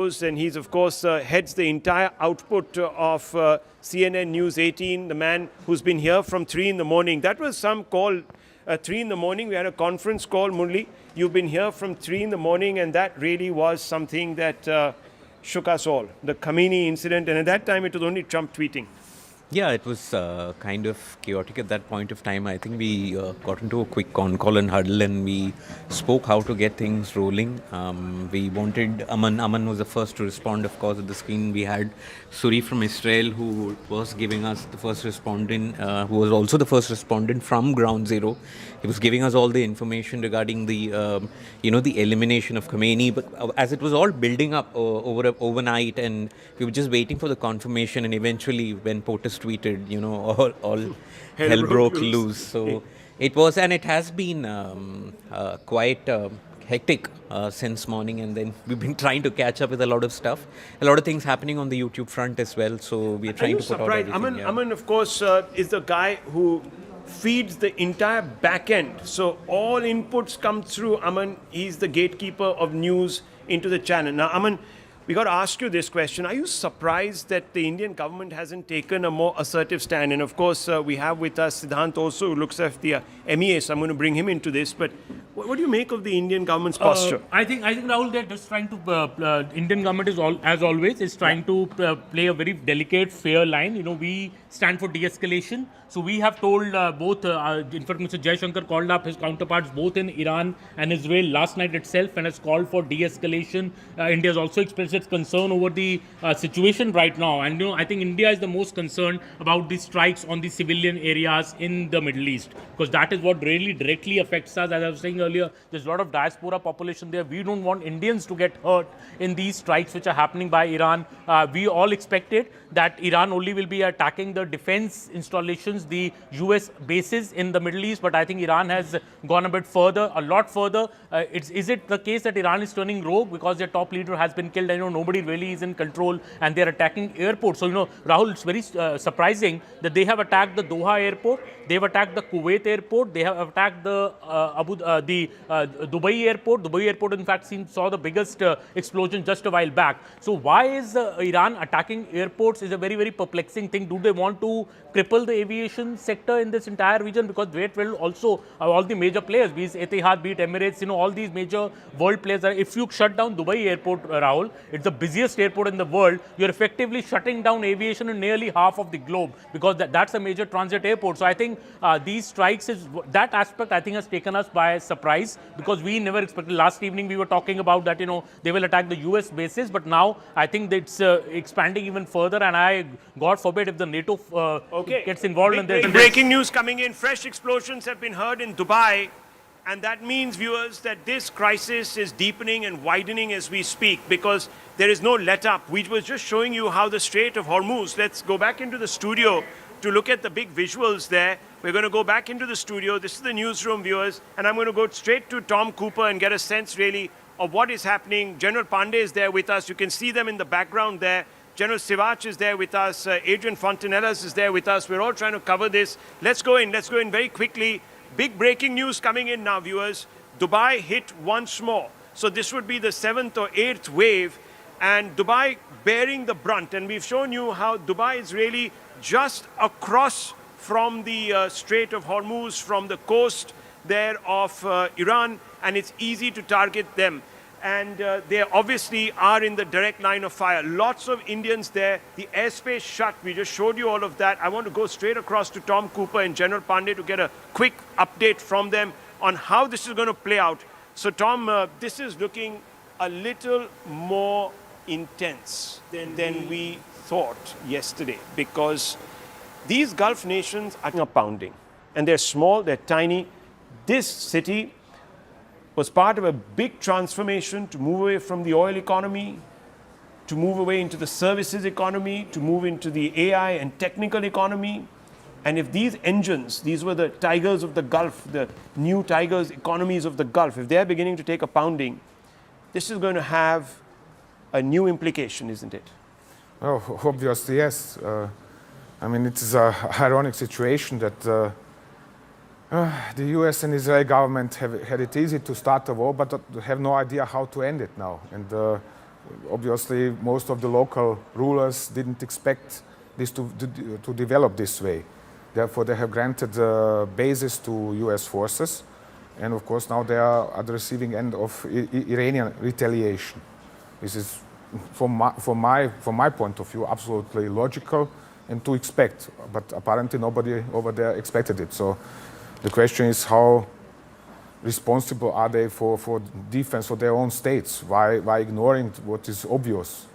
And he's, of course, heads the entire output of CNN News 18, the man who's been here from 3 in the morning. That was some call, 3 in the morning. We had a conference call, Murli. You've been here from 3 in the morning, and that really was something that shook us all. The Khamenei incident, and at that time it was only Trump tweeting. Yeah, it was kind of chaotic at that point of time. I think we got into a quick con call and huddle, and we spoke how to get things rolling. We wanted Aman. Aman was the first to respond, of course. At the screen, we had Suri from Israel, who was giving us the first respondent, who was also the first respondent from Ground Zero. He was giving us all the information regarding the, the elimination of Khamenei. But as it was all building up overnight, and we were just waiting for the confirmation, and eventually, when POTUS tweeted, all hell broke loose. So it was, and it has been quite hectic since morning, and then we've been trying to catch up with a lot of stuff, a lot of things happening on the YouTube front as well. So we are trying to put out everything. Aman, of course, is the guy who feeds the entire back end. So all inputs come through Aman. He's the gatekeeper of news into the channel. Now, Aman, we got to ask you this question. Are you surprised that the Indian government hasn't taken a more assertive stand? And of course, we have with us Siddhant also, who looks after the MEA, so I'm going to bring him into this. But what do you make of the Indian government's posture? I think Rahul, they're just trying to, Indian government is as always, trying to play a very delicate, fair line. We stand for de-escalation. So we have told both, in fact, Mr. Jaishankar called up his counterparts both in Iran and Israel last night itself and has called for de-escalation. India has also expressed its concern over the situation right now. And I think India is the most concerned about the strikes on the civilian areas in the Middle East, because that is what really directly affects us. As I was saying earlier, there's a lot of diaspora population there. We don't want Indians to get hurt in these strikes which are happening by Iran. We all expected that Iran only will be attacking the defense installations, the US bases in the Middle East, but I think Iran has gone a bit further, a lot further. Is it the case that Iran is turning rogue because their top leader has been killed? I know nobody really is in control, and they're attacking airports. So, Rahul, it's very surprising that they have attacked the Doha airport, they've attacked the Kuwait airport, they have attacked the Dubai airport. Dubai airport, in fact, saw the biggest explosion just a while back. So why is Iran attacking airports is a very, very perplexing thing. Do they want to cripple the aviation sector in this entire region? Because that will also, all the major players, be it Etihad, be it Emirates, all these major world players, if you shut down Dubai airport, Rahul, it's the busiest airport in the world, you're effectively shutting down aviation in nearly half of the globe, because that's a major transit airport. So I think these strikes, that aspect I think has taken us by surprise, because we never expected. Last evening we were talking about that, they will attack the US bases, but now I think it's expanding even further, and God forbid if the NATO gets involved in this. Breaking news coming in. Fresh explosions have been heard in Dubai, and that means, viewers, that this crisis is deepening and widening as we speak, because there is no let up. We were just showing you how the Strait of Hormuz, let's go back into the studio to look at the big visuals there. We're going to go back into the studio. This is the newsroom, viewers, and I'm going to go straight to Tom Cooper and get a sense really of what is happening. General Pandey is there with us. You can see them in the background there. General Sivach is there with us. Adrian Fontanellas is there with us. We're all trying to cover this. Let's go in very quickly. Big breaking news coming in now, viewers. Dubai hit once more. So this would be the 7th or 8th wave, and Dubai bearing the brunt. And we've shown you how Dubai is really just across from the Strait of Hormuz, from the coast there of Iran, and it's easy to target them. And they obviously are in the direct line of fire. Lots of Indians there. The airspace shut. We just showed you all of that. I want to go straight across to Tom Cooper and General Pandey to get a quick update from them on how this is going to play out. So, Tom, this is looking a little more intense than we thought yesterday, because these Gulf nations are pounding. And they're small, they're tiny. This city was part of a big transformation to move away from the oil economy, to move away into the services economy, to move into the AI and technical economy. And if these engines, these were the tigers of the Gulf, the new tigers economies of the Gulf, if they're beginning to take a pounding, this is going to have a new implication, isn't it? Oh, obviously, yes. It is an ironic situation that the US and Israeli government have had it easy to start a war, but have no idea how to end it now. And obviously, most of the local rulers didn't expect this to develop this way. Therefore, they have granted bases to US forces. And of course, now they are at the receiving end of Iranian retaliation. This is, from my point of view, absolutely logical and to expect. But apparently nobody over there expected it. So the question is, how responsible are they for defense of their own states? Why ignoring what is obvious?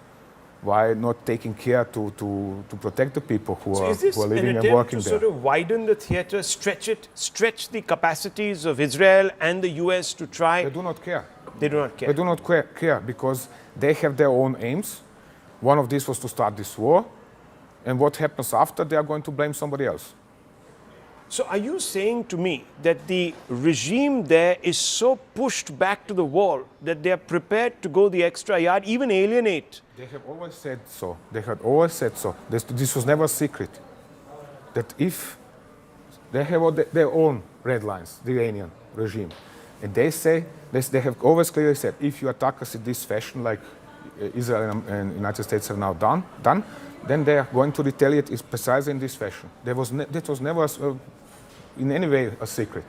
Why not taking care to protect the people who are living and working there? Sort of widen the theater, stretch the capacities of Israel and the US to try? They do not care. They do not care. They do not care because they have their own aims. One of these was to start this war. And what happens after, they are going to blame somebody else. So are you saying to me that the regime there is so pushed back to the wall that they are prepared to go the extra yard, even alienate? They have always said so. They had always said so. This was never a secret. That if they have their own red lines, the Iranian regime, and they say, they have always clearly said, if you attack us in this fashion, like Israel and United States have now done, then they are going to retaliate precisely in this fashion. That was never in any way a secret,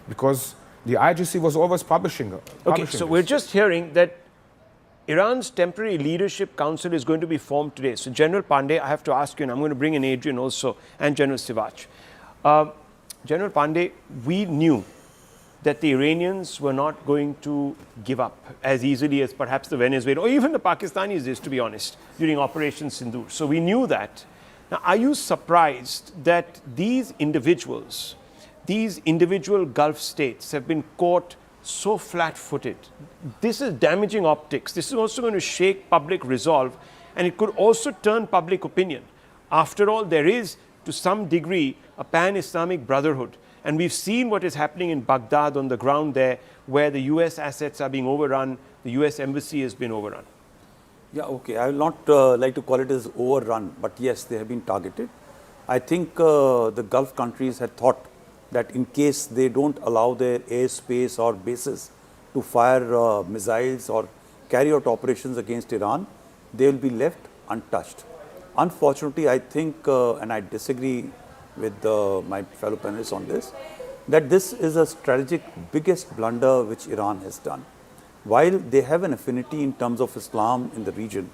because the IGC was always publishing Okay, so we're just hearing that Iran's Temporary Leadership Council is going to be formed today. So General Pandey, I have to ask you, and I'm going to bring in Adrian also, and General Sivach. General Pandey, we knew that the Iranians were not going to give up as easily as perhaps the Venezuelans, or even the Pakistanis did, to be honest, during Operation Sindoor. So we knew that. Now, are you surprised that these individual Gulf states have been caught so flat-footed? This is damaging optics. This is also going to shake public resolve, and it could also turn public opinion. After all, there is, to some degree, a pan-Islamic brotherhood. And we've seen what is happening in Baghdad on the ground there, where the US assets are being overrun, the US embassy has been overrun. Yeah, okay. I will not like to call it as overrun, but yes, they have been targeted. I think the Gulf countries had thought that in case they don't allow their airspace or bases to fire missiles or carry out operations against Iran, they will be left untouched. Unfortunately, I think, and I disagree with my fellow panelists on this, that this is a strategic biggest blunder which Iran has done. While they have an affinity in terms of Islam in the region,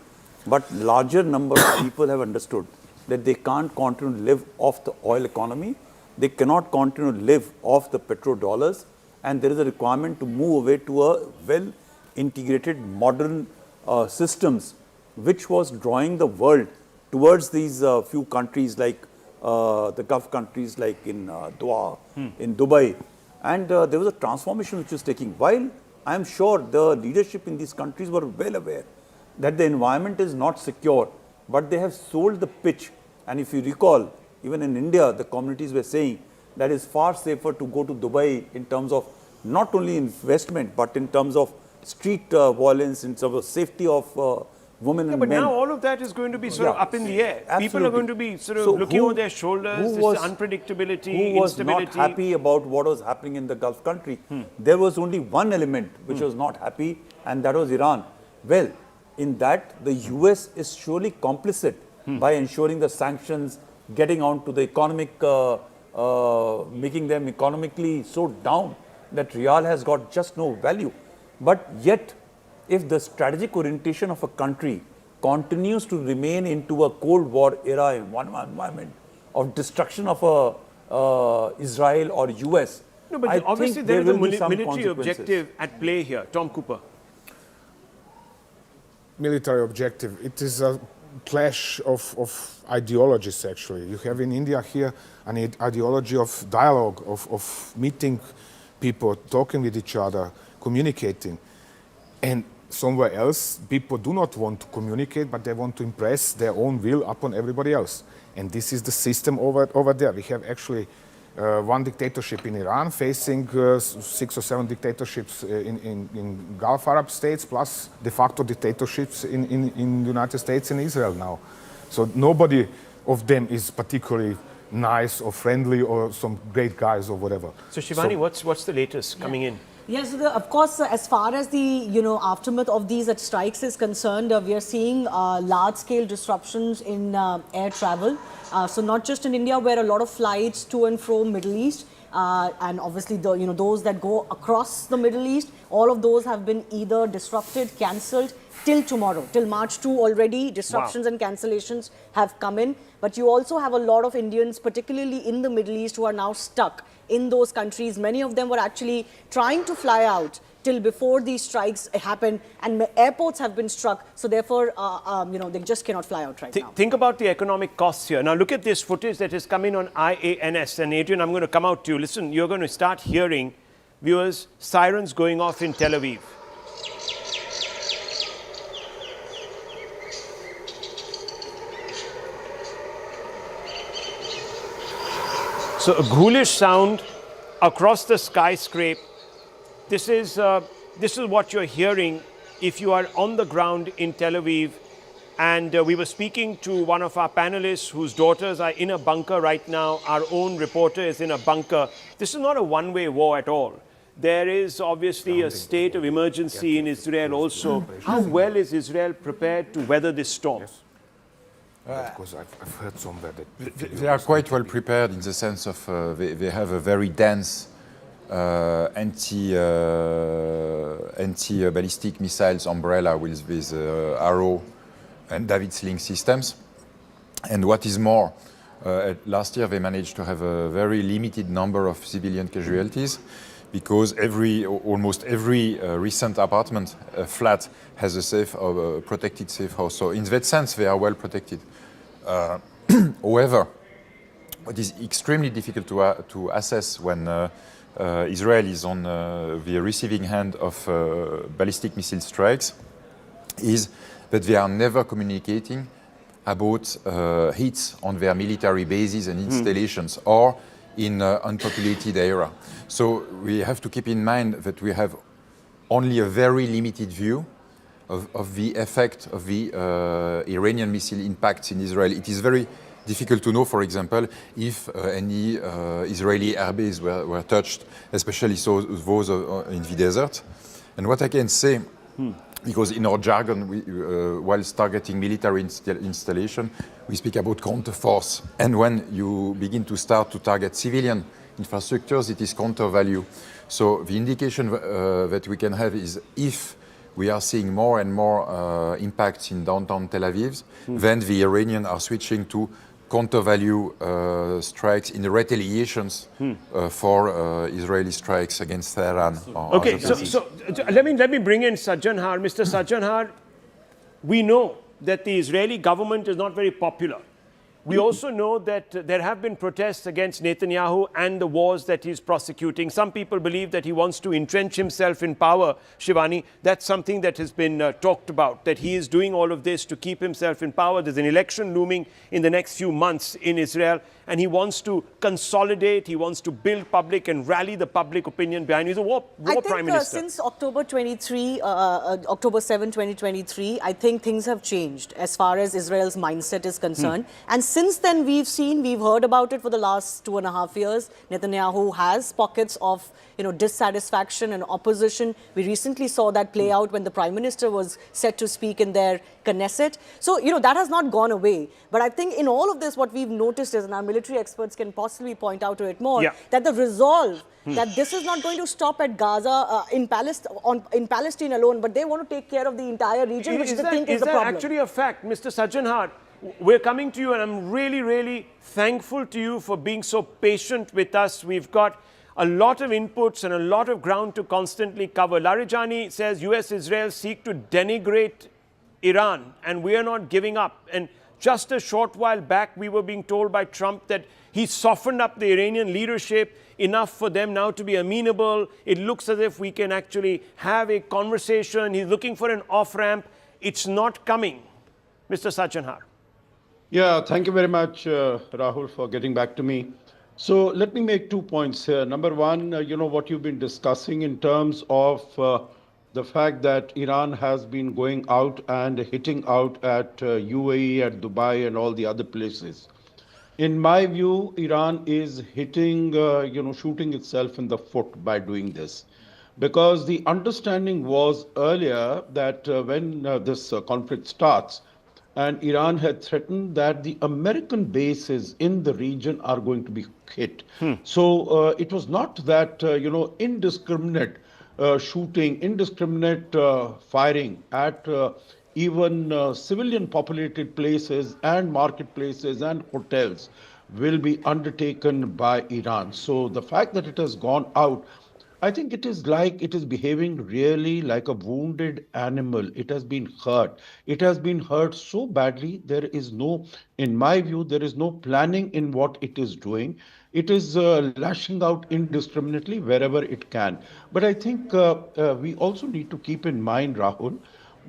but larger number of people have understood that they can't continue to live off the oil economy, they cannot continue to live off the petrodollars, and there is a requirement to move away to a well integrated modern systems which was drawing the world towards these few countries like the Gulf countries like in Doha, in Dubai, and there was a transformation which was taking. While I am sure the leadership in these countries were well aware that the environment is not secure, but they have sold the pitch. And if you recall, even in India, the communities were saying that it's far safer to go to Dubai in terms of not only investment, but in terms of street violence, in terms of safety of women and but men. now all of that is going to be sort of up in the air. Absolutely. People are going to be sort of looking over their shoulders. This unpredictability, who was instability. not happy about what was happening in the Gulf country? There was only one element which was not happy, and that was Iran. Well, in that, the US is surely complicit by ensuring the sanctions, getting on to the economic, making them economically so down that Riyal has got just no value. But yet, if the strategic orientation of a country continues to remain into a Cold War era environment of destruction of Israel or US, No, but I obviously think there is a will be some military consequences. objective at play here. Tom Cooper. Military objective. It is a clash of ideologies, actually. You have in India here an ideology of dialogue, of meeting people, talking with each other, communicating. And somewhere else, people do not want to communicate, but they want to impress their own will upon everybody else. And this is the system over there. We have actually one dictatorship in Iran facing 6 or 7 dictatorships in Gulf Arab states, plus de facto dictatorships in the United States and Israel now. So nobody of them is particularly nice or friendly or some great guys or whatever. So Shivani, what's the latest coming in? Yes, of course, as far as the aftermath of these strikes is concerned, we are seeing large-scale disruptions in air travel. So not just in India, where a lot of flights to and from Middle East, and obviously those that go across the Middle East, all of those have been either disrupted, cancelled till tomorrow, till March 2 already. Disruptions and cancellations have come in. But you also have a lot of Indians, particularly in the Middle East, who are now stuck in those countries. Many of them were actually trying to fly out till before these strikes happened, and airports have been struck. So therefore, they just cannot fly out right now. Think about the economic costs here. Now look at this footage that is coming on IANS. And Adrian, I'm going to come out to you. Listen, you're going to start hearing, viewers, sirens going off in Tel Aviv. So a ghoulish sound across the skyscraper. This is what you're hearing if you are on the ground in Tel Aviv. And we were speaking to one of our panelists whose daughters are in a bunker right now. Our own reporter is in a bunker. This is not a one-way war at all. There is obviously a state of emergency in Israel also. How well is Israel prepared to weather this storm? Because I've heard somewhere that they are quite well prepared in the sense of they have a very dense anti-ballistic missiles umbrella with Arrow and David Sling systems. And what is more, last year they managed to have a very limited number of civilian casualties, because almost every recent apartment flat has a protected safe house. So in that sense, they are well protected. However, what is extremely difficult to assess when Israel is on the receiving end of ballistic missile strikes is that they are never communicating about hits on their military bases and installations or in unpopulated area. So we have to keep in mind that we have only a very limited view of the effect of the Iranian missile impacts in Israel. It is very difficult to know, for example, if any Israeli airbase were touched, especially those in the desert. And what I can say, because in our jargon, whilst targeting military installation, we speak about counterforce. And when you begin to start to target civilian infrastructures, it is counter value. So the indication that we can have is if we are seeing more and more impacts in downtown Tel Aviv, then the Iranians are switching to counter value strikes in retaliations for Israeli strikes against Tehran. Okay, so let me bring in Sajjanhar. Mr. Sajjanhar, we know that the Israeli government is not very popular. We also know that there have been protests against Netanyahu and the wars that he's prosecuting. Some people believe that he wants to entrench himself in power, Shivani. That's something that has been talked about, that he is doing all of this to keep himself in power. There's an election looming in the next few months in Israel, and he wants to consolidate, he wants to build public and rally the public opinion behind him. He's a war prime minister. Since October 7, 2023, I think things have changed as far as Israel's mindset is concerned. And since then, we've heard about it for the last 2.5 years. Netanyahu has pockets of, dissatisfaction and opposition. We recently saw that play out when the Prime Minister was set to speak in their Knesset. So, that has not gone away. But I think in all of this, what we've noticed is, and our military experts can possibly point out to it more, that the resolve that this is not going to stop at Gaza, in Palestine alone, but they want to take care of the entire region, which they think is the problem. Is that actually a fact, Mr. Sajjanhar? We're coming to you, and I'm really, really thankful to you for being so patient with us. We've got a lot of inputs and a lot of ground to constantly cover. Larijani says US-Israel seek to denigrate Iran, and we are not giving up. And just a short while back, we were being told by Trump that he softened up the Iranian leadership enough for them now to be amenable. It looks as if we can actually have a conversation. He's looking for an off-ramp. It's not coming. Mr. Sajjanhar. Yeah, thank you very much, Rahul, for getting back to me. So let me make 2 points here. Number one, what you've been discussing in terms of the fact that Iran has been going out and hitting out at UAE, at Dubai, and all the other places. In my view, Iran is hitting, shooting itself in the foot by doing this. because the understanding was earlier that when this conflict starts, and Iran had threatened that the American bases in the region are going to be hit. So it was not that indiscriminate shooting, indiscriminate firing at even civilian populated places and marketplaces and hotels will be undertaken by Iran. So the fact that it has gone out, I think it is like it is behaving really like a wounded animal. It has been hurt. It has been hurt so badly. There is no, in my view, there is no planning in what it is doing. It is lashing out indiscriminately wherever it can. But I think we also need to keep in mind, Rahul,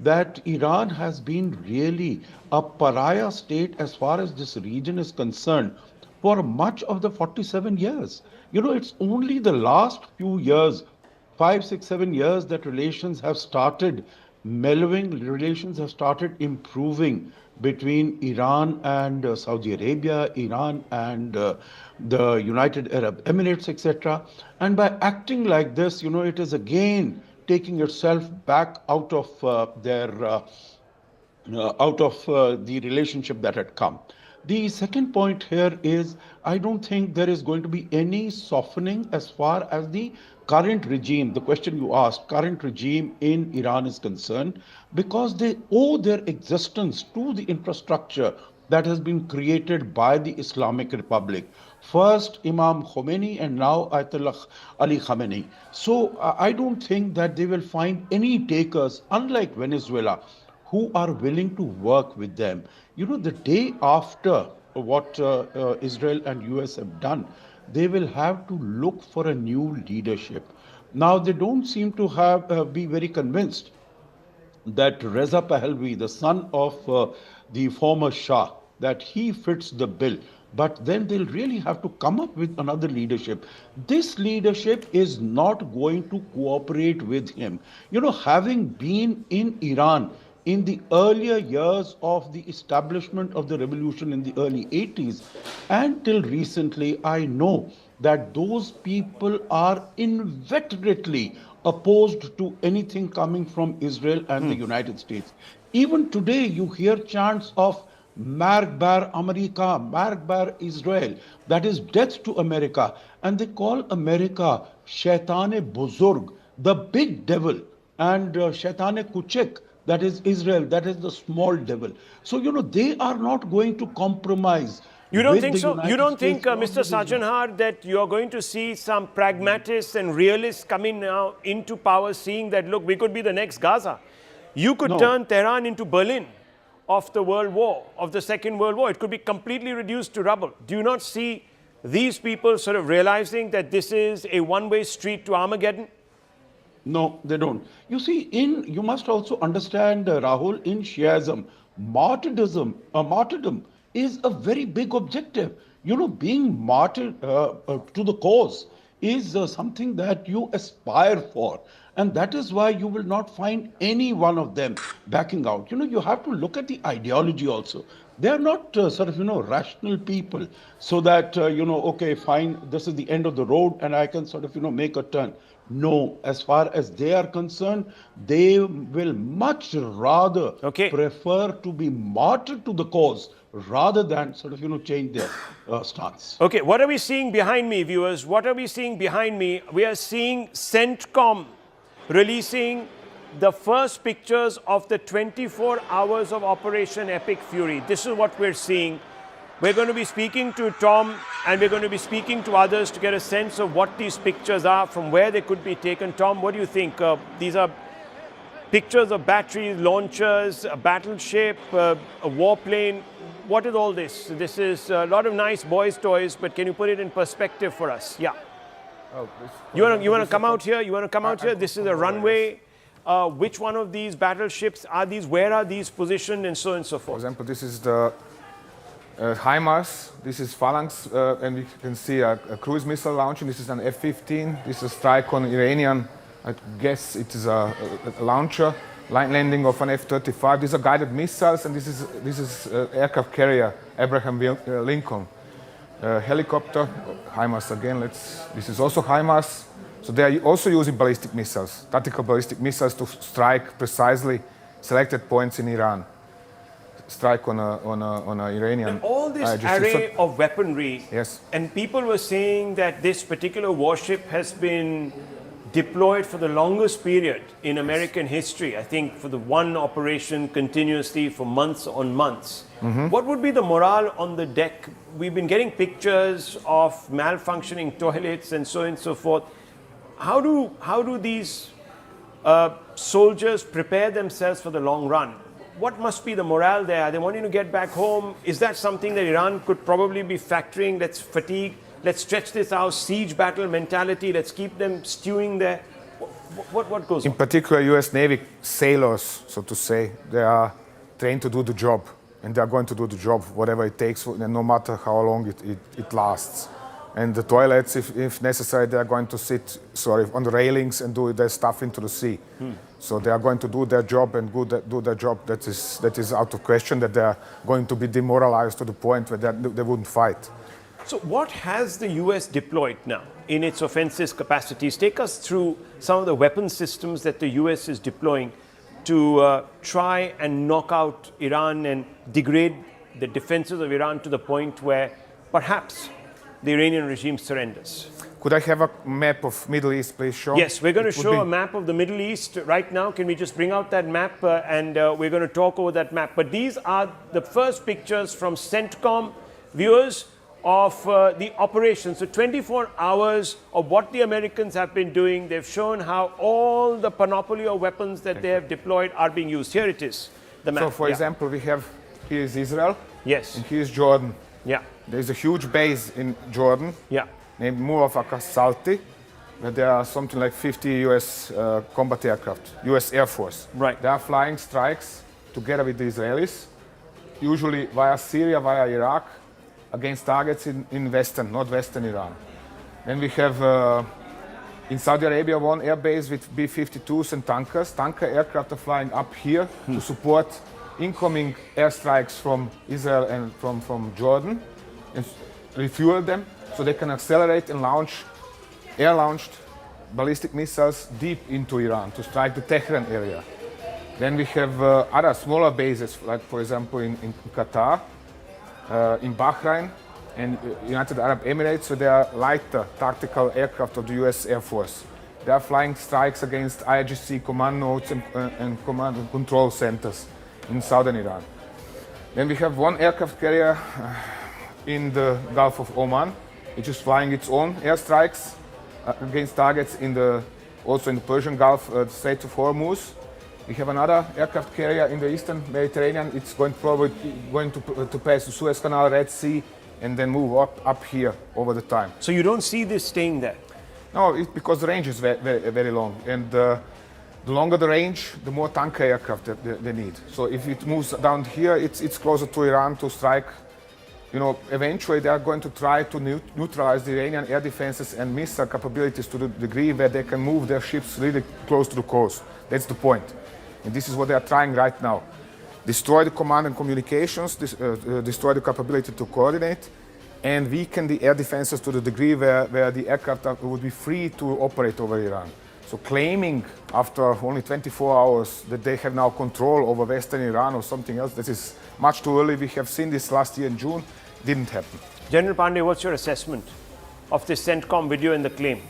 that Iran has been really a pariah state as far as this region is concerned for much of the 47 years. It's only the last few years, 5, 6, 7 years, that relations have started mellowing, relations have started improving between Iran and Saudi Arabia, Iran and the United Arab Emirates, etc. And by acting like this, it is again taking itself back out of the relationship that had come. The second point here is I don't think there is going to be any softening as far as the current regime, the question you asked, current regime in Iran is concerned, because they owe their existence to the infrastructure that has been created by the Islamic Republic. First Imam Khomeini and now Ayatollah Ali Khamenei. So I don't think that they will find any takers, unlike Venezuela, who are willing to work with them. The day after what Israel and US have done, they will have to look for a new leadership. Now, they don't seem to have be very convinced that Reza Pahlavi, the son of the former Shah, that he fits the bill. But then they'll really have to come up with another leadership. This leadership is not going to cooperate with him. Having been in Iran in the earlier years of the establishment of the revolution in the early 80s and till recently, I know that those people are inveterately opposed to anything coming from Israel and the United States. Even today, you hear chants of Mark Bar America, Mark Bar Israel, that is death to America. And they call America Shaitane Buzurg, the big devil, and Shaitane Kuchek, that is Israel, that is the small devil. So, they are not going to compromise. You don't with think the so? United You don't States think, or with Mr. Israel. Sajanhar, that you're going to see some pragmatists and realists coming now into power, seeing that, look, we could be the next Gaza. You could No. turn Tehran into Berlin of the World War, of the Second World War. It could be completely reduced to rubble. Do you not see these people sort of realizing that this is a one-way street to Armageddon? No, they don't. You see, you must also understand, Rahul, in Shiaism, martyrdom is a very big objective. Being martyred to the cause is something that you aspire for. And that is why you will not find any one of them backing out. You have to look at the ideology also. They are not rational people, so that, okay, fine, this is the end of the road and I can make a turn. No, as far as they are concerned, they will much rather prefer to be martyred to the cause rather than change their stance. Okay, what are we seeing behind me, viewers? What are we seeing behind me? We are seeing CENTCOM releasing the first pictures of the 24 hours of Operation Epic Fury. This is what we're seeing. We're going to be speaking to Tom and we're going to be speaking to others to get a sense of what these pictures are, from where they could be taken. Tom, what do you think? These are pictures of batteries, launchers, a battleship, a warplane. What is all this? This is a lot of nice boys' toys, but can you put it in perspective for us? Yeah. Oh, You want to come out here? You want to come out here? This is a runway. Which one of these battleships are these? Where are these positioned, and so on and so For forth? example, this is the HIMARS, this is Phalanx, and we can see a cruise missile launching. This is an F-15. This is a strike on Iranian. I guess it is a launcher. Landing of an F-35. These are guided missiles, and this is aircraft carrier Abraham Lincoln. Helicopter, HIMARS again. This is also HIMARS. So they are also using ballistic missiles, tactical ballistic missiles, to strike precisely selected points in Iran. Strike on a Iranian. And all this IRGC. array of weaponry, Yes. and people were saying that this particular warship has been deployed for the longest period in American history. I think for the one operation continuously for months on months. What would be the morale on the deck? We've been getting pictures of malfunctioning toilets and so on and so forth. How do these soldiers prepare themselves for the long run? What must be the morale there? Are they wanting to get back home? Is that something that Iran could probably be factoring? Let's fatigue, let's stretch this out, siege battle mentality, let's keep them stewing there. What goes In on? particular, US Navy sailors, so to say, they are trained to do the job, and they are going to do the job, whatever it takes, and no matter how long it lasts. And the toilets, if necessary, they are going to sit, on the railings and do their stuff into the sea. So they are going to do their job and do their job. That is out of question, that they are going to be demoralized to the point where they wouldn't fight. So what has the US deployed now in its offensive capacities? Take us through some of the weapon systems that the US is deploying to try and knock out Iran and degrade the defenses of Iran to the point where perhaps the Iranian regime surrenders. Could I have a map of Middle East, please, show? Yes, we're going to It would show be- a map of the Middle East right now. Can we just bring out that map and we're going to talk over that map. But these are the first pictures from CENTCOM viewers of the operation. So 24 hours of what the Americans have been doing. They've shown how all the panoply of weapons that they have deployed are being used. Here it is, the map. So, for Yeah. example, we have, here is Israel, Yes. and here is Jordan. Yeah. There is a huge base in Jordan Yeah. named Muwafaq al-Salti, where there are something like 50 US combat aircraft, US Air Force. Right. They are flying strikes together with the Israelis, usually via Syria, via Iraq, against targets in western, not western Iran. Then we have in Saudi Arabia one air base with B-52s and tankers. Tanker aircraft are flying up here to support incoming airstrikes from Israel and from Jordan, and refuel them so they can accelerate and launch air-launched ballistic missiles deep into Iran to strike the Tehran area. Then we have other smaller bases, like for example in Qatar, in Bahrain, and United Arab Emirates, where there are lighter tactical aircraft of the US Air Force. They are flying strikes against IRGC command nodes and command and control centers in southern Iran. Then we have one aircraft carrier in the Gulf of Oman, which is flying its own airstrikes against targets also in the Persian Gulf, the Strait of Hormuz. We have another aircraft carrier in the eastern Mediterranean. It's probably going to pass the Suez Canal, Red Sea, and then move up here over the time. So you don't see this staying there? No, because the range is very long, and the longer the range, the more tanker aircraft they need. So if it moves down here, it's closer to Iran to strike. Eventually they are going to try to neutralize the Iranian air defenses and missile capabilities to the degree where they can move their ships really close to the coast. That's the point. And this is what they are trying right now. Destroy the command and communications, destroy the capability to coordinate, and weaken the air defenses to the degree where the aircraft would be free to operate over Iran. So claiming after only 24 hours that they have now control over Western Iran or something else, this is much too early. We have seen this last year in June, didn't happen. General Pandey, what's your assessment of this CENTCOM video and the claim?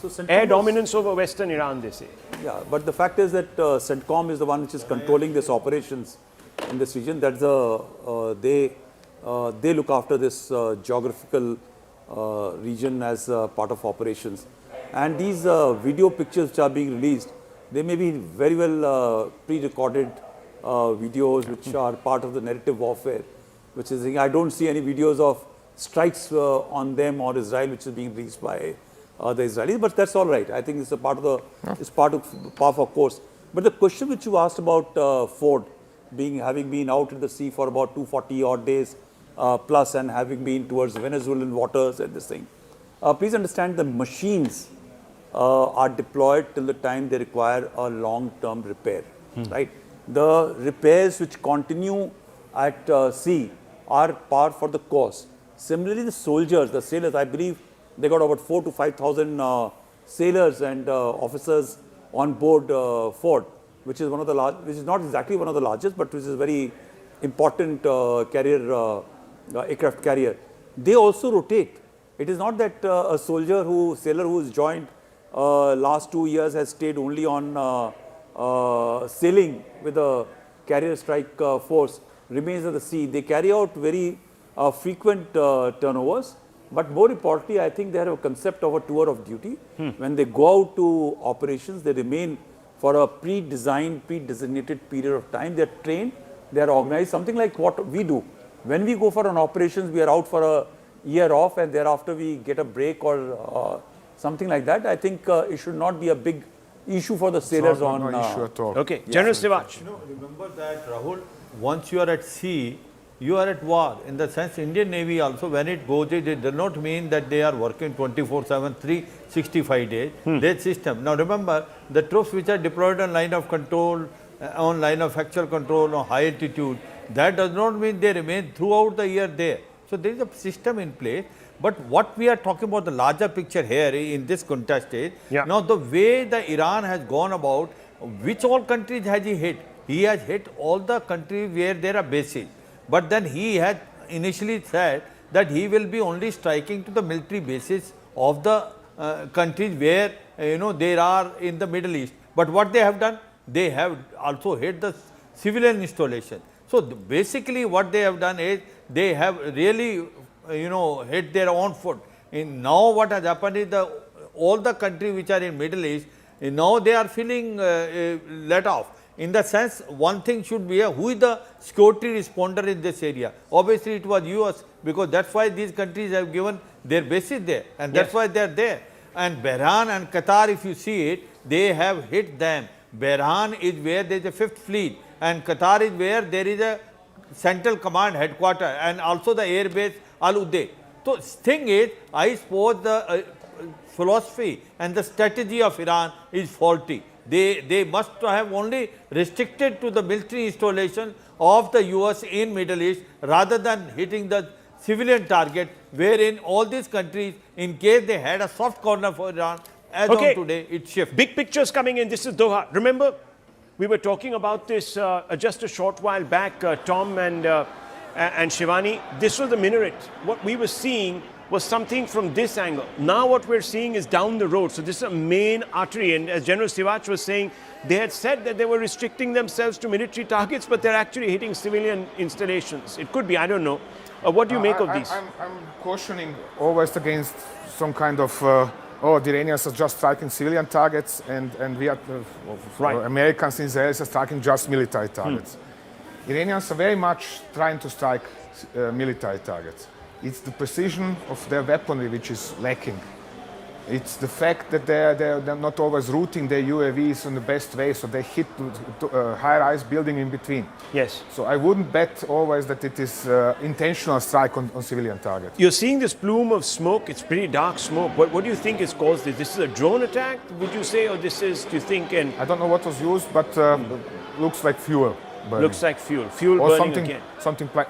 So CENTCOM Air was- dominance over Western Iran, they say. Yeah, but the fact is that CENTCOM is the one which is controlling these operations in this region. That's they look after this geographical region as part of operations. And these video pictures which are being released, they may be very well pre-recorded videos which are part of the narrative warfare, which is, I don't see any videos of strikes on them or Israel which is being released by the Israelis, but that's all right. I think it's a part of it's part of our course. But the question which you asked about Ford having been out in the sea for about 240 odd days plus and having been towards Venezuelan waters and this thing. Please understand the machines are deployed till the time they require a long-term repair, right? The repairs which continue at sea are par for the course. Similarly, the soldiers, the sailors, I believe they got about 4,000 to 5,000 sailors and officers on board Ford, which is which is not exactly one of the largest, but which is a very important aircraft carrier. They also rotate. It is not that a sailor who is joined last 2 years has stayed only on sailing with a carrier strike force, remains at the sea. They carry out very frequent turnovers, but more importantly, I think they have a concept of a tour of duty. When they go out to operations, they remain for a pre-designed, pre-designated period of time. They are trained, they are organized, something like what we do. When we go for an operations, we are out for a year off and thereafter we get a break or something like that. I think it should not be a big issue for the sailors no, on. no issue at all. Okay, General Sivach. Remember that, Rahul, once you are at sea, you are at war. In the sense, Indian Navy also, when it goes, it does not mean that they are working 24/7, 365 days. Their system. Now remember, the troops which are deployed on line of control, on line of actual control, on high altitude, that does not mean they remain throughout the year there. So there is a system in place. But what we are talking about, the larger picture here in this contest is, now the way the Iran has gone about, which all countries has he hit? He has hit all the countries where there are bases. But then he had initially said that he will be only striking to the military bases of the countries where there are in the Middle East. But what they have done, they have also hit the civilian installation. So basically what they have done is they have really hit their own foot. And now what has happened is all the countries which are in Middle East, now they are feeling let off. In the sense, one thing should be who is the security responder in this area. Obviously it was US, because that's why these countries have given their bases there, and that's why they are there. And Bahrain and Qatar, if you see it, they have hit them. Bahrain is where there is a 5th fleet, and Qatar is where there is a central command headquarter and also the air base Al Udeid. So thing is, I suppose the philosophy and the strategy of Iran is faulty. They must have only restricted to the military installation of the US in Middle East rather than hitting the civilian target, wherein all these countries, in case they had a soft corner for Iran, as on today, it shifts. Big pictures coming in. This is Doha. Remember, we were talking about this just a short while back, Tom and Shivani. This was the minaret. What we were seeing was something from this angle. Now what we're seeing is down the road. So this is a main artery. And as General Sivach was saying, they had said that they were restricting themselves to military targets, but they're actually hitting civilian installations. It could be, I don't know. What do you make of these? I'm cautioning always against some kind of, the Iranians are just striking civilian targets and we are, Americans and Israelis are striking just military targets. Iranians are very much trying to strike military targets. It's the precision of their weaponry which is lacking. It's the fact that they're not always routing their UAVs in the best way, so they hit high-rise building in between. Yes. So I wouldn't bet always that it is intentional strike on civilian targets. You're seeing this plume of smoke. It's pretty dark smoke. What do you think has caused this? This is a drone attack, would you say, or this is, do you think? I don't know what was used, but looks like fuel burning. Looks like fuel. Fuel or burning something, again.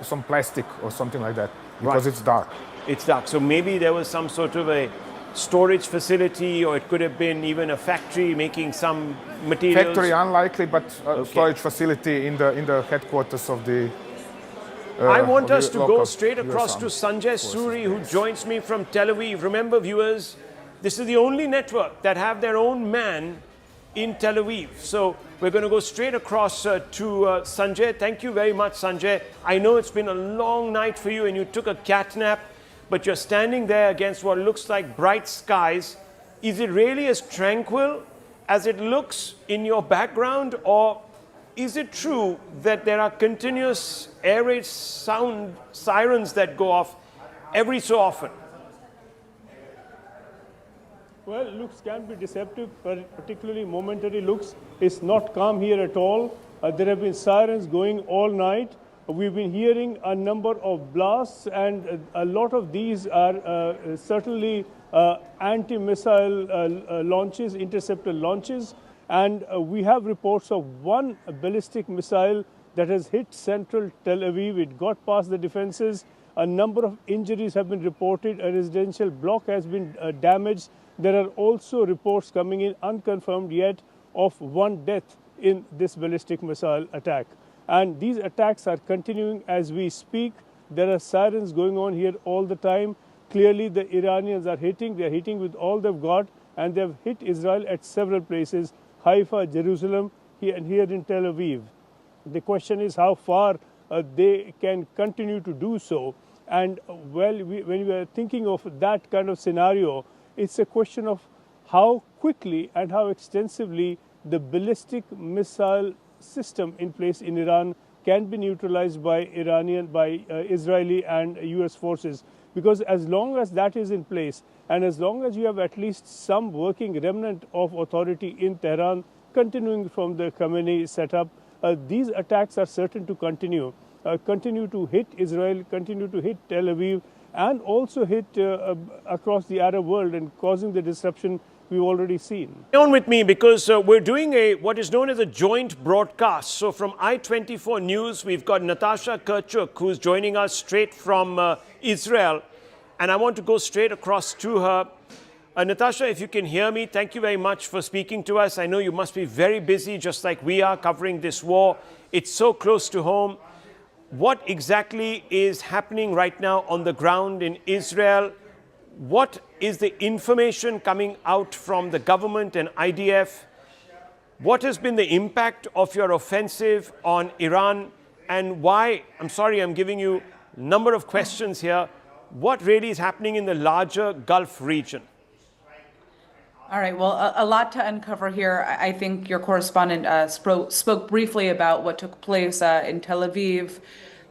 some plastic or something like that, because it's dark. It's dark. So maybe there was some sort of a storage facility, or it could have been even a factory making some materials. Factory unlikely, but storage facility in the headquarters of the. I want us to go straight across to Sanjay Suri, who joins me from Tel Aviv. Remember, viewers, this is the only network that have their own man in Tel Aviv. So we're going to go straight across to Sanjay. Thank you very much, Sanjay. I know it's been a long night for you and you took a cat nap, but you're standing there against what looks like bright skies. Is it really as tranquil as it looks in your background, or is it true that there are continuous air raid sound sirens that go off every so often? Well, looks can be deceptive, particularly momentary looks. It's not calm here at all. There have been sirens going all night. We've been hearing a number of blasts, and a lot of these are certainly anti-missile launches, interceptor launches. And we have reports of one ballistic missile that has hit central Tel Aviv. It got past the defenses. A number of injuries have been reported. A residential block has been damaged. There are also reports coming in, unconfirmed yet, of one death in this ballistic missile attack. And these attacks are continuing as we speak. There are sirens going on here all the time. Clearly, the Iranians are hitting. They're hitting with all they've got, and they've hit Israel at several places, Haifa, Jerusalem, and here in Tel Aviv. The question is how far they can continue to do so. And when we are thinking of that kind of scenario, it's a question of how quickly and how extensively the ballistic missile system in place in Iran can be neutralized by Israeli and US forces. Because as long as that is in place, and as long as you have at least some working remnant of authority in Tehran continuing from the Khamenei setup, these attacks are certain to continue to hit Israel, continue to hit Tel Aviv, and also hit across the Arab world and causing the disruption we've already seen. Stay on with me because we're doing what is known as a joint broadcast. So from I-24 News, we've got Natasha Kirchuk, who's joining us straight from Israel. And I want to go straight across to her. Natasha, if you can hear me, thank you very much for speaking to us. I know you must be very busy, just like we are, covering this war. It's so close to home. What exactly is happening right now on the ground in Israel? What is the information coming out from the government and IDF? What has been the impact of your offensive on Iran? And why, I'm sorry, I'm giving you a number of questions here. What really is happening in the larger Gulf region? All right, well, a lot to uncover here. I think your correspondent spoke briefly about what took place in Tel Aviv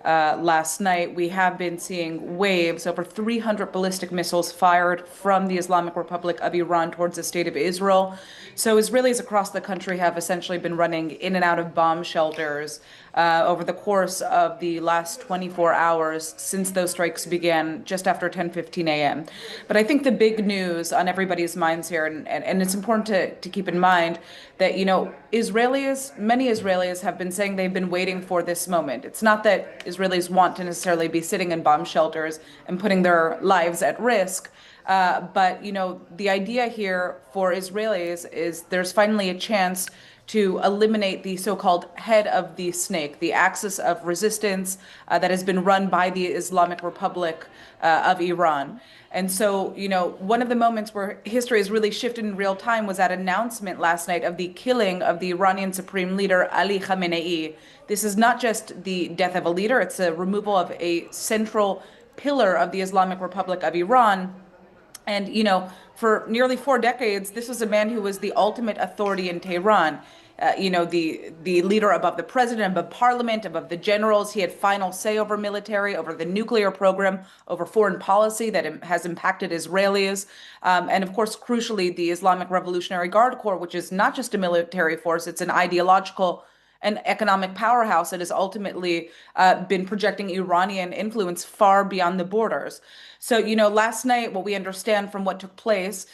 last night. We have been seeing waves, over 300 ballistic missiles fired from the Islamic Republic of Iran towards the state of Israel. So Israelis across the country have essentially been running in and out of bomb shelters over the course of the last 24 hours since those strikes began just after 10:15 a.m. But I think the big news on everybody's minds here, and it's important to keep in mind that, you know, many Israelis have been saying they've been waiting for this moment. It's not that Israelis want to necessarily be sitting in bomb shelters and putting their lives at risk. But, you know, the idea here for Israelis is there's finally a chance to eliminate the so-called head of the snake, the axis of resistance that has been run by the Islamic Republic of Iran. And so, you know, one of the moments where history has really shifted in real time was that announcement last night of the killing of the Iranian Supreme Leader Ali Khamenei. This is not just the death of a leader, it's a removal of a central pillar of the Islamic Republic of Iran. And, you know, for nearly 4 decades, this was a man who was the ultimate authority in Tehran. You know, the leader above the president, above parliament, above the generals. He had final say over military, over the nuclear program, over foreign policy that has impacted Israelis. And of course, crucially, the Islamic Revolutionary Guard Corps, which is not just a military force, it's an ideological and economic powerhouse that has ultimately been projecting Iranian influence far beyond the borders. So, you know, last night, what we understand from what took place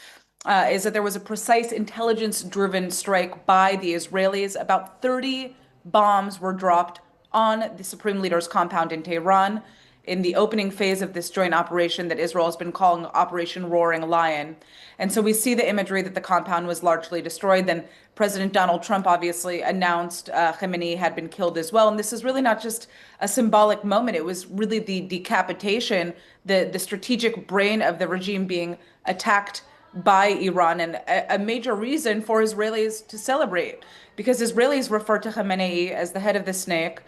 is that there was a precise intelligence-driven strike by the Israelis. About 30 bombs were dropped on the Supreme Leader's compound in Tehran in the opening phase of this joint operation that Israel has been calling Operation Roaring Lion. And so we see the imagery that the compound was largely destroyed. Then President Donald Trump obviously announced Khamenei had been killed as well. And this is really not just a symbolic moment. It was really the decapitation, the strategic brain of the regime being attacked by Iran, and a major reason for Israelis to celebrate, because Israelis refer to Khamenei as the head of the snake.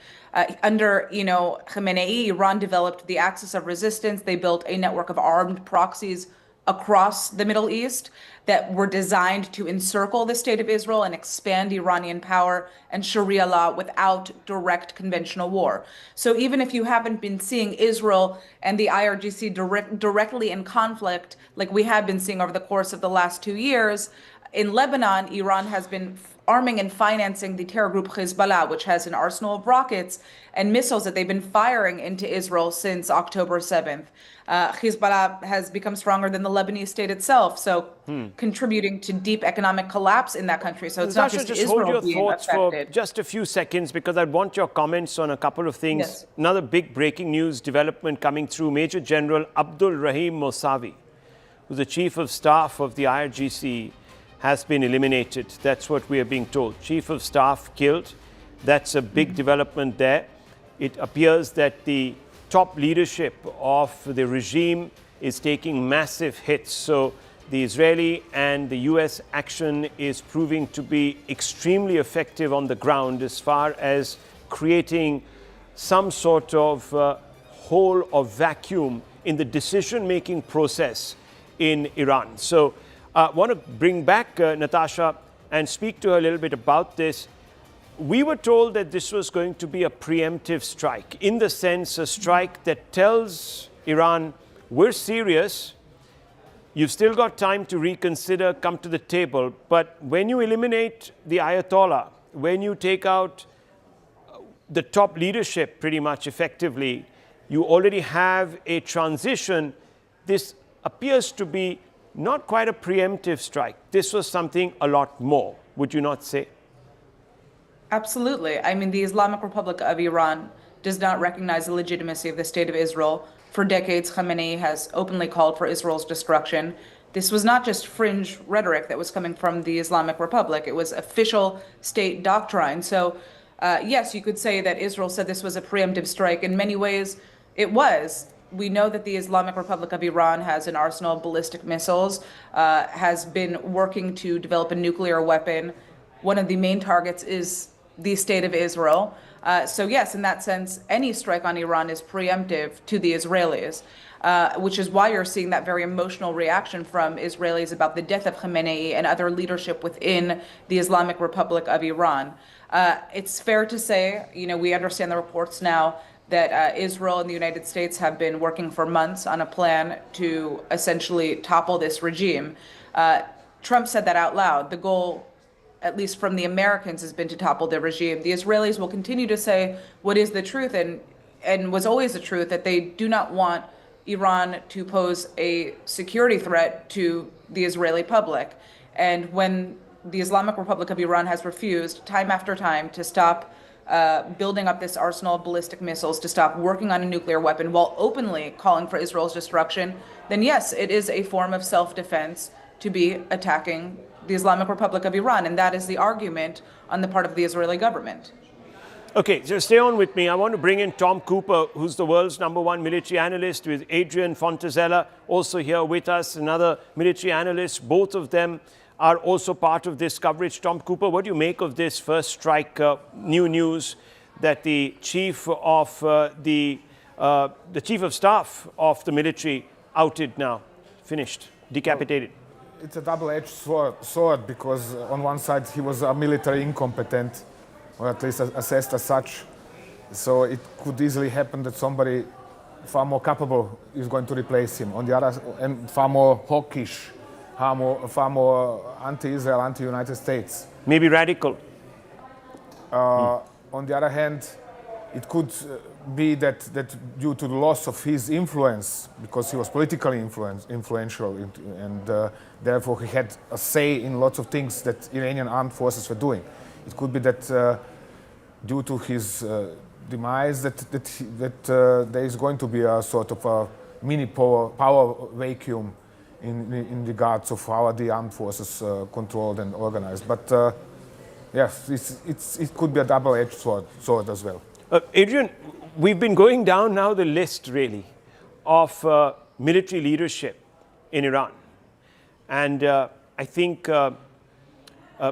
Under, you know, Khamenei, Iran developed the axis of resistance. They built a network of armed proxies across the Middle East that were designed to encircle the state of Israel and expand Iranian power and Sharia law without direct conventional war. So even if you haven't been seeing Israel and the IRGC directly in conflict, like we have been seeing over the course of the last 2 years, in Lebanon, Iran has been arming and financing the terror group Hezbollah, which has an arsenal of rockets and missiles that they've been firing into Israel since October 7th. Hezbollah has become stronger than the Lebanese state itself, so contributing to deep economic collapse in that country. So it's Natasha, not just hold Israel your being thoughts affected. for just a few seconds, because I want your comments on a couple of things. Yes. Another big breaking news development coming through: Major General Abdul Rahim Mousavi, who's the chief of staff of the IRGC, has been eliminated. That's what we are being told. Chief of staff killed. That's a big development there. It appears that the top leadership of the regime is taking massive hits. So the Israeli and the US action is proving to be extremely effective on the ground as far as creating some sort of hole or vacuum in the decision-making process in Iran. So I want to bring back Natasha and speak to her a little bit about this. We were told that this was going to be a preemptive strike, in the sense a strike that tells Iran, we're serious, you've still got time to reconsider, come to the table, but when you eliminate the Ayatollah, when you take out the top leadership pretty much effectively, you already have a transition. This appears to be not quite a preemptive strike. This was something a lot more, would you not say? Absolutely. I mean, the Islamic Republic of Iran does not recognize the legitimacy of the State of Israel. For decades, Khamenei has openly called for Israel's destruction. This was not just fringe rhetoric that was coming from the Islamic Republic. It was official state doctrine. So, yes, you could say that Israel said this was a preemptive strike. In many ways, it was. We know that the Islamic Republic of Iran has an arsenal of ballistic missiles, has been working to develop a nuclear weapon. One of the main targets is the State of Israel. So yes, in that sense, any strike on Iran is preemptive to the Israelis, which is why you're seeing that very emotional reaction from Israelis about the death of Khamenei and other leadership within the Islamic Republic of Iran. It's fair to say, we understand the reports now that Israel and the United States have been working for months on a plan to essentially topple this regime. Trump said that out loud. The goal, at least from the Americans, has been to topple the regime. The Israelis will continue to say what is the truth and was always the truth, that they do not want Iran to pose a security threat to the Israeli public. And when the Islamic Republic of Iran has refused time after time to stop building up this arsenal of ballistic missiles, to stop working on a nuclear weapon while openly calling for Israel's destruction, then yes, it is a form of self-defense to be attacking the Islamic Republic of Iran, and that is the argument on the part of the Israeli government. Okay, so stay on with me. I want to bring in Tom Cooper, who's the world's #1 military analyst, with Adrian Fontazella also here with us, another military analyst. Both of them are also part of this coverage. Tom Cooper, what do you make of this first strike? New news that the chief of the chief of staff of the military outed now, finished, decapitated. It's a double-edged sword because on one side he was a military incompetent, or at least assessed as such. So it could easily happen that somebody far more capable is going to replace him. On the other, and far more hawkish, far more anti-Israel, anti-United States. Maybe radical. On the other hand, it could be that due to the loss of his influence, because he was politically influential, and therefore he had a say in lots of things that Iranian armed forces were doing. It could be that due to his demise, that there is going to be a sort of a mini power vacuum in regards of how the armed forces controlled and organized. But yes, it could be a double-edged sword as well. Adrian, we've been going down now the list, really, of military leadership in Iran. And I think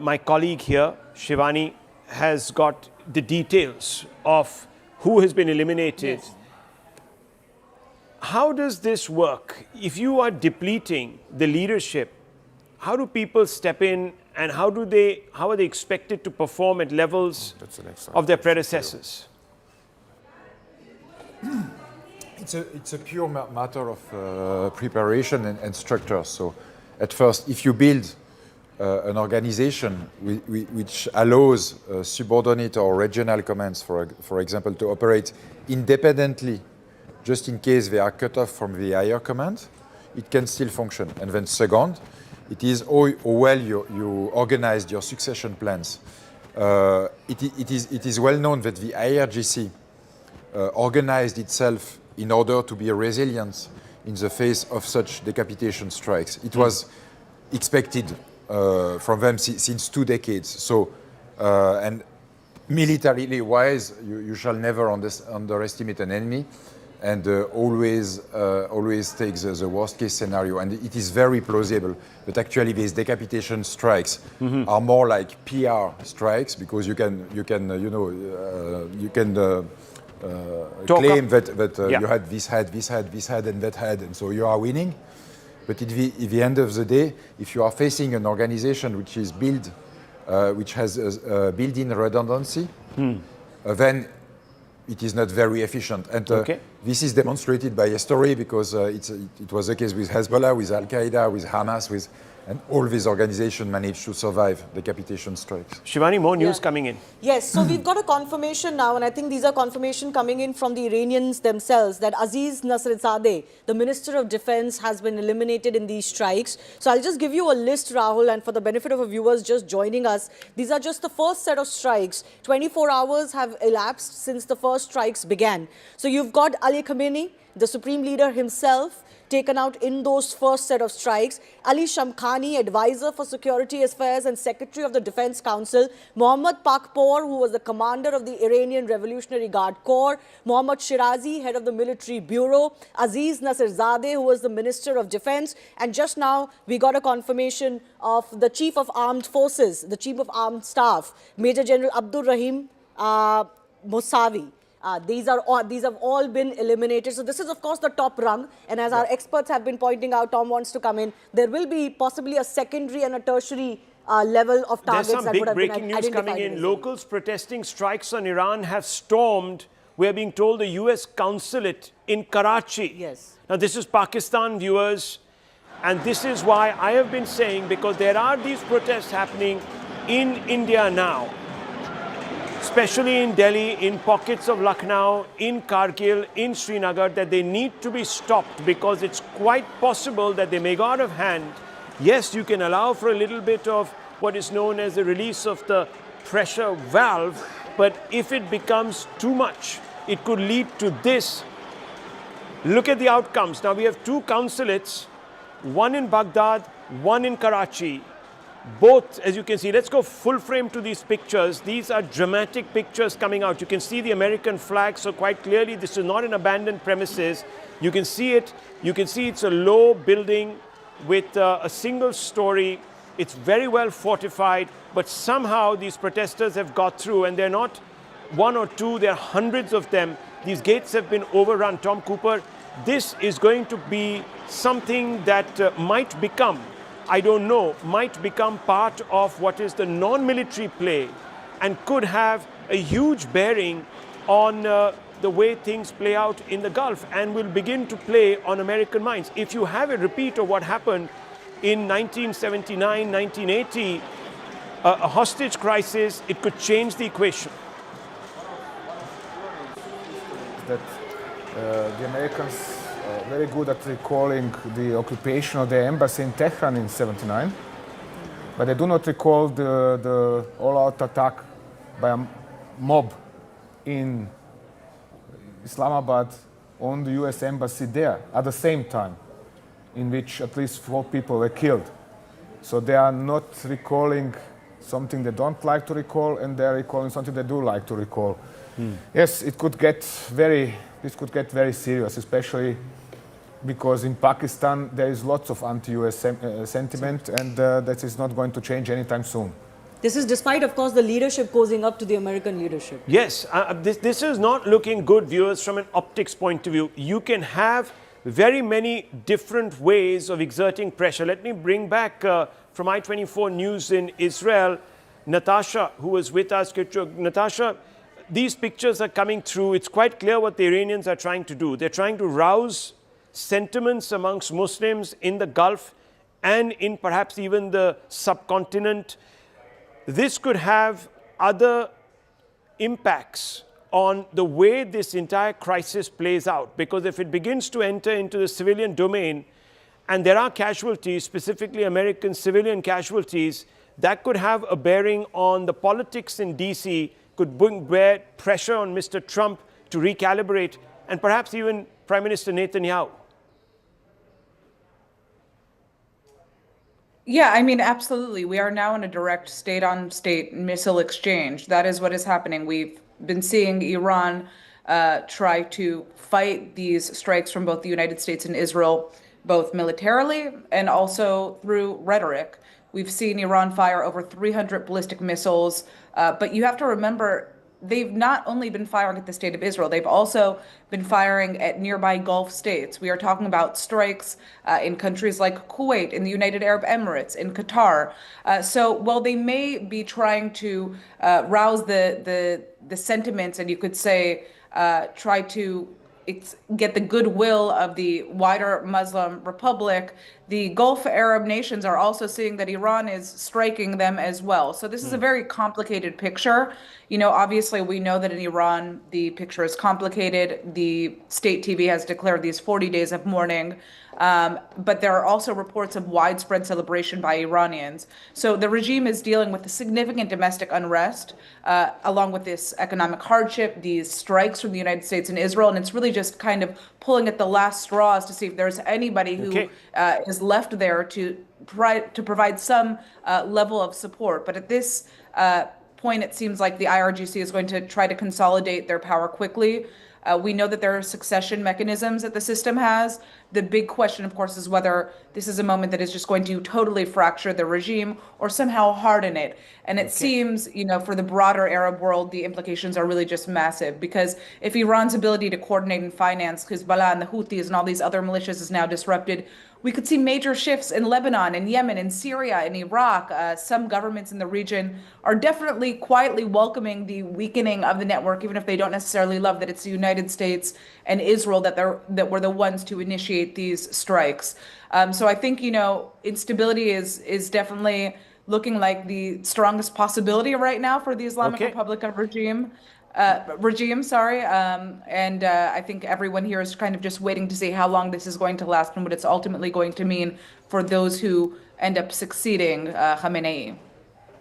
my colleague here, Shivani, has got the details of who has been eliminated. Yes. How does this work? If you are depleting the leadership, how do people step in, and how are they expected to perform at levels of their predecessors? It's a pure matter of preparation and structure. So at first, if you build an organization which allows subordinate or regional commands, for example, to operate independently, just in case they are cut off from the higher command, it can still function. And then second, it is how well you organized your succession plans. It is well known that the IRGC organized itself in order to be resilient in the face of such decapitation strikes. It was expected from them since 2 decades. So, and militarily wise, you shall never underestimate an enemy, and always take the worst case scenario. And it is very plausible. But actually, these decapitation strikes are more like PR strikes, because you can claim that you had this head, and that head, and so you are winning. But at the end of the day, if you are facing an organization which is which has built-in redundancy, then it is not very efficient. And this is demonstrated by history, because it was the case with Hezbollah, with Al-Qaeda, with Hamas, and all these organizations managed to survive decapitation strikes. Shivani, more news coming in. Yes, so we've got a confirmation now, and I think these are confirmation coming in from the Iranians themselves, that Aziz Nasridzadeh, the Minister of Defense, has been eliminated in these strikes. So I'll just give you a list, Rahul, and for the benefit of our viewers just joining us, these are just the first set of strikes. 24 hours have elapsed since the first strikes began. So you've got Ali Khamenei, the Supreme Leader himself, taken out in those first set of strikes. Ali Shamkhani, Advisor for Security Affairs and Secretary of the Defense Council. Mohammad Pakpour, who was the commander of the Iranian Revolutionary Guard Corps. Mohammad Shirazi, head of the Military Bureau. Aziz Nasridzadeh, who was the Minister of Defense. And just now, we got a confirmation of the Chief of Armed Forces, the Chief of Armed Staff, Major General Abdur Rahim Mousavi. These have all been eliminated. So this is, of course, the top rung. And as our experts have been pointing out, Tom wants to come in, there will be possibly a secondary and a tertiary level of targets that would have been identified. There's some big breaking news coming in. Locals protesting strikes on Iran have stormed, we're being told, the US consulate in Karachi. Yes. Now, this is Pakistan, viewers. And this is why I have been saying, because there are these protests happening in India now, especially in Delhi, in pockets of Lucknow, in Kargil, in Srinagar, that they need to be stopped, because it's quite possible that they may go out of hand. Yes, you can allow for a little bit of what is known as the release of the pressure valve, but if it becomes too much, it could lead to this. Look at the outcomes. Now we have 2 consulates, one in Baghdad, one in Karachi. Both, as you can see, let's go full frame to these pictures. These are dramatic pictures coming out. You can see the American flag, so quite clearly this is not an abandoned premises. You can see it. You can see it's a low building with a single story. It's very well fortified, but somehow these protesters have got through, and they're not 1 or 2, there are hundreds of them. These gates have been overrun. Tom Cooper, this is going to be something that might become, I don't know, might become part of what is the non-military play, and could have a huge bearing on the way things play out in the Gulf, and will begin to play on American minds. If you have a repeat of what happened in 1979, 1980, a hostage crisis, it could change the equation. That the Americans very good at recalling the occupation of the embassy in Tehran in '79, but they do not recall the all-out attack by a mob in Islamabad on the US embassy there at the same time, in which at least 4 people were killed. So they are not recalling something they don't like to recall, and they are recalling something they do like to recall. Yes, it could get this could get very serious, especially because in Pakistan there is lots of anti-US sentiment, and that is not going to change anytime soon. This is despite, of course, the leadership causing up to the American leadership. Yes, this is not looking good, viewers, from an optics point of view. You can have very many different ways of exerting pressure. Let me bring back from I-24 News in Israel, Natasha, who was with us. Natasha, these pictures are coming through. It's quite clear what the Iranians are trying to do. They're trying to rouse sentiments amongst Muslims in the Gulf and in perhaps even the subcontinent. This could have other impacts on the way this entire crisis plays out, because if it begins to enter into the civilian domain, and there are casualties, specifically American civilian casualties, that could have a bearing on the politics in DC, could bear pressure on Mr. Trump to recalibrate, and perhaps even Prime Minister Netanyahu. Yeah, I mean, absolutely. We are now in a direct state-on-state missile exchange. That is what is happening. We've been seeing Iran try to fight these strikes from both the United States and Israel, both militarily and also through rhetoric. We've seen Iran fire over 300 ballistic missiles, but you have to remember they've not only been firing at the state of Israel, they've also been firing at nearby Gulf states. We are talking about strikes in countries like Kuwait, in the United Arab Emirates, in Qatar. So while they may be trying to rouse the sentiments, and you could say try to get the goodwill of the wider Muslim Republic, the Gulf Arab nations are also seeing that Iran is striking them as well. So this is a very complicated picture. You know, obviously we know that in Iran, the picture is complicated. The state TV has declared these 40 days of mourning. But there are also reports of widespread celebration by Iranians. So the regime is dealing with a significant domestic unrest, along with this economic hardship, these strikes from the United States and Israel, and it's really just kind of pulling at the last straws to see if there's anybody who is left there to provide some level of support. But at this point, it seems like the IRGC is going to try to consolidate their power quickly. We know that there are succession mechanisms that the system has. The big question, of course, is whether this is a moment that is just going to totally fracture the regime or somehow harden it. And it seems, you know, for the broader Arab world, the implications are really just massive, because if Iran's ability to coordinate and finance Hezbollah and the Houthis and all these other militias is now disrupted, we could see major shifts in Lebanon and Yemen and Syria and Iraq. Some governments in the region are definitely quietly welcoming the weakening of the network, even if they don't necessarily love that it's the United States and Israel that were the ones to initiate these strikes. So I think, you know, instability is definitely looking like the strongest possibility right now for the Islamic Republic of regime. I think everyone here is kind of just waiting to see how long this is going to last and what it's ultimately going to mean for those who end up succeeding Khamenei.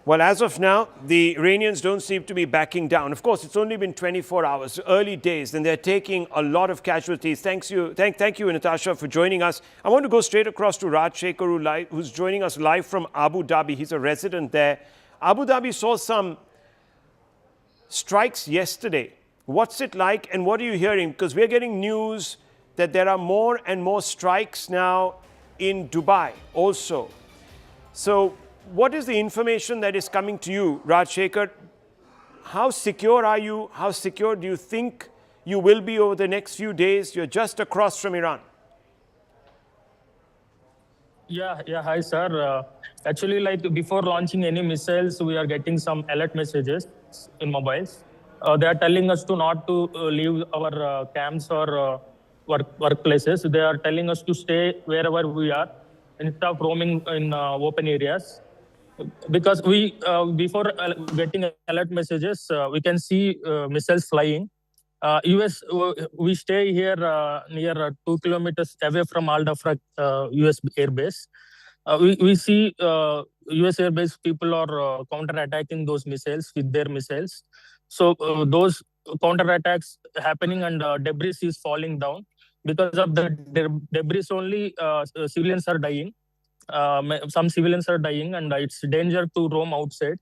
Well, as of now, the Iranians don't seem to be backing down. Of course, it's only been 24 hours, early days, and they're taking a lot of casualties. Thank you, Natasha, for joining us. I want to go straight across to Raj Shekhar, who's joining us live from Abu Dhabi. He's a resident there. Abu Dhabi saw some strikes yesterday. What's it like, and what are you hearing? Because we're getting news that there are more and more strikes now in Dubai also. So what is the information that is coming to you, Raj Shekhar? How secure are you? How secure do you think you will be over the next few days? You're just across from Iran. Yeah, hi, sir. Actually, like before launching any missiles, we are getting some alert messages in mobiles. They are telling us to not to leave our camps or workplaces. They are telling us to stay wherever we are instead of roaming in open areas. Because we, before getting alert messages, we can see missiles flying. US, we stay here near 2 kilometers away from Al Dafra US airbase. We see US airbase people are counter-attacking those missiles with their missiles. So those counter-attacks happening and debris is falling down. Because of the debris only, civilians are dying. Some civilians are dying, and it's danger to roam outside.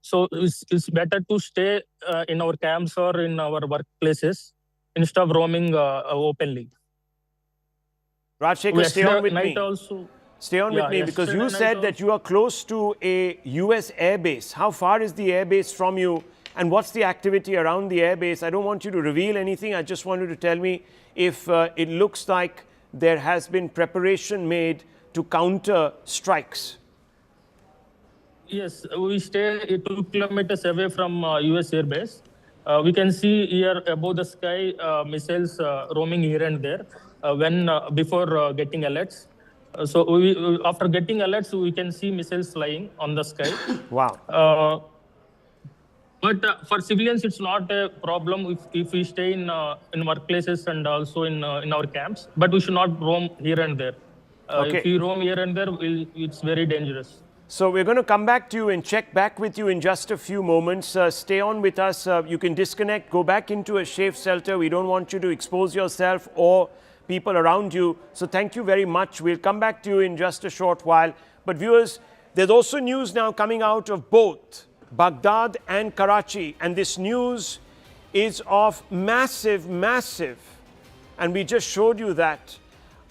So it's better to stay in our camps or in our workplaces instead of roaming openly. Raj Shekhar, stay on with me. Also, stay on with me, because you said that you are close to a US airbase. How far is the airbase from you, and what's the activity around the airbase? I don't want you to reveal anything. I just want you to tell me if it looks like there has been preparation made to counter strikes. Yes, we stay 2 kilometers away from US airbase. We can see here above the sky missiles roaming here and there before getting alerts. So after getting alerts, we can see missiles flying on the sky. Wow. But for civilians, it's not a problem if we stay in workplaces and also in our camps. But we should not roam here and there. If we roam here and there, it's very dangerous. So we're going to come back to you and check back with you in just a few moments. Stay on with us. You can disconnect, go back into a safe shelter. We don't want you to expose yourself or people around you. So thank you very much. We'll come back to you in just a short while. But viewers, There's also news now coming out of both Baghdad and Karachi, and this news is of massive, and we just showed you that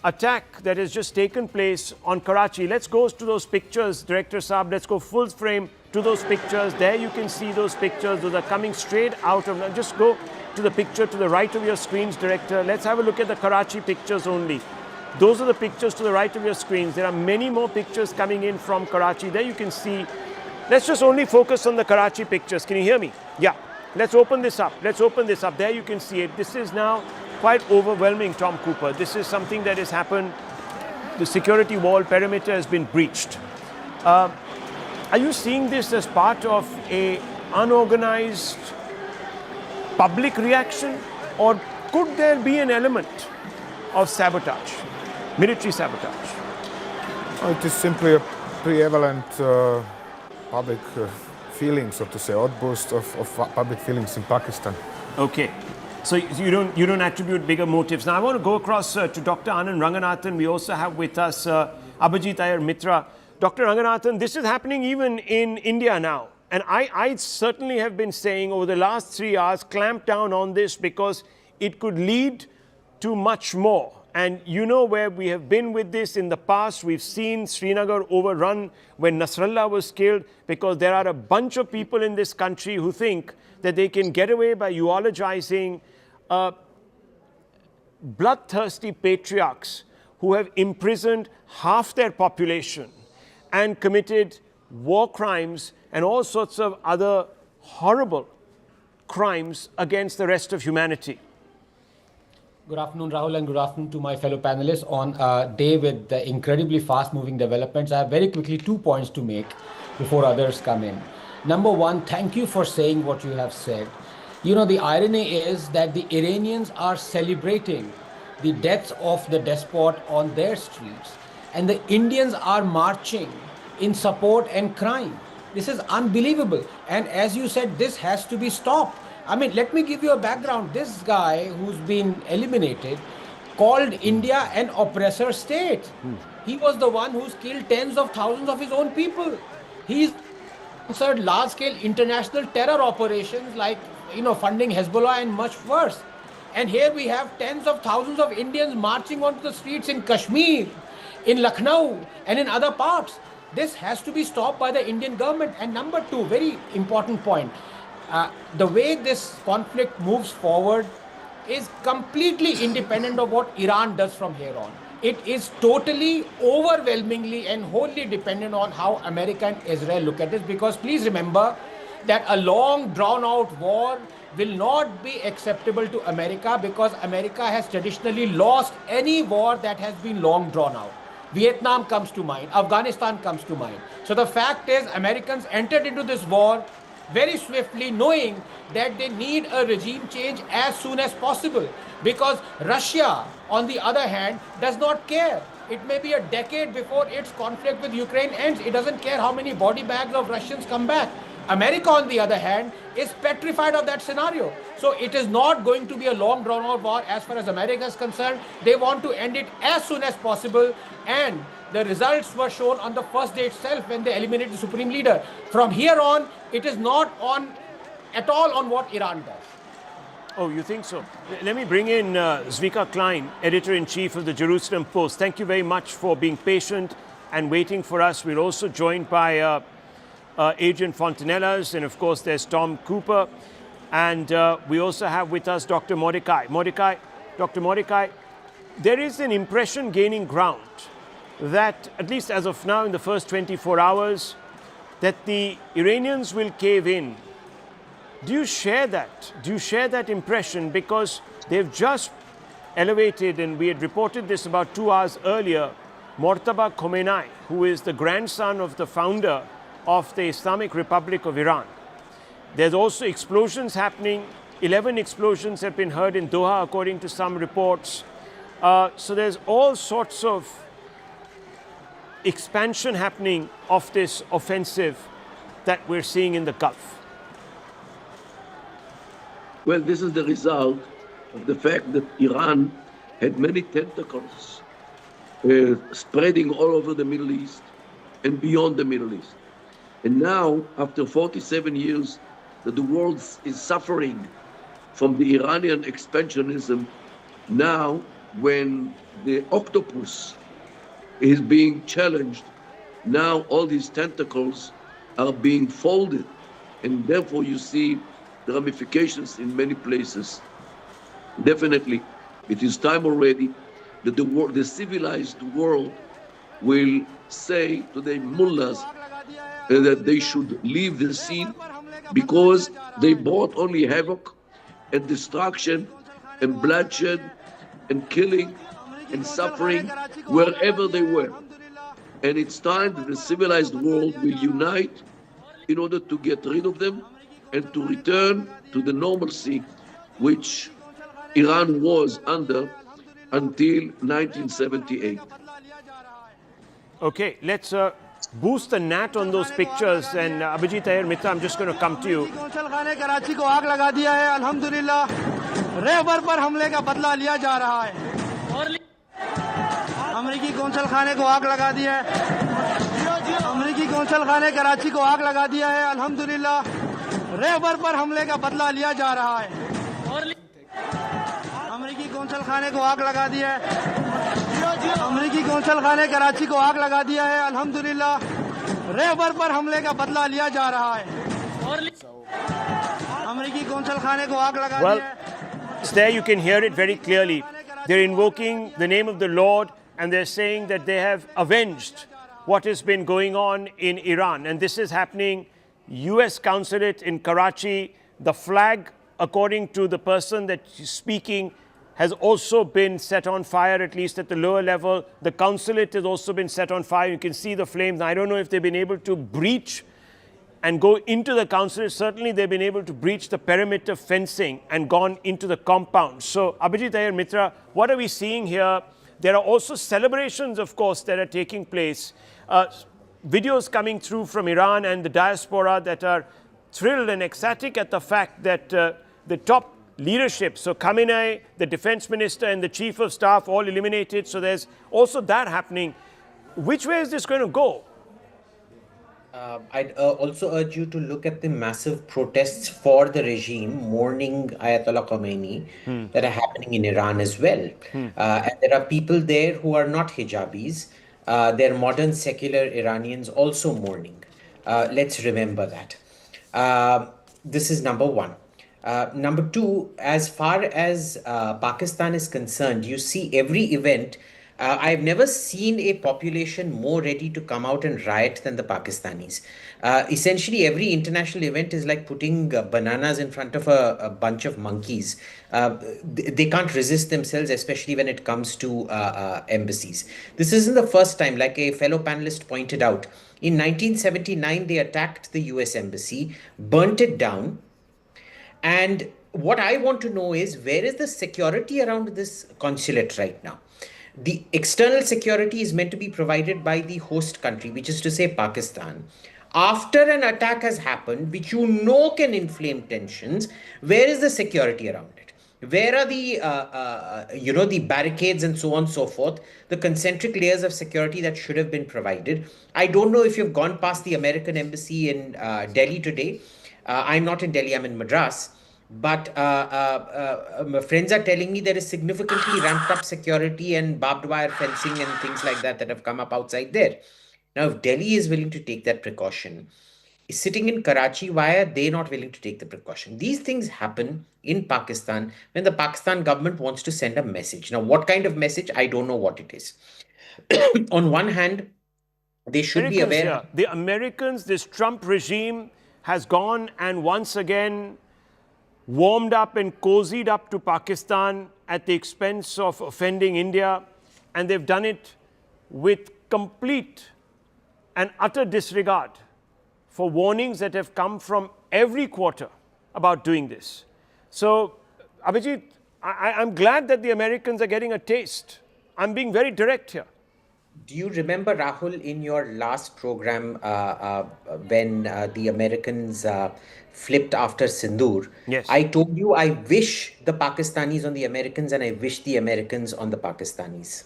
attack that has just taken place on Karachi. Let's go to those pictures, Director Saab. Let's go full frame to those pictures. There you can see those pictures. Those are coming straight out of... Just go to the picture to the right of your screens, Director. Let's have a look at the Karachi pictures only. Those are the pictures to the right of your screens. There are many more pictures coming in from Karachi. There you can see. Let's just only focus on the Karachi pictures. Can you hear me? Yeah. Let's open this up. Let's open this up. There you can see it. This is now quite overwhelming, Tom Cooper. This is something that has happened. The security wall perimeter has been breached. Are you seeing this as part of a unorganized public reaction, or could there be an element of sabotage, military sabotage? It is simply a prevalent public feeling, so to say, outburst of public feelings in Pakistan. Okay. So you don't attribute bigger motives. Now I want to go across to Dr. Anand Ranganathan. We also have with us Abhijit Iyer Mitra. Dr. Ranganathan, this is happening even in India now. And I certainly have been saying over the last 3 hours, clamp down on this because it could lead to much more. And you know where we have been with this in the past. We've seen Srinagar overrun when Nasrallah was killed, because there are a bunch of people in this country who think that they can get away by eulogizing bloodthirsty patriarchs who have imprisoned half their population and committed war crimes and all sorts of other horrible crimes against the rest of humanity. Good afternoon, Rahul, and good afternoon to my fellow panelists on a day with the incredibly fast-moving developments. I have very quickly 2 points to make before others come in. Number one, thank you for saying what you have said. You know, the irony is that the Iranians are celebrating the deaths of the despot on their streets, and the Indians are marching in support and crying. This is unbelievable. And as you said, this has to be stopped. I mean, let me give you a background. This guy who's been eliminated called India an oppressor state. He was the one who's killed tens of thousands of his own people. He's sponsored large-scale international terror operations like, funding Hezbollah and much worse. And here we have tens of thousands of Indians marching onto the streets in Kashmir, in Lucknow, and in other parts. This has to be stopped by the Indian government. And number two, very important point, the way this conflict moves forward is completely independent of what Iran does from here on. It is totally, overwhelmingly and wholly dependent on how America and Israel look at this, because please remember that a long drawn out war will not be acceptable to America, because America has traditionally lost any war that has been long drawn out. Vietnam comes to mind, Afghanistan comes to mind. So the fact is, Americans entered into this war very swiftly, knowing that they need a regime change as soon as possible, because Russia, on the other hand, does not care. It may be a decade before its conflict with Ukraine ends. It doesn't care how many body bags of Russians come back. America, on the other hand, is petrified of that scenario. So it is not going to be a long drawn out war as far as America is concerned. They want to end it as soon as possible, and the results were shown on the first day itself when they eliminated the supreme leader. From here on, it is not at all on what Iran does. Oh, you think so? Let me bring in Zvika Klein, editor-in-chief of the Jerusalem Post. Thank you very much for being patient and waiting for us. We're also joined by Adrian Fontanellas, and of course there's Tom Cooper. And we also have with us Dr. Mordecai. Dr. Mordecai, there is an impression gaining ground that, at least as of now in the first 24 hours, that the Iranians will cave in. Do you share that? Do you share that impression? Because they've just elevated, and we had reported this about 2 hours earlier, Mortaba Khomeini, who is the grandson of the founder of the Islamic Republic of Iran. There's also explosions happening. 11 explosions have been heard in Doha, according to some reports. So there's all sorts of expansion happening of this offensive that we're seeing in the Gulf. Well, this is the result of the fact that Iran had many tentacles spreading all over the Middle East, and beyond the Middle East. And now, after 47 years that the world is suffering from the Iranian expansionism, now when the octopus is being challenged, now all these tentacles are being folded, and therefore you see the ramifications in many places. Definitely, it is time already that the civilized world will say to the mullahs that they should leave the scene because they brought only havoc and destruction and bloodshed and killing and suffering wherever they were. And it's time that the civilized world will unite in order to get rid of them and to return to the normalcy which Iran was under until 1978. Okay, let's boost the gnat on those pictures. And Abhijit Iyer Mitra, I'm just going to come to you. Karachi को आग लगा दिया है अल्हम्दुलिल्लाह रहबर पर हमले का बदला लिया जा रहा है अमेरिकी कौंसल खाने को आग लगा दिया है अमेरिकी कौंसल खाने कराची को आग लगा दिया है अल्हम्दुलिल्लाह रहबर पर हमले का बदला लिया जा रहा है अमेरिकी कौंसल खाने को आग लगा दिया है अमेरिकी कौंसल खाने कराची को आग लगा दिया है अल्हम्दुलिल्लाह रहबर पर हमले का बदला लिया जा रहा है अमेरिकी कौंसल खाने को आग लगा दिया है There you can hear it very clearly. They're invoking the name of the Lord and they're saying that they have avenged what has been going on in Iran. And this is happening, US consulate in Karachi. The flag, according to the person that's speaking, has also been set on fire, at least at the lower level. The consulate has also been set on fire. You can see the flames. I don't know if they've been able to breach and go into the consulate. Certainly they've been able to breach the perimeter fencing and gone into the compound. So Abhijit Iyer Mitra, what are we seeing here? There are also celebrations, of course, that are taking place. Videos coming through from Iran and the diaspora that are thrilled and ecstatic at the fact that the top leadership, so Khamenei, the defense minister and the chief of staff all eliminated. So there's also that happening. Which way is this going to go? I'd also urge you to look at the massive protests for the regime mourning Ayatollah Khomeini that are happening in Iran as well. And there are people there who are not hijabis. They're modern secular Iranians also mourning. Let's remember that. This is number one. Number two, as far as Pakistan is concerned, you see every event. I've never seen a population more ready to come out and riot than the Pakistanis. Essentially, every international event is like putting bananas in front of a bunch of monkeys. They can't resist themselves, especially when it comes to embassies. This isn't the first time, like a fellow panelist pointed out. In 1979, they attacked the US embassy, burnt it down. And what I want to know is, where is the security around this consulate right now? The external security is meant to be provided by the host country, which is to say Pakistan. After an attack has happened, which you know can inflame tensions, where is the security around it? Where are the, the barricades and so on and so forth, the concentric layers of security that should have been provided? I don't know if you've gone past the American embassy in Delhi today. I'm not in Delhi, I'm in Madras. But my friends are telling me there is significantly ramped up security and barbed wire fencing and things like that have come up outside there. Now, if Delhi is willing to take that precaution, sitting in Karachi, why are they not willing to take the precaution? These things happen in Pakistan when the Pakistan government wants to send a message. Now, what kind of message? I don't know what it is. On one hand, they should be aware. Yeah. The Americans, this Trump regime has gone and once again warmed up and cozied up to Pakistan at the expense of offending India, and they've done it with complete and utter disregard for warnings that have come from every quarter about doing this. So, Abhijit, I'm glad that the Americans are getting a taste. I'm being very direct here. Do you remember, Rahul, in your last program when the Americans flipped after Sindoor? Yes. I told you I wish the Pakistanis on the Americans and I wish the Americans on the Pakistanis.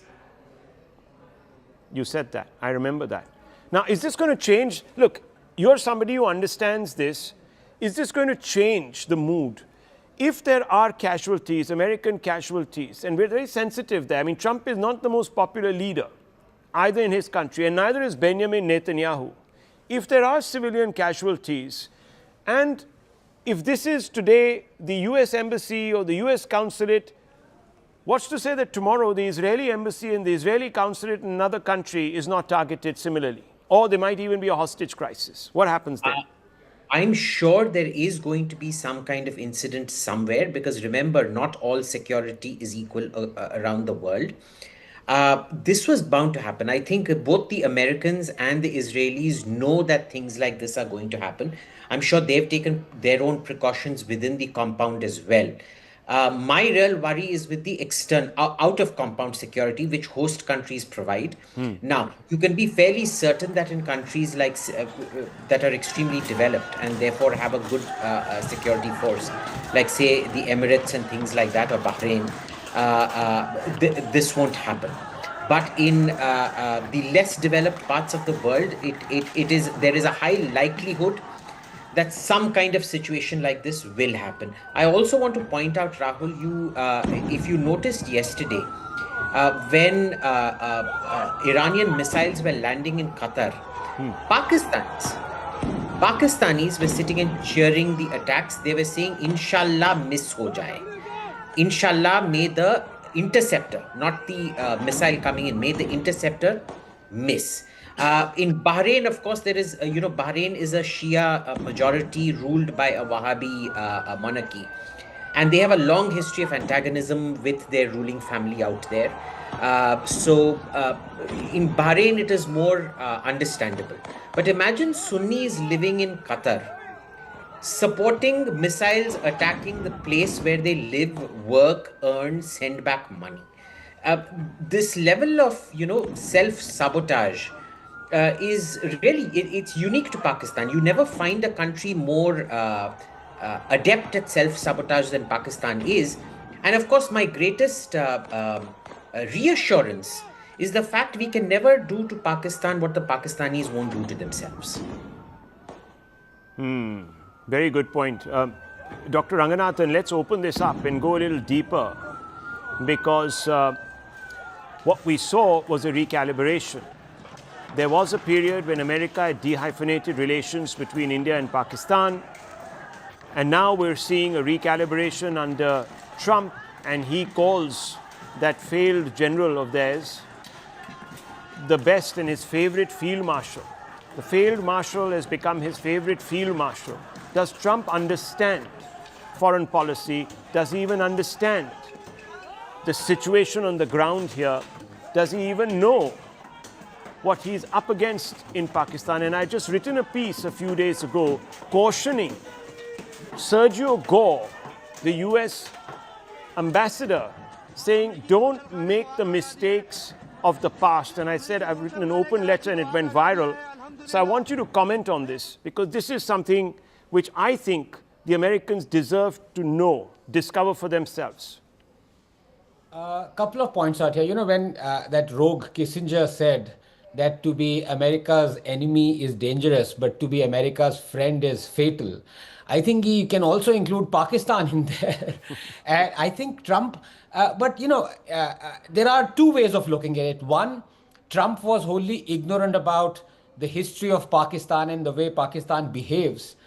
You said that. I remember that. Now, is this going to change? Look, you're somebody who understands this. Is this going to change the mood? If there are casualties, American casualties, and we're very sensitive there. I mean, Trump is not the most popular leader, either in his country, and neither is Benjamin Netanyahu. If there are civilian casualties, and if this is today the US Embassy or the US Consulate, what's to say that tomorrow the Israeli Embassy and the Israeli Consulate in another country is not targeted similarly? Or there might even be a hostage crisis. What happens then? I'm sure there is going to be some kind of incident somewhere, because remember, not all security is equal around the world. This was bound to happen. I think both the Americans and the Israelis know that things like this are going to happen. I'm sure they've taken their own precautions within the compound as well. My real worry is with the external, out of compound security, which host countries provide. Now, you can be fairly certain that in countries like that are extremely developed and therefore have a good security force, like say the Emirates and things like that, or Bahrain, this won't happen. But in the less developed parts of the world, there is a high likelihood that some kind of situation like this will happen. I also want to point out, Rahul, if you noticed yesterday, when Iranian missiles were landing in Qatar, Pakistanis were sitting and cheering the attacks. They were saying, Inshallah miss ho jaye. Inshallah, may the interceptor, not the missile coming in, may the interceptor miss. In Bahrain, of course, there is, Bahrain is a Shia majority ruled by a Wahhabi monarchy. And they have a long history of antagonism with their ruling family out there. So in Bahrain, it is more understandable. But imagine Sunnis living in Qatar, supporting missiles attacking the place where they live, work, earn, send back money. This level of, self-sabotage is really, it's unique to Pakistan. You never find a country more adept at self-sabotage than Pakistan is. And of course, my greatest reassurance is the fact we can never do to Pakistan what the Pakistanis won't do to themselves. Very good point. Dr. Ranganathan, let's open this up and go a little deeper, because what we saw was a recalibration. There was a period when America had dehyphenated relations between India and Pakistan, and now we're seeing a recalibration under Trump, and he calls that failed general of theirs the best and his favorite field marshal. The failed marshal has become his favorite field marshal. Does Trump understand foreign policy? Does he even understand the situation on the ground here? Does he even know what he's up against in Pakistan? And I just written a piece a few days ago cautioning Sergio Gore, the US ambassador, saying, don't make the mistakes of the past. And I said, I've written an open letter and it went viral. So I want you to comment on this, because this is something which I think the Americans deserve to know, discover for themselves. A couple of points out here. When that rogue Kissinger said that to be America's enemy is dangerous, but to be America's friend is fatal, I think he can also include Pakistan in there. And I think Trump, there are two ways of looking at it. One, Trump was wholly ignorant about the history of Pakistan and the way Pakistan behaves.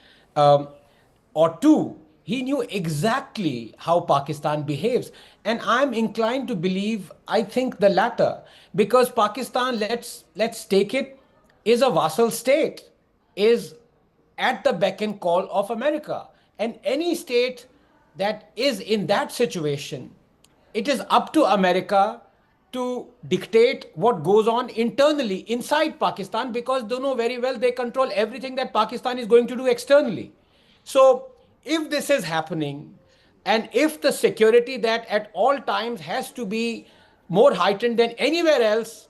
Or two, he knew exactly how Pakistan behaves. And I'm inclined to believe, I think the latter, because Pakistan, let's take it, is a vassal state, is at the beck and call of America. And any state that is in that situation, it is up to America to dictate what goes on internally inside Pakistan, because they know very well they control everything that Pakistan is going to do externally. So if this is happening, and if the security that at all times has to be more heightened than anywhere else,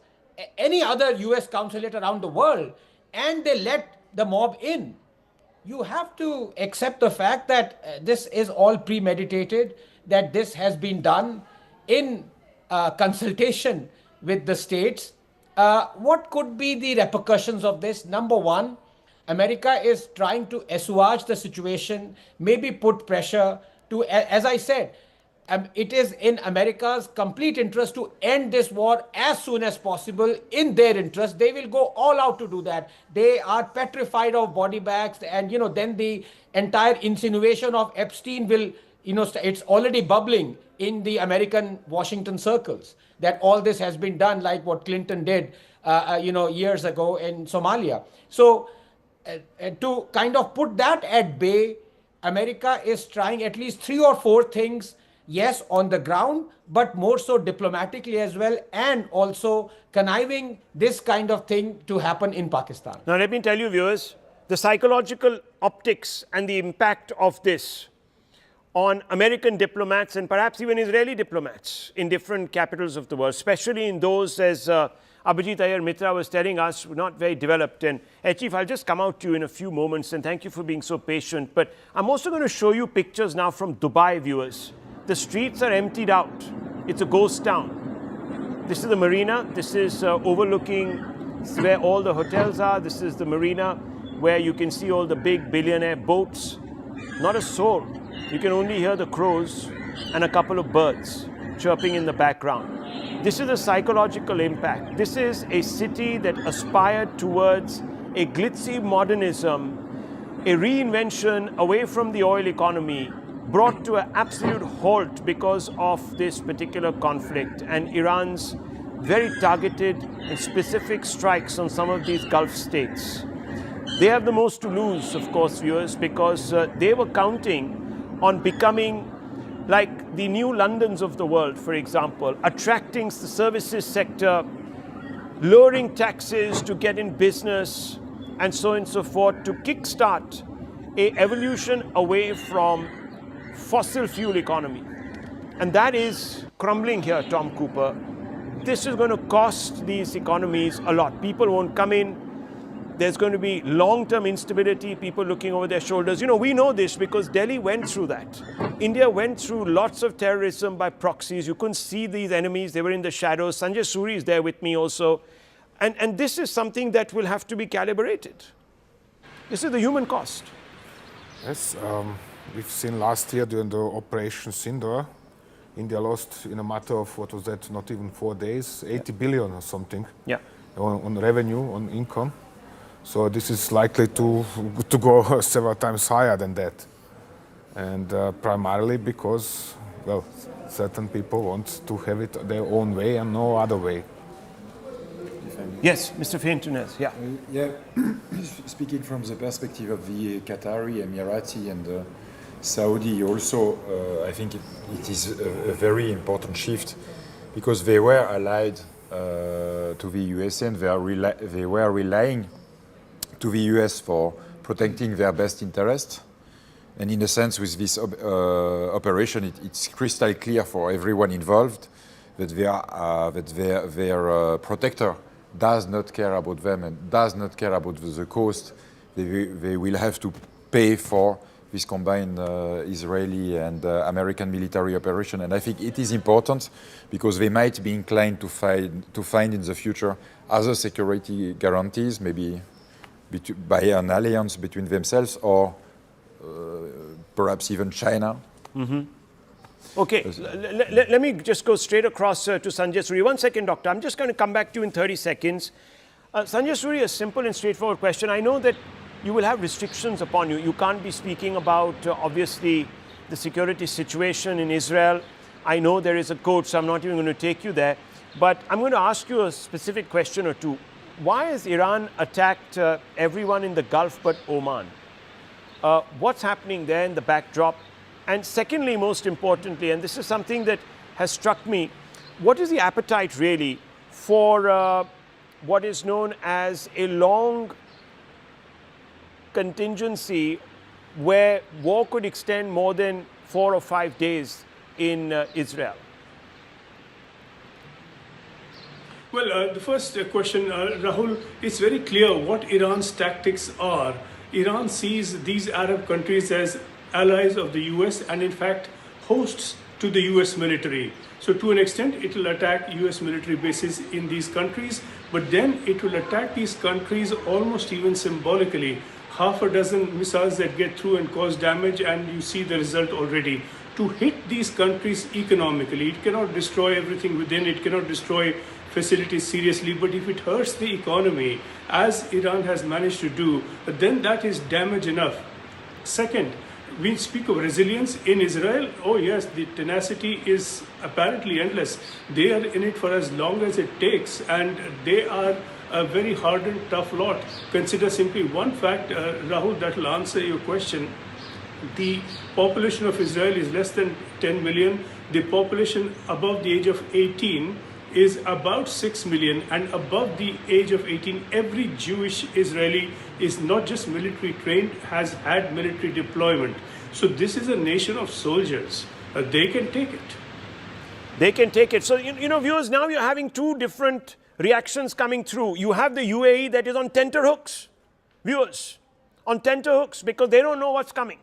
any other US consulate around the world, and they let the mob in, you have to accept the fact that this is all premeditated, that this has been done in consultation with the states, What could be the repercussions of this? Number one, America is trying to assuage the situation, maybe put pressure to, as I said, it is in America's complete interest to end this war as soon as possible. In their interest, they will go all out to do that. They are petrified of body bags, and then the entire insinuation of Epstein will, it's already bubbling in the American Washington circles that all this has been done, like what Clinton did, years ago in Somalia. So to kind of put that at bay, America is trying at least 3 or 4 things. Yes, on the ground, but more so diplomatically as well, and also conniving this kind of thing to happen in Pakistan. Now, let me tell you, viewers, the psychological optics and the impact of this on American diplomats and perhaps even Israeli diplomats in different capitals of the world, especially in those, as Abhijit Iyer Mitra was telling us, not very developed. And Chief, I'll just come out to you in a few moments, and thank you for being so patient. But I'm also going to show you pictures now from Dubai, viewers. The streets are emptied out. It's a ghost town. This is the marina. This is overlooking where all the hotels are. This is the marina where you can see all the big billionaire boats. Not a soul. You can only hear the crows and a couple of birds chirping in the background. This is a psychological impact. This is a city that aspired towards a glitzy modernism, a reinvention away from the oil economy, brought to an absolute halt because of this particular conflict and Iran's very targeted and specific strikes on some of these Gulf states. They have the most to lose, of course, viewers, because they were counting on becoming like the new Londons of the world, for example, attracting the services sector, lowering taxes to get in business, and so on and so forth, to kickstart an evolution away from fossil fuel economy. And that is crumbling here, Tom Cooper. This is going to cost these economies a lot. People won't come in. There's going to be long-term instability, people looking over their shoulders. We know this because Delhi went through that. India went through lots of terrorism by proxies. You couldn't see these enemies. They were in the shadows. Sanjay Suri is there with me also. And this is something that will have to be calibrated. This is the human cost. Yes, we've seen last year during the Operation Sindor, India lost in a matter of, what was that, not even 4 days, 80 billion or something on revenue, on income. So this is likely to go several times higher than that. And primarily because, well, certain people want to have it their own way and no other way. Yes, Mr. Feintunez, yeah. Speaking from the perspective of the Qatari, Emirati and Saudi also, I think it is a very important shift because they were allied to the USA and they were relying to the US for protecting their best interest. And in a sense, with this operation, it's crystal clear for everyone involved that their protector does not care about them and does not care about the cost. They will have to pay for this combined Israeli and American military operation. And I think it is important because they might be inclined to find in the future other security guarantees, maybe by an alliance between themselves or perhaps even China. Mm-hmm. Okay, let me just go straight across to Sanjay Suri. 1 second, Doctor. I'm just going to come back to you in 30 seconds. Sanjay Suri, a simple and straightforward question. I know that you will have restrictions upon you. You can't be speaking about, obviously, the security situation in Israel. I know there is a code, so I'm not even going to take you there. But I'm going to ask you a specific question or two. Why has Iran attacked everyone in the Gulf but Oman? What's happening there in the backdrop? And secondly, most importantly, and this is something that has struck me, what is the appetite really for what is known as a long contingency where war could extend more than 4 or 5 days in Israel? Well, the first question, Rahul, it's very clear what Iran's tactics are. Iran sees these Arab countries as allies of the US and in fact hosts to the US military. So to an extent, it will attack US military bases in these countries, but then it will attack these countries almost even symbolically. Half a dozen missiles that get through and cause damage, and you see the result already. To hit these countries economically, it cannot destroy everything within, it cannot destroy facilities seriously, but if it hurts the economy, as Iran has managed to do, then that is damage enough. Second, we speak of resilience in Israel. Oh yes, the tenacity is apparently endless. They are in it for as long as it takes, and they are a very hardened, tough lot. Consider simply one fact, Rahul, that will answer your question. The population of Israel is less than 10 million. The population above the age of 18 is about 6 million, and above the age of 18, every Jewish Israeli is not just military trained, has had military deployment. So this is a nation of soldiers. They can take it. They can take it. So, you know, viewers, now you're having two different reactions coming through. You have the UAE that is on tenterhooks, viewers, on tenterhooks, because they don't know what's coming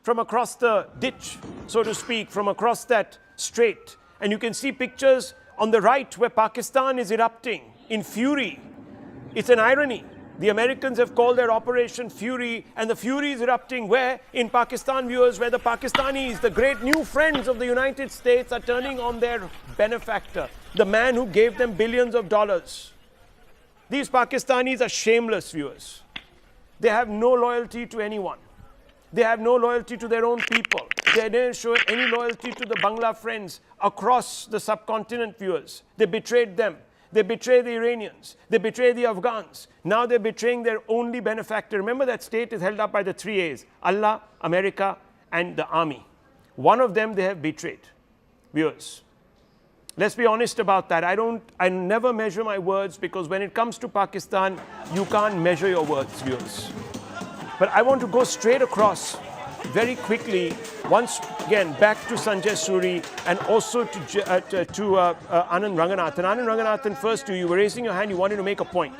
from across the ditch, so to speak, from across that strait. And you can see pictures on the right where Pakistan is erupting in fury. It's an irony. The Americans have called their Operation Fury, and the fury is erupting where? In Pakistan, viewers, where the Pakistanis, the great new friends of the United States, are turning on their benefactor, the man who gave them billions of dollars. These Pakistanis are shameless, viewers. They have no loyalty to anyone. They have no loyalty to their own people. They didn't show any loyalty to the Bangla friends across the subcontinent, viewers. They betrayed them. They betrayed the Iranians. They betrayed the Afghans. Now they're betraying their only benefactor. Remember, that state is held up by the three A's: Allah, America, and the army. One of them they have betrayed, viewers. Let's be honest about that. I never measure my words, because when it comes to Pakistan, you can't measure your words, viewers. But I want to go straight across very quickly, once again, back to Sanjay Suri and also to Anand Ranganathan. Anand Ranganathan, first to you. You were raising your hand. You wanted to make a point.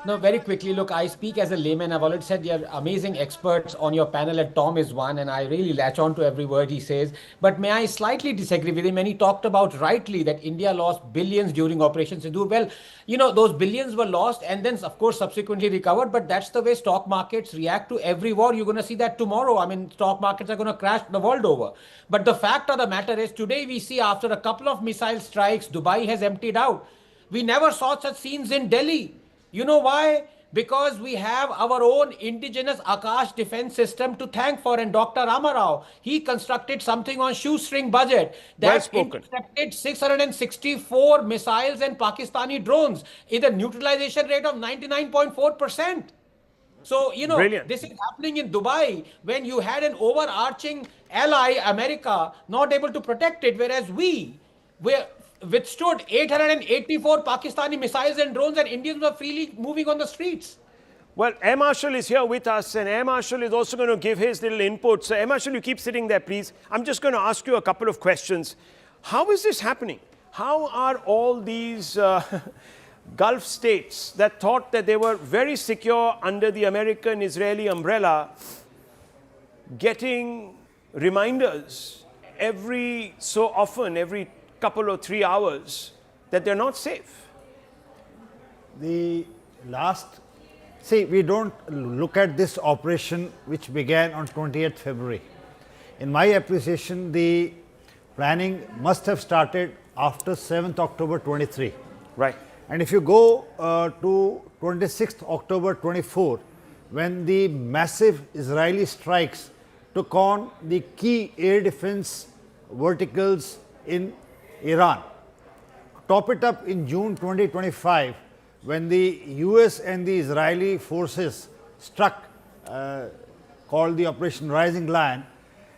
No, very quickly, look, I speak as a layman. I've already said you're amazing experts on your panel, and Tom is one, and I really latch on to every word he says. But may I slightly disagree with him when he talked about rightly that India lost billions during Operation Sindoor? Well, you know, those billions were lost and then, of course, subsequently recovered. But that's the way stock markets react to every war. You're going to see that tomorrow. I mean, stock markets are going to crash the world over. But the fact of the matter is, today we see after a couple of missile strikes, Dubai has emptied out. We never saw such scenes in Delhi. You know why? Because we have our own indigenous Akash defense system to thank for. And Dr. Ramarao, he constructed something on shoestring budget that intercepted 664 missiles and Pakistani drones in a neutralization rate of 99.4%. So, you know, this is happening in Dubai when you had an overarching ally, America, not able to protect it, whereas we withstood 884 Pakistani missiles and drones, and Indians were freely moving on the streets. Well, Air Marshal is here with us, and Air Marshal is also going to give his little input. So, Air Marshal, you keep sitting there, please. I'm just going to ask you a couple of questions. How is this happening? How are all these Gulf states that thought that they were very secure under the American-Israeli umbrella getting reminders every so often, every couple or 3 hours, that they're not safe? We don't look at this operation which began on 28th February. In my appreciation, the planning must have started after 7th October 23. Right. And if you go to 26th October 24, when the massive Israeli strikes took on the key air defense verticals in Iran. Top it up in June 2025, when the US and the Israeli forces struck, called the Operation Rising Lion,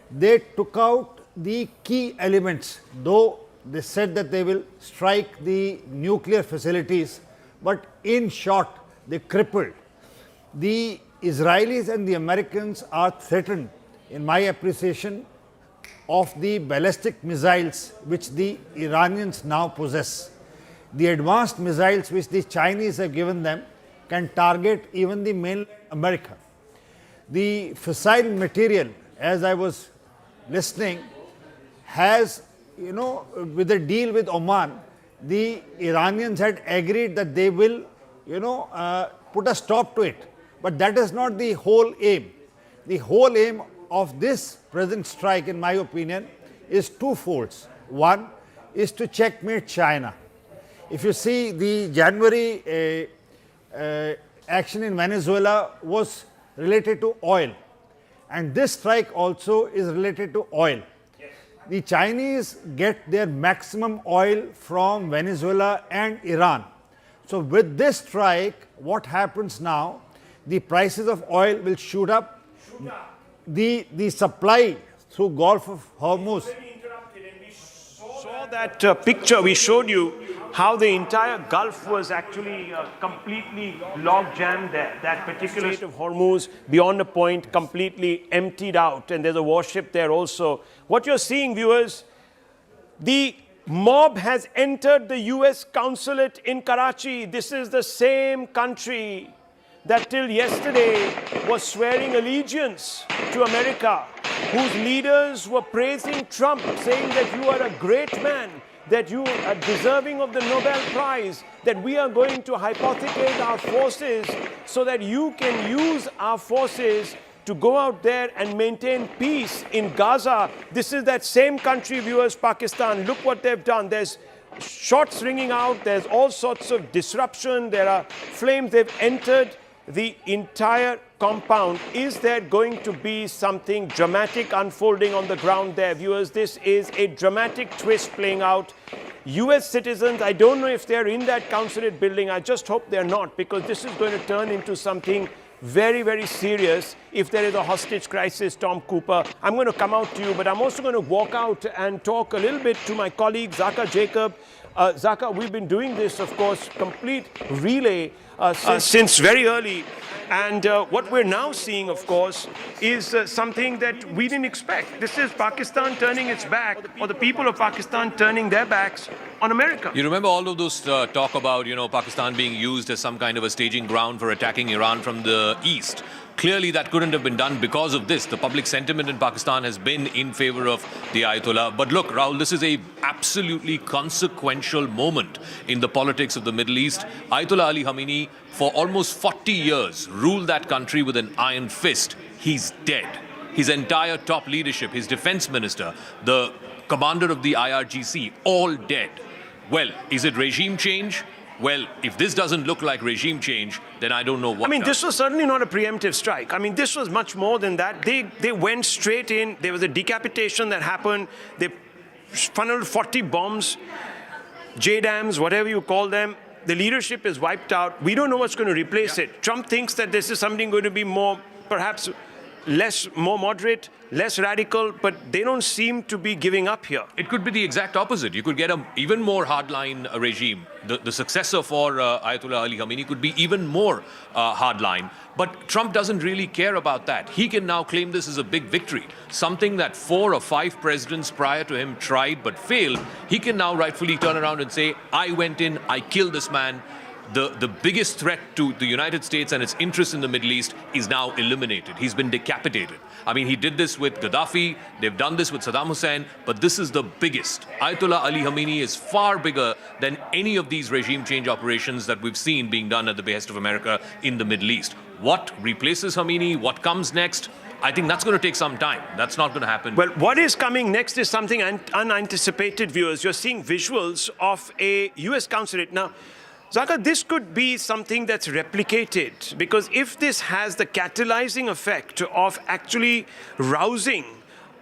they took out the key elements, though they said that they will strike the nuclear facilities, but in short, they crippled. The Israelis and the Americans are threatened, in my appreciation, of the ballistic missiles which the Iranians now possess. The advanced missiles which the Chinese have given them can target even the mainland America. The fissile material, as I was listening, has, with the deal with Oman, the Iranians had agreed that they will, put a stop to it. But that is not the whole aim. The whole aim of this present strike, in my opinion, is twofold. One is to checkmate China. If you see, the January action in Venezuela was related to oil, and this strike also is related to oil. The Chinese get their maximum oil from Venezuela and Iran. So with this strike, what happens now? The prices of oil will shoot up. The supply through Gulf of Hormuz. Saw that picture we showed you, how the entire Gulf was actually completely log-jammed there. That particular Strait of Hormuz, beyond a point, completely emptied out. And there's a warship there also. What you're seeing, viewers, the mob has entered the US consulate in Karachi. This is the same country that till yesterday was swearing allegiance to America, whose leaders were praising Trump, saying that you are a great man, that you are deserving of the Nobel Prize, that we are going to hypothecate our forces so that you can use our forces to go out there and maintain peace in Gaza. This is that same country, viewers, Pakistan. Look what they've done. There's shots ringing out. There's all sorts of disruption. There are flames. They've entered the entire compound. Is there going to be something dramatic unfolding on the ground there, viewers? This is a dramatic twist playing out. US citizens, I don't know if they're in that consulate building. I just hope they're not, because this is going to turn into something very, very serious if there is a hostage crisis. Tom Cooper, I'm going to come out to you, but I'm also going to walk out and talk a little bit to my colleague Zaka Jacob. Zaka, we've been doing this, of course, complete relay since very early. And what we're now seeing, of course, is something that we didn't expect. This is Pakistan turning its back, or the people of Pakistan turning their backs on America. You remember all of those talk about, Pakistan being used as some kind of a staging ground for attacking Iran from the east. Clearly, that couldn't have been done because of this. The public sentiment in Pakistan has been in favor of the Ayatollah. But look, Rahul, this is a absolutely consequential moment in the politics of the Middle East. Ayatollah Ali Khamenei, for almost 40 years, ruled that country with an iron fist. He's dead. His entire top leadership, his defense minister, the commander of the IRGC, all dead. Well, is it regime change? Well, if this doesn't look like regime change, then I don't know what does. This was certainly not a preemptive strike. This was much more than that. They went straight in. There was a decapitation that happened. They funneled 40 bombs, JDAMs, whatever you call them. The leadership is wiped out. We don't know what's going to replace it. Trump thinks that this is something going to be more, perhaps more moderate, less radical, but they don't seem to be giving up here. It could be the exact opposite. You could get an even more hardline regime. The successor for Ayatollah Ali Khamenei could be even more hardline. But Trump doesn't really care about that. He can now claim this as a big victory. Something that 4 or 5 presidents prior to him tried but failed. He can now rightfully turn around and say, I went in, I killed this man. The biggest threat to the United States and its interests in the Middle East is now eliminated. He's been decapitated. He did this with Gaddafi, they've done this with Saddam Hussein, but this is the biggest. Ayatollah Ali Khamenei is far bigger than any of these regime change operations that we've seen being done at the behest of America in the Middle East. What replaces Khamenei? What comes next? I think that's going to take some time. That's not going to happen. Well, what is coming next is something unanticipated, viewers. You're seeing visuals of a US consulate. Now, Zaka, this could be something that's replicated, because if this has the catalyzing effect of actually rousing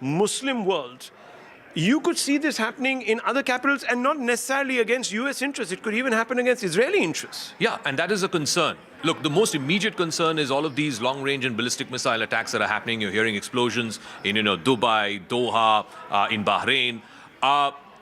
Muslim world, you could see this happening in other capitals, and not necessarily against US interests. It could even happen against Israeli interests. Yeah, and that is a concern. Look, the most immediate concern is all of these long-range and ballistic missile attacks that are happening. You're hearing explosions in Dubai, Doha, in Bahrain.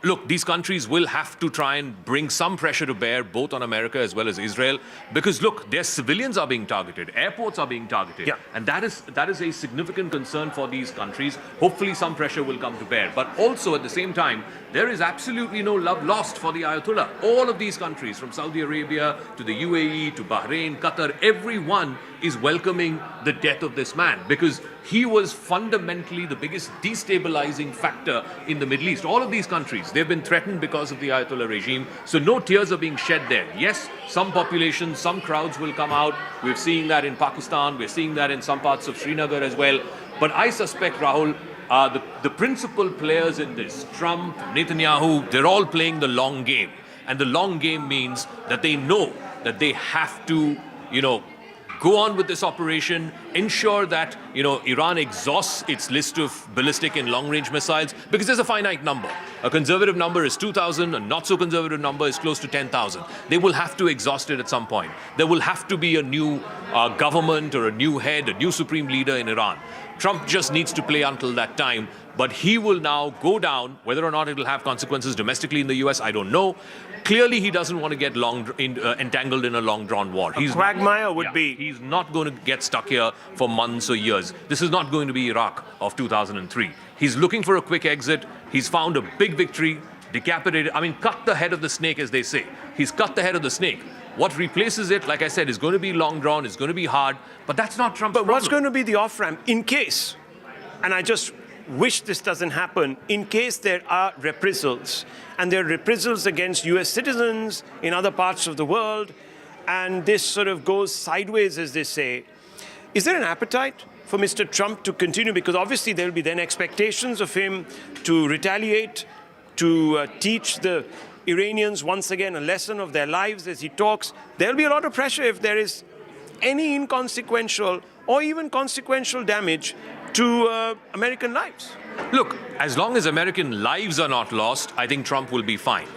look, these countries will have to try and bring some pressure to bear, both on America as well as Israel, because look, their civilians are being targeted, airports are being targeted, and that is a significant concern for these countries. Hopefully some pressure will come to bear. But also at the same time, there is absolutely no love lost for the Ayatollah. All of these countries, from Saudi Arabia to the UAE to Bahrain, Qatar, everyone is welcoming the death of this man, because he was fundamentally the biggest destabilizing factor in the Middle East. All of these countries, they've been threatened because of the Ayatollah regime, so no tears are being shed there. Yes, some populations, some crowds will come out. We're seeing that in Pakistan, we're seeing that in some parts of Srinagar as well. But I suspect, Rahul, the principal players in this, Trump, Netanyahu, they're all playing the long game. And the long game means that they know that they have to, go on with this operation, ensure that, Iran exhausts its list of ballistic and long-range missiles, because there's a finite number. A conservative number is 2,000, a not-so-conservative number is close to 10,000. They will have to exhaust it at some point. There will have to be a new government or a new head, a new supreme leader in Iran. Trump just needs to play until that time, but he will now go down. Whether or not it will have consequences domestically in the US, I don't know. Clearly, he doesn't want to get entangled in a long-drawn war. A quagmire would be. He's not going to get stuck here for months or years. This is not going to be Iraq of 2003. He's looking for a quick exit. He's found a big victory, decapitated, cut the head of the snake, as they say. He's cut the head of the snake. What replaces it, like I said, is going to be long drawn, it's going to be hard, but that's not Trump's problem. What's going to be the off-ramp in case, and I just wish this doesn't happen, in case there are reprisals, and there are reprisals against US citizens in other parts of the world, and this sort of goes sideways, as they say, is there an appetite for Mr. Trump to continue? Because obviously there will be then expectations of him to retaliate, to teach the Iranians once again a lesson of their lives as he talks. There'll be a lot of pressure if there is any inconsequential or even consequential damage to American lives. Look, as long as American lives are not lost, I think Trump will be fine.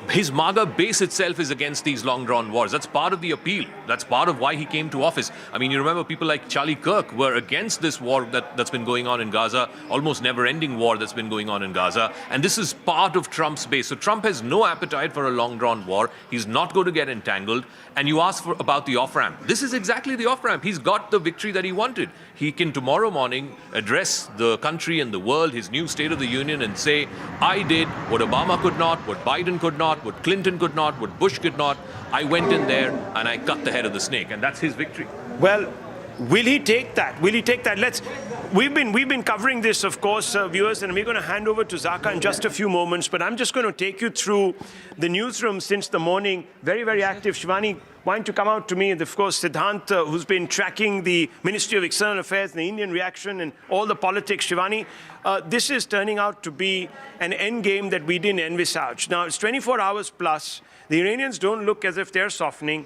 His MAGA base itself is against these long-drawn wars. That's part of the appeal. That's part of why he came to office. You remember people like Charlie Kirk were against this war that's been going on in Gaza, almost never-ending war that's been going on in Gaza. And this is part of Trump's base. So Trump has no appetite for a long-drawn war. He's not going to get entangled. And you asked about the off-ramp. This is exactly the off-ramp. He's got the victory that he wanted. He can tomorrow morning address the country and the world, his new State of the Union, and say, I did what Obama could not, what Biden could not, what Clinton could not, what Bush could not. I went in there and I cut the head of the snake, and that's his victory. Well, will he take that? Will he take that? We've been covering this, of course, viewers, and we're going to hand over to Zaka in just a few moments, but I'm just going to take you through the newsroom since the morning. Very, very active. Shivani, why don't you come out to me? And of course, Siddhant, who's been tracking the Ministry of External Affairs and the Indian reaction and all the politics. Shivani, this is turning out to be an endgame that we didn't envisage. Now, it's 24 hours plus. The Iranians don't look as if they're softening.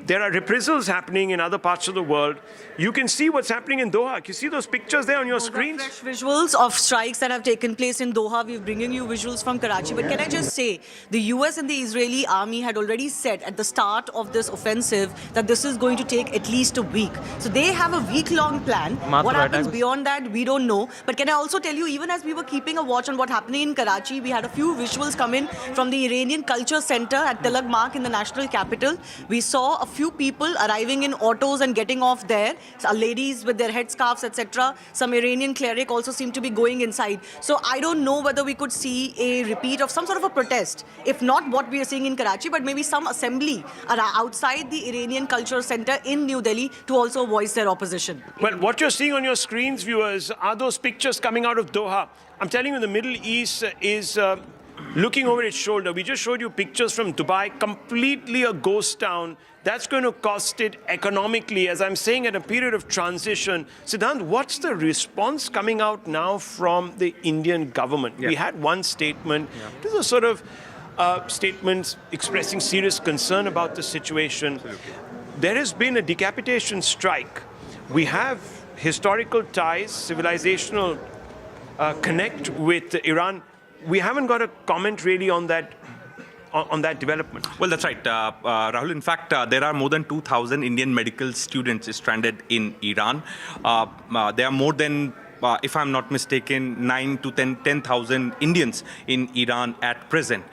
There are reprisals happening in other parts of the world. You can see what's happening in Doha. Can you see those pictures there on your screens? Fresh visuals of strikes that have taken place in Doha. We're bringing you visuals from Karachi. But can I just say, the US and the Israeli army had already said at the start of this offensive that this is going to take at least a week. So they have a week-long plan. What happens beyond that, we don't know. But can I also tell you, even as we were keeping a watch on what's happening in Karachi, we had a few visuals come in from the Iranian Culture Center at Tilak Mark in the national capital. We saw a few people arriving in autos and getting off there. Ladies with their headscarves, etc. Some Iranian cleric also seemed to be going inside. So I don't know whether we could see a repeat of some sort of a protest. If not what we are seeing in Karachi, but maybe some assembly outside the Iranian Culture Center in New Delhi to also voice their opposition. Well, what you're seeing on your screens, viewers, are those pictures coming out of Doha. I'm telling you, the Middle East is looking over its shoulder. We just showed you pictures from Dubai, completely a ghost town. That's going to cost it economically, as I'm saying, at a period of transition. Siddhant, what's the response coming out now from the Indian government? We had one statement. These are sort of statements expressing serious concern about the situation. There has been a decapitation strike. We have historical ties, civilizational connect with Iran. We haven't got a comment really on that development. Well, that's right, Rahul. In fact, there are more than 2,000 Indian medical students stranded in Iran. There are more than if I'm not mistaken, 9 to 10,000 Indians in Iran at present.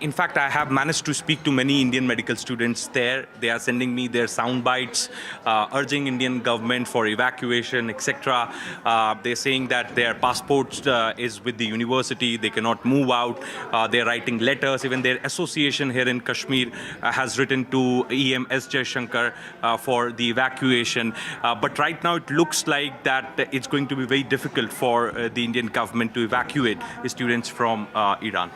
In fact, I have managed to speak to many Indian medical students there. They are sending me their sound bites, urging Indian government for evacuation, etc. They're saying that their passports is with the university. They cannot move out. They're writing letters. Even their association here in Kashmir has written to EM S. Jaishankar for the evacuation. But right now, it looks like that it's going to be very difficult for the Indian government to evacuate students from Iran.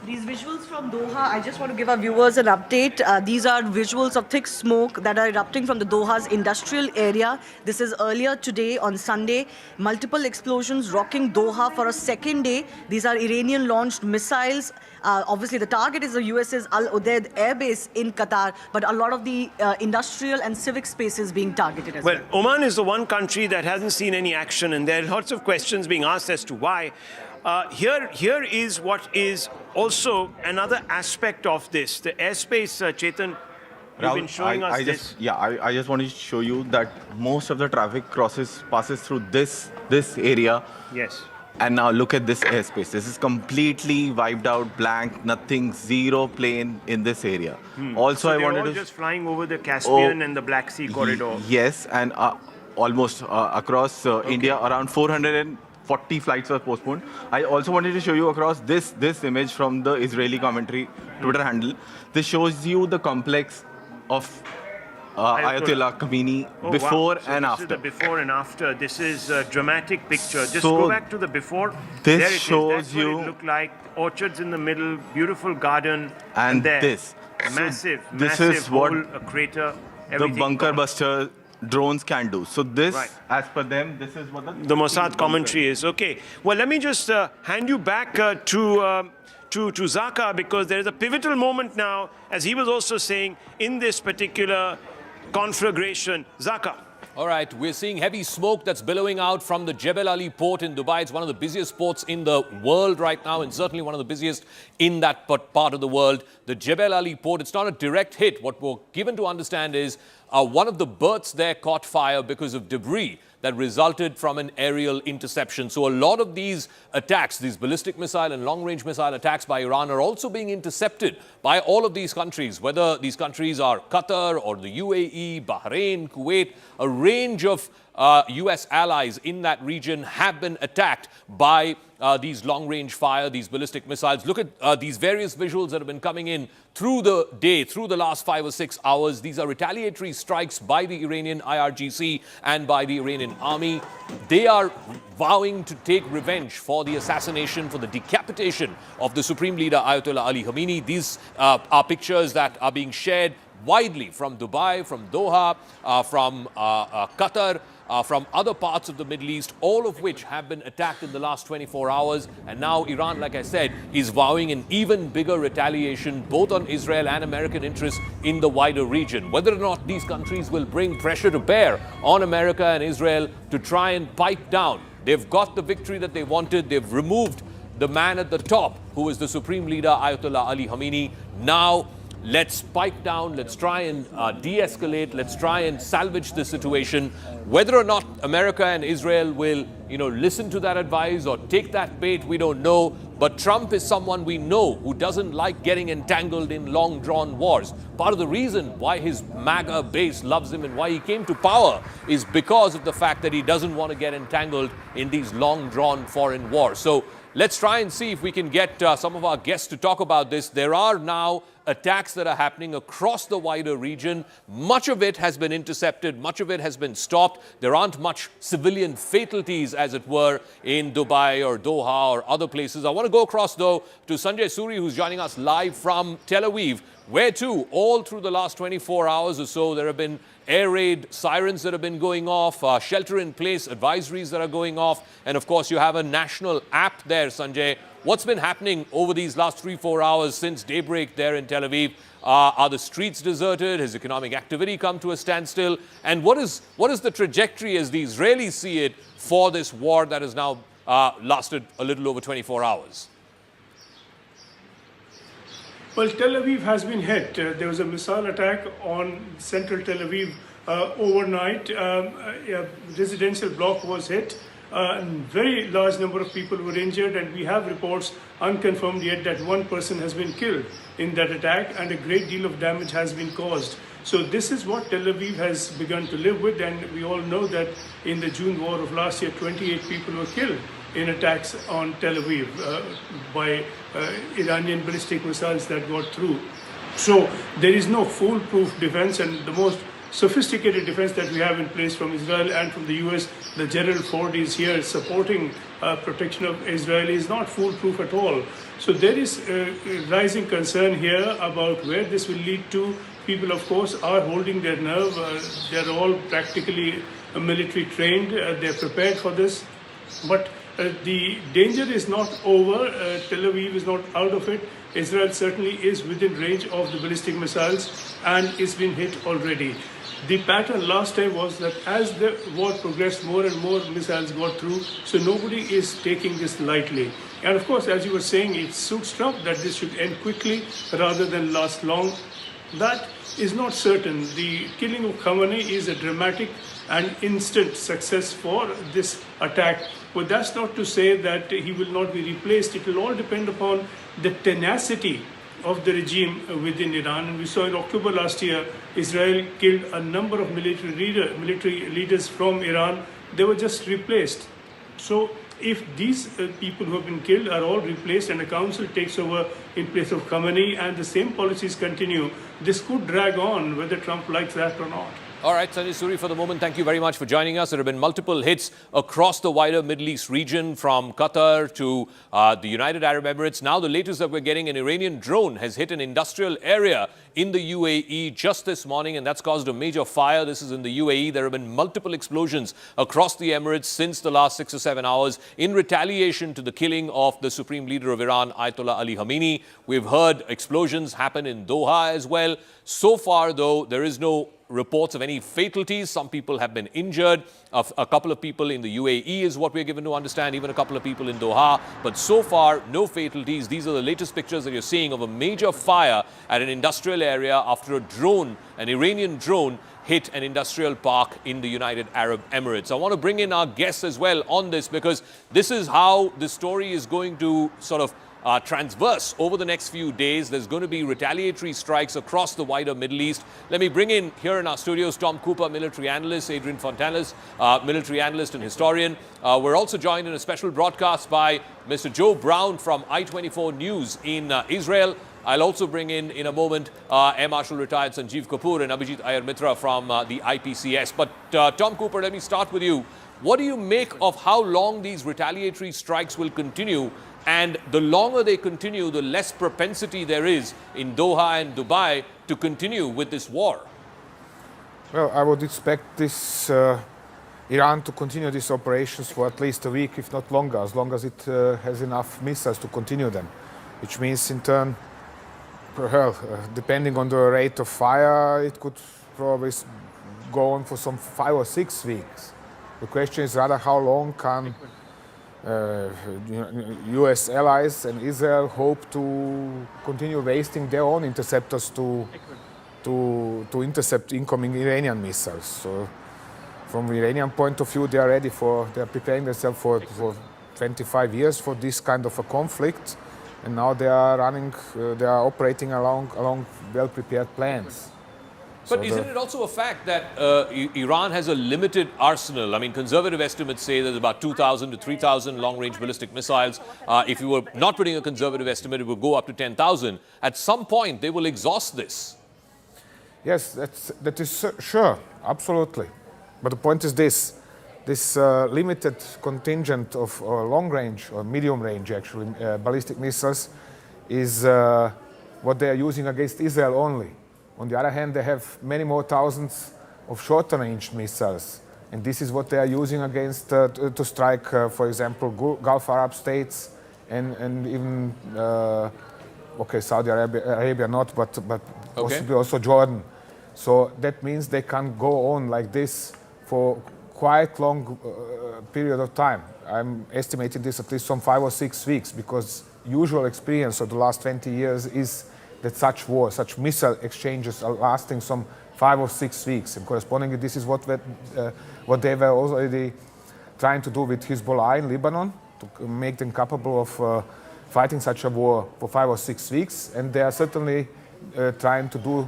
These visuals from Doha, I just want to give our viewers an update. These are visuals of thick smoke that are erupting from the Doha's industrial area. This is earlier today on Sunday. Multiple explosions rocking Doha for a second day. These are Iranian-launched missiles. Obviously, the target is the US's Al Udeid air base in Qatar, but a lot of the industrial and civic spaces being targeted as well. Well, Oman is the one country that hasn't seen any action, and there are lots of questions being asked as to why. Here is what is also another aspect of this. The airspace, Chetan, you've been showing us this. I just wanted to show you that most of the traffic passes through this area. Yes. And now look at this airspace. This is completely wiped out, blank, nothing, zero plane in this area. Also, so I wanted all to just flying over the Caspian and the Black Sea corridor. Yes, and almost across India, around 440 flights were postponed. I also wanted to show you across this image from the Israeli commentary Twitter handle. This shows you the complex of Ayatollah Khomeini before and after. This is the before and after. This is a dramatic picture. Just go back to the before. This there it shows is. That's you what it looked like. Orchards in the middle, beautiful garden, and there, this. massive, This massive is what hole, a crater. The bunker buster drones can do. So this, as per them, this is what the Mossad commentary is. Okay. Well, let me just hand you back to Zaka, because there is a pivotal moment now, as he was also saying, in this particular conflagration. Zaka. All right, we're seeing heavy smoke that's billowing out from the Jebel Ali port in Dubai. It's one of the busiest ports in the world right now, and certainly one of the busiest in that part of the world. The Jebel Ali port, it's not a direct hit. What we're given to understand is one of the berths there caught fire because of debris that resulted from an aerial interception. So a lot of these attacks, these ballistic missile and long-range missile attacks by Iran, are also being intercepted by all of these countries, whether these countries are Qatar or the UAE, Bahrain, Kuwait. A range of US allies in that region have been attacked by these long-range fire, these ballistic missiles. Look at these various visuals that have been coming in through the day, through the last 5 or 6 hours. These are retaliatory strikes by the Iranian IRGC and by the Iranian army. They are vowing to take revenge for the assassination, for the decapitation of the Supreme Leader Ayatollah Ali Khamenei. These are pictures that are being shared widely from Dubai, from Doha, from Qatar, from other parts of the Middle East, all of which have been attacked in the last 24 hours. And now Iran, like I said, is vowing an even bigger retaliation, both on Israel and American interests in the wider region. Whether or not these countries will bring pressure to bear on America and Israel to try and pipe down. They've got the victory that they wanted. They've removed the man at the top, who is the Supreme Leader, Ayatollah Ali Khamenei. Now, let's pipe down, let's try and de-escalate, let's try and salvage the situation. Whether or not America and Israel will, listen to that advice or take that bait, we don't know. But Trump is someone we know who doesn't like getting entangled in long-drawn wars. Part of the reason why his MAGA base loves him and why he came to power is because of the fact that he doesn't want to get entangled in these long-drawn foreign wars. So let's try and see if we can get some of our guests to talk about this. There are now attacks that are happening across the wider region. Much of it has been intercepted. Much of it has been stopped. There aren't much civilian fatalities, as it were, in Dubai or Doha or other places. I want to go across, though, to Sanjay Suri, who's joining us live from Tel Aviv, where, too, all through the last 24 hours or so, there have been air raid sirens that have been going off, shelter-in-place advisories that are going off, and, of course, you have a national app there, Sanjay. What's been happening over these last 3-4 hours since daybreak there in Tel Aviv? Are the streets deserted? Has economic activity come to a standstill? And what is the trajectory as the Israelis see it for this war that has now lasted a little over 24 hours? Well, Tel Aviv has been hit. There was a missile attack on central Tel Aviv overnight. A residential block was hit. A very large number of people were injured, and we have reports, unconfirmed yet, that one person has been killed in that attack and a great deal of damage has been caused. So this is what Tel Aviv has begun to live with, and we all know that in the June war of last year, 28 people were killed in attacks on Tel Aviv by Iranian ballistic missiles that got through. So there is no foolproof defense, and the most sophisticated defense that we have in place from Israel and from the US, the Gerald Ford is here supporting protection of Israel, is not foolproof at all. So there is rising concern here about where this will lead to. People, of course, are holding their nerve. They're all practically military trained. They're prepared for this. But the danger is not over. Tel Aviv is not out of it. Israel certainly is within range of the ballistic missiles and it's been hit already. The pattern last time was that as the war progressed, more and more missiles got through, so nobody is taking this lightly. And of course, as you were saying, it suits Trump that this should end quickly rather than last long. That is not certain. The killing of Khamenei is a dramatic and instant success for this attack. But that's not to say that he will not be replaced. It will all depend upon the tenacity of the regime within Iran. And we saw in October last year, Israel killed a number of military leaders from Iran. They were just replaced. So if these people who have been killed are all replaced and a council takes over in place of Khamenei and the same policies continue, this could drag on whether Trump likes that or not. All right, Sanjay Suri, for the moment, thank you very much for joining us. There have been multiple hits across the wider Middle East region, from Qatar to the United Arab Emirates. Now the latest that we're getting, an Iranian drone has hit an industrial area in the UAE just this morning, and that's caused a major fire. This is in the UAE. There have been multiple explosions across the Emirates since the last 6 or 7 hours in retaliation to the killing of the supreme leader of Iran, Ayatollah Ali Khamenei. We've heard explosions happen in Doha as well. So far, though, there is no reports of any fatalities. Some people have been injured. A couple of people in the UAE is what we're given to understand, even a couple of people in Doha. But so far, no fatalities. These are the latest pictures that you're seeing of a major fire at an industrial area after a drone, an Iranian drone, hit an industrial park in the United Arab Emirates. I want to bring in our guests as well on this, because this is how the story is going to sort of transverse over the next few days. There's going to be retaliatory strikes across the wider Middle East. Let me bring in here in our studios Tom Cooper, military analyst, Adrian Fontanes, military analyst and historian. We're also joined in a special broadcast by Mr. Joe Brown from I-24 News in Israel. I'll also bring in a moment Air Marshal retired Sanjeev Kapoor and Abhijit Iyer Mitra from the IPCS. But Tom Cooper, let me start with you. What do you make of how long these retaliatory strikes will continue? And the longer they continue, the less propensity there is in Doha and Dubai to continue with this war. Well, I would expect this Iran to continue these operations for at least a week, if not longer, as long as it has enough missiles to continue them. Which means, in turn, well, depending on the rate of fire, it could probably go on for some 5 or 6 weeks. The question is rather how long can US allies and Israel hope to continue wasting their own interceptors to intercept incoming Iranian missiles. So from the Iranian point of view, they are preparing themselves for 25 years for this kind of a conflict, and now they are operating along well-prepared plans. But isn't it also a fact that Iran has a limited arsenal? I mean, conservative estimates say there's about 2,000 to 3,000 long-range ballistic missiles. If you were not putting a conservative estimate, it would go up to 10,000. At some point, they will exhaust this. Yes, that is sure, absolutely. But the point is this limited contingent of long-range or medium-range, actually, ballistic missiles is what they are using against Israel only. On the other hand, they have many more thousands of short-range missiles. And this is what they are using against to strike, for example, Gulf Arab states and even, Saudi Arabia not, but possibly also Jordan. So that means they can go on like this for quite long period of time. I'm estimating this at least some 5 or 6 weeks, because usual experience of the last 20 years is that such wars, such missile exchanges are lasting some 5 or 6 weeks. And correspondingly, this is what they were already trying to do with Hezbollah in Lebanon to make them capable of fighting such a war for 5 or 6 weeks. And they are certainly trying to do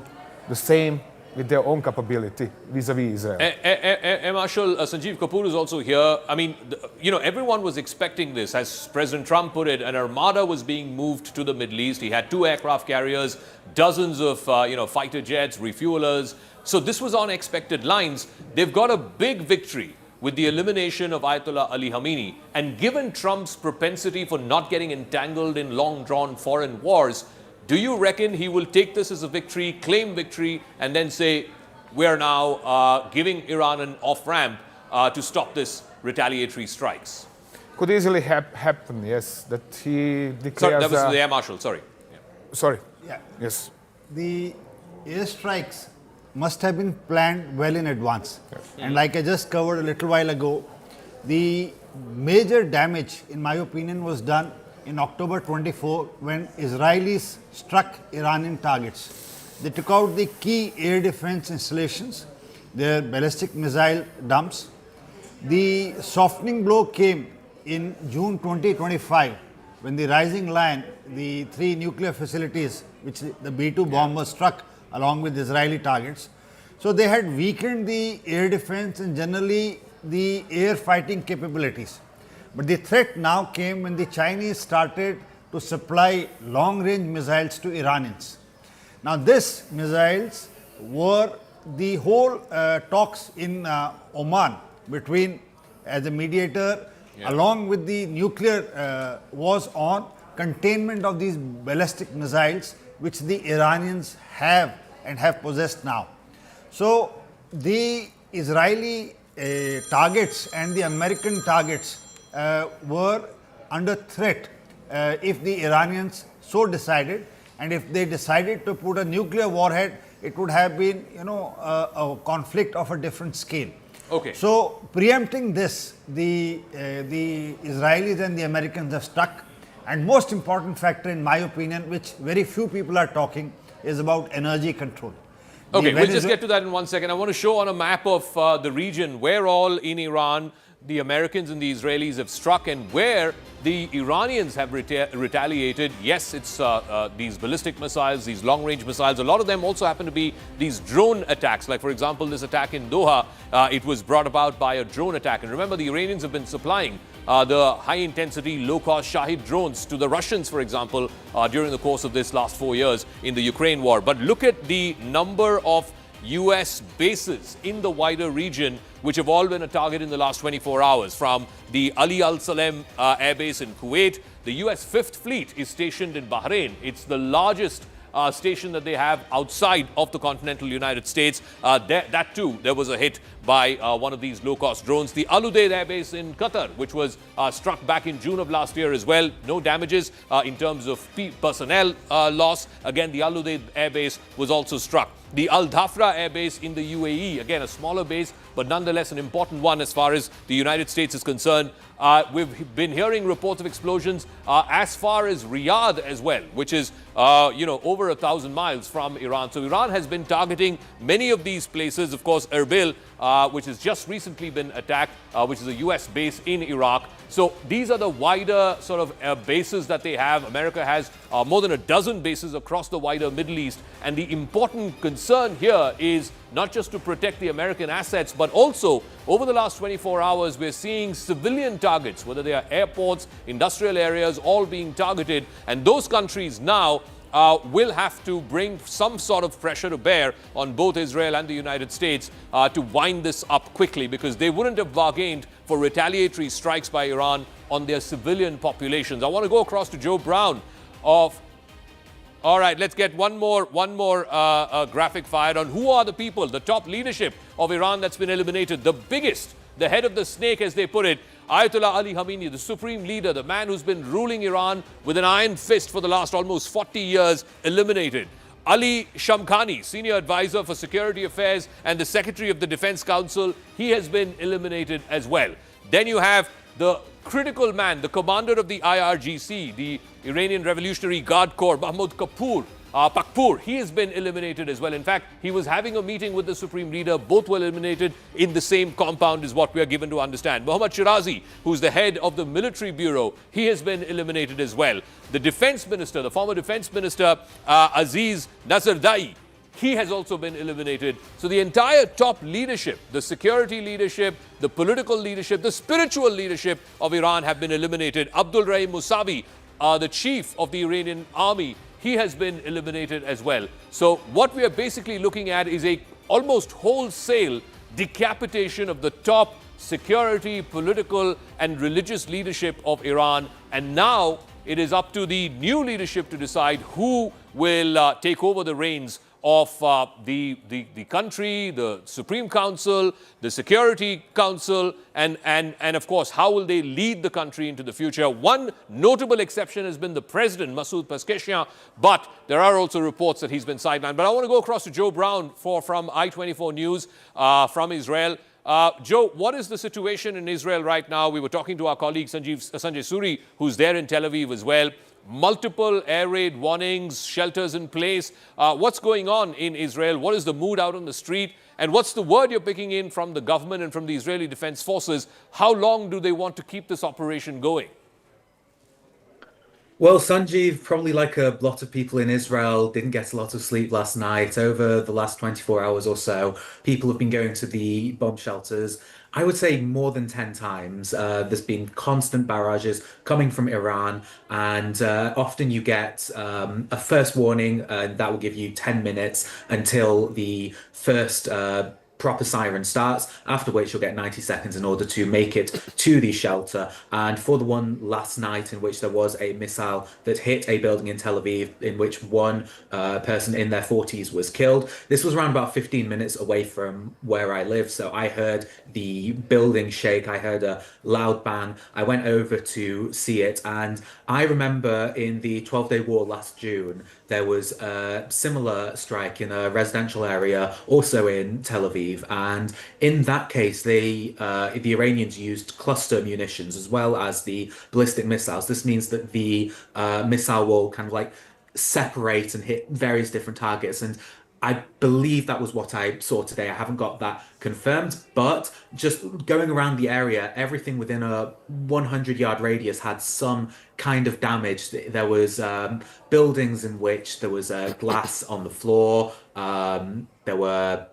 the same with their own capability vis-a-vis Israel. Air Marshal Sanjeev Kapoor is also here. I mean, everyone was expecting this. As President Trump put it, an armada was being moved to the Middle East. He had 2 aircraft carriers, dozens of fighter jets, refuelers. So this was on expected lines. They've got a big victory with the elimination of Ayatollah Ali Khamenei. And given Trump's propensity for not getting entangled in long-drawn foreign wars, do you reckon he will take this as a victory, claim victory, and then say, we're now giving Iran an off-ramp to stop this retaliatory strikes? Could easily happen, yes, that he declares... Sorry, that was the Air Marshal, sorry. Yeah. Sorry. Yeah. Yes. The airstrikes must have been planned well in advance. Yes. And like I just covered a little while ago, the major damage, in my opinion, was done in October 24 when Israelis struck Iranian targets. They took out the key air defense installations, their ballistic missile dumps. The softening blow came in June 2025 when the Rising Lion, the 3 nuclear facilities which the B-2 bomber struck along with Israeli targets. So they had weakened the air defense and generally the air fighting capabilities. But the threat now came when the Chinese started to supply long-range missiles to Iranians. Now these missiles were the whole talks in Oman between, as a mediator, along with the nuclear was on containment of these ballistic missiles which the Iranians have and have possessed now. So the Israeli targets and the American targets were under threat if the Iranians so decided, and if they decided to put a nuclear warhead, it would have been, a conflict of a different scale. Okay. So preempting this, the Israelis and the Americans have stuck. And most important factor, in my opinion, which very few people are talking, is about energy control. Okay, we'll just get to that in 1 second. I want to show on a map of the region where all in Iran the Americans and the Israelis have struck and where the Iranians have retaliated. Yes, it's these ballistic missiles, these long-range missiles. A lot of them also happen to be these drone attacks. Like, for example, this attack in Doha, it was brought about by a drone attack. And remember, the Iranians have been supplying the high-intensity, low-cost Shahid drones to the Russians, for example, during the course of this last 4 years in the Ukraine war. But look at the number of US bases in the wider region which have all been a target in the last 24 hours. From the Ali Al Salem Air Base in Kuwait, the US 5th Fleet is stationed in Bahrain. It's the largest station that they have outside of the continental United States. That too, there was a hit by one of these low-cost drones. The Al Udeid Air Base in Qatar, which was struck back in June of last year as well. No damages in terms of personnel loss. Again, the Al Udeid Air Base was also struck. The Al Dhafra Air Base in the UAE, again a smaller base, but nonetheless an important one as far as the United States is concerned. We've been hearing reports of explosions as far as Riyadh as well, which is over 1,000 miles from Iran. So Iran has been targeting many of these places. Of course, Erbil, which has just recently been attacked, which is a US base in Iraq. So these are the wider sort of bases that they have. America has more than a dozen bases across the wider Middle East. And the important concern here is not just to protect the American assets, but also over the last 24 hours, we're seeing civilian targets, whether they are airports, industrial areas, all being targeted. And those countries now will have to bring some sort of pressure to bear on both Israel and the United States to wind this up quickly, because they wouldn't have bargained for retaliatory strikes by Iran on their civilian populations. I want to go across to Joe Brown of... All right, let's get one more graphic fired on who are the people, the top leadership of Iran that's been eliminated. The biggest, the head of the snake, as they put it, Ayatollah Ali Khamenei, the supreme leader, the man who's been ruling Iran with an iron fist for the last almost 40 years, eliminated. Ali Shamkhani, senior advisor for security affairs and the secretary of the Defense Council, he has been eliminated as well. Then you have the critical man, the commander of the IRGC, the Iranian Revolutionary Guard Corps, Mahmoud Kapoor, Pakpur, he has been eliminated as well. In fact, he was having a meeting with the Supreme Leader. Both were eliminated in the same compound is what we are given to understand. Mohammad Shirazi, who's the head of the military bureau, he has been eliminated as well. The defense minister, the former defense minister, Aziz Nazardai, he has also been eliminated. So the entire top leadership, the security leadership, the political leadership, the spiritual leadership of Iran have been eliminated. Abdul Rahim Musavi, the chief of the Iranian army, he has been eliminated as well. So what we are basically looking at is a almost wholesale decapitation of the top security, political and religious leadership of Iran. And now it is up to the new leadership to decide who will take over the reins of the country, the Supreme Council, the Security Council, and of course, how will they lead the country into the future? One notable exception has been the president, Masoud Pezeshkian, but there are also reports that he's been sidelined. But I want to go across to Joe Brown from I-24 News from Israel. Joe, what is the situation in Israel right now? We were talking to our colleague Sanjay Suri, who's there in Tel Aviv as well. Multiple air raid warnings, shelters in place. What's going on in Israel? What is the mood out on the street? And what's the word you're picking in from the government and from the Israeli Defense Forces? How long do they want to keep this operation going? Well, Sanjeev, probably like a lot of people in Israel, didn't get a lot of sleep last night. Over the last 24 hours or so, people have been going to the bomb shelters. I would say more than 10 times. There's been constant barrages coming from Iran, and often you get a first warning, and that will give you 10 minutes until the first proper siren starts, after which you'll get 90 seconds in order to make it to the shelter. And for the one last night in which there was a missile that hit a building in Tel Aviv, in which one person in their 40s was killed, this was around about 15 minutes away from where I live. So I heard the building shake, I heard a loud bang. I went over to see it, and I remember in the 12-day war last June, there was a similar strike in a residential area, also in Tel Aviv. And in that case, the Iranians used cluster munitions as well as the ballistic missiles. This means that the missile will kind of like separate and hit various different targets. And I believe that was what I saw today. I haven't got that confirmed, but just going around the area, everything within a 100-yard radius had some kind of damage. There was buildings in which there was glass on the floor. There were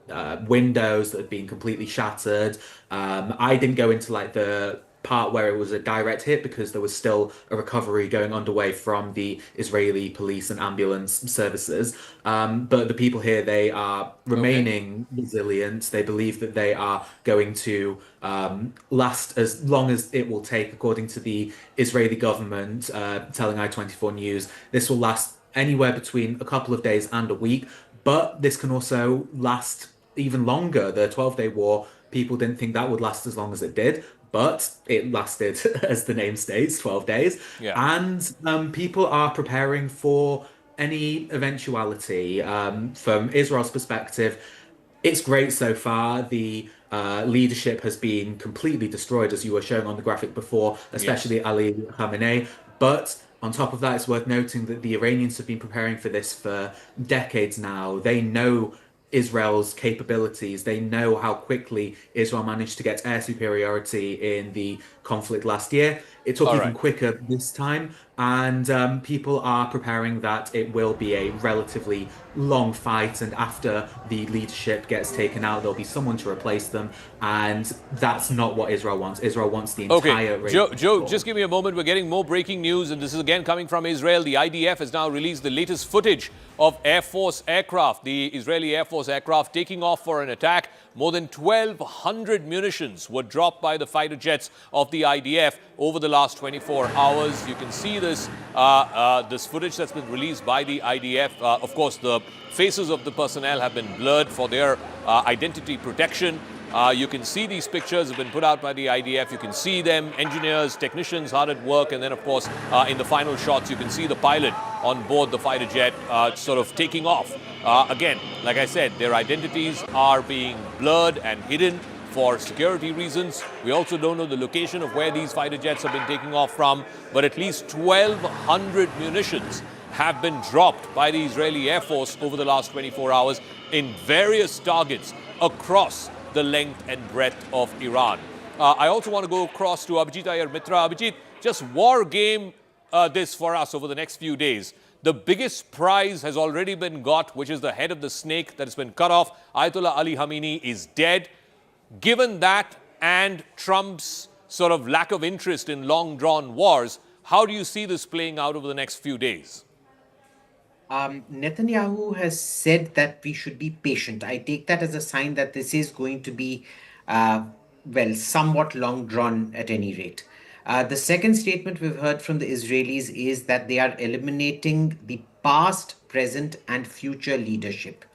windows that had been completely shattered. I didn't go into like the part where it was a direct hit because there was still a recovery going underway from the Israeli police and ambulance services. But the people here, they are remaining resilient. They believe that they are going to last as long as it will take, according to the Israeli government, telling I-24 News. This will last anywhere between a couple of days and a week, but this can also last even longer. The 12-day war, people didn't think that would last as long as it did, but it lasted, as the name states, 12 days. Yeah. And people are preparing for any eventuality. From Israel's perspective, it's great so far. The leadership has been completely destroyed, as you were showing on the graphic before, especially Ali Khamenei. But on top of that, it's worth noting that the Iranians have been preparing for this for decades now. They know Israel's capabilities. They know how quickly Israel managed to get air superiority in the conflict last year. It took even quicker this time, and people are preparing that it will be a relatively long fight, and after the leadership gets taken out, there'll be someone to replace them, and that's not what Israel wants. Israel wants the entire... Okay, Joe, just give me a moment. We're getting more breaking news, and this is again coming from Israel. The IDF has now released the latest footage of Air Force aircraft, the Israeli Air Force aircraft taking off for an attack. More than 1,200 munitions were dropped by the fighter jets of the IDF over the last 24 hours. You can see this, this footage that's been released by the IDF. Of course, the faces of the personnel have been blurred for their identity protection. You can see these pictures have been put out by the IDF. You can see them, engineers, technicians hard at work. And then, of course, in the final shots, you can see the pilot on board the fighter jet sort of taking off. Again, like I said, their identities are being blurred and hidden for security reasons. We also don't know the location of where these fighter jets have been taking off from, but at least 1,200 munitions have been dropped by the Israeli Air Force over the last 24 hours in various targets across the length and breadth of Iran. I also want to go across to Abhijit Iyer Mitra. Abhijit, just war game this for us over the next few days. The biggest prize has already been got, which is the head of the snake that has been cut off. Ayatollah Ali Khamenei is dead. Given that and Trump's sort of lack of interest in long-drawn wars, how do you see this playing out over the next few days? Netanyahu has said that we should be patient. I take that as a sign that this is going to be, well, somewhat long drawn at any rate. The second statement we've heard from the Israelis is that they are eliminating the past, present, and future leadership.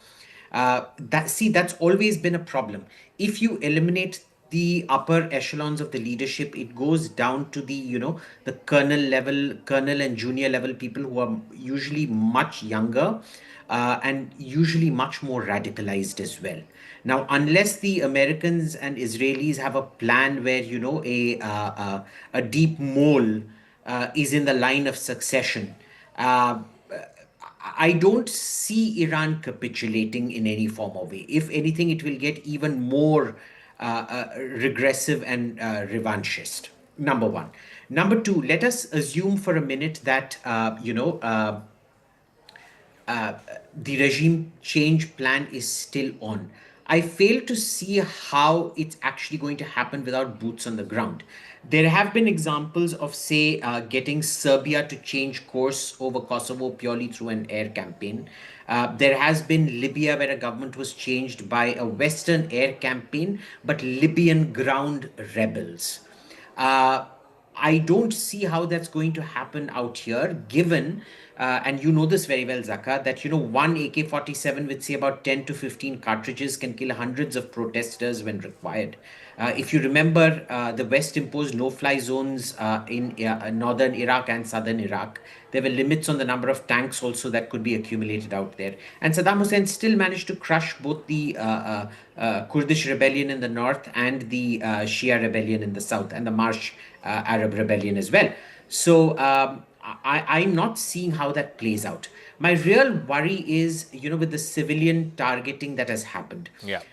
That's always been a problem. If you eliminate the upper echelons of the leadership, it goes down to the, the colonel and junior level people who are usually much younger and usually much more radicalized as well. Now, unless the Americans and Israelis have a plan where, a deep mole is in the line of succession, I don't see Iran capitulating in any form or way. If anything, it will get even more regressive and revanchist. Number one. Number two, let us assume for a minute that, the regime change plan is still on. I fail to see how it's actually going to happen without boots on the ground. There have been examples of, say, getting Serbia to change course over Kosovo purely through an air campaign. There has been Libya, where a government was changed by a Western air campaign, but Libyan ground rebels. I don't see how that's going to happen out here, given, and you know this very well, Zaka, that, one AK-47 with, say, about 10 to 15 cartridges can kill hundreds of protesters when required. If you remember, the West imposed no-fly zones in northern Iraq and southern Iraq. There were limits on the number of tanks also that could be accumulated out there. And Saddam Hussein still managed to crush both the Kurdish rebellion in the north and the Shia rebellion in the south, and the Marsh Arab rebellion as well. So I'm not seeing how that plays out. My real worry is, with the civilian targeting that has happened. Yeah.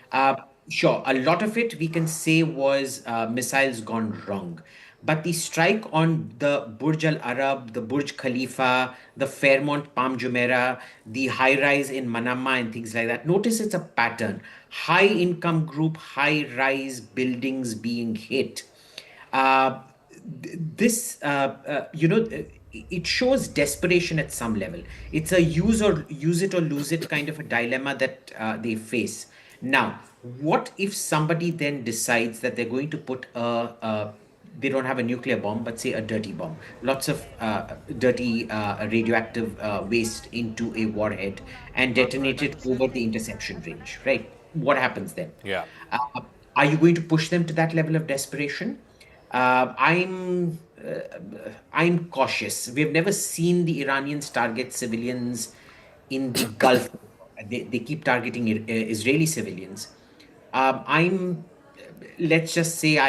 Sure, a lot of it we can say was missiles gone wrong. But the strike on the Burj Al Arab, the Burj Khalifa, the Fairmont Palm Jumeirah, the high rise in Manama and things like that, notice it's a pattern. High income group, high rise buildings being hit. It shows desperation at some level. It's a use it or lose it kind of a dilemma that they face. Now, what if somebody then decides that they're going to put they don't have a nuclear bomb, but say a dirty bomb, lots of dirty radioactive waste into a warhead and detonate it over the interception range, right? What happens then? Yeah. Are you going to push them to that level of desperation? I'm cautious. We've never seen the Iranians target civilians in the Gulf. They keep targeting Israeli civilians. Let's just say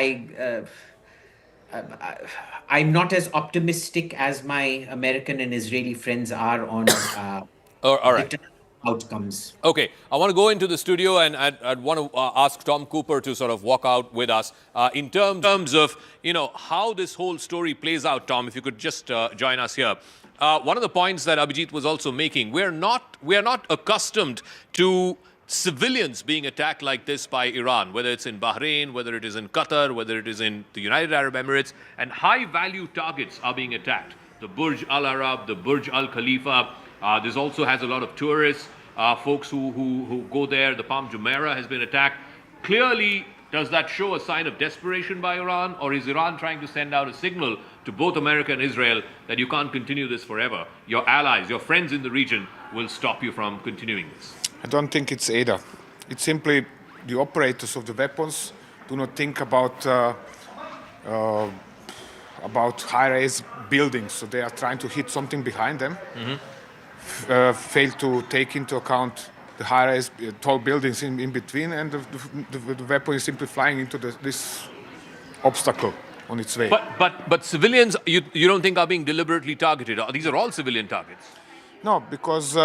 I'm not as optimistic as my American and Israeli friends are on all right. outcomes. Okay, I want to go into the studio and I'd want to ask Tom Cooper to sort of walk out with us in terms of, how this whole story plays out. Tom, if you could just join us here. One of the points that Abhijit was also making, we are not accustomed to civilians being attacked like this by Iran, whether it's in Bahrain, whether it is in Qatar, whether it is in the United Arab Emirates, and high-value targets are being attacked. The Burj Al Arab, the Burj Al Khalifa. This also has a lot of tourists, folks who go there. The Palm Jumeirah has been attacked. Clearly, does that show a sign of desperation by Iran, or is Iran trying to send out a signal to both America and Israel that you can't continue this forever? Your allies, your friends in the region will stop you from continuing this. I don't think it's either. It's simply the operators of the weapons do not think about high-rise buildings, so they are trying to hit something behind them. Fail to take into account the high-rise tall buildings in between, and the weapon is simply flying into this obstacle on its way. But civilians, you don't think are being deliberately targeted? These are all civilian targets. No, because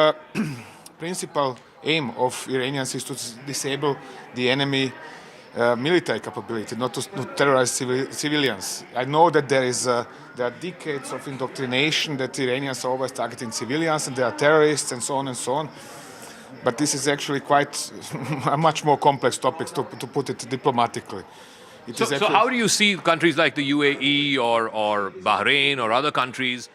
principal aim of Iranians is to disable the enemy military capability, not to terrorize civilians. I know that there are decades of indoctrination that Iranians are always targeting civilians and they are terrorists and so on and so on. But this is actually quite a much more complex topic, to put it diplomatically. So how do you see countries like the UAE or Bahrain or other countries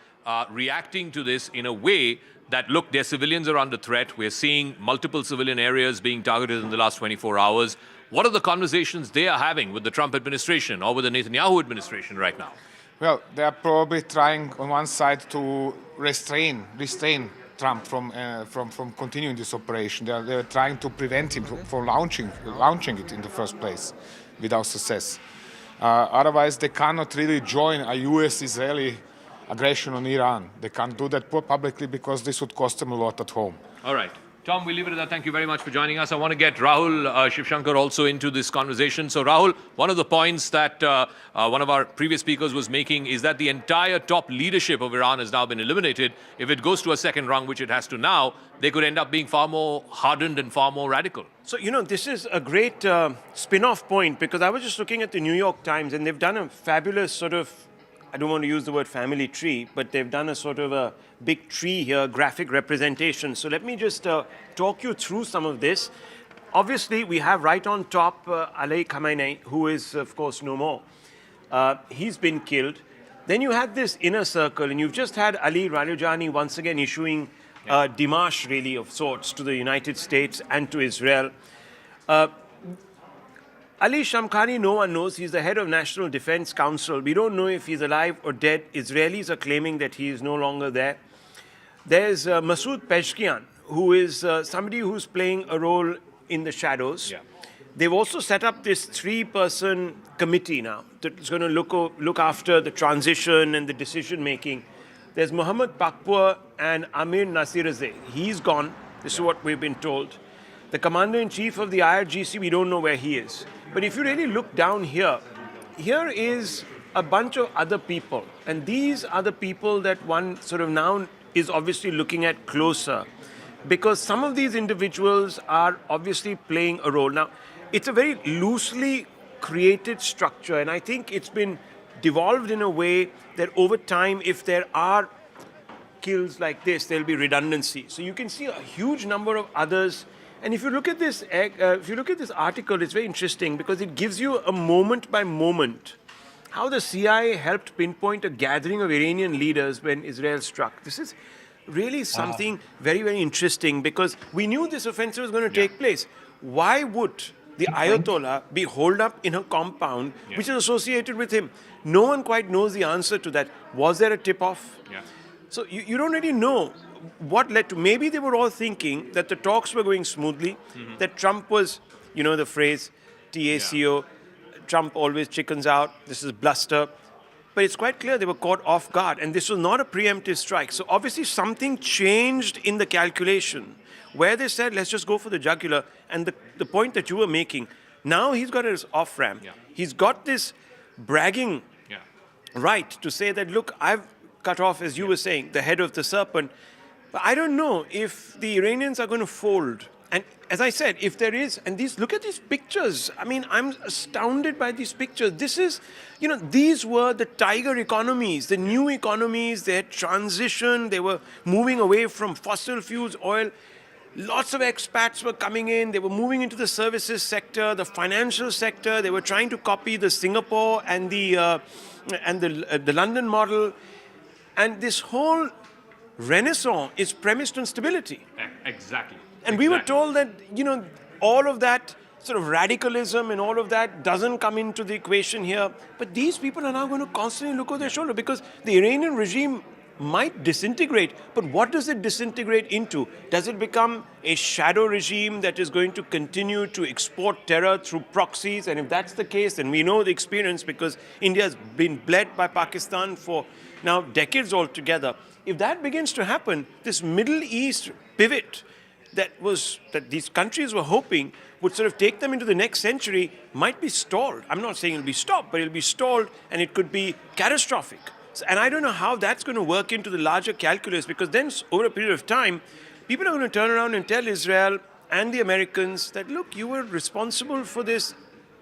reacting to this in a way that, look, their civilians are under threat. We're seeing multiple civilian areas being targeted in the last 24 hours. What are the conversations they are having with the Trump administration or with the Netanyahu administration right now? Well, they are probably trying on one side to restrain Trump from continuing this operation. They are trying to prevent him from launching it in the first place without success. Otherwise, they cannot really join a US-Israeli aggression on Iran. They can't do that publicly because this would cost them a lot at home. All right. Tom, we'll leave it at that. Thank you very much for joining us. I want to get Rahul Shivshankar also into this conversation. So, Rahul, one of the points that one of our previous speakers was making is that the entire top leadership of Iran has now been eliminated. If it goes to a second round, which it has to now, they could end up being far more hardened and far more radical. So, this is a great spin-off point, because I was just looking at the New York Times, and they've done a fabulous sort of, I don't want to use the word family tree, but they've done a sort of a big tree here, graphic representation. So let me just talk you through some of this. Obviously, we have right on top Ali Khamenei, who is, of course, no more. He's been killed. Then you had this inner circle, and you've just had Ali Ralujani once again issuing démarche, really, of sorts, to the United States and to Israel. Ali Shamkhani, no one knows. He's the head of National Defense Council. We don't know if he's alive or dead. Israelis are claiming that he is no longer there. There's Masoud Pezeshkian, who is somebody who's playing a role in the shadows. Yeah. They've also set up this 3-person committee now that's going to look after the transition and the decision-making. There's Mohammad Pakpur and Amir Nasirazeh. He's gone. This is what we've been told. The commander-in-chief of the IRGC, we don't know where he is. But if you really look down here, here is a bunch of other people. And these are the people that one sort of now is obviously looking at closer. Because some of these individuals are obviously playing a role. Now, it's a very loosely created structure. And I think it's been devolved in a way that over time, if there are kills like this, there'll be redundancy. So you can see a huge number of others. And if you look at this, article, it's very interesting because it gives you a moment by moment how the CIA helped pinpoint a gathering of Iranian leaders when Israel struck. This is really something very, very interesting because we knew this offensive was going to take place. Why would the Ayatollah be holed up in a compound which is associated with him? No one quite knows the answer to that. Was there a tip-off? Yeah. So you don't really know what led to. Maybe they were all thinking that the talks were going smoothly, that Trump was, the phrase, TACO, Trump always chickens out, this is bluster. But it's quite clear they were caught off guard, and this was not a preemptive strike. So obviously something changed in the calculation, where they said, let's just go for the jugular. And the point that you were making, now he's got his off-ramp. Yeah. He's got this bragging right to say that, look, I've cut off, as you were saying, the head of the serpent. But I don't know if the Iranians are going to fold. And as I said, if there is, and look at these pictures. I mean, I'm astounded by these pictures. This is, these were the tiger economies, the new economies. They had transitioned. They were moving away from fossil fuels, oil. Lots of expats were coming in. They were moving into the services sector, the financial sector. They were trying to copy the Singapore and the London model. And this whole renaissance is premised on stability. Exactly. And we were told that, all of that sort of radicalism and all of that doesn't come into the equation here. But these people are now going to constantly look over their shoulder because the Iranian regime might disintegrate. But what does it disintegrate into? Does it become a shadow regime that is going to continue to export terror through proxies? And if that's the case, then we know the experience because India has been bled by Pakistan for now decades altogether. If that begins to happen, this Middle East pivot that these countries were hoping would sort of take them into the next century might be stalled. I'm not saying it'll be stopped, but it'll be stalled and it could be catastrophic And I don't know how that's going to work into the larger calculus, because then over a period of time, people are going to turn around and tell Israel and the Americans that, look, you were responsible for this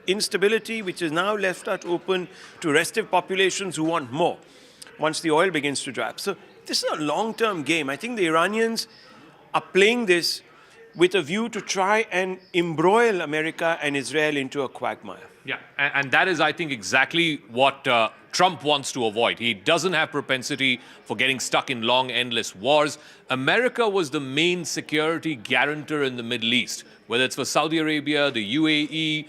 instability, which is now left out open to restive populations who want more once the oil begins to drop. So this is a long-term game. I think the Iranians are playing this with a view to try and embroil America and Israel into a quagmire. Yeah, and that is, I think, exactly what Trump wants to avoid. He doesn't have propensity for getting stuck in long, endless wars. America was the main security guarantor in the Middle East, whether it's for Saudi Arabia, the UAE,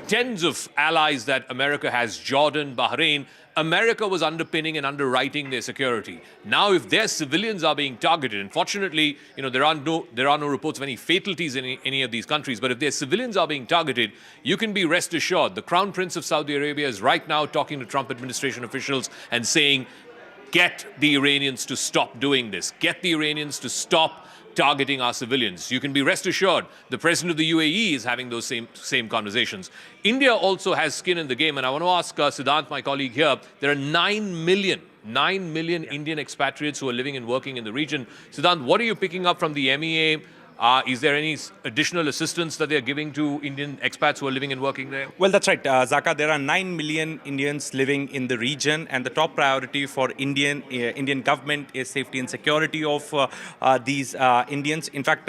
tens of allies that America has, Jordan, Bahrain. America was underpinning and underwriting their security. Now, if their civilians are being targeted, and fortunately, there are no reports of any fatalities in any of these countries, but if their civilians are being targeted, you can be rest assured the Crown Prince of Saudi Arabia is right now talking to Trump administration officials and saying, get the Iranians to stop doing this. Get the Iranians to stop targeting our civilians. You can be rest assured the president of the UAE is having those same conversations. India also has skin in the game, and I want to ask Siddhant, my colleague here, there are 9 million Indian expatriates who are living and working in the region. Siddhant, what are you picking up from the MEA? Is there any additional assistance that they're giving to Indian expats who are living and working there? Well, that's right, Zaka. There are 9 million Indians living in the region, and the top priority for Indian government is safety and security of these Indians. In fact,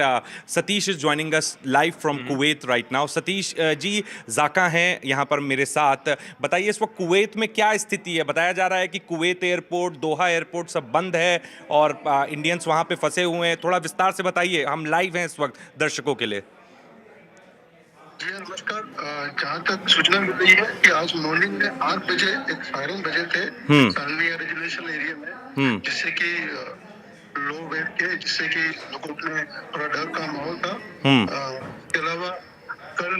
Satish is joining us live from Kuwait right now. Satish ji, Zaka हैं यहाँ पर मेरे साथ. बताइए इस वक्त Kuwait में क्या स्थिति है? बताया जा रहा है कि कुवैत एयरपोर्ट, दोहा एयरपोर्ट सब बंद है और इंडियंस वहाँ पे फंसे हुए हैं. थोड़ा विस्तार से बताइए, हम लाइव हैं इस वक्त दर्शकों के लिए. जी नमस्कार. जहाँ तक सूचना मिल रही है कि आज मॉर्निंग में 8 बजे एक सायरन बजे थे सालमिया रेजुलेशन एरिया में, जिससे कि लो वेव के, जिससे कि लोगों में थोड़ा डर का माहौल था. इसके अलावा कल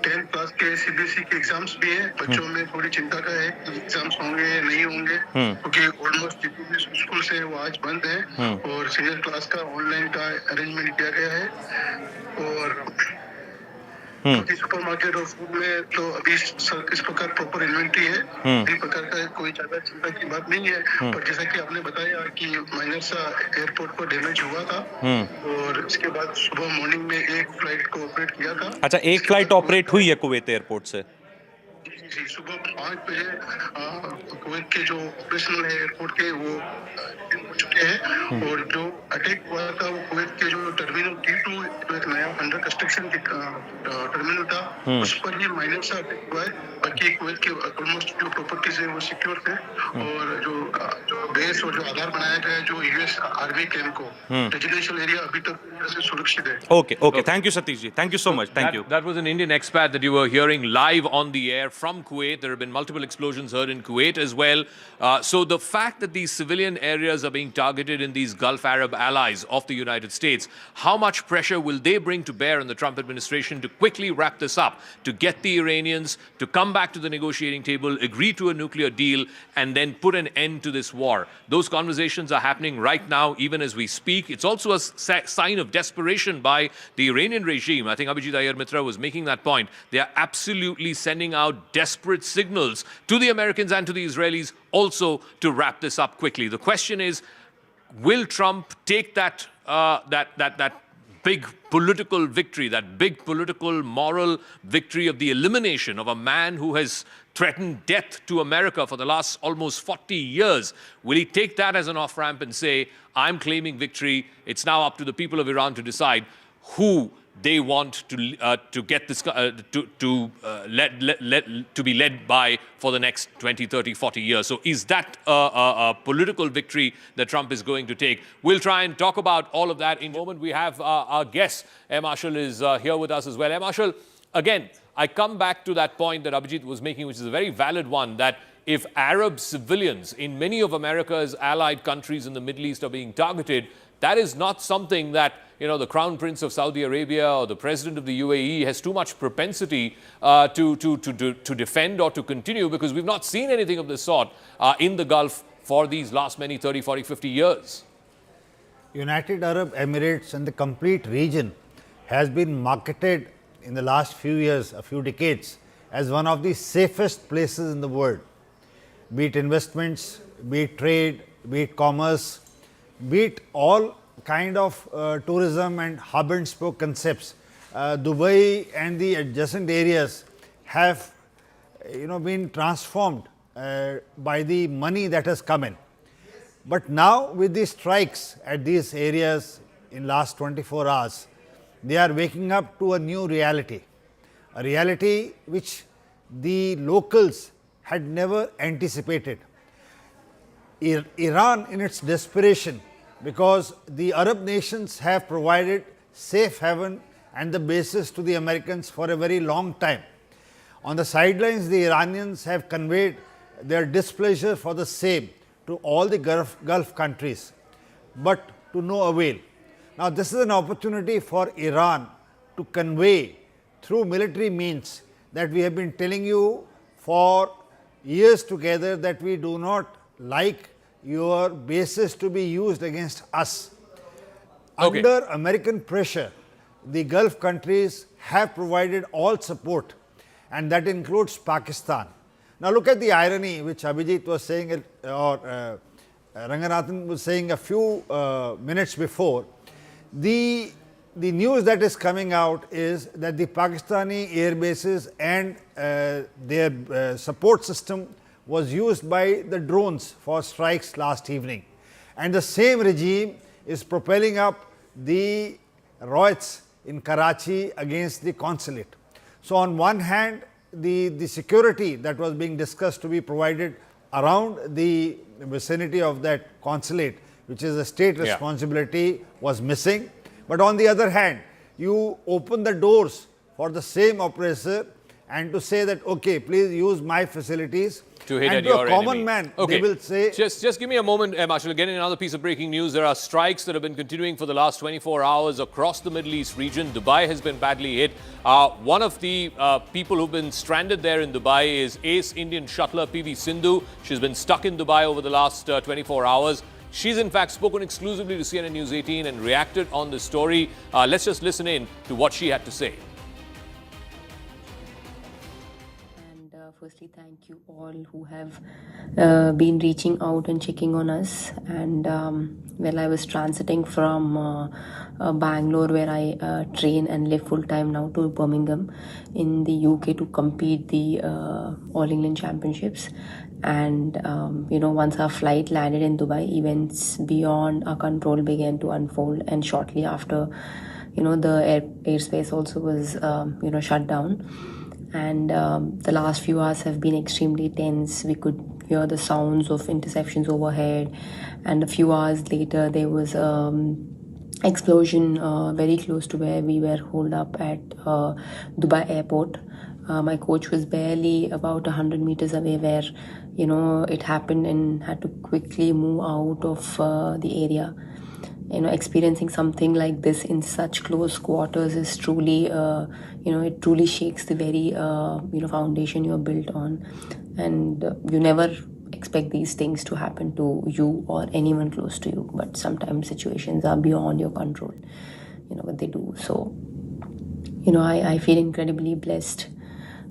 10th क्लास के सीबीएसई के एग्जाम्स भी हैं. बच्चों में थोड़ी चिंता का है कि एग्जाम्स होंगे या नहीं होंगे, क्योंकि ऑलमोस्ट जितने भी स्कूल से वो आज बंद है और सीनियर क्लास का ऑनलाइन का अरेंजमेंट किया गया है. और सुपरमार्केट और फूड में तो अभी इस प्रकार प्रॉपर इन्वेंट्री है, इस प्रकार का कोई ज्यादा चिंता की बात नहीं है. पर जैसा कि आपने बताया कि माइनर सा एयरपोर्ट को डैमेज हुआ था और इसके बाद सुबह मॉर्निंग में एक फ्लाइट को ऑपरेट किया था. अच्छा, एक फ्लाइट ऑपरेट हुई है कुवैत एयरपोर्ट से? जी, सुबह 5 बजे कुवैत के जो ऑपरेशनल है एयरपोर्ट के वो हो चुके हैं. और जो अटैक हुआ था वो कुवैत के जो टर्मिनल T2, जो एक नया अंडर कंस्ट्रक्शन टर्मिनल था, उस पर ये माइनर सा अटैक हुआ है. बाकी कुवैत के ऑलमोस्ट जो प्रॉपर्टीज है वो सिक्योर थे. और जो बेस और जो आधार बनाया गया है जो यूएस आर्मी कैंप को, रेजिडेंशियल एरिया अभी तक पूरी तरह से सुरक्षित है. Okay. Thank you, Satish ji. Thank you so much. Thank you. That was an Indian expat that you were hearing live on the air from Kuwait. There have been multiple explosions heard in Kuwait as well. So the fact that these civilian areas are being targeted in these Gulf Arab allies of the United States, how much pressure will they bring to bear on the Trump administration to quickly wrap this up, to get the Iranians to come back to the negotiating table, agree to a nuclear deal, and then put an end to this war? Those conversations are happening right now, even as we speak. It's also a sign of desperation by the Iranian regime. I think Abhijit Iyer Mitra was making that point. They are absolutely sending out desperate signals to the Americans and to the Israelis also to wrap this up quickly. The question is, will Trump take that big political victory, that big political moral victory of the elimination of a man who has threatened death to America for the last almost 40 years? Will he take that as an off-ramp and say, I'm claiming victory, it's now up to the people of Iran to decide who they want to get this to be led by for the next 20, 30, 40 years. So is that a political victory that Trump is going to take? We'll try and talk about all of that in a moment. We have our guest, Air Marshal, is here with us as well. Air Marshal, again, I come back to that point that Abhijit was making, which is a very valid one, that if Arab civilians in many of America's allied countries in the Middle East are being targeted, that is not something that the Crown Prince of Saudi Arabia or the President of the UAE has too much propensity to defend or to continue, because we've not seen anything of this sort in the Gulf for these last many 30, 40, 50 years. United Arab Emirates and the complete region has been marketed in the last few years, a few decades, as one of the safest places in the world, be it investments, be it trade, be it commerce, be it all kind of tourism and hub and spoke concepts. Dubai and the adjacent areas have been transformed by the money that has come in. But now with the strikes at these areas in last 24 hours, they are waking up to a new reality, a reality which the locals had never anticipated. Iran, in its desperation, because the Arab nations have provided safe haven and the basis to the Americans for a very long time. On the sidelines, the Iranians have conveyed their displeasure for the same to all the Gulf countries, but to no avail. Now, this is an opportunity for Iran to convey through military means that we have been telling you for years together that we do not like your bases to be used against us. Okay. Under American pressure, the Gulf countries have provided all support, and that includes Pakistan. Now look at the irony which Abhijit was saying or Ranganathan was saying a few minutes before. The news that is coming out is that the Pakistani air bases and their support system was used by the drones for strikes last evening. And the same regime is propelling up the riots in Karachi against the consulate. So on one hand, the security that was being discussed to be provided around the vicinity of that consulate, which is a state responsibility, was missing. But on the other hand, you open the doors for the same oppressor and to say that, okay, please use my facilities. To hit and at to your a common enemy. man, Okay. they will say... Just give me a moment, Marshall. Getting another piece of breaking news. There are strikes that have been continuing for the last 24 hours across the Middle East region. Dubai has been badly hit. One of the people who've been stranded there in Dubai is ace Indian shuttler PV Sindhu. She's been stuck in Dubai over the last 24 hours. She's in fact spoken exclusively to CNN News 18 and reacted on this story. Let's just listen in to what she had to say. Firstly, thank you all who have been reaching out and checking on us. And well, I was transiting from Bangalore, where I train and live full time now, to Birmingham in the UK to compete the All England Championships. And once our flight landed in Dubai, events beyond our control began to unfold. And shortly after, the airspace also was shut down. And the last few hours have been extremely tense. We could hear the sounds of interceptions overhead. And a few hours later, there was explosion very close to where we were holed up at Dubai airport. My coach was barely about 100 meters away where, it happened, and had to quickly move out of the area. Experiencing something like this in such close quarters is truly, it truly shakes the very, foundation you're built on. And you never expect these things to happen to you or anyone close to you. But sometimes situations are beyond your control, what they do. So, I feel incredibly blessed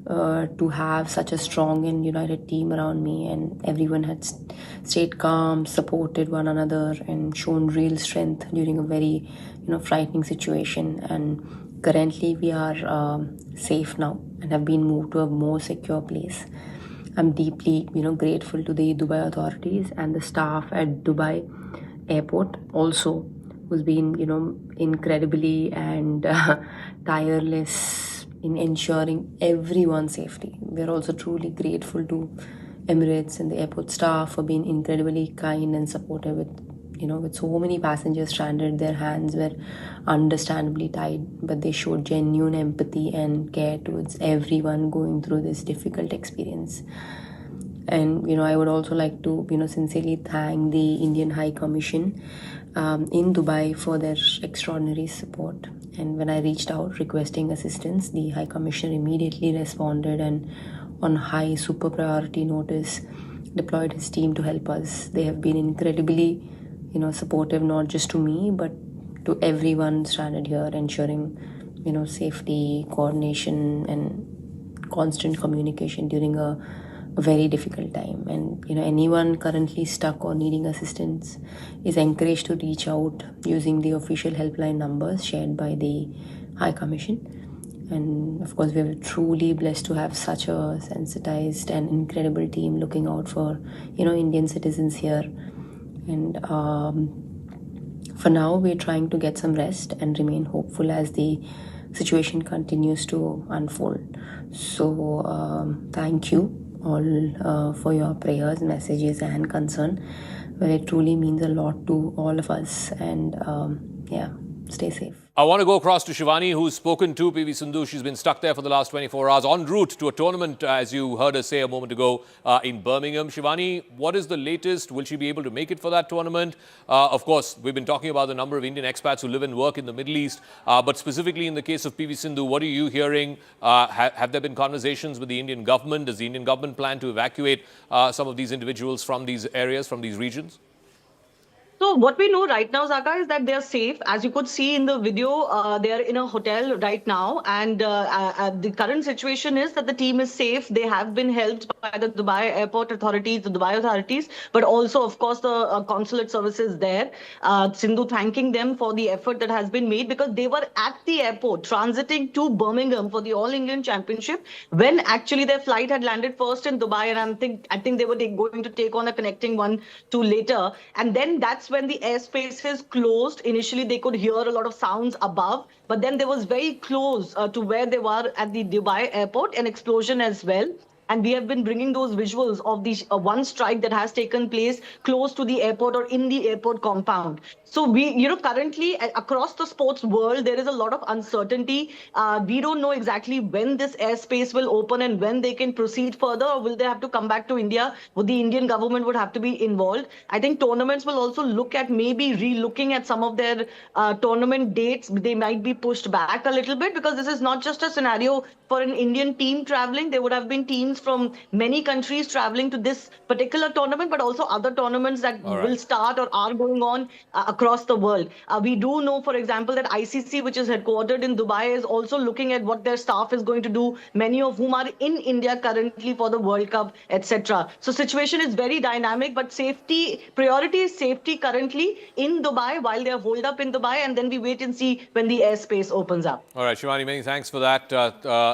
to have such a strong and united team around me, and everyone had stayed calm, supported one another, and shown real strength during a very frightening situation. And currently we are safe now and have been moved to a more secure place. I'm deeply grateful to the Dubai authorities and the staff at Dubai airport also, who's been incredibly and tireless in ensuring everyone's safety. We're also truly grateful to Emirates and the airport staff for being incredibly kind and supportive with so many passengers stranded. Their hands were understandably tied, but they showed genuine empathy and care towards everyone going through this difficult experience. And I would also like to sincerely thank the Indian High Commission in Dubai for their extraordinary support. And when I reached out requesting assistance, the High Commissioner immediately responded and on high super priority notice deployed his team to help us. They have been incredibly supportive, not just to me but to everyone stranded here, ensuring safety, coordination and constant communication during a a very difficult time. And anyone currently stuck or needing assistance is encouraged to reach out using the official helpline numbers shared by the High Commission. And of course, we are truly blessed to have such a sensitized and incredible team looking out for Indian citizens here. And for now, we're trying to get some rest and remain hopeful as the situation continues to unfold. So thank you all for your prayers, messages and concern. Well, it truly means a lot to all of us. And stay safe. I want to go across to Shivani, who's spoken to PV Sindhu. She's been stuck there for the last 24 hours, en route to a tournament, as you heard her say a moment ago, in Birmingham. Shivani, what is the latest? Will she be able to make it for that tournament? Of course, we've been talking about the number of Indian expats who live and work in the Middle East. But specifically in the case of PV Sindhu, what are you hearing? Have there been conversations with the Indian government? Does the Indian government plan to evacuate some of these individuals from these areas, from these regions? So what we know right now, Zaka, is that they are safe. As you could see in the video, they are in a hotel right now. And the current situation is that the team is safe. They have been helped by the Dubai airport authorities, the Dubai authorities, but also, of course, the consulate services there. Sindhu thanking them for the effort that has been made, because they were at the airport transiting to Birmingham for the All England Championship when actually their flight had landed first in Dubai. And I think they were going to take on a connecting one to later. And then that's when the airspace is closed. Initially, they could hear a lot of sounds above, but then there was very close to where they were at the Dubai airport, an explosion as well. And we have been bringing those visuals of the one strike that has taken place close to the airport or in the airport compound. So we, currently across the sports world, there is a lot of uncertainty. We don't know exactly when this airspace will open and when they can proceed further, or will they have to come back to India? Would the Indian government would have to be involved? I think tournaments will also look at maybe re-looking at some of their tournament dates. They might be pushed back a little bit, because this is not just a scenario for an Indian team traveling. There would have been teams from many countries traveling to this particular tournament, but also other tournaments that will start or are going on across the world. We do know, for example, that ICC, which is headquartered in Dubai, is also looking at what their staff is going to do, many of whom are in India currently for the World Cup, etc. So situation is very dynamic, but priority is safety currently in Dubai while they are holed up in Dubai, and then we wait and see when the airspace opens up. All right, Shivani, many thanks for that.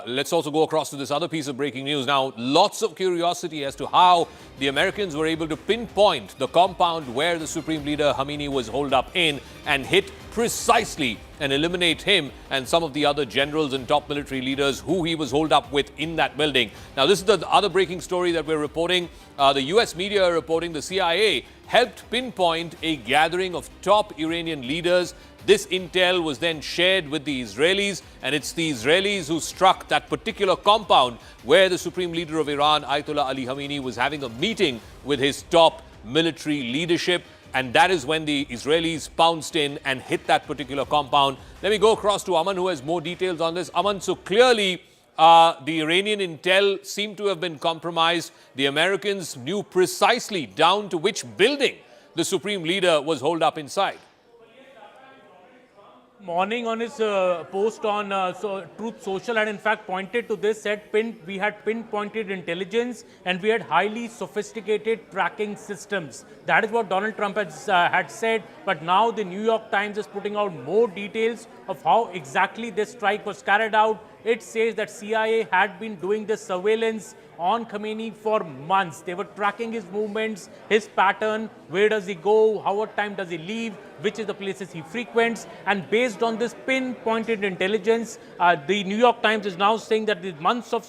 Let's also go across to this other piece of breaking news. Now, lots of curiosity as to how the Americans were able to pinpoint the compound where the Supreme Leader Khamenei was holed up in and hit precisely and eliminate him and some of the other generals and top military leaders who he was holed up with in that building. Now, this is the other breaking story that we're reporting. The US media are reporting the CIA helped pinpoint a gathering of top Iranian leaders. This intel was then shared with the Israelis, and it's the Israelis who struck that particular compound where the Supreme Leader of Iran, Ayatollah Ali Khamenei, was having a meeting with his top military leadership. And that is when the Israelis pounced in and hit that particular compound. Let me go across to Aman, who has more details on this. Aman, so clearly the Iranian intel seemed to have been compromised. The Americans knew precisely down to which building the Supreme Leader was holed up inside. Morning on his post on Truth Social had in fact pointed to this, said we had pinpointed intelligence and we had highly sophisticated tracking systems. That is what Donald Trump had said, but now the New York Times is putting out more details of how exactly this strike was carried out. It says that CIA had been doing this surveillance on Khamenei for months. They were tracking his movements, his pattern, where does he go, how what time does he leave, which is the places he frequents. And based on this pinpointed intelligence, the New York Times is now saying that the months of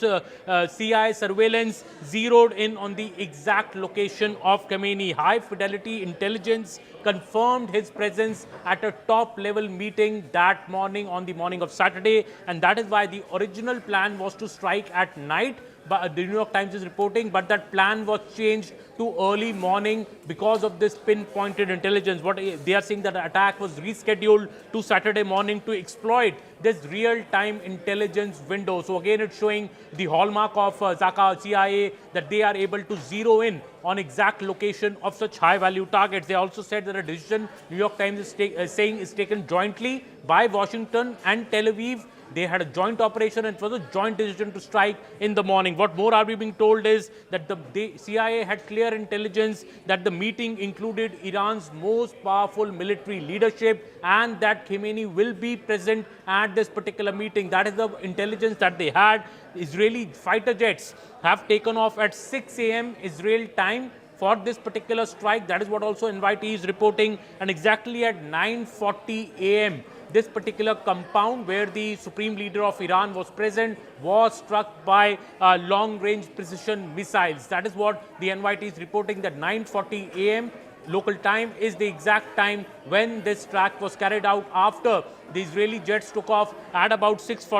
CIA surveillance zeroed in on the exact location of Khamenei. High fidelity intelligence confirmed his presence at a top level meeting that morning, on the morning of Saturday. And that is why the original plan was to strike at night. But the New York Times is reporting, but that plan was changed to early morning because of this pinpointed intelligence. What they are saying, that the attack was rescheduled to Saturday morning to exploit this real-time intelligence window. So again, it's showing the hallmark of Zaka CIA, that they are able to zero in on exact location of such high-value targets. They also said that a decision, New York Times is saying, is taken jointly by Washington and Tel Aviv. They had a joint operation and it was a joint decision to strike in the morning. What more are we being told is that the CIA had clear intelligence that the meeting included Iran's most powerful military leadership and that Khamenei will be present at this particular meeting. That is the intelligence that they had. Israeli fighter jets have taken off at 6 a.m. Israel time for this particular strike. That is what also NYT is reporting. And exactly at 9:40 a.m., this particular compound where the supreme leader of Iran was present was struck by long-range precision missiles. That is what the NYT is reporting, that 9:40 a.m. local time is the exact time when this strike was carried out after the Israeli jets took off at about 6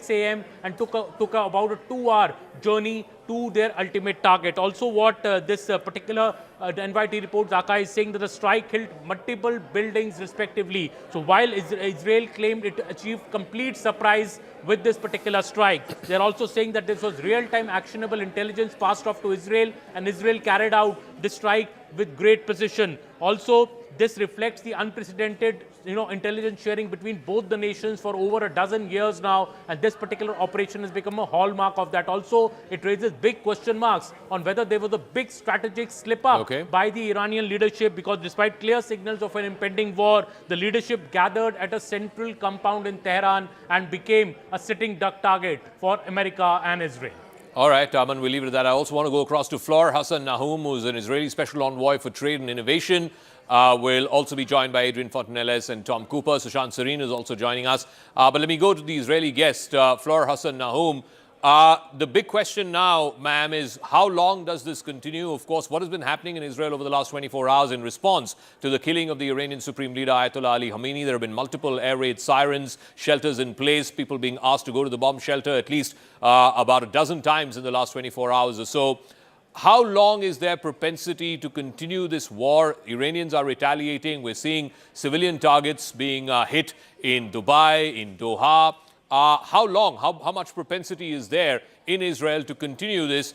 a.m. and took about a 2-hour journey to their ultimate target. Also, what this particular NYT report, Zaka, is saying that the strike hit multiple buildings respectively. So while Israel claimed it achieved complete surprise with this particular strike, they're also saying that this was real-time actionable intelligence passed off to Israel, and Israel carried out this strike with great precision. Also, this reflects the unprecedented intelligence sharing between both the nations for over a dozen years now, and this particular operation has become a hallmark of that. Also, it raises big question marks on whether there was a big strategic slip-up by the Iranian leadership, because despite clear signals of an impending war, the leadership gathered at a central compound in Tehran and became a sitting duck target for America and Israel. All right, Aman, we'll leave it at that. I also want to go across to Flor Hassan Nahum, who's an Israeli Special Envoy for Trade and Innovation. We'll also be joined by Adrian Fontanelles and Tom Cooper. Sushant Sareen is also joining us. But let me go to the Israeli guest, Flor Hassan Nahum. The big question now, ma'am, is how long does this continue? Of course, what has been happening in Israel over the last 24 hours in response to the killing of the Iranian Supreme Leader Ayatollah Ali Khamenei? There have been multiple air raid sirens, shelters in place, people being asked to go to the bomb shelter at least about a dozen times in the last 24 hours or so. How long is their propensity to continue this war? Iranians are retaliating. We're seeing civilian targets being hit in Dubai, in Doha. How long, how much propensity is there in Israel to continue this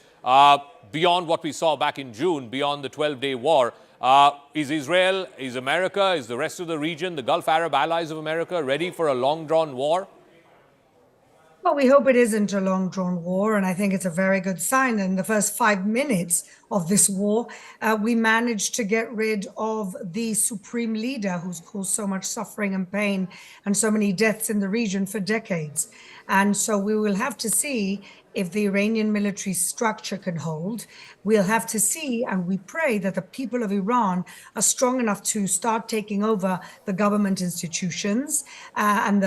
beyond what we saw back in June, beyond the 12-day war? Is Israel, is America, is the rest of the region, the Gulf Arab allies of America ready for a long-drawn war? Well, we hope it isn't a long-drawn war, and I think it's a very good sign. In the first 5 minutes of this war, we managed to get rid of the supreme leader who's caused so much suffering and pain and so many deaths in the region for decades. And so we will have to see if the Iranian military structure can hold. We'll have to see, and we pray that the people of Iran are strong enough to start taking over the government institutions, and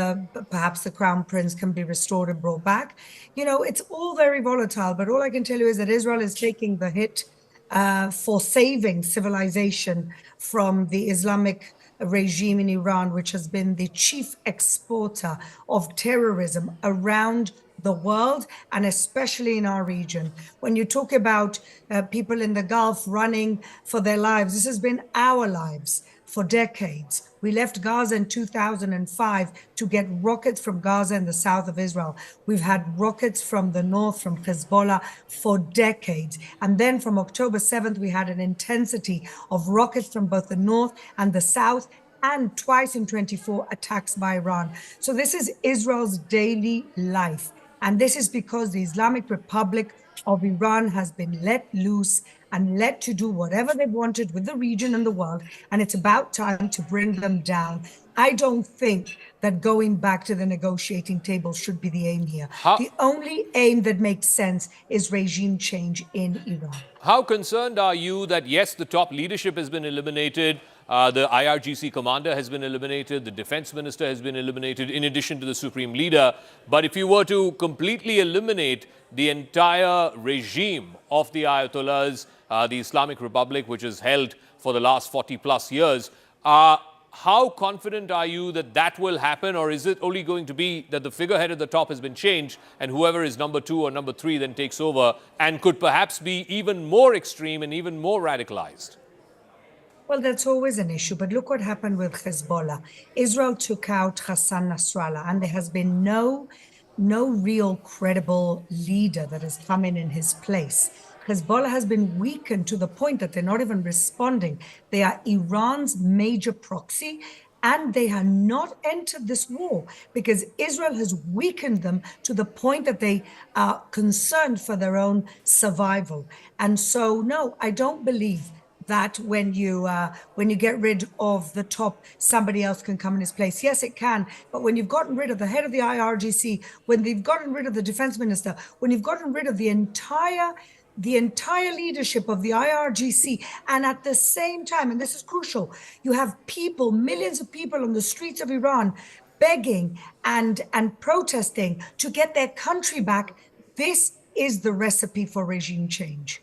perhaps the crown prince can be restored and brought back. It's all very volatile, but all I can tell you is that Israel is taking the hit for saving civilization from the Islamic regime in Iran, which has been the chief exporter of terrorism around the world, and especially in our region. When you talk about people in the Gulf running for their lives, this has been our lives for decades. We left Gaza in 2005 to get rockets from Gaza in the south of Israel. We've had rockets from the north, from Hezbollah, for decades. And then from October 7th, we had an intensity of rockets from both the north and the south, and twice in 24 attacks by Iran. So this is Israel's daily life. And this is because the Islamic Republic of Iran has been let loose and let to do whatever they wanted with the region and the world. And it's about time to bring them down. I don't think that going back to the negotiating table should be the aim here. The only aim that makes sense is regime change in Iran. How concerned are you that, yes, the top leadership has been eliminated, the IRGC commander has been eliminated, the defense minister has been eliminated, in addition to the supreme leader. But if you were to completely eliminate the entire regime of the Ayatollahs, the Islamic Republic, which has held for the last 40 plus years, how confident are you that that will happen? Or is it only going to be that the figurehead at the top has been changed and whoever is number 2 or number 3 then takes over and could perhaps be even more extreme and even more radicalized? Well, that's always an issue. But look what happened with Hezbollah. Israel took out Hassan Nasrallah, and there has been no real credible leader that has come in his place. Hezbollah has been weakened to the point that they're not even responding. They are Iran's major proxy, And they have not entered this war because Israel has weakened them to the point that they are concerned for their own survival. And so, no, I don't believe that when you get rid of the top, somebody else can come in his place. Yes, it can. But when you've gotten rid of the head of the IRGC, when they've gotten rid of the defense minister, when you've gotten rid of the entire leadership of the IRGC, and at the same time, and this is crucial, you have people, millions of people on the streets of Iran begging and protesting to get their country back. This is the recipe for regime change.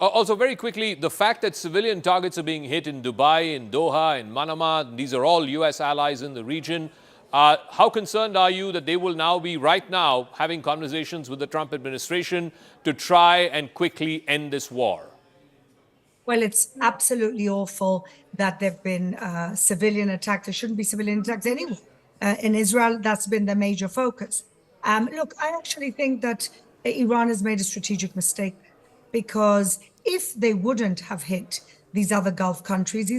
Also, very quickly, the fact that civilian targets are being hit in Dubai, in Doha, in Manama, these are all U.S. allies in the region. How concerned are you that they will now be, right now, having conversations with the Trump administration to try and quickly end this war? Well, it's absolutely awful that there have been civilian attacks. There shouldn't be civilian attacks anywhere. In Israel, that's been the major focus. Look, I actually think that Iran has made a strategic mistake, because if they wouldn't have hit these other Gulf countries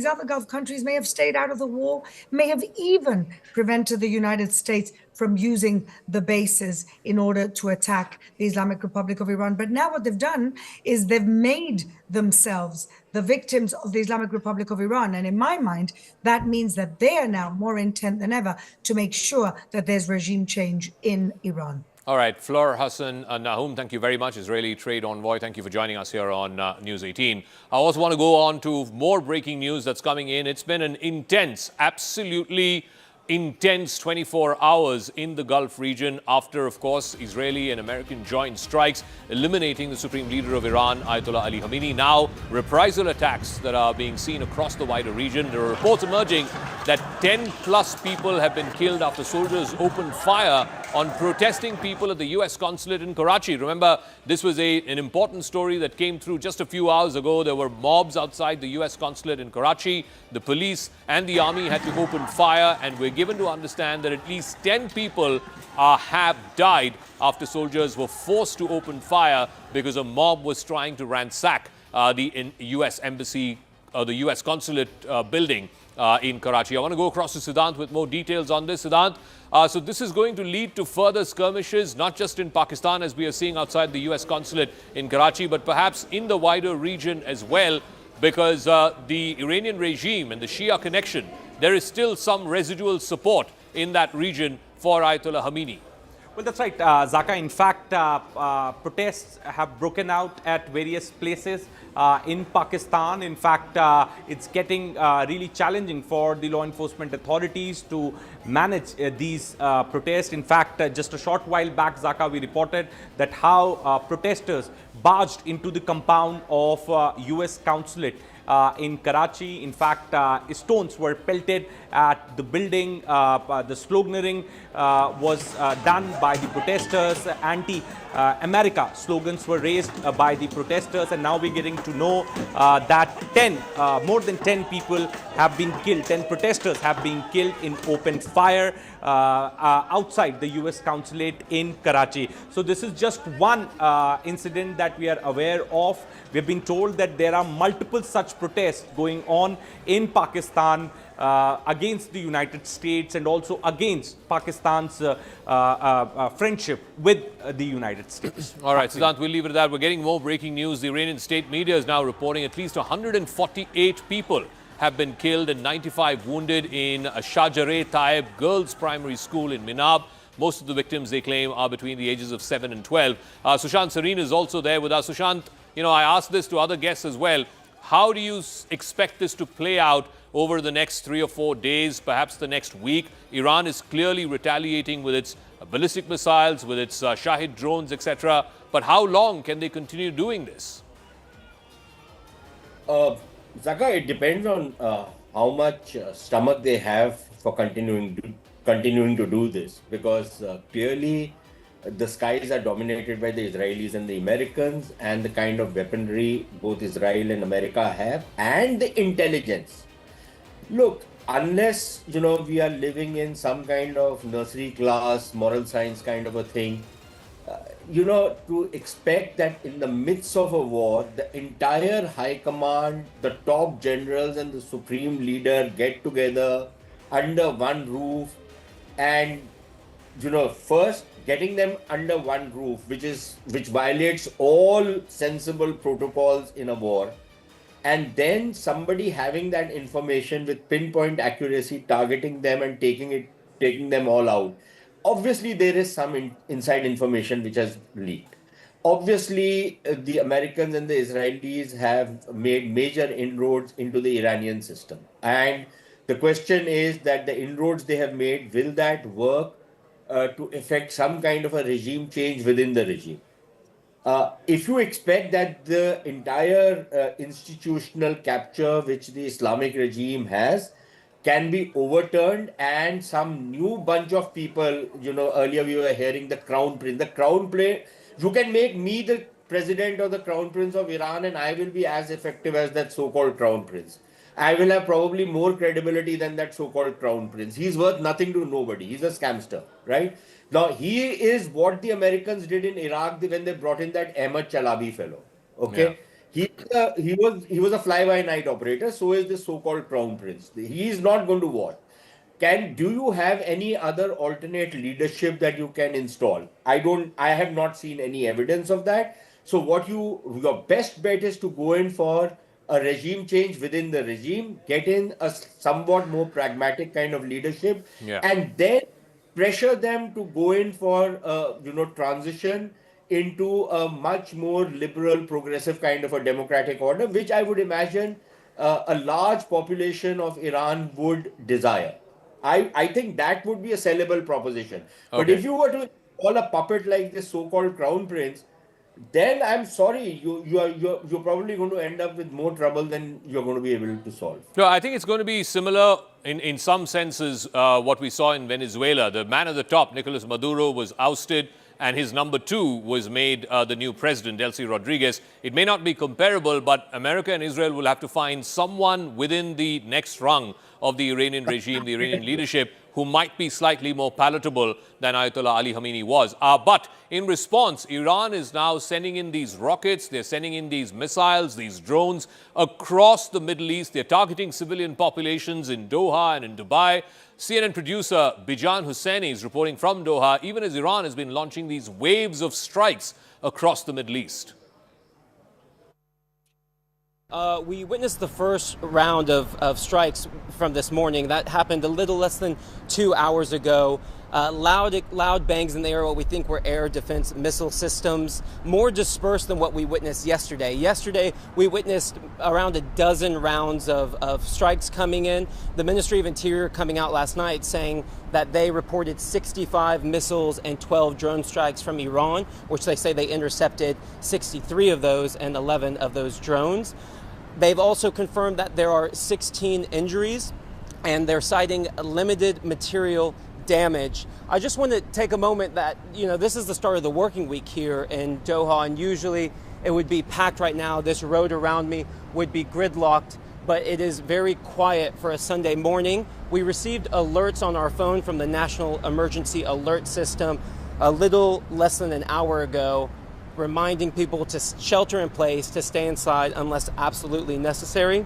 may have stayed out of the war, may have even prevented the United States from using the bases in order to attack the Islamic Republic of Iran. But now what they've done is they've made themselves the victims of the Islamic Republic of Iran. And in my mind, that means that they are now more intent than ever to make sure that there's regime change in Iran. All right, Fleur Hassan Nahum, thank you very much, Israeli trade envoy. Thank you for joining us here on News 18. I also want to go on to more breaking news that's coming in. It's been an intense, absolutely intense 24 hours in the Gulf region after, of course, Israeli and American joint strikes eliminating the supreme leader of Iran, Ayatollah Ali Khamenei. Now, reprisal attacks that are being seen across the wider region. There are reports emerging that 10 plus people have been killed after soldiers opened fire on protesting people at the U.S. consulate in Karachi. Remember, this was an important story that came through just a few hours ago. There were mobs outside the U.S. consulate in Karachi. The police and the army had to open fire, and we're given to understand that at least 10 people have died after soldiers were forced to open fire because a mob was trying to ransack the U.S. embassy, the U.S. consulate building in Karachi. I want to go across to Siddhant with more details on this. Siddhant, so this is going to lead to further skirmishes, not just in Pakistan, as we are seeing outside the U.S. consulate in Karachi, but perhaps in the wider region as well, because the Iranian regime and the Shia connection, there is still some residual support in that region for Ayatollah Khamenei. Well, that's right, Zaka. In fact, protests have broken out at various places in Pakistan. In fact, it's getting really challenging for the law enforcement authorities to manage these protests. In fact, just a short while back, Zaka, we reported that how protesters barged into the compound of U.S. consulate in Karachi. In fact, stones were pelted at the building. The sloganeering was done by the protesters. Anti-America slogans were raised by the protesters, and now we're getting to know that more than 10 people have been killed. 10 protesters have been killed in open fire outside the U.S. consulate in Karachi. So this is just one incident that we are aware of. We've been told that there are multiple such protests going on in Pakistan against the United States and also against Pakistan's friendship with the United States. All right, Siddhant, we'll leave it at that. We're getting more breaking news. The Iranian state media is now reporting at least 148 people have been killed and 95 wounded in Shajareh Taib Girls Primary School in Minab. Most of the victims, they claim, are between the ages of 7 and 12. Sushant Sareen is also there with us. Sushant, you know, I asked this to other guests as well. How do you expect this to play out over the next 3 or 4 days, perhaps the next week? Iran is clearly retaliating with its ballistic missiles, with its Shahid drones, etc. But how long can they continue doing this? Zaka, it depends on how much stomach they have for continuing to do this, because clearly the skies are dominated by the Israelis and the Americans, and the kind of weaponry both Israel and America have, and the intelligence. Look, unless, you know, we are living in some kind of nursery class, moral science kind of a thing, you know, to expect that in the midst of a war, the entire high command, the top generals and the supreme leader get together under one roof, and first getting them under one roof, which violates all sensible protocols in a war, and then somebody having that information with pinpoint accuracy, targeting them and taking them all out. Obviously, there is some inside information which has leaked. Obviously, the Americans and the Israelis have made major inroads into the Iranian system. And the question is that the inroads they have made, will that work to effect some kind of a regime change within the regime? If you expect that the entire institutional capture which the Islamic regime has can be overturned and some new bunch of people, earlier we were hearing the crown prince, you can make me the president or the crown prince of Iran and I will be as effective as that so-called crown prince. I will have probably more credibility than that so-called crown prince. He's worth nothing to nobody. He's a scamster, right? Now, he is what the Americans did in Iraq when they brought in that Ahmad Chalabi fellow. Okay? Yeah. He was a fly-by-night operator. So is the so-called crown prince. He is not going to war. Do you have any other alternate leadership that you can install? I have not seen any evidence of that. So your best bet is to go in for a regime change within the regime, get in a somewhat more pragmatic kind of leadership, and then pressure them to go in for transition into a much more liberal, progressive kind of a democratic order, which I would imagine a large population of Iran would desire. I think that would be a sellable proposition. Okay. But if you were to call a puppet like this so-called crown prince, then I'm sorry, you're probably going to end up with more trouble than you're going to be able to solve. No, I think it's going to be similar in some senses what we saw in Venezuela. The man at the top, Nicolas Maduro, was ousted and his number two was made the new president, Delcy Rodriguez. It may not be comparable, but America and Israel will have to find someone within the next rung of the Iranian regime, the Iranian leadership, who might be slightly more palatable than Ayatollah Ali Khamenei was. But in response, Iran is now sending in these rockets, they're sending in these missiles, these drones across the Middle East. They're targeting civilian populations in Doha and in Dubai. CNN producer Bijan Husseini is reporting from Doha, even as Iran has been launching these waves of strikes across the Middle East. We witnessed the first round of strikes from this morning. That happened a little less than 2 hours ago. Loud bangs in the air, what we think were air defense missile systems, more dispersed than what we witnessed yesterday. Yesterday, we witnessed around a dozen rounds of strikes coming in. The Ministry of Interior coming out last night saying that they reported 65 missiles and 12 drone strikes from Iran, which they say they intercepted 63 of those and 11 of those drones. They've also confirmed that there are 16 injuries, and they're citing limited material damage. I just want to take a moment that, this is the start of the working week here in Doha, and usually it would be packed right now. This road around me would be gridlocked, but it is very quiet for a Sunday morning. We received alerts on our phone from the National Emergency Alert System a little less than an hour ago, reminding people to shelter in place, to stay inside unless absolutely necessary.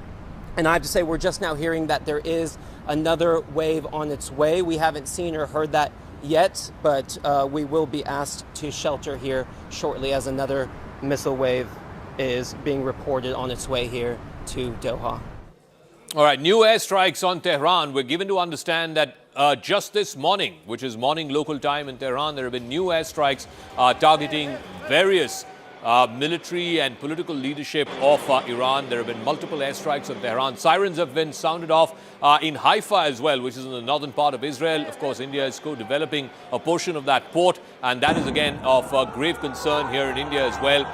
And I have to say, we're just now hearing that there is another wave on its way. We haven't seen or heard that yet, but we will be asked to shelter here shortly as another missile wave is being reported on its way here to Doha. All right, new airstrikes on Tehran. We're given to understand that just this morning, which is morning local time in Tehran, there have been new airstrikes targeting various military and political leadership of Iran. There have been multiple airstrikes on Tehran. Sirens have been sounded off in Haifa as well, which is in the northern part of Israel. Of course, India is co-developing a portion of that port, and that is again of grave concern here in India as well.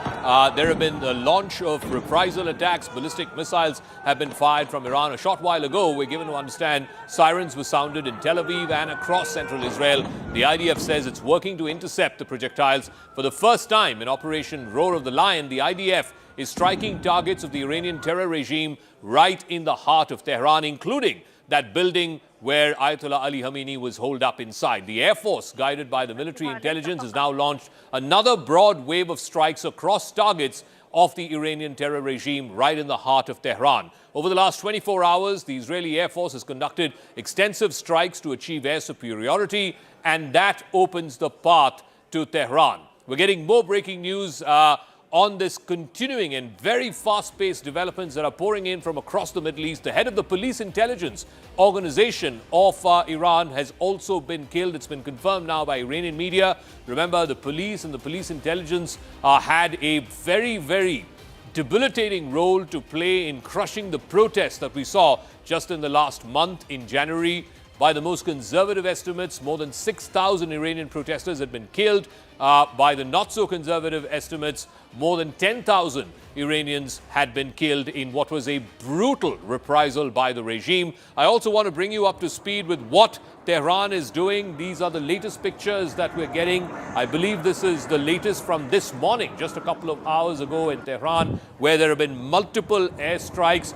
There have been the launch of reprisal attacks. Ballistic missiles have been fired from Iran. A short while ago, we're given to understand sirens were sounded in Tel Aviv and across central Israel. The IDF says it's working to intercept the projectiles. For the first time in Operation Roar of the Lion, the IDF is striking targets of the Iranian terror regime right in the heart of Tehran, including that building where Ayatollah Ali Khamenei was holed up inside. The Air Force, guided by the military intelligence, has now launched another broad wave of strikes across targets of the Iranian terror regime right in the heart of Tehran. Over the last 24 hours, the Israeli Air Force has conducted extensive strikes to achieve air superiority, and that opens the path to Tehran. We're getting more breaking news on this continuing and very fast-paced developments that are pouring in from across the Middle East. The head of the police intelligence organization of Iran has also been killed. It's been confirmed now by Iranian media. Remember, the police and the police intelligence had a very, very debilitating role to play in crushing the protests that we saw just in the last month in January. By the most conservative estimates, more than 6,000 Iranian protesters had been killed. By the not-so-conservative estimates, more than 10,000 Iranians had been killed in what was a brutal reprisal by the regime. I also want to bring you up to speed with what Tehran is doing. These are the latest pictures that we're getting. I believe this is the latest from this morning, just a couple of hours ago in Tehran, where there have been multiple airstrikes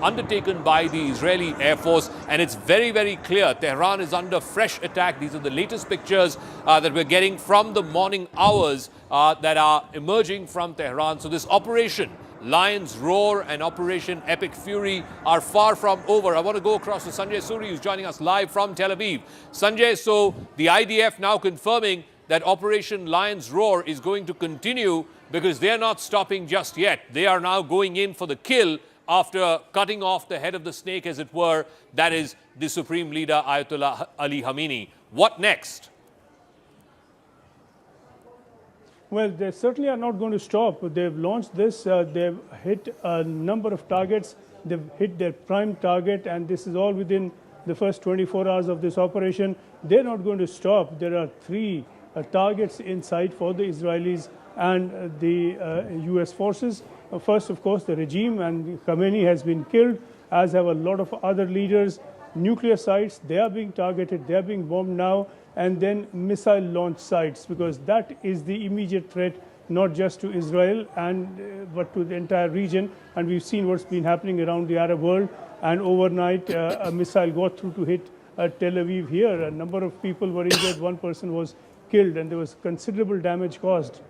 undertaken by the Israeli Air Force. And it's very, very clear Tehran is under fresh attack. These are the latest pictures that we're getting from the morning hours that are emerging from Tehran. So this Operation Lion's Roar and Operation Epic Fury are far from over. I want to go across to Sanjay Suri, who's joining us live from Tel Aviv. Sanjay, so the IDF now confirming that Operation Lion's Roar is going to continue because they're not stopping just yet. They are now going in for the kill after cutting off the head of the snake, as it were. That is the Supreme Leader, Ayatollah Ali Khamenei. What next? Well, they certainly are not going to stop. They've launched this. They've hit a number of targets. They've hit their prime target, and this is all within the first 24 hours of this operation. They're not going to stop. There are 3 targets in sight for the Israelis and the U.S. forces. First, of course, the regime, and Khamenei has been killed, as have a lot of other leaders. Nuclear sites, they are being targeted. They are being bombed now. And then missile launch sites, because that is the immediate threat, not just to Israel but to the entire region. And we've seen what's been happening around the Arab world. And overnight, a missile got through to hit Tel Aviv here. A number of people were injured. One person was killed, and there was considerable damage caused.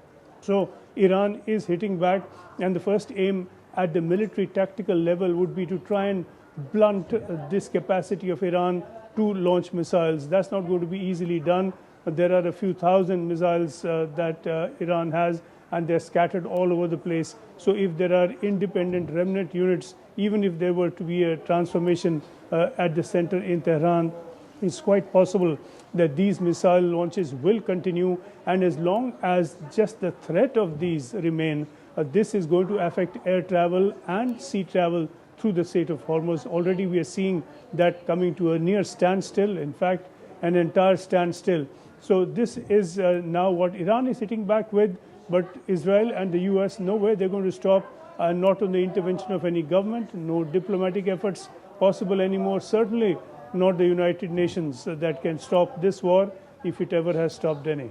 So Iran is hitting back, and the first aim at the military tactical level would be to try and blunt this capacity of Iran to launch missiles. That's not going to be easily done. There are a few thousand missiles that Iran has, and they're scattered all over the place. So if there are independent remnant units, even if there were to be a transformation at the center in Tehran, it's quite possible that these missile launches will continue. And as long as just the threat of these remain, this is going to affect air travel and sea travel through the Strait of Hormuz. Already we are seeing that coming to a near standstill, in fact, an entire standstill. So this is now what Iran is hitting back with, but Israel and the US, no way they're going to stop, not on the intervention of any government, no diplomatic efforts possible anymore, certainly not the United Nations that can stop this war, if it ever has stopped any.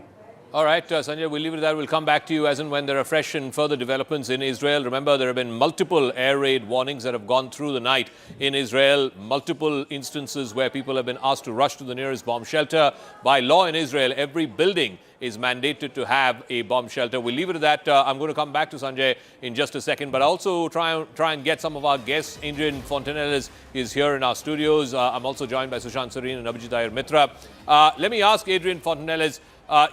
All right, Sanjay, we'll leave it at that. We'll come back to you as and when there are fresh and further developments in Israel. Remember, there have been multiple air raid warnings that have gone through the night in Israel, multiple instances where people have been asked to rush to the nearest bomb shelter. By law in Israel, every building is mandated to have a bomb shelter. We'll leave it at that. I'm going to come back to Sanjay in just a second, but also try and get some of our guests. Adrian Fontanelles is here in our studios. I'm also joined by Sushant Sareen and Abhijit Iyer Mitra. Let me ask Adrian Fontanelles,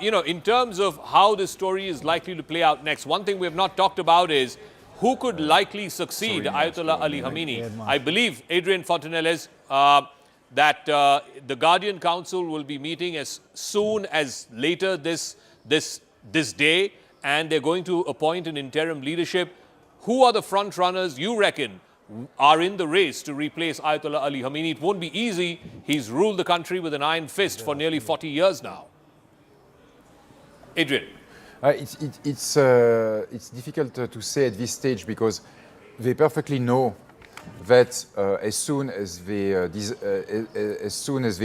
in terms of how this story is likely to play out next, one thing we have not talked about is who could likely succeed Ayatollah Ali Khamenei. I believe, Adrian Fontanelles, that the Guardian Council will be meeting as soon as later this day, and they're going to appoint an interim leadership. Who are the front runners you reckon are in the race to replace Ayatollah Ali Khamenei? It won't be easy. He's ruled the country with an iron fist for nearly 40 years now. Adrian. It's difficult to say at this stage because they perfectly know that as soon as they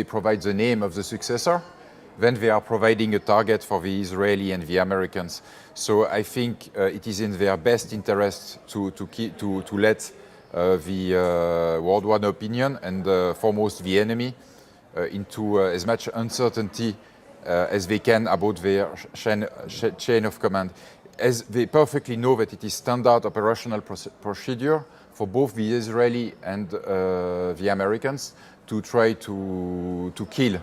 provide the name of the successor, then they are providing a target for the Israeli and the Americans. So I think it is in their best interest to let the worldwide opinion and foremost the enemy into as much uncertainty as they can about their chain of command. as they perfectly know that it is standard operational procedure for both the Israeli and the Americans to try to kill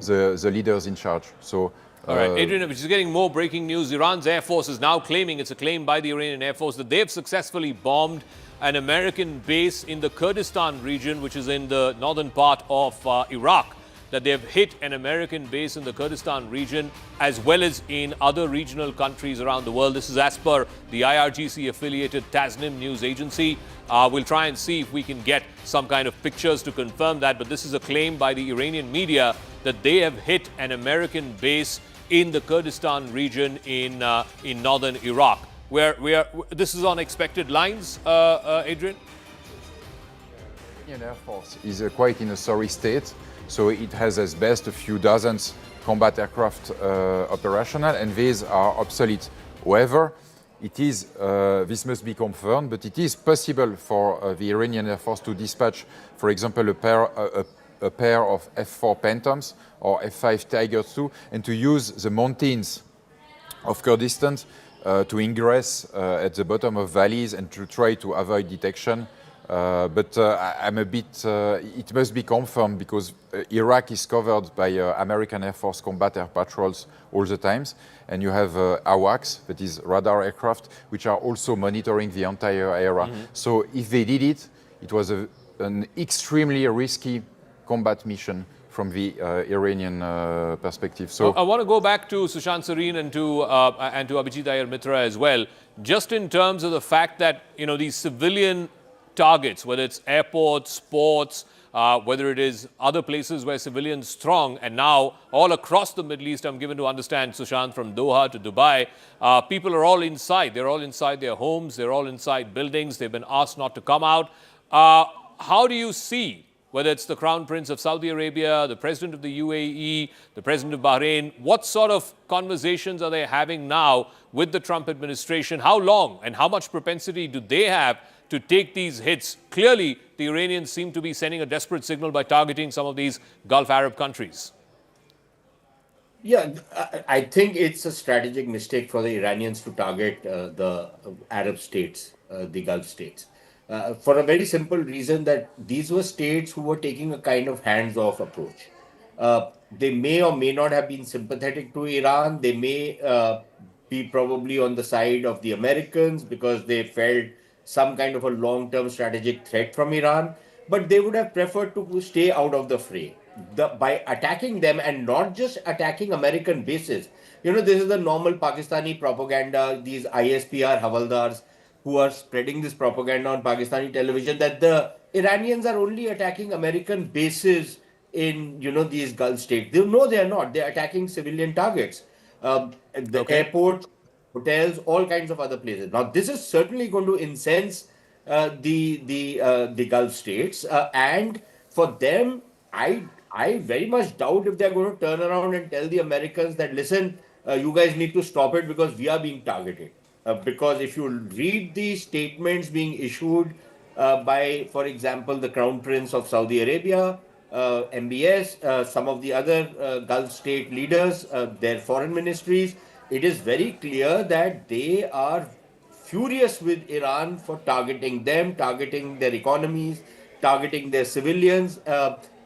the leaders in charge. So, all right, Adrian, which is getting more breaking news. Iran's Air Force is now claiming, it's a claim by the Iranian Air Force, that they've successfully bombed an American base in the Kurdistan region, which is in the northern part of Iraq. That they've hit an American base in the Kurdistan region as well as in other regional countries around the world. This is as per the IRGC-affiliated Tasnim news agency. We'll try and see if we can get some kind of pictures to confirm that, but this is a claim by the Iranian media that they have hit an American base in the Kurdistan region in northern Iraq. This is on expected lines, Adrian? The Iranian Air Force is quite in a sorry state. So it has as best a few dozens combat aircraft operational, and these are obsolete. However, it is, this must be confirmed, but it is possible for the Iranian Air Force to dispatch, for example, a pair of F-4 Phantoms or F-5 Tigers II, and to use the mountains of Kurdistan to ingress at the bottom of valleys and to try to avoid detection. But I'm a bit, it must be confirmed because Iraq is covered by American Air Force combat air patrols all the times. And you have AWACS, that is radar aircraft, which are also monitoring the entire area. Mm-hmm. So if they did it, it was an extremely risky combat mission from the Iranian perspective. So I want to go back to Sushant Sareen and to Abhijit Iyer Mitra as well, just in terms of the fact that, you know, these civilian targets, whether it's airports, ports, whether it is other places where civilians throng, and now all across the Middle East, I'm given to understand, Sushant, from Doha to Dubai, people are all inside. They're all inside their homes. They're all inside buildings. They've been asked not to come out. How do you see, whether it's the Crown Prince of Saudi Arabia, the President of the UAE, the President of Bahrain, what sort of conversations are they having now with the Trump administration? How long and how much propensity do they have to take these hits? Clearly, the Iranians seem to be sending a desperate signal by targeting some of these Gulf Arab countries. Yeah, I think it's a strategic mistake for the Iranians to target the Arab states, the Gulf states, for a very simple reason that these were states who were taking a kind of hands-off approach. They may or may not have been sympathetic to Iran. They may be probably on the side of the Americans because they felt some kind of a long-term strategic threat from Iran, but they would have preferred to stay out of the fray. By attacking them, and not just attacking American bases. You know, this is the normal Pakistani propaganda, these ISPR Havaldars who are spreading this propaganda on Pakistani television that the Iranians are only attacking American bases in, you know, these Gulf states. No, they are not. They're attacking civilian targets. The airport, hotels, all kinds of other places. Now, this is certainly going to incense the Gulf states, and for them, I very much doubt if they're going to turn around and tell the Americans that, listen, you guys need to stop it because we are being targeted. Because if you read the statements being issued by, for example, the Crown Prince of Saudi Arabia, MBS, some of the other Gulf state leaders, their foreign ministries, it is very clear that they are furious with Iran for targeting them, targeting their economies, targeting their civilians,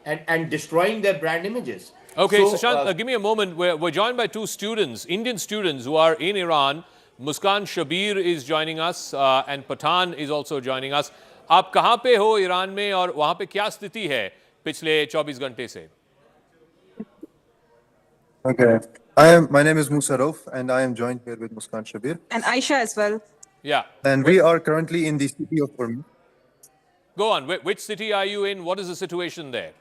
and destroying their brand images. Okay, so, Sushant, give me a moment. We're joined by two students, Indian students who are in Iran. Muskan Shabir is joining us and Pathan is also joining us. आप कहाँ पे हो Iran में और वहाँ पे क्या स्थिति है पिछले 24 घंटे से? Okay. My name is Musa Rauf, and I am joined here with Muskan Shabir. And Aisha as well. Yeah. And we are currently in the city of Urmi. Go on. Which city are you in? What is the situation there?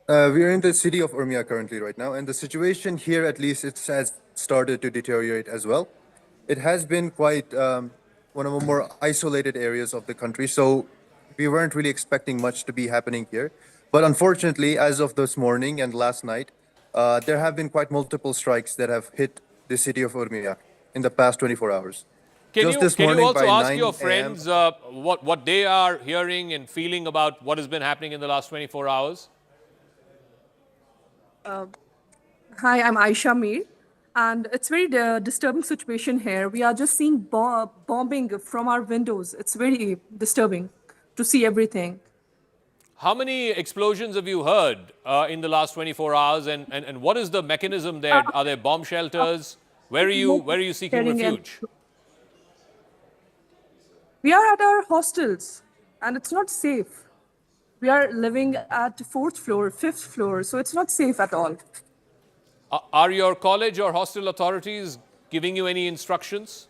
We are in the city of Urmia currently right now, and the situation here, at least, it has started to deteriorate as well. It has been quite one of the more isolated areas of the country, so we weren't really expecting much to be happening here. But unfortunately, as of this morning and last night, there have been quite multiple strikes that have hit the city of Urmia in the past 24 hours. Can you also ask your friends what they are hearing and feeling about what has been happening in the last 24 hours? Hi, I'm Aisha Mir. And it's very disturbing situation here. We are just seeing bombing from our windows. It's very disturbing to see everything. How many explosions have you heard in the last 24 hours, and what is the mechanism there? Are there bomb shelters? Where are you seeking refuge? We are at our hostels, and it's not safe. We are living at 4th floor, 5th floor, so it's not safe at all. Are your college or hostel authorities giving you any instructions?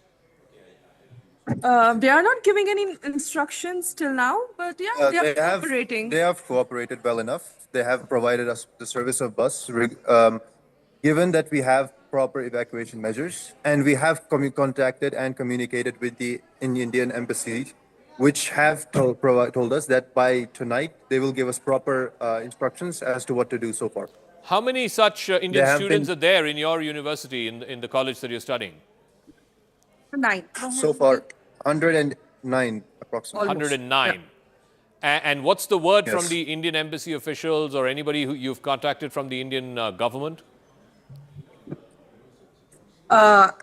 They are not giving any instructions till now, but yeah, they are cooperating. They have cooperated well enough. They have provided us the service of bus, given that we have proper evacuation measures, and we have contacted and communicated with the Indian embassy, which have told us that by tonight they will give us proper instructions as to what to do so far. How many such Indian students are there in your university, in the college that you're studying? 9. So far, 109 approximately. 109. Yeah. And what's the word from Yes. the Indian embassy officials or anybody who you've contacted from the Indian government?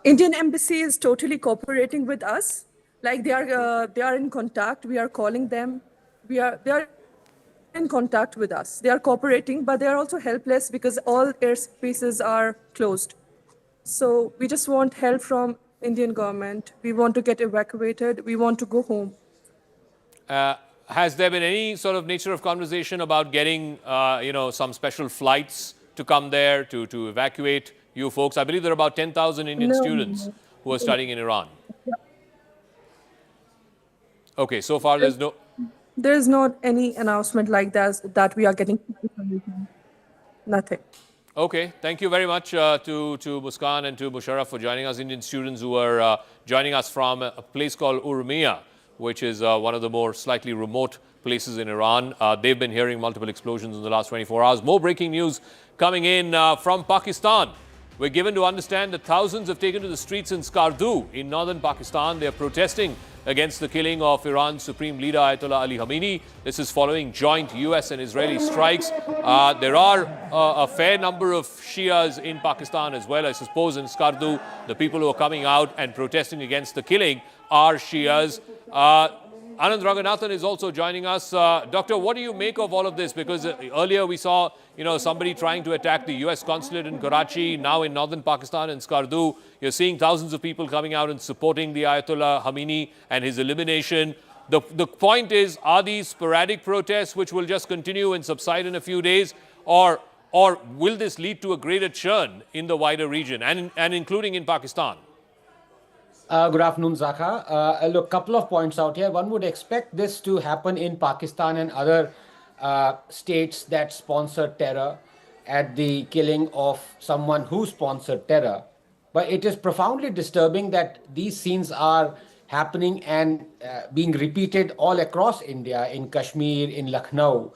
Indian embassy is totally cooperating with us. Like they are in contact. We are calling them. They are in contact with us. They are cooperating, but they are also helpless because all airspaces are closed. So we just want help from Indian government. We want to get evacuated. We want to go home. Has there been any sort of nature of conversation about getting, some special flights to come there to evacuate you folks? I believe there are about 10,000 Indian students who are studying in Iran. Okay, so far there's no... There's not any announcement like that we are getting. Nothing. Okay, thank you very much to Muskan and to Musharraf for joining us, Indian students who are joining us from a place called Urmia, which is one of the more slightly remote places in Iran. They've been hearing multiple explosions in the last 24 hours. More breaking news coming in from Pakistan. We're given to understand that thousands have taken to the streets in Skardu in northern Pakistan. They're protesting against the killing of Iran's Supreme Leader Ayatollah Ali Khamenei. This is following joint US and Israeli strikes. There are a fair number of Shias in Pakistan as well. I suppose in Skardu, the people who are coming out and protesting against the killing are Shias. Anand Ranganathan is also joining us. Doctor, what do you make of all of this? Because earlier we saw, somebody trying to attack the US consulate in Karachi. Now in northern Pakistan in Skardu, you're seeing thousands of people coming out and supporting the Ayatollah Khamenei and his elimination. The point is, are these sporadic protests which will just continue and subside in a few days, or will this lead to a greater churn in the wider region and including in Pakistan? Good afternoon, Zaka. Look, couple of points out here. One would expect this to happen in Pakistan and other states that sponsor terror at the killing of someone who sponsored terror. But it is profoundly disturbing that these scenes are happening and being repeated all across India, in Kashmir, in Lucknow.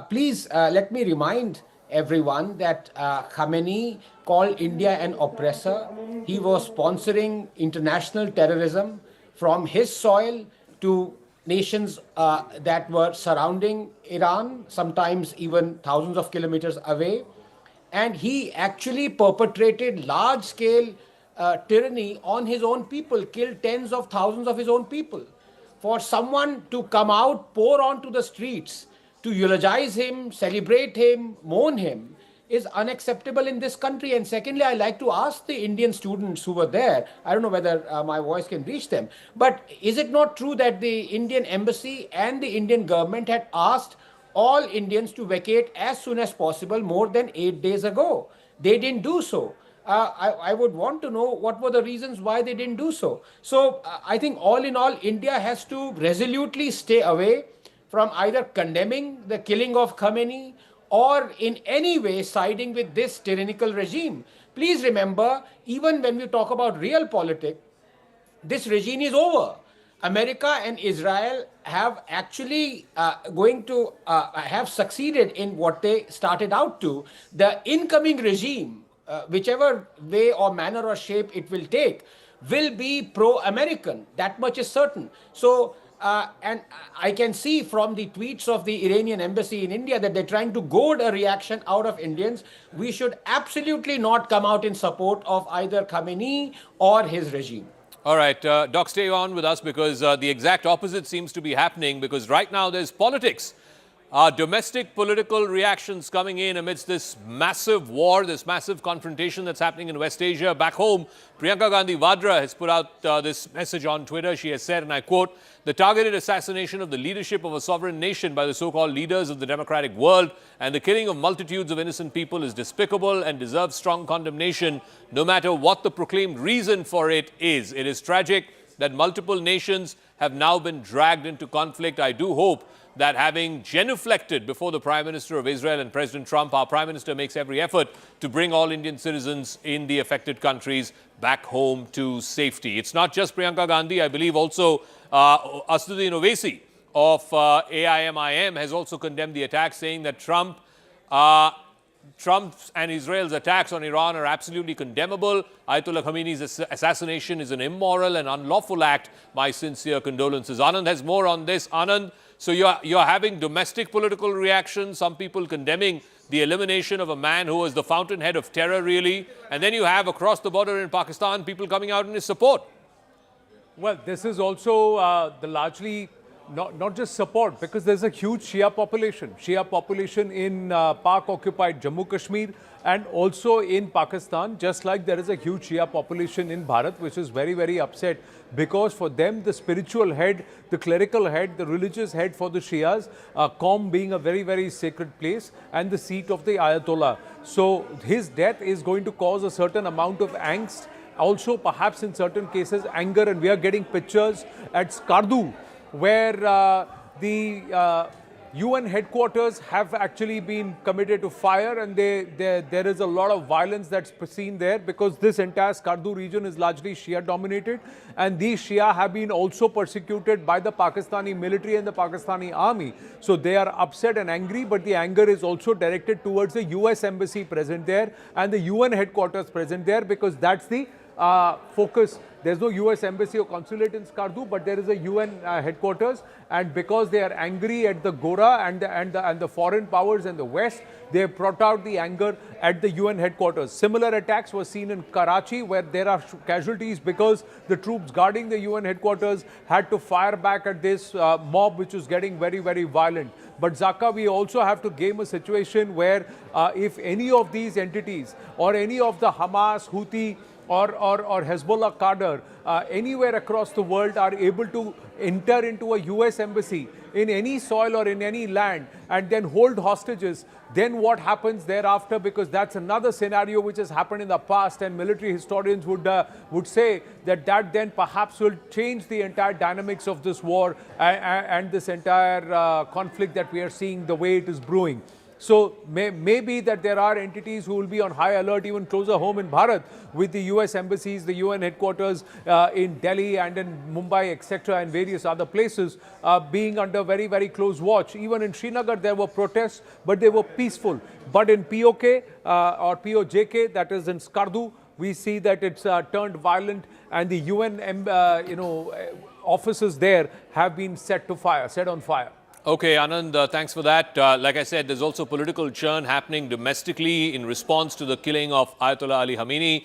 Please let me remind everyone that Khamenei called India an oppressor. He was sponsoring international terrorism from his soil to nations that were surrounding Iran, sometimes even thousands of kilometers away. And he actually perpetrated large-scale tyranny on his own people, killed tens of thousands of his own people. For someone to come out, pour onto the streets, to eulogize him, celebrate him, mourn him, is unacceptable in this country. And secondly, I like to ask the Indian students who were there, I don't know whether my voice can reach them, but is it not true that the Indian embassy and the Indian government had asked all Indians to vacate as soon as possible more than 8 days ago? They didn't do so. I would want to know what were the reasons why they didn't do so. So I think all in all, India has to resolutely stay away from either condemning the killing of Khamenei or in any way siding with this tyrannical regime. Please remember, even when we talk about real politics, this regime is over. America and Israel have actually have succeeded in what they started out to. The incoming regime, whichever way or manner or shape it will take, will be pro-American. That much is certain. So and I can see from the tweets of the Iranian embassy in India that they're trying to goad a reaction out of Indians. We should absolutely not come out in support of either Khamenei or his regime. All right, Doc, stay on with us because the exact opposite seems to be happening because right now there's politics. Domestic political reactions coming in amidst this massive war, this massive confrontation that's happening in West Asia. Back home, Priyanka Gandhi Vadra has put out this message on Twitter. She has said, and I quote, "The targeted assassination of the leadership of a sovereign nation by the so-called leaders of the democratic world and the killing of multitudes of innocent people is despicable and deserves strong condemnation, no matter what the proclaimed reason for it is. It is tragic that multiple nations have now been dragged into conflict. I do hope that having genuflected before the Prime Minister of Israel and President Trump, our Prime Minister makes every effort to bring all Indian citizens in the affected countries back home to safety." It's not just Priyanka Gandhi. I believe also Asduddin Owaisi of AIMIM has also condemned the attack, saying that Trump's and Israel's attacks on Iran are absolutely condemnable. Ayatollah Khamenei's assassination is an immoral and unlawful act. My sincere condolences. Anand has more on this. Anand, so you're having domestic political reactions, some people condemning the elimination of a man who was the fountainhead of terror, really. And then you have across the border in Pakistan, people coming out in his support. Well, this is also the largely not just support, because there's a huge Shia population in Pak-occupied Jammu Kashmir and also in Pakistan, just like there is a huge Shia population in Bharat, which is very, very upset because for them, the spiritual head, the clerical head, the religious head for the Shias, Qom being a very, very sacred place and the seat of the Ayatollah. So his death is going to cause a certain amount of angst, also perhaps in certain cases anger, and we are getting pictures at Skardu, where the UN headquarters have actually been committed to fire, and there is a lot of violence that's seen there because this entire Skardu region is largely Shia dominated, and these Shia have been also persecuted by the Pakistani military and the Pakistani army. So they are upset and angry, but the anger is also directed towards the US embassy present there and the UN headquarters present there, because that's the focus. There's no US embassy or consulate in Skardu, but there is a UN headquarters, and because they are angry at the Gora and the foreign powers in the West, they brought out the anger at the UN headquarters. Similar attacks were seen in Karachi, where there are casualties because the troops guarding the UN headquarters had to fire back at this mob, which was getting very, very violent. But Zaka, we also have to game a situation where if any of these entities or any of the Hamas, Houthi, or Hezbollah cadre anywhere across the world are able to enter into a US embassy in any soil or in any land and then hold hostages, then what happens thereafter? Because that's another scenario which has happened in the past, and military historians would say that then perhaps will change the entire dynamics of this war and this entire conflict that we are seeing the way it is brewing. So maybe that there are entities who will be on high alert even closer home in Bharat, with the US embassies, the UN headquarters in Delhi and in Mumbai, etc., and various other places being under very, very close watch. Even in Srinagar, there were protests, but they were peaceful. But in POK or POJK, that is in Skardu, we see that it's turned violent, and the UN offices there have been set on fire. Okay, Anand, thanks for that. Like I said, there's also political churn happening domestically in response to the killing of Ayatollah Ali Khamenei.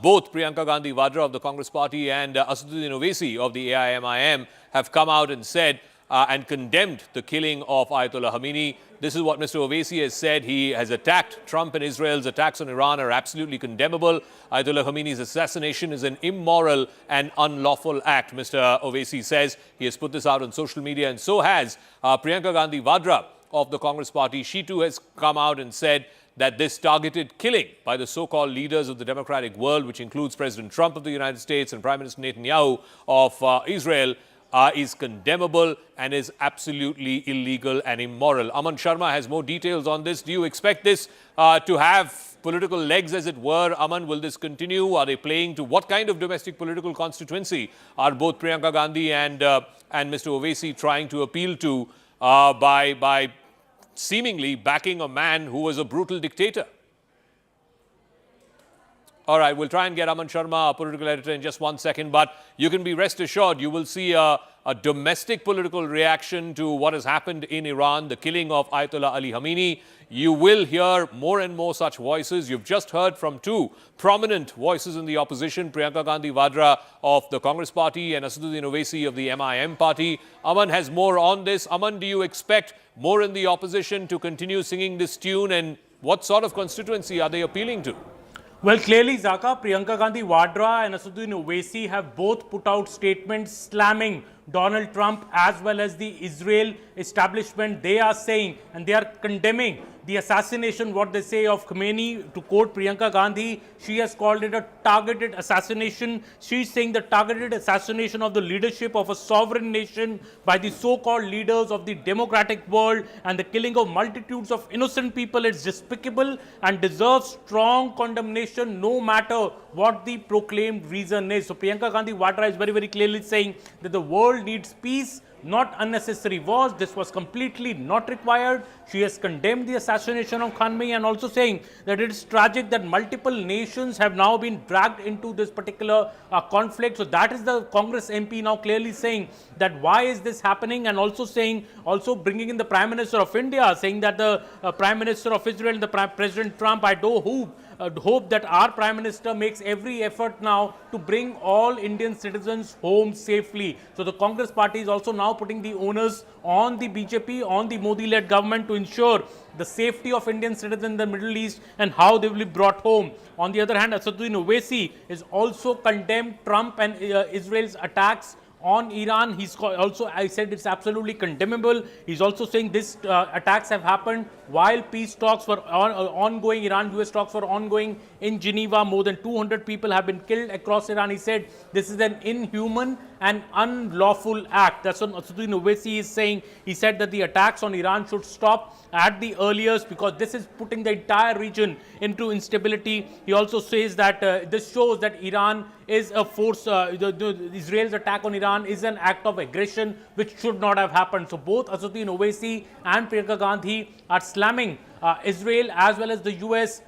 Both Priyanka Gandhi Vadra of the Congress Party and Asduddin Owaisi of the AIMIM have come out and said and condemned the killing of Ayatollah Khamenei. This is what Mr. Owaisi has said. He has attacked Trump and Israel's attacks on Iran are absolutely condemnable. Ayatollah Khamenei's assassination is an immoral and unlawful act, Mr. Owaisi says. He has put this out on social media, and so has Priyanka Gandhi Vadra of the Congress Party. She too has come out and said that this targeted killing by the so-called leaders of the democratic world, which includes President Trump of the United States and Prime Minister Netanyahu of Israel, is condemnable and is absolutely illegal and immoral. Aman Sharma has more details on this. Do you expect this to have political legs, as it were? Aman, will this continue? Are they playing to what kind of domestic political constituency are both Priyanka Gandhi and Mr. Owaisi trying to appeal to by seemingly backing a man who was a brutal dictator? All right, we'll try and get Aman Sharma, our political editor, in just 1 second. But you can be rest assured you will see a domestic political reaction to what has happened in Iran, the killing of Ayatollah Ali Khamenei. You will hear more and more such voices. You've just heard from two prominent voices in the opposition, Priyanka Gandhi Vadra of the Congress Party and Asaduddin Owaisi of the MIM Party. Aman has more on this. Aman, do you expect more in the opposition to continue singing this tune, and what sort of constituency are they appealing to? Well, clearly, Zaka, Priyanka Gandhi Vadra and Asaduddin Owaisi have both put out statements slamming Donald Trump as well as the Israel establishment. They are saying and they are condemning the assassination, what they say, of Khamenei. To quote Priyanka Gandhi, she has called it a targeted assassination. She's saying the targeted assassination of the leadership of a sovereign nation by the so-called leaders of the democratic world and the killing of multitudes of innocent people is despicable and deserves strong condemnation no matter what the proclaimed reason is. So Priyanka Gandhi Vadra is very, very clearly saying that the world needs peace, not unnecessary wars. This was completely not required. She has condemned the assassination of Khamenei and also saying that it is tragic that multiple nations have now been dragged into this particular conflict. So that is the Congress MP now clearly saying that why is this happening, and also saying, also bringing in the Prime Minister of India, saying that the Prime Minister of Israel and the President Trump, I do hope that our Prime Minister makes every effort now to bring all Indian citizens home safely. So the Congress party is also now putting the onus on the BJP, on the Modi-led government to ensure the safety of Indian citizens in the Middle East and how they will be brought home. On the other hand, Asaduddin Owaisi is also condemned Trump and Israel's attacks on Iran. He's also, I said it's absolutely condemnable. He's also saying these attacks have happened while peace talks were ongoing. Iran-US talks were ongoing in Geneva. More than 200 people have been killed across Iran. He said this is an inhuman and unlawful act. That's what Asaduddin Owaisi is saying. He said that the attacks on Iran should stop at the earliest because this is putting the entire region into instability. He also says that this shows that Iran is a force, Israel's attack on Iran is an act of aggression which should not have happened. So both Asaduddin Owaisi and Priyanka Gandhi are slamming Israel as well as the US,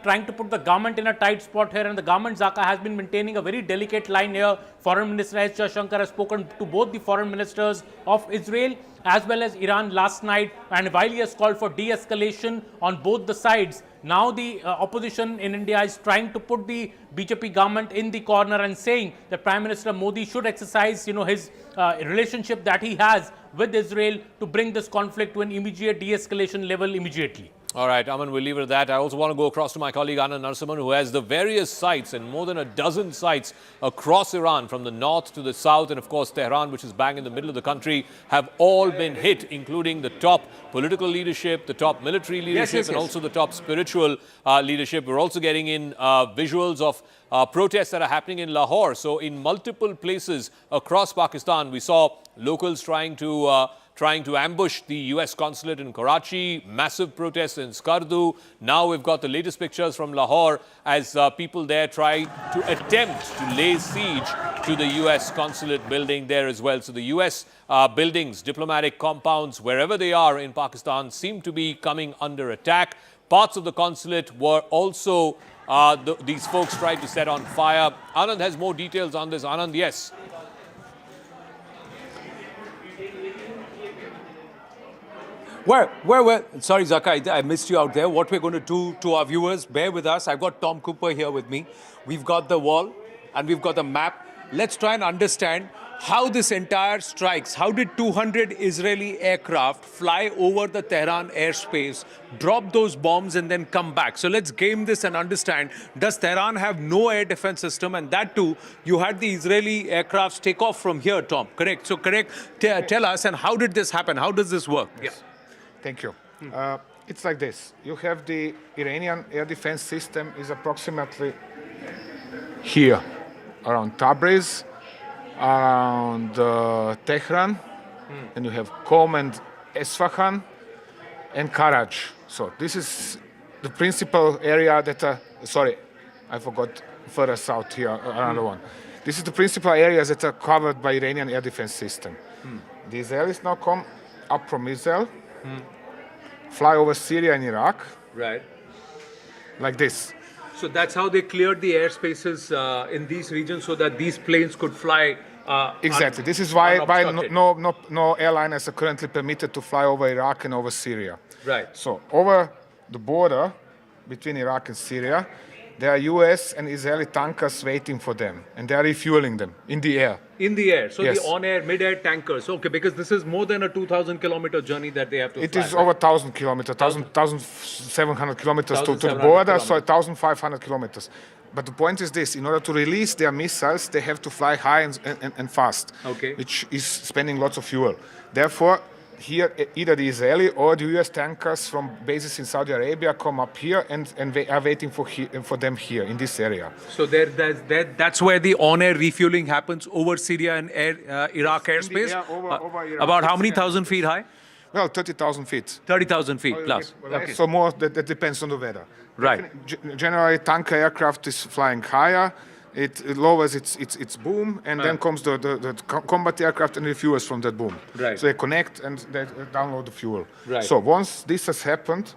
trying to put the government in a tight spot here, and the government, Zaka, has been maintaining a very delicate line here. Foreign Minister S. Jaishankar has spoken to both the foreign ministers of Israel as well as Iran last night, and while he has called for de-escalation on both the sides, now the opposition in India is trying to put the BJP government in the corner and saying that Prime Minister Modi should exercise, his relationship that he has with Israel to bring this conflict to an immediate de-escalation level immediately. All right, Aman, we'll leave it at that. I also want to go across to my colleague Anand Narasimhan, who has the various sites, and more than a dozen sites across Iran, from the north to the south, and of course Tehran, which is bang in the middle of the country, have all been hit, including the top political leadership, the top military leadership, and also the top spiritual leadership. We're also getting in visuals of protests that are happening in Lahore. So in multiple places across Pakistan, we saw locals trying to ambush the US consulate in Karachi, massive protests in Skardu. Now we've got the latest pictures from Lahore as people there try to attempt to lay siege to the US consulate building there as well. So the US buildings, diplomatic compounds, wherever they are in Pakistan, seem to be coming under attack. Parts of the consulate were also, these folks tried to set on fire. Anand has more details on this. Anand, yes. Well, sorry, Zaka, I missed you out there. What we're going to do to our viewers, bear with us. I've got Tom Cooper here with me. We've got the wall and we've got the map. Let's try and understand how this entire strikes. How did 200 Israeli aircraft fly over the Tehran airspace, drop those bombs and then come back? So let's game this and understand, does Tehran have no air defense system? And that too, you had the Israeli aircrafts take off from here, Tom, correct? So tell us, and how did this happen? How does this work? Yeah. Thank you. It's like this. You have the Iranian air defense system is approximately here, around Tabriz, around Tehran, and you have Qom and Esfahan and Karaj. So this is the principal area that, sorry, I forgot further south here, another one. This is the principal areas that are covered by Iranian air defense system. The Israelis now come up from Israel, fly over Syria and Iraq. Right. Like this. So that's how they cleared the airspaces in these regions so that these planes could fly. Exactly. This is why no airliners are currently permitted to fly over Iraq and over Syria. Right. So over the border between Iraq and Syria, there are US and Israeli tankers waiting for them, and they are refueling them in the air. In the air. So Yes. the on-air, mid-air tankers. Okay, because this is more than a 2,000-kilometer journey that they have to It fly. is over 1,000 kilometers, 1,700 kilometers to the 1,700 border, so kilometers. 1,500 kilometers. But the point is this, in order to release their missiles, they have to fly high and fast, Okay. which is spending lots of fuel. Therefore, here, either the Israeli or the US tankers from bases in Saudi Arabia come up here and they are waiting for them here in this area. So that's where the on-air refueling happens over Syria and Iraq airspace. Over Iraq. About how many thousand feet high? Well, 30,000 feet. 30,000 feet plus. Okay. So more, that depends on the weather. Right. Generally, tanker aircraft is flying higher. It lowers its boom, and then comes the combat aircraft and refuels from that boom. Right. So they connect and they download the fuel. Right. So once this has happened,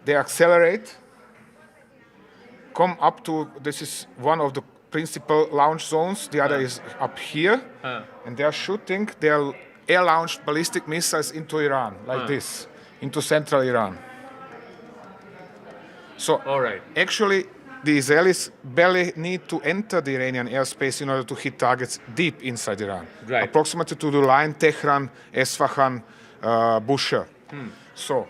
they accelerate, come up to, this is one of the principal launch zones, the other is up here, and they are shooting their air-launched ballistic missiles into Iran, like this, into central Iran. So actually, the Israelis barely need to enter the Iranian airspace in order to hit targets deep inside Iran, approximately to the line Tehran, Esfahan, Bushehr. So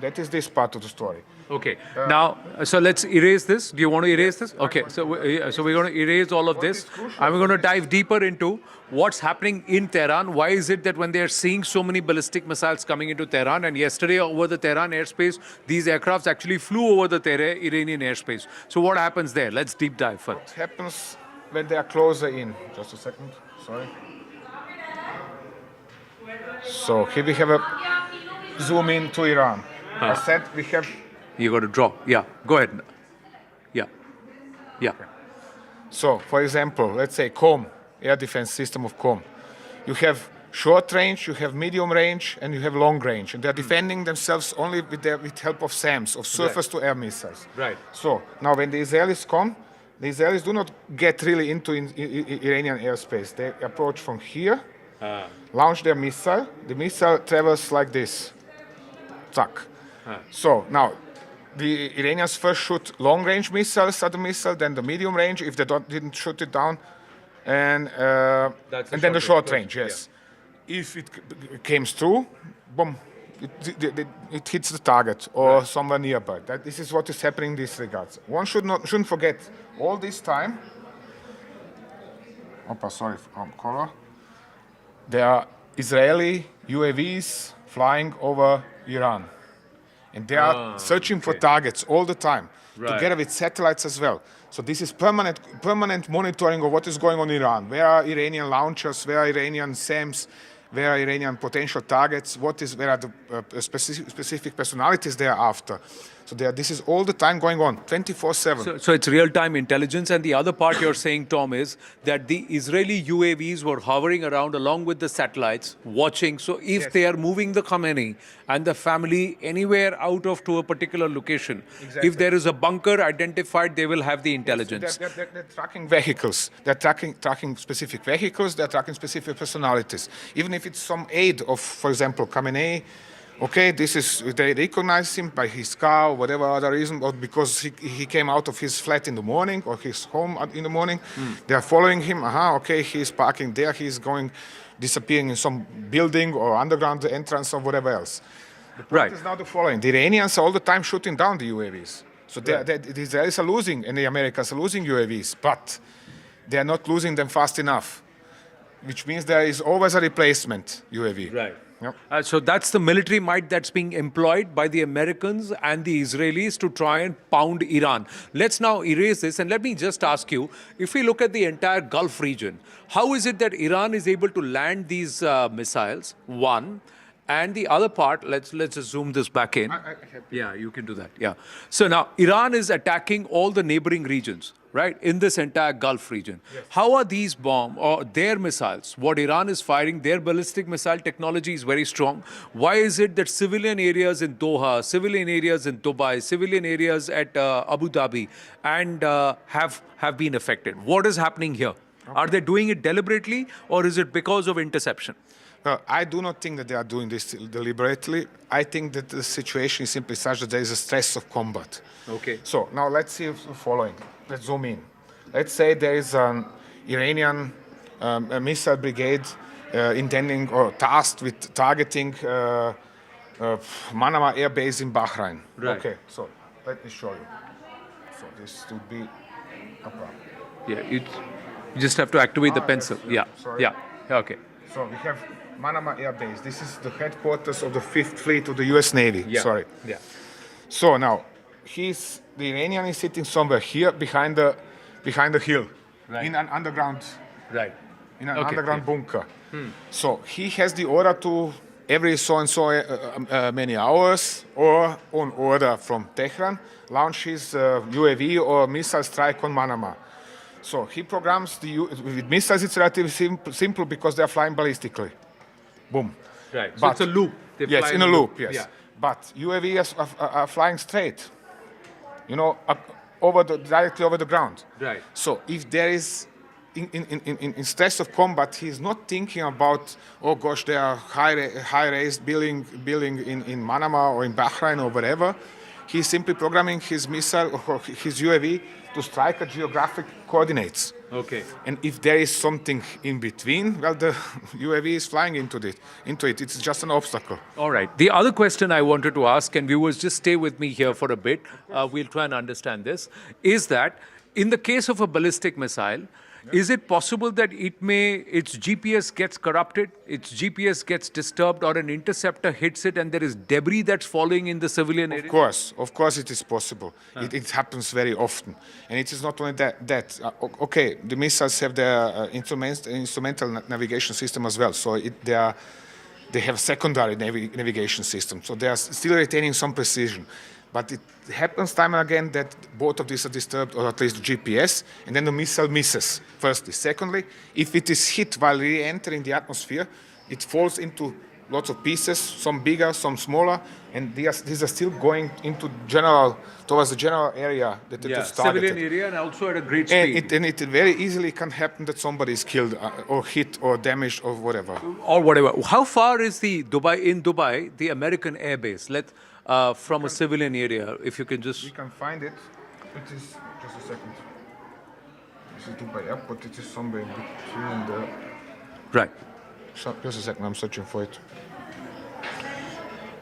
that is this part of the story. Okay. Now, so let's erase this. Do you want to erase this? Okay. So we're going to erase all of this. And we're going to dive deeper into what's happening in Tehran. Why is it that when they're seeing so many ballistic missiles coming into Tehran, and yesterday over the Tehran airspace, these aircrafts actually flew over the Iranian airspace. So what happens there? Let's deep dive first. What happens when they are closer in? Just a second. Sorry. So here we have a zoom in to Iran. I said we have... You got to draw. Yeah, go ahead. Yeah. Yeah. Okay. So, for example, let's say COM, air defense system of COM. You have short range, you have medium range, and you have long range. And they're defending themselves only with help of SAMs, of surface-to-air missiles. Right. So, now when the Israelis come, the Israelis do not get really into Iranian airspace. They approach from here, launch their missile. The missile travels like this. Zack. So, now, the Iranians first shoot long-range missiles at the missile, then the medium range, if they didn't shoot it down, and then the short range, yes. Yeah. If it came through, boom, it hits the target or somewhere nearby. This is what is happening in these regards. One shouldn't forget, all this time, color, there are Israeli UAVs flying over Iran. And they are searching for targets all the time, together with satellites as well. So this is permanent monitoring of what is going on in Iran. Where are Iranian launchers? Where are Iranian SAMs? Where are Iranian potential targets? Where are the specific personalities they are after? So this is all the time going on, 24/7. So it's real-time intelligence. And the other part you're saying, Tom, is that the Israeli UAVs were hovering around along with the satellites, watching. So if they are moving the Khamenei and the family anywhere out of to a particular location, if there is a bunker identified, they will have the intelligence. Yes, they're tracking vehicles. They're tracking specific vehicles. They're tracking specific personalities. Even if it's some aide of, for example, Khamenei, okay, they recognize him by his car or whatever other reason, or because he came out of his flat in the morning or his home in the morning. They are following him. Okay, he's parking there. He's disappearing in some building or underground entrance or whatever else. The point is now the following. The Iranians are all the time shooting down the UAVs. So the Israelis are losing and the Americans are losing UAVs, but they are not losing them fast enough, which means there is always a replacement UAV. Right. Yep. So that's the military might that's being employed by the Americans and the Israelis to try and pound Iran. Let's now erase this, and let me just ask you, if we look at the entire Gulf region, how is it that Iran is able to land these missiles, one, And the other part, let's just zoom this back in. Yeah, you can do that. Yeah. So now Iran is attacking all the neighboring regions, right, in this entire Gulf region. Yes. How are these bombs or their missiles, what Iran is firing, their ballistic missile technology is very strong. Why is it that civilian areas in Doha, civilian areas in Dubai, civilian areas at Abu Dhabi and have been affected? What is happening here? Okay. Are they doing it deliberately or is it because of interception? I do not think that they are doing this deliberately. I think that the situation is simply such that there is a stress of combat. Okay. So now let's see the following. Let's zoom in. Let's say there is an Iranian a missile brigade intending or tasked with targeting Manama Air Base in Bahrain. Right. Okay, so let me show you. So this would be a problem. Yeah, you just have to activate the pencil. Yes, Yeah. sorry. Yeah. Okay. So we have Manama Air Base. This is the headquarters of the 5th Fleet of the US Navy. Yeah. Sorry. Yeah. So now, the Iranian is sitting somewhere here behind the hill, Right. in an underground, Right. in an Okay, underground yeah. bunker. So he has the order to every so and so many hours, or on order from Tehran, launch his UAV or missile strike on Manama. So he programs with missiles. It's relatively simple because they are flying ballistically. Boom. Right. So But- it's a loop. They yes, fly in a loop. Yes. Yeah. But UAVs are flying straight. You know, directly over the ground. Right. So if there is in stress of combat, he's not thinking about, oh gosh, there are high-raised building in Manama or in Bahrain or whatever. He's simply programming his missile or his UAV to strike at geographic coordinates. Okay. And if there is something in between, well, the UAV is flying into it. It's just an obstacle. All right. The other question I wanted to ask, and viewers, just stay with me here for a bit. We'll try and understand this. Is that in the case of a ballistic missile, is it possible that its GPS gets corrupted, its GPS gets disturbed, or an interceptor hits it and there is debris that's falling in the civilian area? Of course it is possible. It happens very often. And it is not only that. Okay, the missiles have their instrumental navigation system as well. So they have a secondary navigation system. So they are still retaining some precision. But it happens time and again that both of these are disturbed, or at least the GPS, and then the missile misses, firstly. Secondly, if it is hit while re-entering the atmosphere, it falls into lots of pieces, some bigger, some smaller, and these are still going towards the general area that it was targeted. Civilian area and also at a great speed. And it very easily can happen that somebody is killed or hit or damaged or whatever. Or whatever. How far is in Dubai, the American air base? From a civilian area, if you can just... We can find it. It is, just a second. This is Dubai Airport, it is somewhere in between the... Right. So, just a second, I'm searching for it.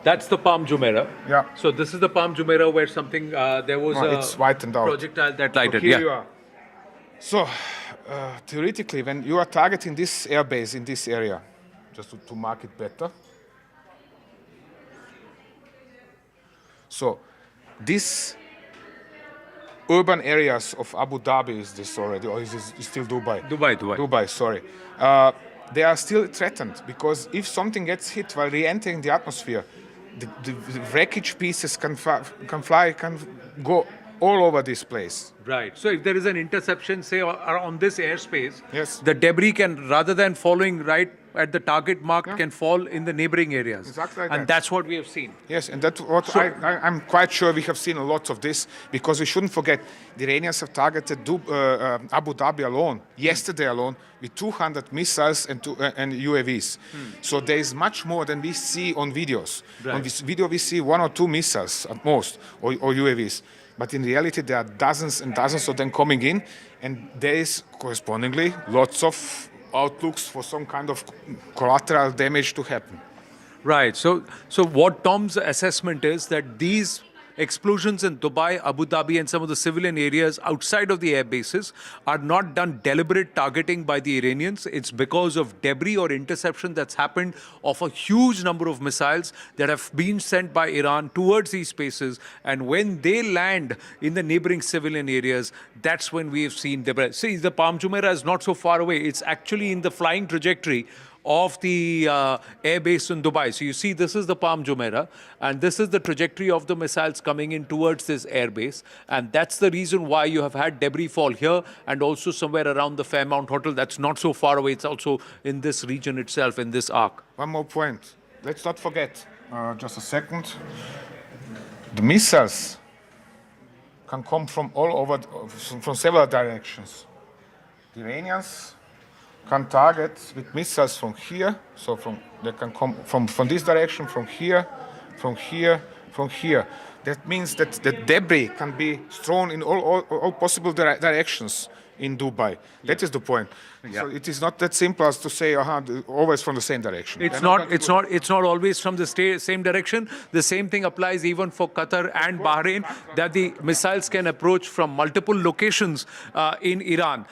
That's the Palm Jumeirah. Yeah. So this is the Palm Jumeirah where something, there was it's whitened out. Projectile that lighted. So here you are. So, theoretically, when you are targeting this airbase in this area, just to mark it better, so these urban areas of Abu Dhabi, is this already, or is this still Dubai? Dubai, sorry. They are still threatened because if something gets hit while re-entering the atmosphere, the wreckage pieces can go all over this place. Right. So if there is an interception, say, on this airspace, yes, the debris can, rather than falling right at the target mark, can fall in the neighboring areas. Exactly like and that. That's what we have seen. Yes, and that's what I'm quite sure we have seen a lot of this, because we shouldn't forget the Iranians have targeted Abu Dhabi alone, yesterday alone, with 200 missiles and UAVs. So there is much more than we see on videos. Right. On this video we see 1 or 2 missiles at most, or UAVs. But in reality, there are dozens and dozens of them coming in, and there is correspondingly lots of outlooks for some kind of collateral damage to happen. Right. So what Tom's assessment is that these explosions in Dubai, Abu Dhabi, and some of the civilian areas outside of the air bases are not done deliberate targeting by the Iranians. It's because of debris or interception that's happened of a huge number of missiles that have been sent by Iran towards these spaces. And when they land in the neighboring civilian areas, that's when we have seen debris. See, the Palm Jumeirah is not so far away. It's actually in the flying trajectory of the air base in Dubai. So you see, this is the Palm Jumeirah, and this is the trajectory of the missiles coming in towards this air base. And that's the reason why you have had debris fall here and also somewhere around the Fairmount Hotel. That's not so far away. It's also in this region itself, in this arc. One more point. Let's not forget, just a second, the missiles can come from all over, from several directions. The Iranians can target with missiles from here, so they can come from this direction, from here, from here, from here. That means that the debris can be thrown in all possible directions in Dubai. Yeah. That is the point. Yeah. So it is not that simple as to say, always from the same direction. It's not always from the same direction. The same thing applies even for Qatar and Bahrain, that the missiles can approach from multiple locations in Iran.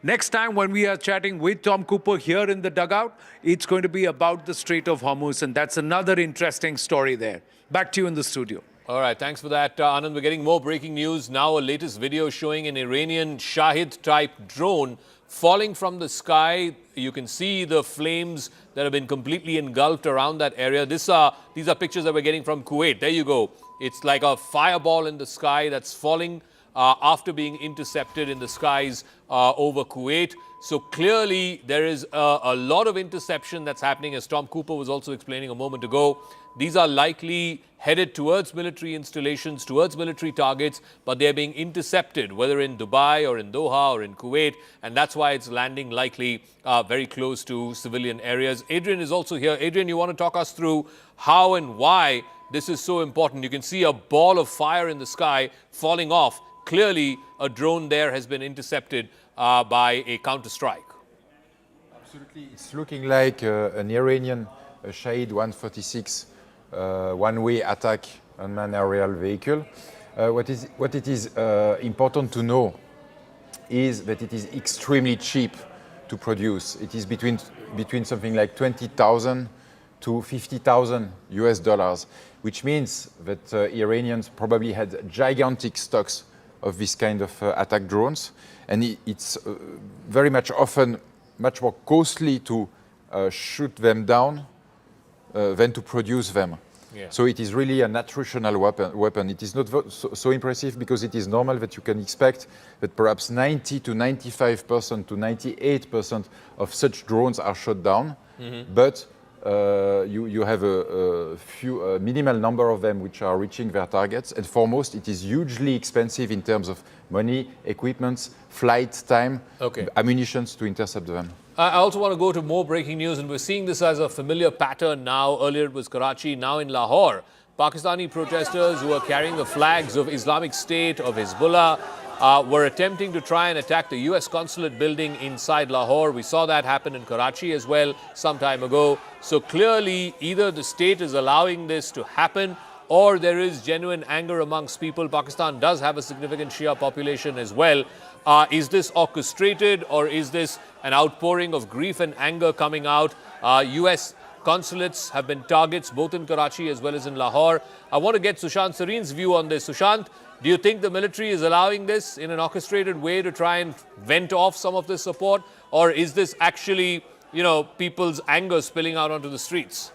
Next time when we are chatting with Tom Cooper here in the dugout, it's going to be about the Strait of Hormuz, and that's another interesting story there. Back to you in the studio. All right, thanks for that, Anand. We're getting more breaking news now. A latest video showing an Iranian Shahid-type drone falling from the sky. You can see the flames that have been completely engulfed around that area. These are pictures that we're getting from Kuwait. There you go. It's like a fireball in the sky that's falling after being intercepted in the skies over Kuwait. So clearly there is a lot of interception that's happening, as Tom Cooper was also explaining a moment ago. These are likely headed towards military installations, towards military targets, but they're being intercepted, whether in Dubai or in Doha or in Kuwait, and that's why it's landing likely very close to civilian areas. Adrian is also here. Adrian, you want to talk us through how and why this is so important? You can see a ball of fire in the sky falling off. Clearly, a drone there has been intercepted by a counter-strike. Absolutely. It's looking like an Iranian Shahid 146 one-way attack unmanned aerial vehicle. What it is important to know is that it is extremely cheap to produce. It is between something like 20,000 to 50,000 US dollars, which means that Iranians probably had gigantic stocks of this kind of attack drones, and it's very much often much more costly to shoot them down than to produce them. Yeah. So it is really an attritional weapon. It is not so impressive because it is normal that you can expect that perhaps 90 to 95% to 98% of such drones are shot down, but you have a minimal number of them which are reaching their targets, and for most it is hugely expensive in terms of money, equipments, flight time, ammunitions to intercept them. I also want to go to more breaking news, and we're seeing this as a familiar pattern now. Earlier it was Karachi, now in Lahore. Pakistani protesters who are carrying the flags of Islamic State, of Hezbollah, were attempting to try and attack the US consulate building inside Lahore. We saw that happen in Karachi as well some time ago. So clearly, either the state is allowing this to happen, or there is genuine anger amongst people. Pakistan does have a significant Shia population as well. Is this orchestrated, or is this an outpouring of grief and anger coming out? US consulates have been targets both in Karachi as well as in Lahore. I want to get Sushant Sareen's view on this. Sushant, do you think the military is allowing this in an orchestrated way to try and vent off some of this support? Or is this actually, people's anger spilling out onto the streets?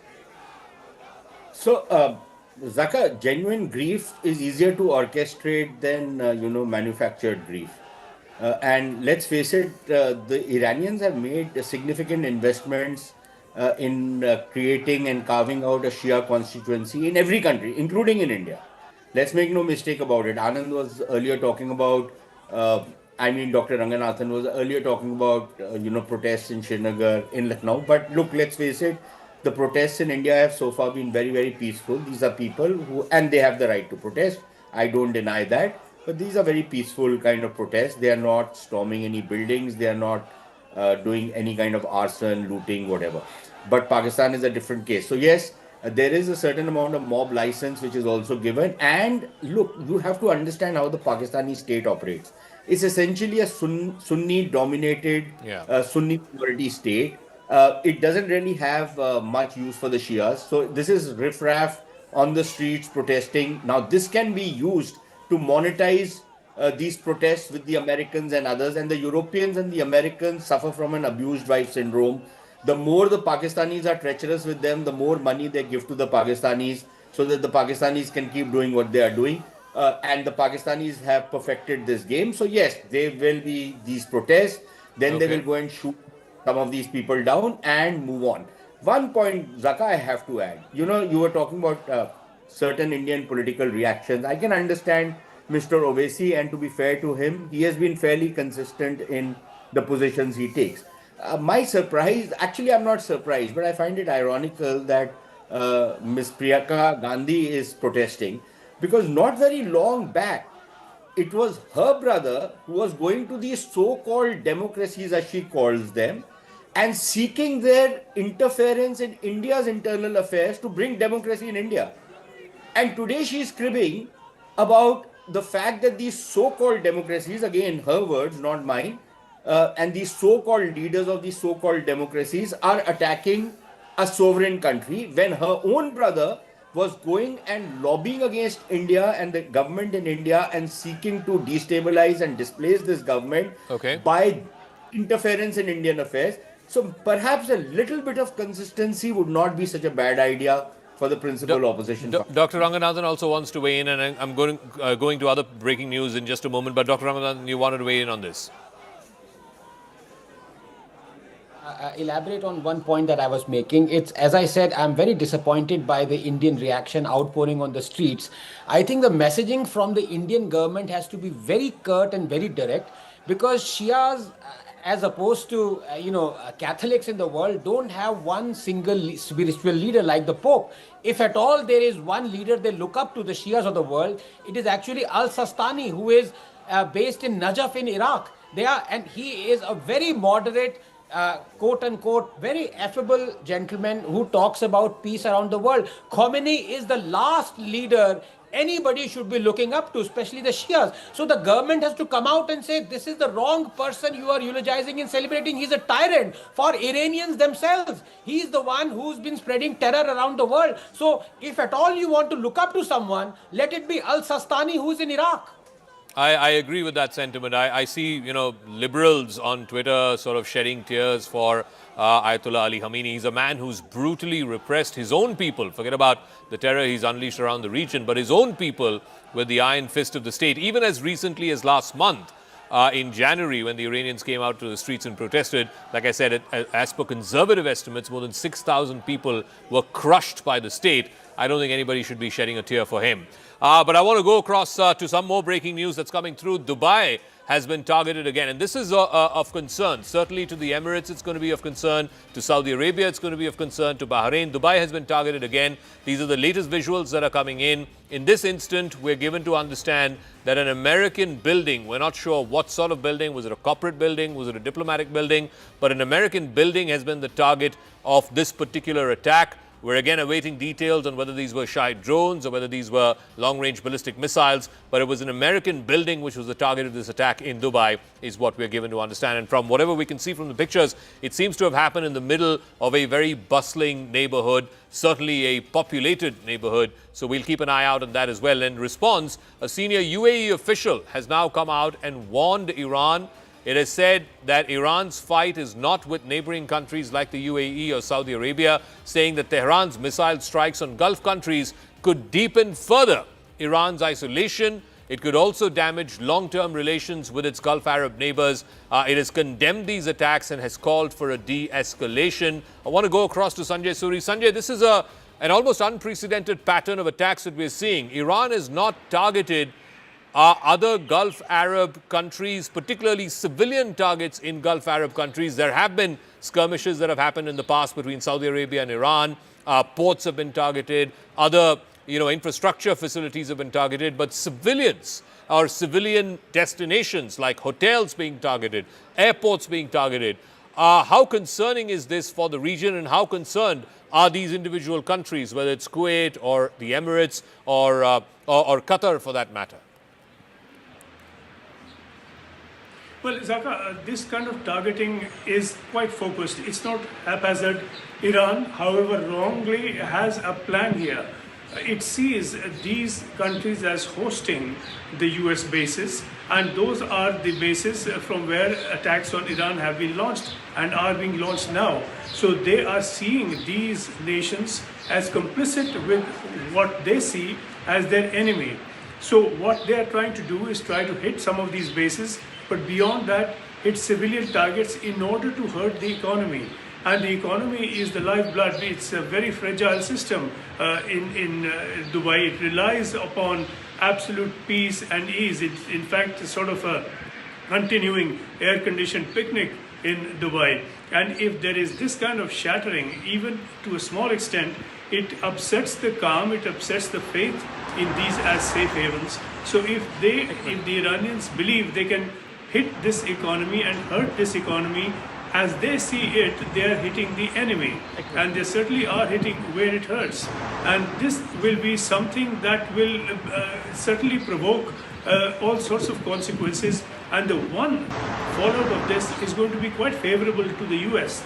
So, Zaka, genuine grief is easier to orchestrate than, manufactured grief. And let's face it, the Iranians have made significant investments in creating and carving out a Shia constituency in every country, including in India. Let's make no mistake about it. Anand was earlier talking about, Dr. Ranganathan was earlier talking about, protests in Srinagar, in Lucknow. But look, let's face it, the protests in India have so far been very, very peaceful. These are people who, and they have the right to protest. I don't deny that. But these are very peaceful kind of protests. They are not storming any buildings. They are not doing any kind of arson, looting, whatever. But Pakistan is a different case. So yes, there is a certain amount of mob license which is also given. And look, you have to understand how the Pakistani state operates. It's essentially a Sunni-dominated, Sunni majority state. It doesn't really have much use for the Shias. So this is riffraff on the streets protesting. Now this can be used to monetize these protests with the Americans and others. And the Europeans and the Americans suffer from an abused wife syndrome. the more the Pakistanis are treacherous with them, the more money they give to the Pakistanis so that the Pakistanis can keep doing what they are doing. And the Pakistanis have perfected this game. So yes, there will be these protests. Then they will go and shoot some of these people down and move on. One point, Zaka, I have to add. You know, you were talking about certain Indian political reactions. I can understand Mr. Owaisi, and to be fair to him, he has been fairly consistent in the positions he takes. My surprise, actually, I'm not surprised, but I find it ironical that Ms. Priyanka Gandhi is protesting because not very long back, it was her brother who was going to these so-called democracies, as she calls them, and seeking their interference in India's internal affairs to bring democracy in India. And today she is cribbing about the fact that these so-called democracies, again, her words, not mine, and these so-called leaders of these so-called democracies are attacking a sovereign country when her own brother was going and lobbying against India and the government in India and seeking to destabilize and displace this government by interference in Indian affairs. So perhaps a little bit of consistency would not be such a bad idea for the principal opposition. Dr. Ranganathan also wants to weigh in, and I'm going to other breaking news in just a moment. But Dr. Ranganathan, you wanted to weigh in on this. Elaborate on one point that I was making. It's, as I said, I'm very disappointed by the Indian reaction outpouring on the streets. I think the messaging from the Indian government has to be very curt and very direct, because Shias, as opposed to Catholics in the world, don't have one single spiritual leader like the Pope. If at all there is one leader they look up to, the Shias of the world, it is actually Al-Sistani, who is based in Najaf in Iraq. And he is a very moderate, quote-unquote, very affable gentleman who talks about peace around the world. Khomeini is the last leader anybody should be looking up to, especially the Shias. So the government has to come out and say, this is the wrong person you are eulogizing and celebrating. He's a tyrant for Iranians themselves. He's the one who's been spreading terror around the world. So if at all you want to look up to someone, let it be Al-Sistani, who's in Iraq. I agree with that sentiment. I see, liberals on Twitter sort of shedding tears for Ayatollah Ali Khamenei. He's a man who's brutally repressed his own people. Forget about the terror he's unleashed around the region, but his own people with the iron fist of the state. Even as recently as last month, in January, when the Iranians came out to the streets and protested, like I said, as per conservative estimates, more than 6,000 people were crushed by the state. I don't think anybody should be shedding a tear for him. But I want to go across to some more breaking news that's coming through. Dubai has been targeted again, and this is of concern. Certainly to the Emirates, it's going to be of concern. To Saudi Arabia, it's going to be of concern. To Bahrain, Dubai has been targeted again. These are the latest visuals that are coming in. In this instant, we're given to understand that an American building, we're not sure what sort of building, was it a corporate building, was it a diplomatic building, but an American building has been the target of this particular attack. We're again awaiting details on whether these were Shahid drones or whether these were long-range ballistic missiles, but it was an American building which was the target of this attack in Dubai, is what we're given to understand. And from whatever we can see from the pictures, it seems to have happened in the middle of a very bustling neighborhood, certainly a populated neighborhood, so we'll keep an eye out on that as well. In response, a senior UAE official has now come out and warned Iran. It has said that Iran's fight is not with neighboring countries like the UAE or Saudi Arabia, saying that Tehran's missile strikes on Gulf countries could deepen further Iran's isolation. It could also damage long-term relations with its Gulf Arab neighbors. It has condemned these attacks and has called for a de-escalation. I want to go across to Sanjay Suri. Sanjay, this is an almost unprecedented pattern of attacks that we're seeing. Iran is not targeted other Gulf Arab countries, particularly civilian targets in Gulf Arab countries. There have been skirmishes that have happened in the past between Saudi Arabia and Iran. Ports have been targeted. Other, infrastructure facilities have been targeted. But civilians or civilian destinations like hotels being targeted, airports being targeted. How concerning is this for the region, and how concerned are these individual countries, whether it's Kuwait or the Emirates or Qatar for that matter? Well, Zaka, this kind of targeting is quite focused. It's not haphazard. Iran, however wrongly, has a plan here. it sees these countries as hosting the US bases, and those are the bases from where attacks on Iran have been launched and are being launched now. So they are seeing these nations as complicit with what they see as their enemy. So what they are trying to do is try to hit some of these bases, but beyond that, hit civilian targets in order to hurt the economy. And the economy is the lifeblood. It's a very fragile system in Dubai. It relies upon absolute peace and ease. It's in fact sort of a continuing air-conditioned picnic in Dubai. And if there is this kind of shattering, even to a small extent, it upsets the calm, it upsets the faith in these as safe havens. So if the Iranians believe they can hit this economy and hurt this economy, as they see it, they are hitting the enemy, and they certainly are hitting where it hurts. And this will be something that will certainly provoke all sorts of consequences. And the one fallout of this is going to be quite favorable to the US.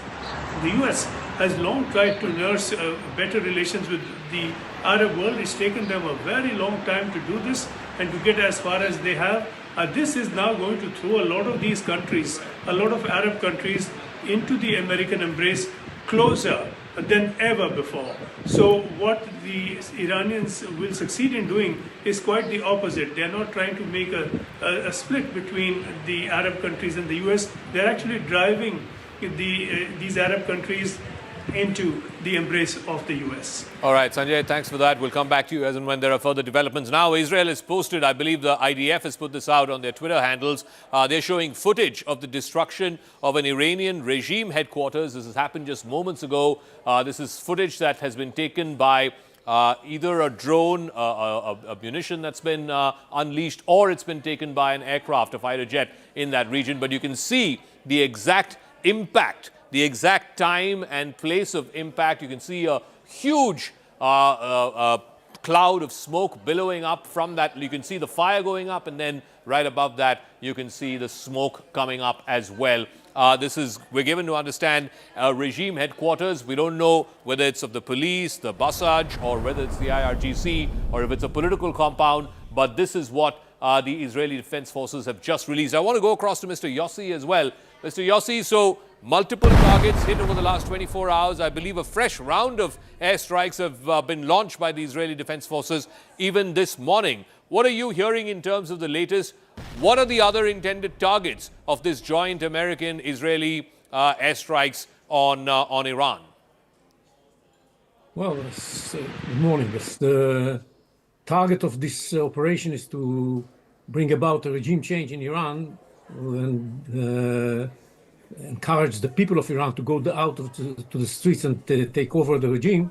The US has long tried to nurse better relations with the Arab world. It's taken them a very long time to do this and to get as far as they have. This is now going to throw a lot of these countries, a lot of Arab countries, into the American embrace closer than ever before. So what the Iranians will succeed in doing is quite the opposite. They are not trying to make a split between the Arab countries and the US. They're actually driving these Arab countries into the embrace of the US. All right, Sanjay, thanks for that. We'll come back to you as and when there are further developments. Now, Israel has posted, I believe the IDF has put this out on their Twitter handles. They're showing footage of the destruction of an Iranian regime headquarters. This has happened just moments ago. This is footage that has been taken by either a drone, a munition that's been unleashed, or it's been taken by an aircraft, a fighter jet in that region. But you can see the exact impact, the exact time and place of impact. You can see a huge cloud of smoke billowing up from that. You can see the fire going up, and then right above that, you can see the smoke coming up as well. We're given to understand regime headquarters. We don't know whether it's of the police, the Basaj, or whether it's the IRGC, or if it's a political compound, but this is what the Israeli Defense Forces have just released. I want to go across to Mr. Yossi as well. Mr. Yossi, so multiple targets hit over the last 24 hours. I believe a fresh round of airstrikes have been launched by the Israeli Defense Forces even this morning. What are you hearing in terms of the latest? What are the other intended targets of this joint American-Israeli airstrikes on Iran? Well, good morning. The target of this operation is to bring about a regime change in Iran and encourage the people of Iran to go out to the streets and take over the regime.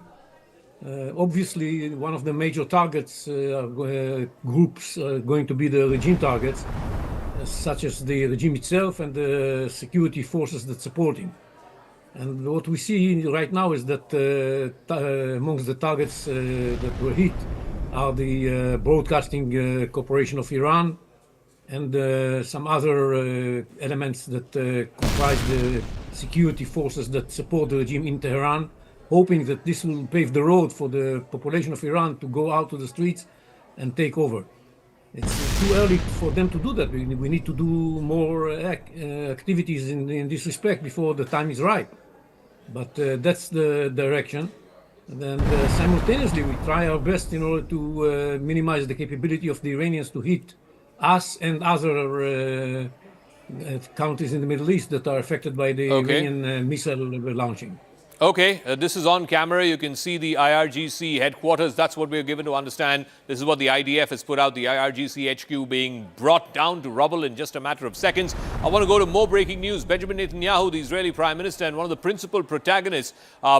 Obviously, one of the major targets groups are going to be the regime targets, such as the regime itself and the security forces that support him. And what we see right now is that amongst the targets that were hit are the Broadcasting Corporation of Iran and some other elements that comprise the security forces that support the regime in Tehran, hoping that this will pave the road for the population of Iran to go out to the streets and take over. It's too early for them to do that. We need to do more activities in this respect before the time is ripe. But that's the direction. And then simultaneously, we try our best in order to minimize the capability of the Iranians to hit us and other countries in the Middle East that are affected by the Iranian missile launching. Okay, this is on camera. You can see the IRGC headquarters. That's what we're given to understand. This is what the IDF has put out, the IRGC HQ being brought down to rubble in just a matter of seconds. I want to go to more breaking news. Benjamin Netanyahu, the Israeli Prime Minister and one of the principal protagonists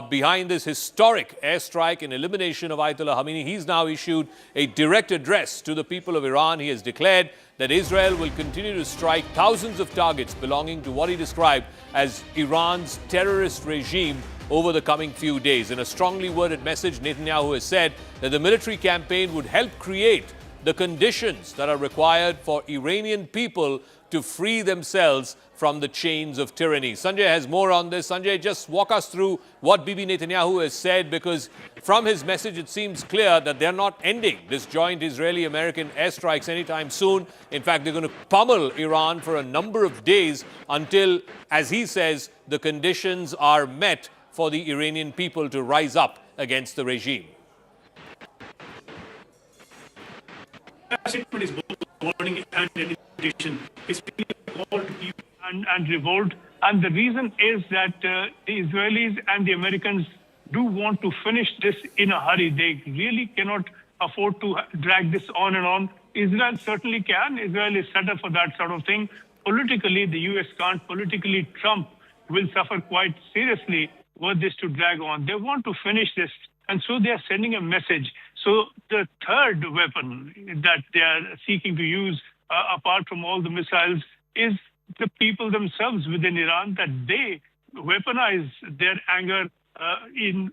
behind this historic airstrike and elimination of Ayatollah Khamenei, he's now issued a direct address to the people of Iran. He has declared that Israel will continue to strike thousands of targets belonging to what he described as Iran's terrorist regime over the coming few days. In a strongly worded message, Netanyahu has said that the military campaign would help create the conditions that are required for Iranian people to free themselves from the chains of tyranny. Sanjay has more on this. Sanjay, just walk us through what Bibi Netanyahu has said, because from his message it seems clear that they're not ending this joint Israeli-American airstrikes anytime soon. In fact, they're going to pummel Iran for a number of days until, as he says, the conditions are met for the Iranian people to rise up against the regime. Statement is both warning and an invitation. It's really a call to people and revolt. And the reason is that the Israelis and the Americans do want to finish this in a hurry. They really cannot afford to drag this on and on. Israel certainly can. Israel is set up for that sort of thing. Politically, the U.S. can't. Politically, Trump will suffer quite seriously were this to drag on. They want to finish this. And so they are sending a message. So the third weapon that they are seeking to use, apart from all the missiles, is the people themselves within Iran, that they weaponize their anger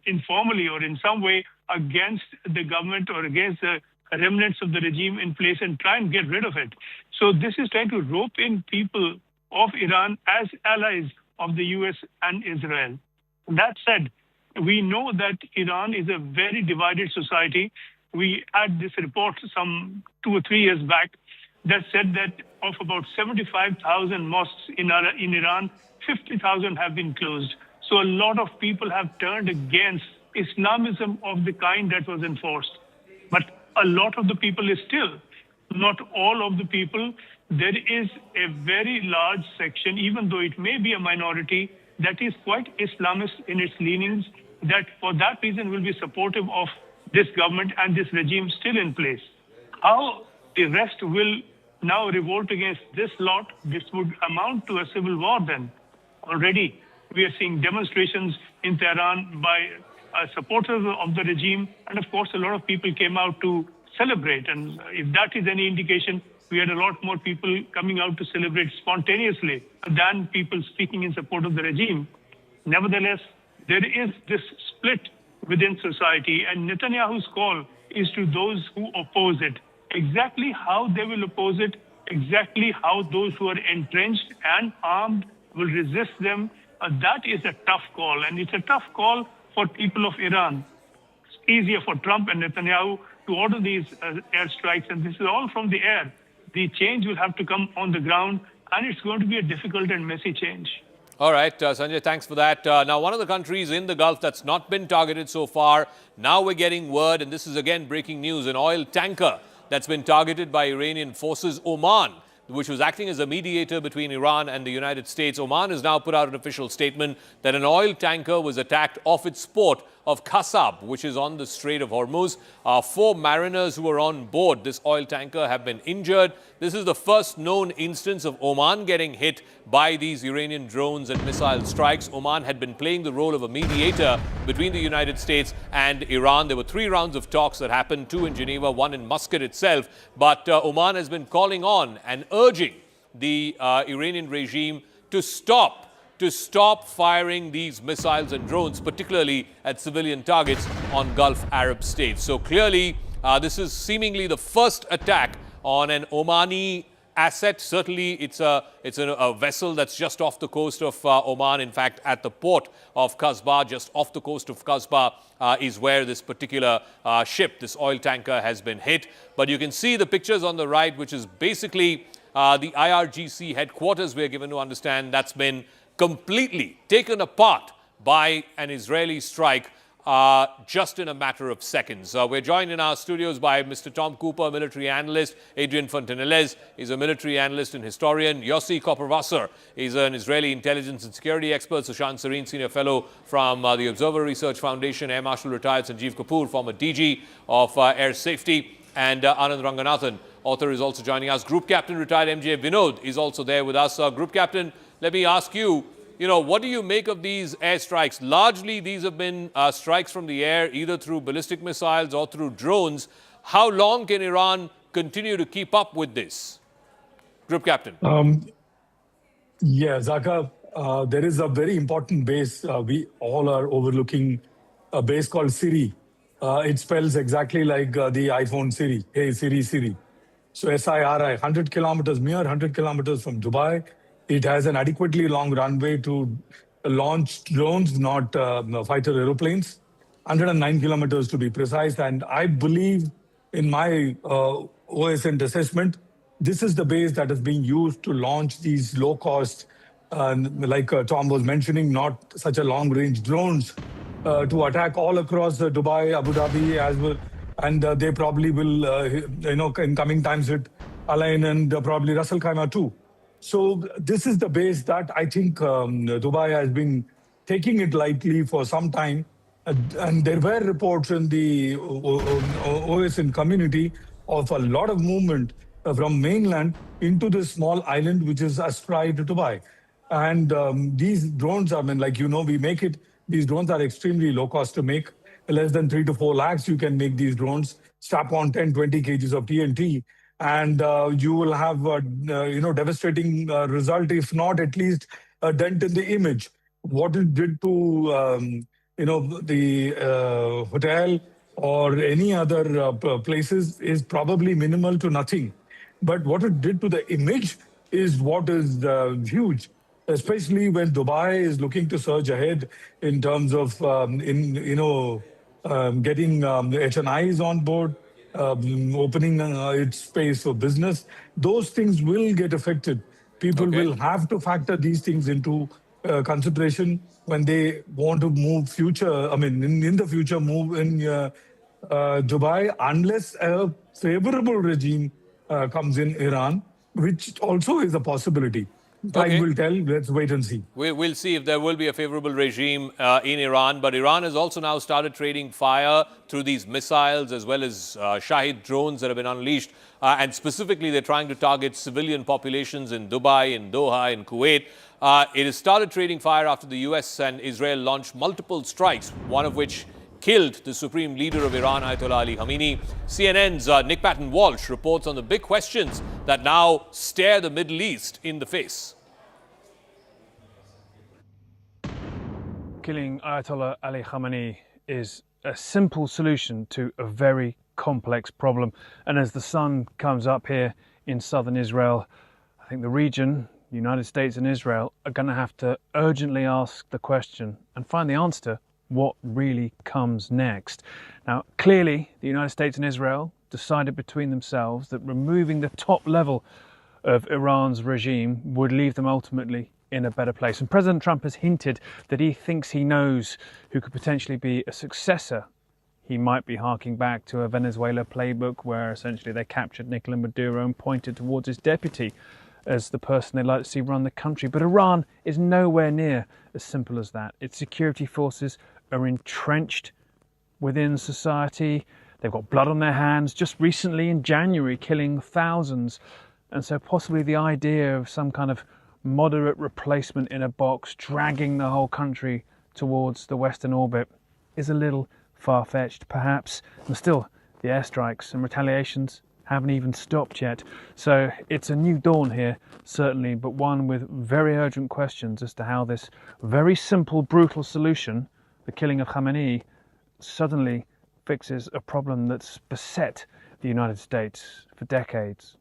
informally or in some way against the government or against the remnants of the regime in place and try and get rid of it. So this is trying to rope in people of Iran as allies of the US and Israel. That said, we know that Iran is a very divided society. We had this report some 2 or 3 years back that said that of about 75,000 mosques in Iran, 50,000 have been closed. So a lot of people have turned against Islamism of the kind that was enforced. But a lot of the people is still, not all of the people. There is a very large section, even though it may be a minority, that is quite Islamist in its leanings, that for that reason will be supportive of this government and this regime still in place. How the rest will now revolt against this lot, this would amount to a civil war then. Already we are seeing demonstrations in Tehran by supporters of the regime, and of course a lot of people came out to celebrate. And if that is any indication, we had a lot more people coming out to celebrate spontaneously than people speaking in support of the regime. Nevertheless, there is this split within society, and Netanyahu's call is to those who oppose it. Exactly how they will oppose it, exactly how those who are entrenched and armed will resist them, that is a tough call. And it's a tough call for people of Iran. It's easier for Trump and Netanyahu to order these airstrikes, and this is all from the air. The change will have to come on the ground, and it's going to be a difficult and messy change. All right, Sanjay, thanks for that. Now, one of the countries in the Gulf that's not been targeted so far, now we're getting word, and this is again breaking news, an oil tanker that's been targeted by Iranian forces, Oman, which was acting as a mediator between Iran and the United States. Oman has now put out an official statement that an oil tanker was attacked off its port of Qasab, which is on the Strait of Hormuz. 4 mariners who were on board this oil tanker have been injured. This is the first known instance of Oman getting hit by these Iranian drones and missile strikes. Oman had been playing the role of a mediator between the United States and Iran. There were 3 rounds of talks that happened, 2 in Geneva, 1 in Muscat itself. But Oman has been calling on and urging the Iranian regime to stop firing these missiles and drones, particularly at civilian targets on Gulf Arab states. So clearly, this is seemingly the first attack on an Omani asset. Certainly, it's a vessel that's just off the coast of Oman. In fact, at the port of Qasba, just off the coast of Qasba, is where this particular ship, this oil tanker, has been hit. But you can see the pictures on the right, which is basically the IRGC headquarters, we're given to understand, that's been completely taken apart by an Israeli strike just in a matter of seconds. We're joined in our studios by Mr. Tom Cooper, military analyst, Adrian Fontanelles is a military analyst and historian, Yossi Koperwasser is an Israeli intelligence and security expert, Sushant Sareen, senior fellow from the Observer Research Foundation, Air Marshal retired Sanjeev Kapoor, former DG of Air Safety, and Anand Ranganathan, author, is also joining us. Group Captain retired MJ Vinod is also there with us. Group Captain, let me ask you, what do you make of these airstrikes? Largely, these have been strikes from the air, either through ballistic missiles or through drones. How long can Iran continue to keep up with this? Group Captain. Yeah, Zaka, there is a very important base we all are overlooking, a base called Siri. It spells exactly like the iPhone Siri. Hey, Siri, Siri. So SIRI, 100 kilometers, mere 100 kilometers from Dubai. It has an adequately long runway to launch drones, not fighter aeroplanes. 109 kilometers to be precise. And I believe in my OSN assessment, this is the base that is being used to launch these low-cost, like Tom was mentioning, not such a long-range drones to attack all across Dubai, Abu Dhabi as well. And they probably will, in coming times hit Al Ain and probably Ras Al Khaimah too. So this is the base that I think Dubai has been taking it lightly for some time. And there were reports in the OSN community of a lot of movement from mainland into this small island, which is astride Dubai. And these drones, I mean, like, we make it, these drones are extremely low cost to make. Less than 3 to 4 lakhs, you can make these drones, strap on 10, 20 kgs of TNT, and you will have, devastating result, if not at least a dent in the image. What it did to, the hotel or any other places is probably minimal to nothing. But what it did to the image is what is huge, especially when Dubai is looking to surge ahead in terms of, getting HNIs on board, opening its space for business. Those things will get affected. People will have to factor these things into consideration when they want to move in the future, move in Dubai, unless a favorable regime comes in Iran, which also is a possibility. Time will tell. Let's wait and see. We'll see if there will be a favorable regime in Iran. But Iran has also now started trading fire through these missiles as well as Shahid drones that have been unleashed. And specifically, they're trying to target civilian populations in Dubai, in Doha, in Kuwait. It has started trading fire after the US and Israel launched multiple strikes, one of which killed the supreme leader of Iran, Ayatollah Ali Khamenei. CNN's Nick Patton-Walsh reports on the big questions that now stare the Middle East in the face. Killing Ayatollah Ali Khamenei is a simple solution to a very complex problem. And as the sun comes up here in southern Israel, I think the region, United States and Israel, are going to have to urgently ask the question and find the answer to what really comes next. Now, clearly, the United States and Israel decided between themselves that removing the top level of Iran's regime would leave them ultimately in a better place. And President Trump has hinted that he thinks he knows who could potentially be a successor. He might be harking back to a Venezuela playbook where essentially they captured Nicolas Maduro and pointed towards his deputy as the person they'd like to see run the country. But Iran is nowhere near as simple as that. Its security forces are entrenched within society. They've got blood on their hands, just recently in January killing thousands. And so possibly the idea of some kind of moderate replacement in a box dragging the whole country towards the Western orbit is a little far-fetched perhaps. And still, the airstrikes and retaliations haven't even stopped yet. So it's a new dawn here, certainly, but one with very urgent questions as to how this very simple, brutal solution, the killing of Khamenei, suddenly fixes a problem that's beset the United States for decades.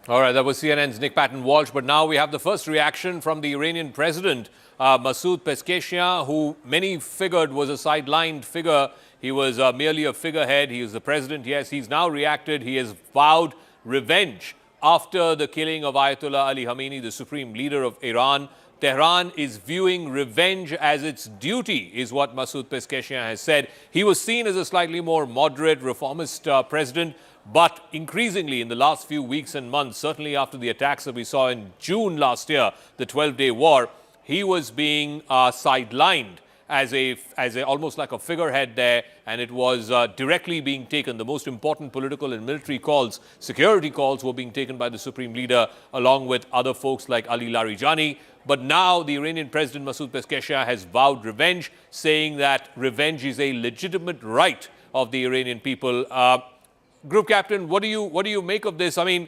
All right, that was CNN's Nick Patton-Walsh. But now we have the first reaction from the Iranian president, Masoud Pezeshkian, who many figured was a sidelined figure. He was merely a figurehead. He is the president. Yes, he's now reacted. He has vowed revenge after the killing of Ayatollah Ali Khamenei, the supreme leader of Iran. Tehran is viewing revenge as its duty, is what Masoud Pezeshkian has said. He was seen as a slightly more moderate, reformist president, but increasingly in the last few weeks and months, certainly after the attacks that we saw in June last year, the 12-day war, he was being sidelined as almost like a figurehead there, and it was directly being taken. The most important political and military calls, security calls, were being taken by the supreme leader along with other folks like Ali Larijani. But now the Iranian president Masoud Pezeshkian has vowed revenge, saying that revenge is a legitimate right of the Iranian people. Group Captain, what do you make of this? I mean,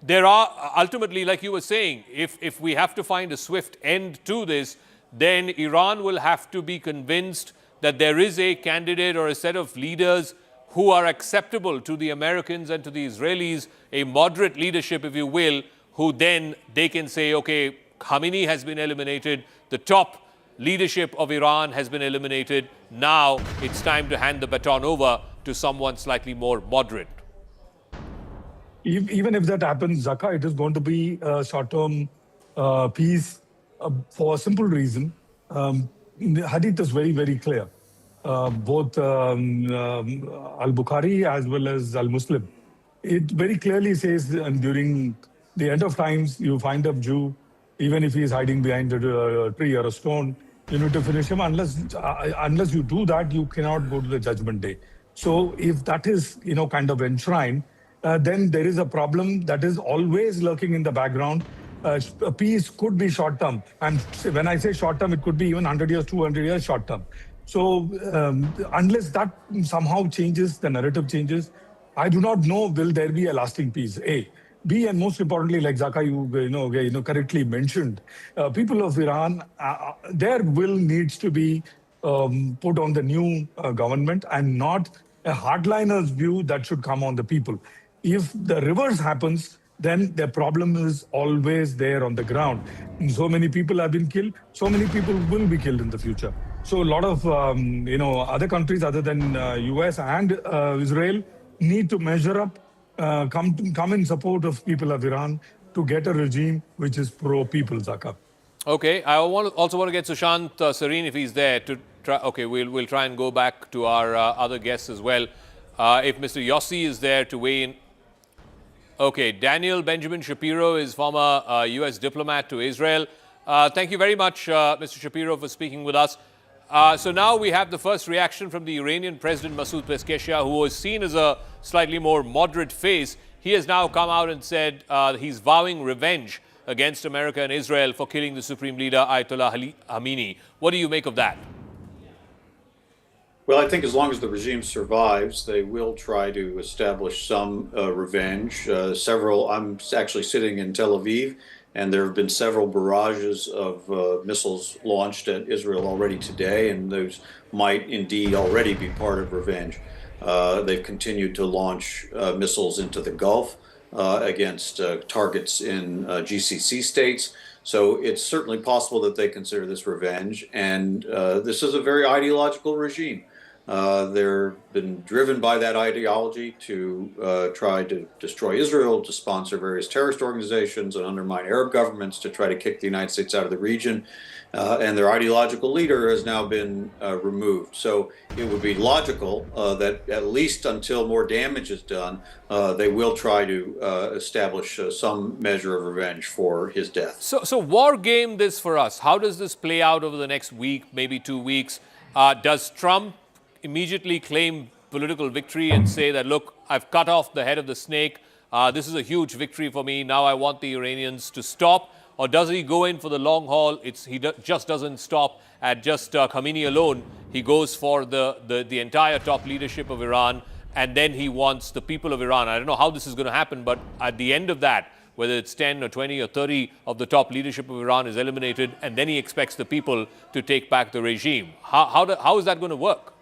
there are ultimately, like you were saying, if we have to find a swift end to this, then Iran will have to be convinced that there is a candidate or a set of leaders who are acceptable to the Americans and to the Israelis, a moderate leadership, if you will, who then they can say, okay, Khamenei has been eliminated, the top leadership of Iran has been eliminated, now it's time to hand the baton over to someone slightly more moderate. Even if that happens, Zaka, it is going to be a short-term peace for a simple reason. The Hadith is very, very clear. Both Al-Bukhari as well as Al-Muslim. It very clearly says during the end of times, you find a Jew, even if he is hiding behind a tree or a stone, you need to finish him. Unless you do that, you cannot go to the judgment day. So if that is, kind of enshrined, then there is a problem that is always lurking in the background. A peace could be short-term. And when I say short-term, it could be even 100 years, 200 years short-term. So unless that somehow changes, the narrative changes, I do not know will there be a lasting peace. A. B, and most importantly, like Zaka, you correctly mentioned, people of Iran, their will needs to be put on the new government and not a hardliner's view that should come on the people. If the reverse happens, then the problem is always there on the ground. So many people have been killed, so many people will be killed in the future. So a lot of other countries other than US and Israel need to measure up, come in support of people of Iran to get a regime which is pro-people, Zaka. Okay, I also want to get Sushant Sareen if he's there to try. Okay, we'll try and go back to our other guests as well. If Mr. Yossi is there to weigh in. Okay, Daniel Benjamin Shapiro is former US diplomat to Israel. Thank you very much, Mr. Shapiro, for speaking with us. So now we have the first reaction from the Iranian President Masoud Pezeshkian, who was seen as a slightly more moderate face. He has now come out and said he's vowing revenge against America and Israel for killing the Supreme Leader Ayatollah Ali Khamenei. What do you make of that? Well, I think as long as the regime survives, they will try to establish some revenge. I'm actually sitting in Tel Aviv, and there have been several barrages of missiles launched at Israel already today, and those might indeed already be part of revenge. They've continued to launch missiles into the Gulf against targets in GCC states. So it's certainly possible that they consider this revenge, and this is a very ideological regime. They've been driven by that ideology to try to destroy Israel, to sponsor various terrorist organizations and undermine Arab governments, to try to kick the United States out of the region. And their ideological leader has now been removed. So it would be logical that at least until more damage is done, they will try to establish some measure of revenge for his death. So war game this for us. How does this play out over the next week, maybe 2 weeks? Does Trump immediately claim political victory and say that, look, I've cut off the head of the snake. This is a huge victory for me. Now I want the Iranians to stop. Or does he go in for the long haul? He just doesn't stop at just Khamenei alone. He goes for the entire top leadership of Iran, and then he wants the people of Iran. I don't know how this is going to happen, but at the end of that, whether it's 10 or 20 or 30 of the top leadership of Iran is eliminated, and then he expects the people to take back the regime. How is that going to work?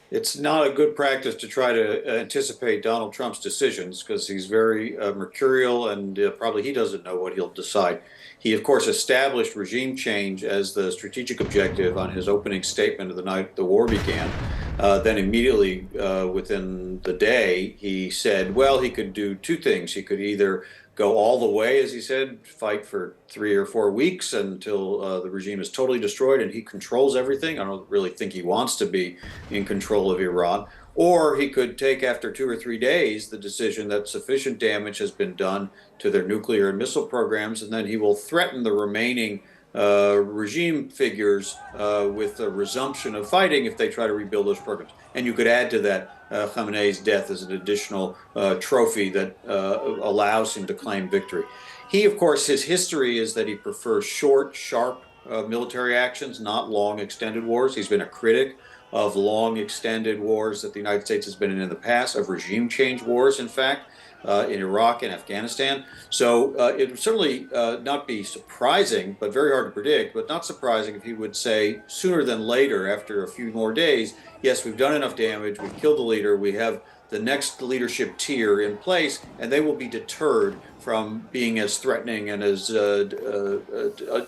It's not a good practice to try to anticipate Donald Trump's decisions because he's very mercurial and probably he doesn't know what he'll decide. He, of course, established regime change as the strategic objective on his opening statement of the night the war began. Then immediately within the day, he said, well, he could do two things. He could either go all the way, as he said, fight for 3 or 4 weeks until the regime is totally destroyed and he controls everything. I don't really think he wants to be in control of Iran. Or he could take, after 2 or 3 days, the decision that sufficient damage has been done to their nuclear and missile programs, and then he will threaten the remaining regime figures with a resumption of fighting if they try to rebuild those programs. And you could add to that Khamenei's death as an additional trophy that allows him to claim victory. He, of course, his history is that he prefers short, sharp military actions, not long, extended wars. He's been a critic of long, extended wars that the United States has been in the past, of regime change wars, in fact. in Iraq and Afghanistan. So it would certainly not be surprising, but very hard to predict, but not surprising if he would say sooner than later, after a few more days, yes, we've done enough damage, we've killed the leader, we have the next leadership tier in place, and they will be deterred from being as threatening and as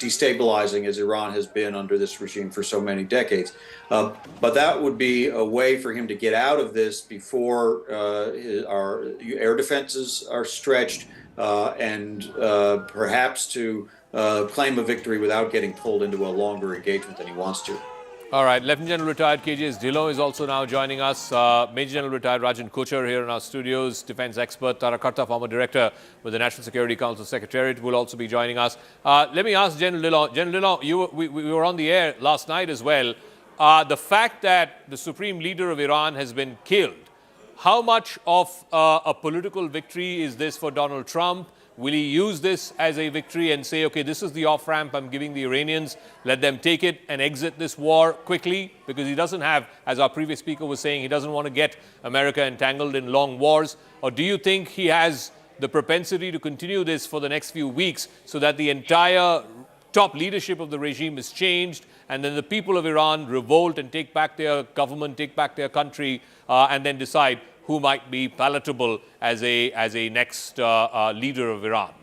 destabilizing as Iran has been under this regime for so many decades. But that would be a way for him to get out of this before our air defenses are stretched and perhaps to claim a victory without getting pulled into a longer engagement than he wants to. All right, Lieutenant General retired KJS Dhillon is also now joining us. Major General retired Rajan Kochar here in our studios. Defense expert Tara Karta, former director with the National Security Council Secretariat, will also be joining us. Let me ask General Dhillon. General Dhillon, we were on the air last night as well. The fact that the supreme leader of Iran has been killed, how much of a political victory is this for Donald Trump? Will he use this as a victory and say, okay, this is the off-ramp I'm giving the Iranians, let them take it and exit this war quickly? Because he doesn't have, as our previous speaker was saying, he doesn't want to get America entangled in long wars. Or do you think he has the propensity to continue this for the next few weeks so that the entire top leadership of the regime is changed and then the people of Iran revolt and take back their government, take back their country, and then decide who might be palatable as a next leader of Iran?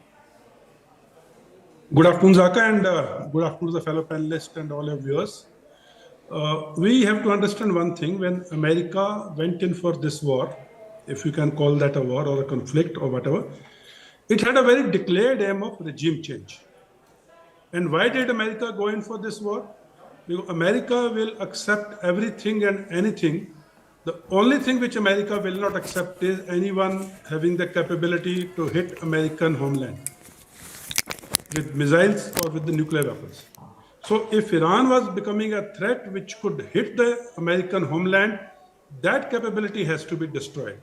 Good afternoon, Zaka, and good afternoon to the fellow panelists and all your viewers. We have to understand one thing. When America went in for this war, if you can call that a war or a conflict or whatever, it had a very declared aim of regime change. And why did America go in for this war? Because America will accept everything and anything. The only thing which America will not accept is anyone having the capability to hit American homeland with missiles or with the nuclear weapons. So if Iran was becoming a threat which could hit the American homeland, that capability has to be destroyed.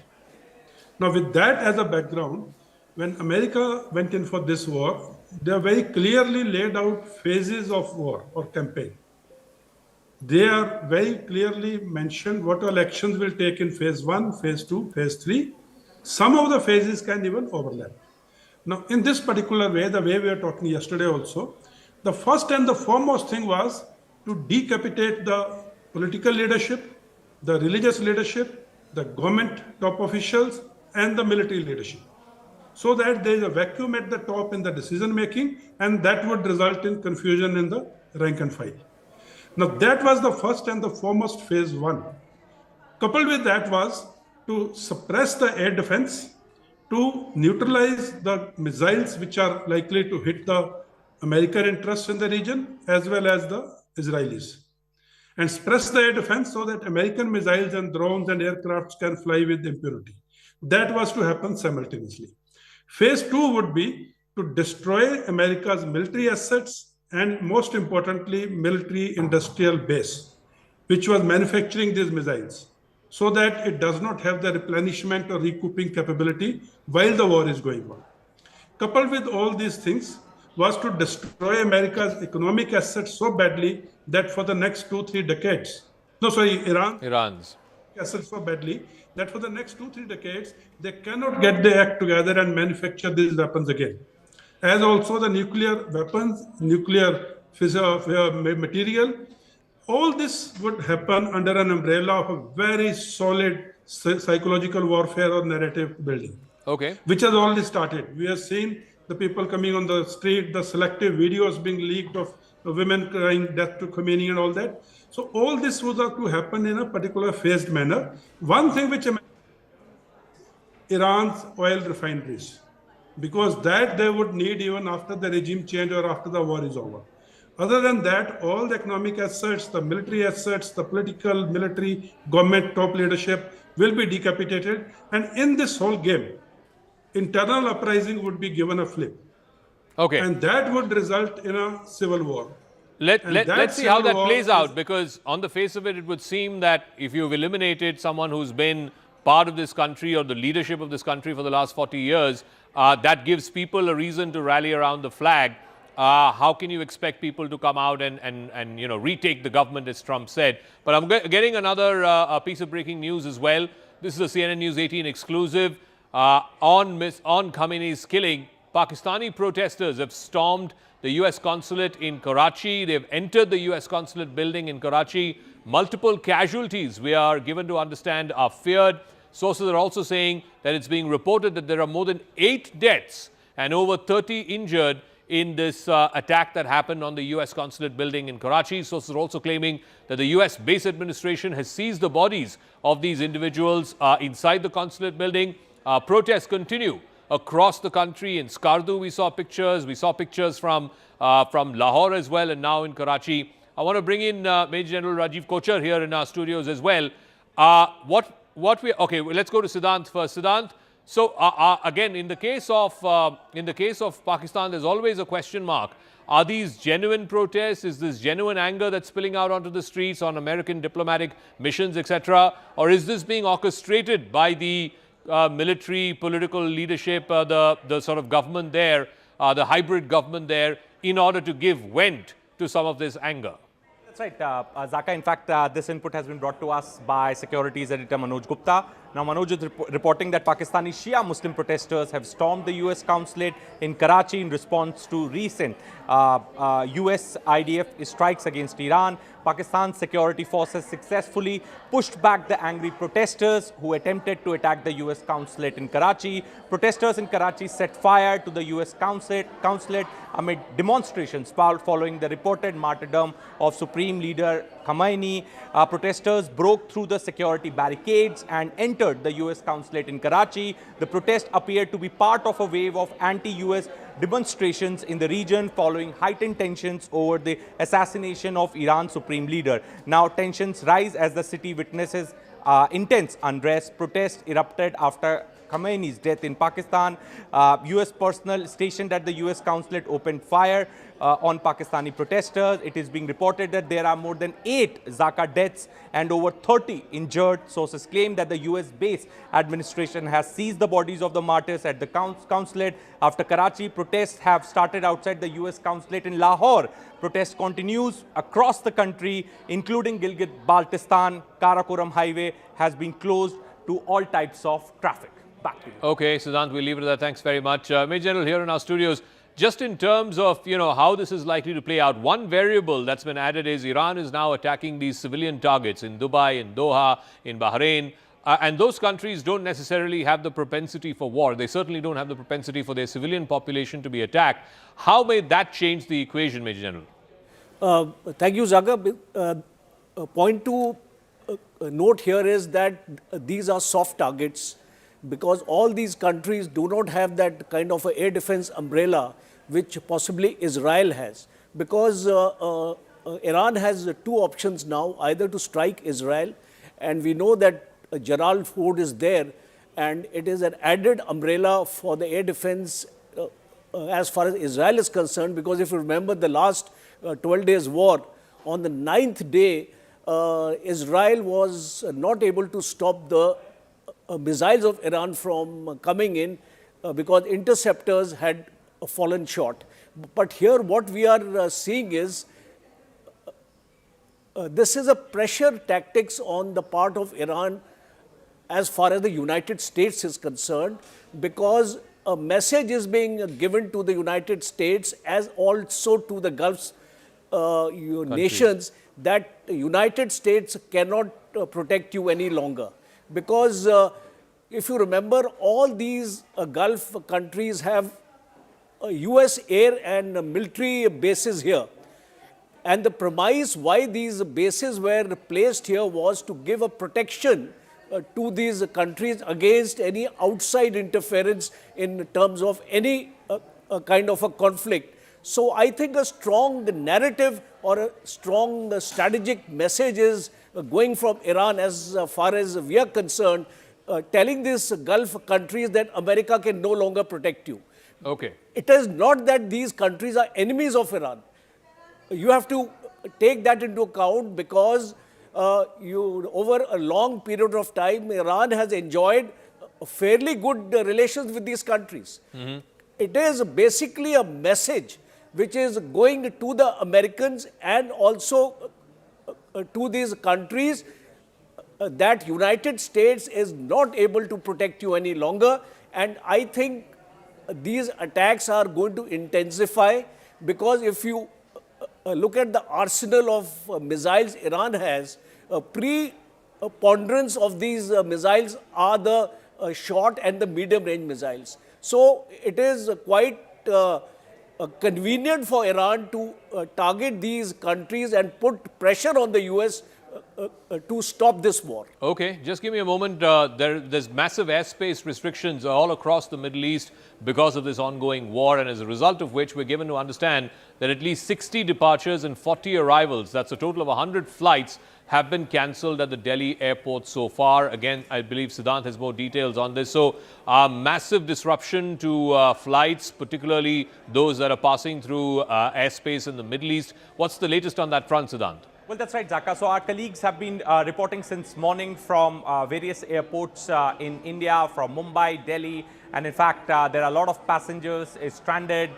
Now with that as a background, when America went in for this war, there are very clearly laid out phases of war or campaign. They are very clearly mentioned what all actions will take in phase 1, phase 2, phase 3. Some of the phases can even overlap. Now, in this particular way, the way we were talking yesterday also, the first and the foremost thing was to decapitate the political leadership, the religious leadership, the government top officials, and the military leadership, so that there is a vacuum at the top in the decision making, and that would result in confusion in the rank and file. Now, that was the first and the foremost phase 1. Coupled with that was to suppress the air defense, to neutralize the missiles which are likely to hit the American interests in the region as well as the Israelis, and suppress the air defense so that American missiles and drones and aircrafts can fly with impunity. That was to happen simultaneously. Phase 2 would be to destroy America's military assets and, most importantly, military industrial base, which was manufacturing these missiles, so that it does not have the replenishment or recouping capability while the war is going on. Coupled with all these things was to destroy America's economic assets so badly that for the next 2-3 decades, Iran's assets so badly that for the next 2-3 decades, they cannot get their act together and manufacture these weapons again. As also the nuclear weapons, nuclear material, all this would happen under an umbrella of a very solid psychological warfare or narrative building. Okay. Which has already started. We have seen the people coming on the street, the selective videos being leaked of women crying death to Khomeini and all that. So all this was to happen in a particular phased manner. One thing which Iran's oil refineries, because that they would need even after the regime change or after the war is over. Other than that, all the economic assets, the military assets, the political, military, government, top leadership will be decapitated. And in this whole game, internal uprising would be given a flip. Okay. And that would result in a civil war. Let's see how that plays out, because on the face of it, it would seem that if you've eliminated someone who's been part of this country or the leadership of this country for the last 40 years, that gives people a reason to rally around the flag. How can you expect people to come out and retake the government, as Trump said? But I'm getting another piece of breaking news as well. This is a CNN News 18 exclusive. on Khamenei's killing, Pakistani protesters have stormed the U.S. consulate in Karachi. They've entered the U.S. consulate building in Karachi. Multiple casualties, we are given to understand, are feared. Sources are also saying that it's being reported that there are more than 8 deaths and over 30 injured in this attack that happened on the U.S. consulate building in Karachi. Sources are also claiming that the U.S. base administration has seized the bodies of these individuals inside the consulate building. Protests continue across the country. In Skardu, we saw pictures from Lahore as well, and now in Karachi. I want to bring in Major General Rajiv Kochar here in our studios as well. Okay, let's go to Siddhant first. Siddhant, so again, in the case of Pakistan, there's always a question mark. Are these genuine protests? Is this genuine anger that's spilling out onto the streets on American diplomatic missions, etc., or is this being orchestrated by the military, political leadership, the sort of government there, the hybrid government there, in order to give vent to some of this anger? That's right, Zaka. In fact, this input has been brought to us by securities editor Manoj Gupta. Now, Manoj is reporting that Pakistani Shia Muslim protesters have stormed the U.S. consulate in Karachi in response to recent U.S. IDF strikes against Iran. Pakistan's security forces successfully pushed back the angry protesters who attempted to attack the U.S. consulate in Karachi. Protesters in Karachi set fire to the U.S. consulate amid demonstrations following the reported martyrdom of Supreme Leader Khamenei. Protesters broke through the security barricades and entered the U.S. consulate in Karachi. The protest appeared to be part of a wave of anti-U.S. demonstrations in the region following heightened tensions over the assassination of Iran's Supreme Leader. Now, tensions rise as the city witnesses intense unrest. Protests erupted after Khamenei's death in Pakistan. U.S. personnel stationed at the U.S. consulate opened fire on Pakistani protesters. It is being reported that there are more than 8 Zaka deaths and over 30 injured. Sources claim that the U.S. base administration has seized the bodies of the martyrs at the consulate. After Karachi, protests have started outside the U.S. consulate in Lahore. Protest continues across the country, including Gilgit-Baltistan. Karakoram Highway has been closed to all types of traffic. Back to you. Okay, Siddhant, we'll leave it at that. Thanks very much. Major General, here in our studios, just in terms of, how this is likely to play out, one variable that's been added is Iran is now attacking these civilian targets in Dubai, in Doha, in Bahrain. And those countries don't necessarily have the propensity for war. They certainly don't have the propensity for their civilian population to be attacked. How may that change the equation, Major General? Thank you, Zaga. Point to note here is that these are soft targets, because all these countries do not have that kind of air defense umbrella which possibly Israel has. Because Iran has 2 options now, either to strike Israel, and we know that Gerald Ford is there, and it is an added umbrella for the air defense as far as Israel is concerned, because if you remember the last 12 days war, on the 9th day, Israel was not able to stop the missiles of Iran from coming in because interceptors had fallen short. But here what we are seeing is this is a pressure tactics on the part of Iran as far as the United States is concerned, because a message is being given to the United States as also to the Gulf nations that the United States cannot protect you any longer. Because if you remember, all these Gulf countries have US air and military bases here. And the premise why these bases were placed here was to give a protection to these countries against any outside interference in terms of any kind of a conflict. So I think a strong narrative or a strong strategic message is going from Iran as far as we are concerned, telling these Gulf countries that America can no longer protect you. Okay. It is not that these countries are enemies of Iran. You have to take that into account, because over a long period of time, Iran has enjoyed fairly good relations with these countries. Mm-hmm. It is basically a message which is going to the Americans and also to these countries that United States is not able to protect you any longer. And I think these attacks are going to intensify, because if you look at the arsenal of missiles Iran has, preponderance of these missiles are the short and the medium range missiles. So it is quite convenient for Iran to target these countries and put pressure on the US to stop this war. Okay, just give me a moment. There's massive airspace restrictions all across the Middle East because of this ongoing war, and as a result of which we're given to understand that at least 60 departures and 40 arrivals, that's a total of 100 flights, have been cancelled at the Delhi airport so far. Again, I believe Siddhant has more details on this. So, massive disruption to flights, particularly those that are passing through airspace in the Middle East. What's the latest on that front, Siddhant? Well, that's right, Zaka. So our colleagues have been reporting since morning from various airports in India, from Mumbai, Delhi, and in fact, there are a lot of passengers stranded.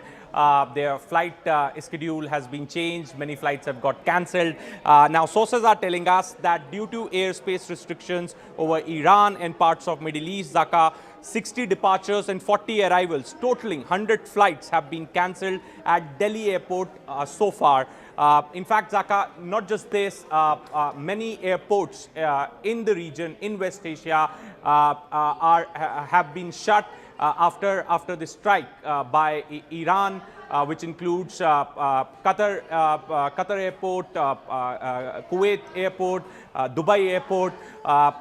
Their flight schedule has been changed. Many flights have got cancelled. Now, sources are telling us that due to airspace restrictions over Iran and parts of Middle East, Zaka, 60 departures and 40 arrivals, totaling 100 flights, have been cancelled at Delhi airport so far. In fact, Zaka, not just this, many airports in the region, in West Asia, have been shut after the strike by Iran, which includes Qatar airport, Kuwait airport, Dubai airport,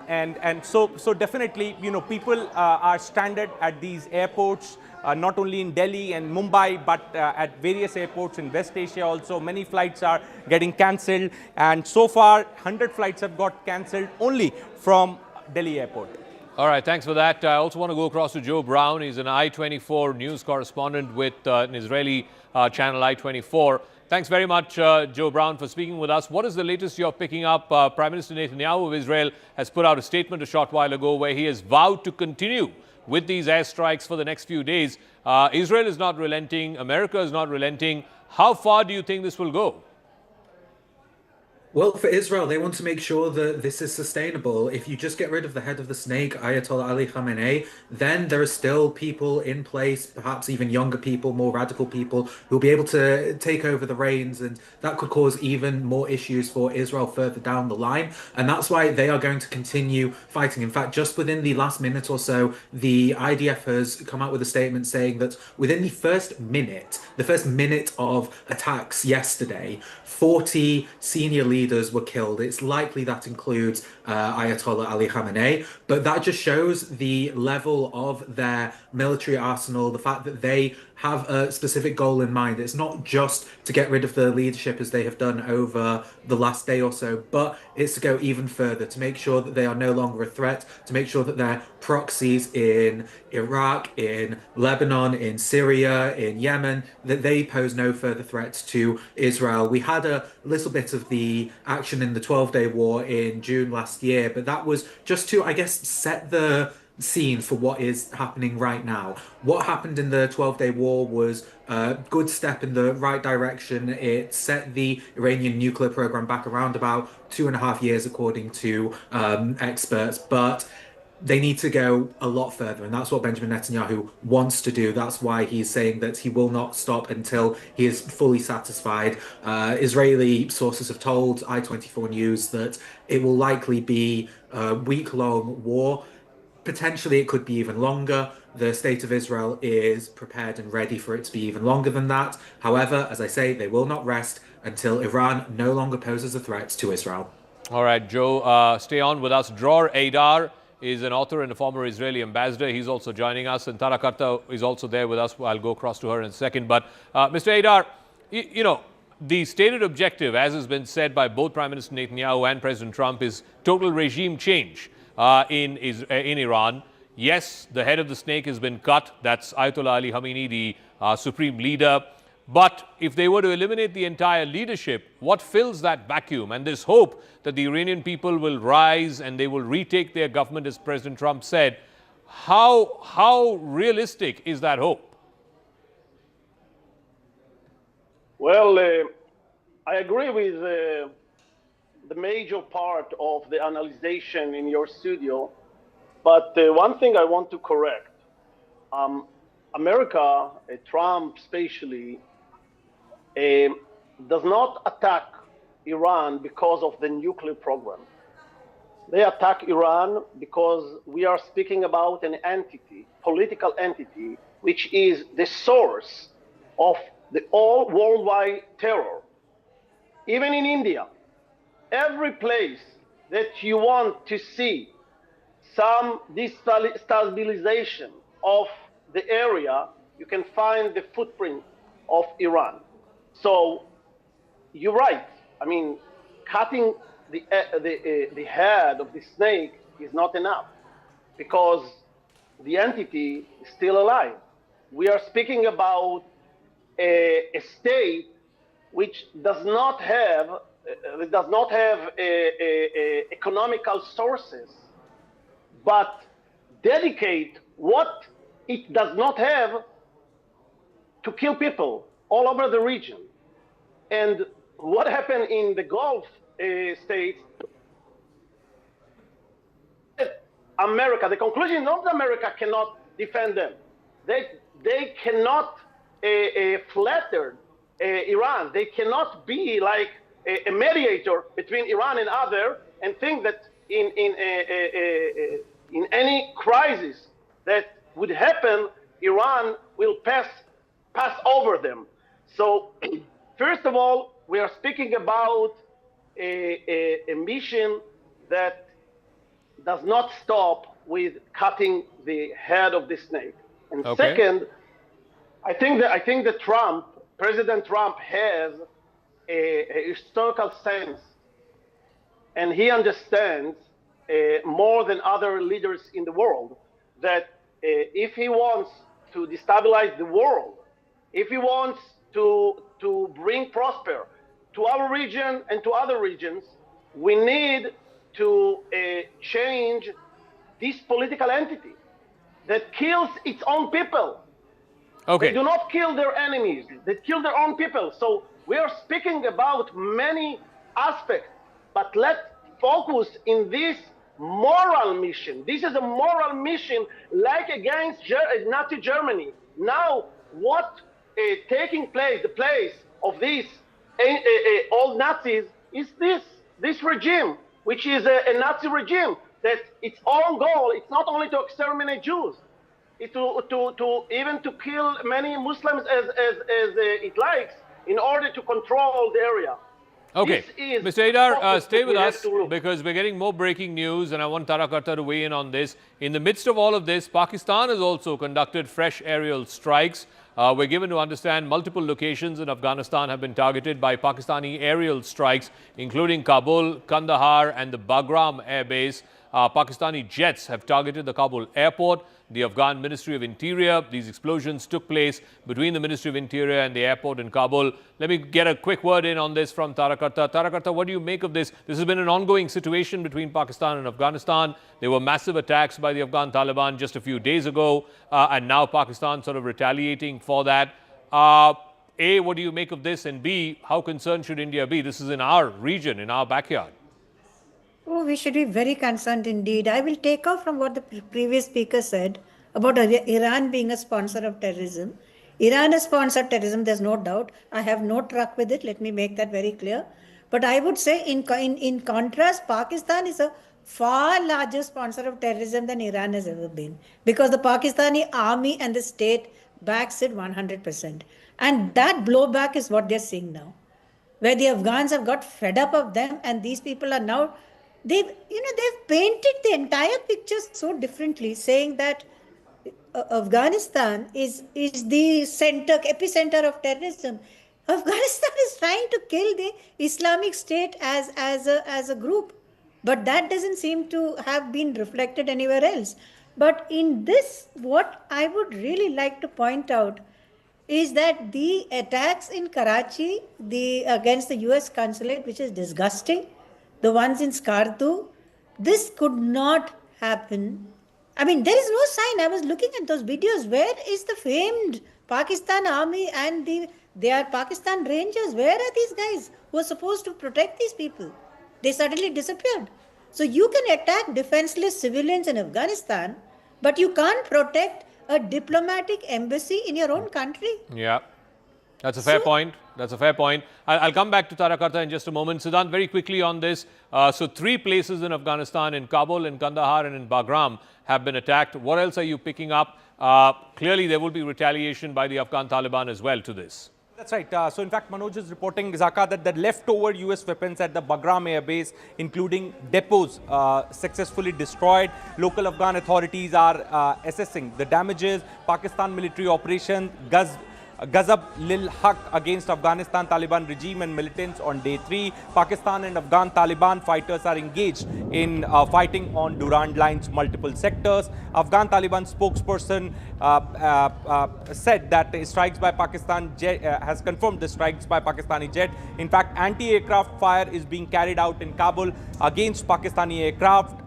and so definitely, you know, people are stranded at these airports. Not only in Delhi and Mumbai, but at various airports in West Asia also. Many flights are getting cancelled, and so far 100 flights have got cancelled only from Delhi airport. All right, thanks for that. I also want to go across to Joe Brown. He's an I-24 news correspondent with an Israeli channel, I-24. Thanks very much, Joe Brown, for speaking with us. What is the latest you're picking up? Prime Minister Netanyahu of Israel has put out a statement a short while ago where he has vowed to continue with these airstrikes for the next few days. Israel is not relenting. America is not relenting. How far do you think this will go? Well, for Israel, they want to make sure that this is sustainable. If you just get rid of the head of the snake, Ayatollah Ali Khamenei, then there are still people in place, perhaps even younger people, more radical people, who'll be able to take over the reins, and that could cause even more issues for Israel further down the line. And that's why they are going to continue fighting. In fact, just within the last minute or so, the IDF has come out with a statement saying that within the first minute of attacks yesterday, 40 senior leaders were killed. It's likely that includes Ayatollah Ali Khamenei, but that just shows the level of their military arsenal, the fact that they have a specific goal in mind. It's not just to get rid of the leadership as they have done over the last day or so, but it's to go even further, to make sure that they are no longer a threat, to make sure that their proxies in Iraq, in Lebanon, in Syria, in Yemen, that they pose no further threats to Israel. We had a little bit of the action in the 12-day war in June last year, but that was just to, I guess, set the scene for what is happening right now. What happened in the 12-day war was a good step in the right direction. It set the Iranian nuclear program back around about 2.5 years, according to experts, but they need to go a lot further, and that's what Benjamin Netanyahu wants to do. That's why he's saying that he will not stop until he is fully satisfied. Israeli sources have told I-24 News that it will likely be a week-long war. Potentially, it could be even longer. The state of Israel is prepared and ready for it to be even longer than that. However, as I say, they will not rest until Iran no longer poses a threat to Israel. All right, Joe, stay on with us. Dror Eidar is an author and a former Israeli ambassador. He's also joining us, and Tara Karta is also there with us. I'll go across to her in a second. But Mr. Eidar, you know, the stated objective, as has been said by both Prime Minister Netanyahu and President Trump, is total regime change in Iran. Yes, the head of the snake has been cut. That's Ayatollah Ali Khamenei, the supreme leader. But if they were to eliminate the entire leadership, what fills that vacuum? And this hope that the Iranian people will rise and they will retake their government, as President Trump said, how realistic is that hope? Well, I agree with the major part of the analysis in your studio, but one thing I want to correct. America, Trump especially, does not attack Iran because of the nuclear program. They attack Iran because we are speaking about an entity, political entity, which is the source of the all worldwide terror. Even in India, every place that you want to see some destabilization of the area, you can find the footprint of Iran. So you're right. I mean, cutting the head of the snake is not enough because the entity is still alive. We are speaking about a state which does not have economical sources, but dedicate what it does not have to kill people all over the region. And what happened in the Gulf states, America, the conclusion is not that America cannot defend them. They cannot flatter Iran. They cannot be like a mediator between Iran and other and think that in any crisis that would happen, Iran will pass over them. So first of all, we are speaking about a mission that does not stop with cutting the head of the snake. And second, I think that President Trump has a historical sense, and he understands more than other leaders in the world that if he wants to destabilize the world, if he wants to bring prosper to our region and to other regions, we need to change this political entity that kills its own people. They do not kill their enemies, they kill their own people. So we are speaking about many aspects, but let's focus in this moral mission. This is a moral mission like against Nazi Germany. Now, what taking place, the place of these old Nazis is this regime, which is a Nazi regime that its own goal, it's not only to exterminate Jews, it's to even to kill many Muslims as it likes in order to control the area. Okay, Mr. Adar, stay with us because we're getting more breaking news and I want Tarakarta to weigh in on this. In the midst of all of this, Pakistan has also conducted fresh aerial strikes. We're given to understand multiple locations in Afghanistan have been targeted by Pakistani aerial strikes, including Kabul, Kandahar and the Bagram Air Base. Pakistani jets have targeted the Kabul airport, the Afghan Ministry of Interior. These explosions took place between the Ministry of Interior and the airport in Kabul. Let me get a quick word in on this from Tarakarta. Tarakarta, what do you make of this? This has been an ongoing situation between Pakistan and Afghanistan. There were massive attacks by the Afghan Taliban just a few days ago, and now Pakistan sort of retaliating for that. A, what do you make of this? And B, how concerned should India be? This is in our region, in our backyard. Oh, we should be very concerned indeed. I will take off from what the previous speaker said about Iran being a sponsor of terrorism. Iran has sponsored terrorism, there's no doubt. I have no truck with it, let me make that very clear. But I would say in contrast, Pakistan is a far larger sponsor of terrorism than Iran has ever been. Because the Pakistani army and the state backs it 100%. And that blowback is what they're seeing now. Where the Afghans have got fed up of them and these people are now they've painted the entire picture so differently, saying that Afghanistan is the epicenter of terrorism. Afghanistan is trying to kill the Islamic State as a group, but that doesn't seem to have been reflected anywhere else. But in this, what I would really like to point out is that the attacks in Karachi against the US consulate, which is disgusting, the ones in Skardu, this could not happen. I mean, there is no sign. I was looking at those videos. Where is the famed Pakistan army and they are Pakistan Rangers? Where are these guys who are supposed to protect these people? They suddenly disappeared. So you can attack defenseless civilians in Afghanistan, but you can't protect a diplomatic embassy in your own country? Yeah, that's a fair point. That's a fair point. I'll come back to Tarakarta in just a moment. Siddhant, very quickly on this. So 3 places in Afghanistan, in Kabul, in Kandahar and in Bagram have been attacked. What else are you picking up? Clearly, there will be retaliation by the Afghan Taliban as well to this. That's right. So, in fact, Manoj is reporting, Zaka, that the leftover US weapons at the Bagram air base, including depots, successfully destroyed. Local Afghan authorities are assessing the damages. Pakistan military operation Ghazab Lil Haq against Afghanistan Taliban regime and militants on day 3. Pakistan and Afghan Taliban fighters are engaged in fighting on Durand Line's multiple sectors. Afghan Taliban spokesperson said that strikes by Pakistan has confirmed the strikes by Pakistani jet. In fact, anti-aircraft fire is being carried out in Kabul against Pakistani aircraft.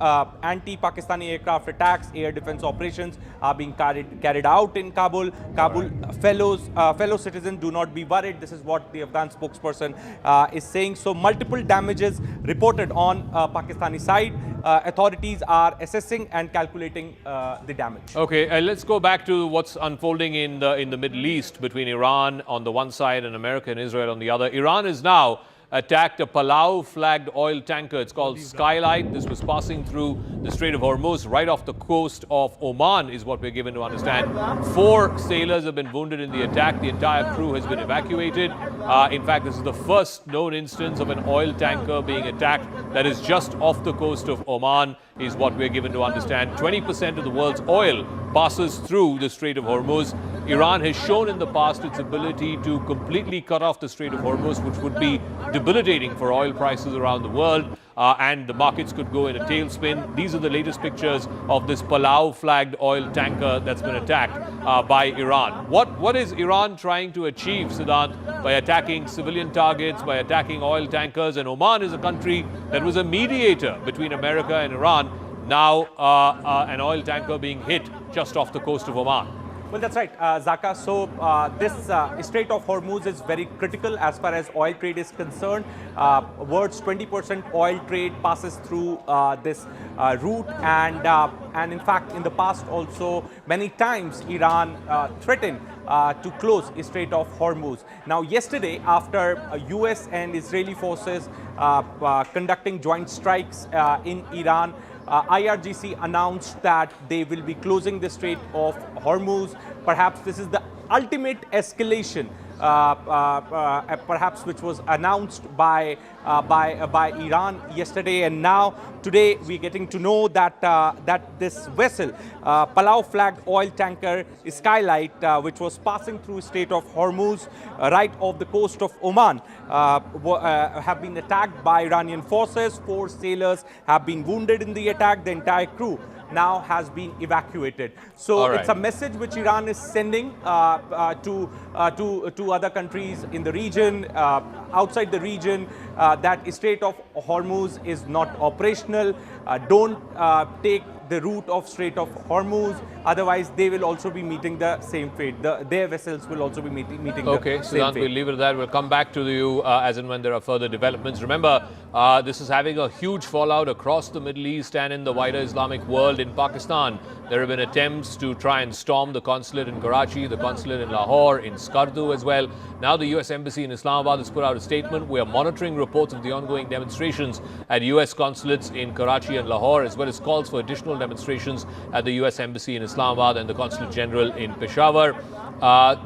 Anti-Pakistani aircraft attacks, air defense operations are being carried out in Kabul. Kabul fellow citizens, do not be worried. This is what the Afghan spokesperson is saying. So multiple damages reported on Pakistani side. Authorities are assessing and calculating the damage. Okay, let's go back to what's unfolding in the Middle East between Iran on the one side and America and Israel on the other. Iran is now attacked a Palau flagged oil tanker. It's called Skylight. This was passing through the Strait of Hormuz right off the coast of Oman is what we're given to understand. 4 sailors have been wounded in the attack. The entire crew has been evacuated. In fact, this is the first known instance of an oil tanker being attacked that is just off the coast of Oman is what we're given to understand. 20% of the world's oil passes through the Strait of Hormuz. Iran has shown in the past its ability to completely cut off the Strait of Hormuz, which would be debilitating for oil prices around the world, and the markets could go in a tailspin. These are the latest pictures of this Palau flagged oil tanker that's been attacked by Iran. What is Iran trying to achieve, Siddhant, by attacking civilian targets, by attacking oil tankers? And Oman is a country that was a mediator between America and Iran. Now an oil tanker being hit just off the coast of Oman. Well, that's right, Zaka. So this Strait of Hormuz is very critical as far as oil trade is concerned. World's 20% oil trade passes through this route, and in fact, in the past also many times Iran threatened to close Strait of Hormuz. Now, yesterday, after US and Israeli forces conducting joint strikes in Iran, IRGC announced that they will be closing the Strait of Hormuz. Perhaps this is the ultimate escalation, perhaps which was announced by Iran yesterday, and now today we're getting to know that that this vessel, Palau flagged oil tanker Skylight, which was passing through Strait of Hormuz right off the coast of Oman, have been attacked by Iranian forces. 4 sailors have been wounded in the attack. The entire crew now has been evacuated. So it's a message which Iran is sending to other countries in the region, outside the region, that Strait of Hormuz is not operational. Don't take the route of Strait of Hormuz, otherwise they will also be meeting the same fate. Their vessels will also be meeting the same Siddhant, fate. we'll leave it at that. We'll come back to you as and when there are further developments. Remember, this is having a huge fallout across the Middle East and in the wider Islamic world. In Pakistan, there have been attempts to try and storm the consulate in Karachi, the consulate in Lahore, in Skardu as well. Now the US Embassy in Islamabad has put out a statement. We are monitoring reports of the ongoing demonstrations at US consulates in Karachi and Lahore, as well as calls for additional demonstrations at the US Embassy in Islamabad and the Consulate General in Peshawar.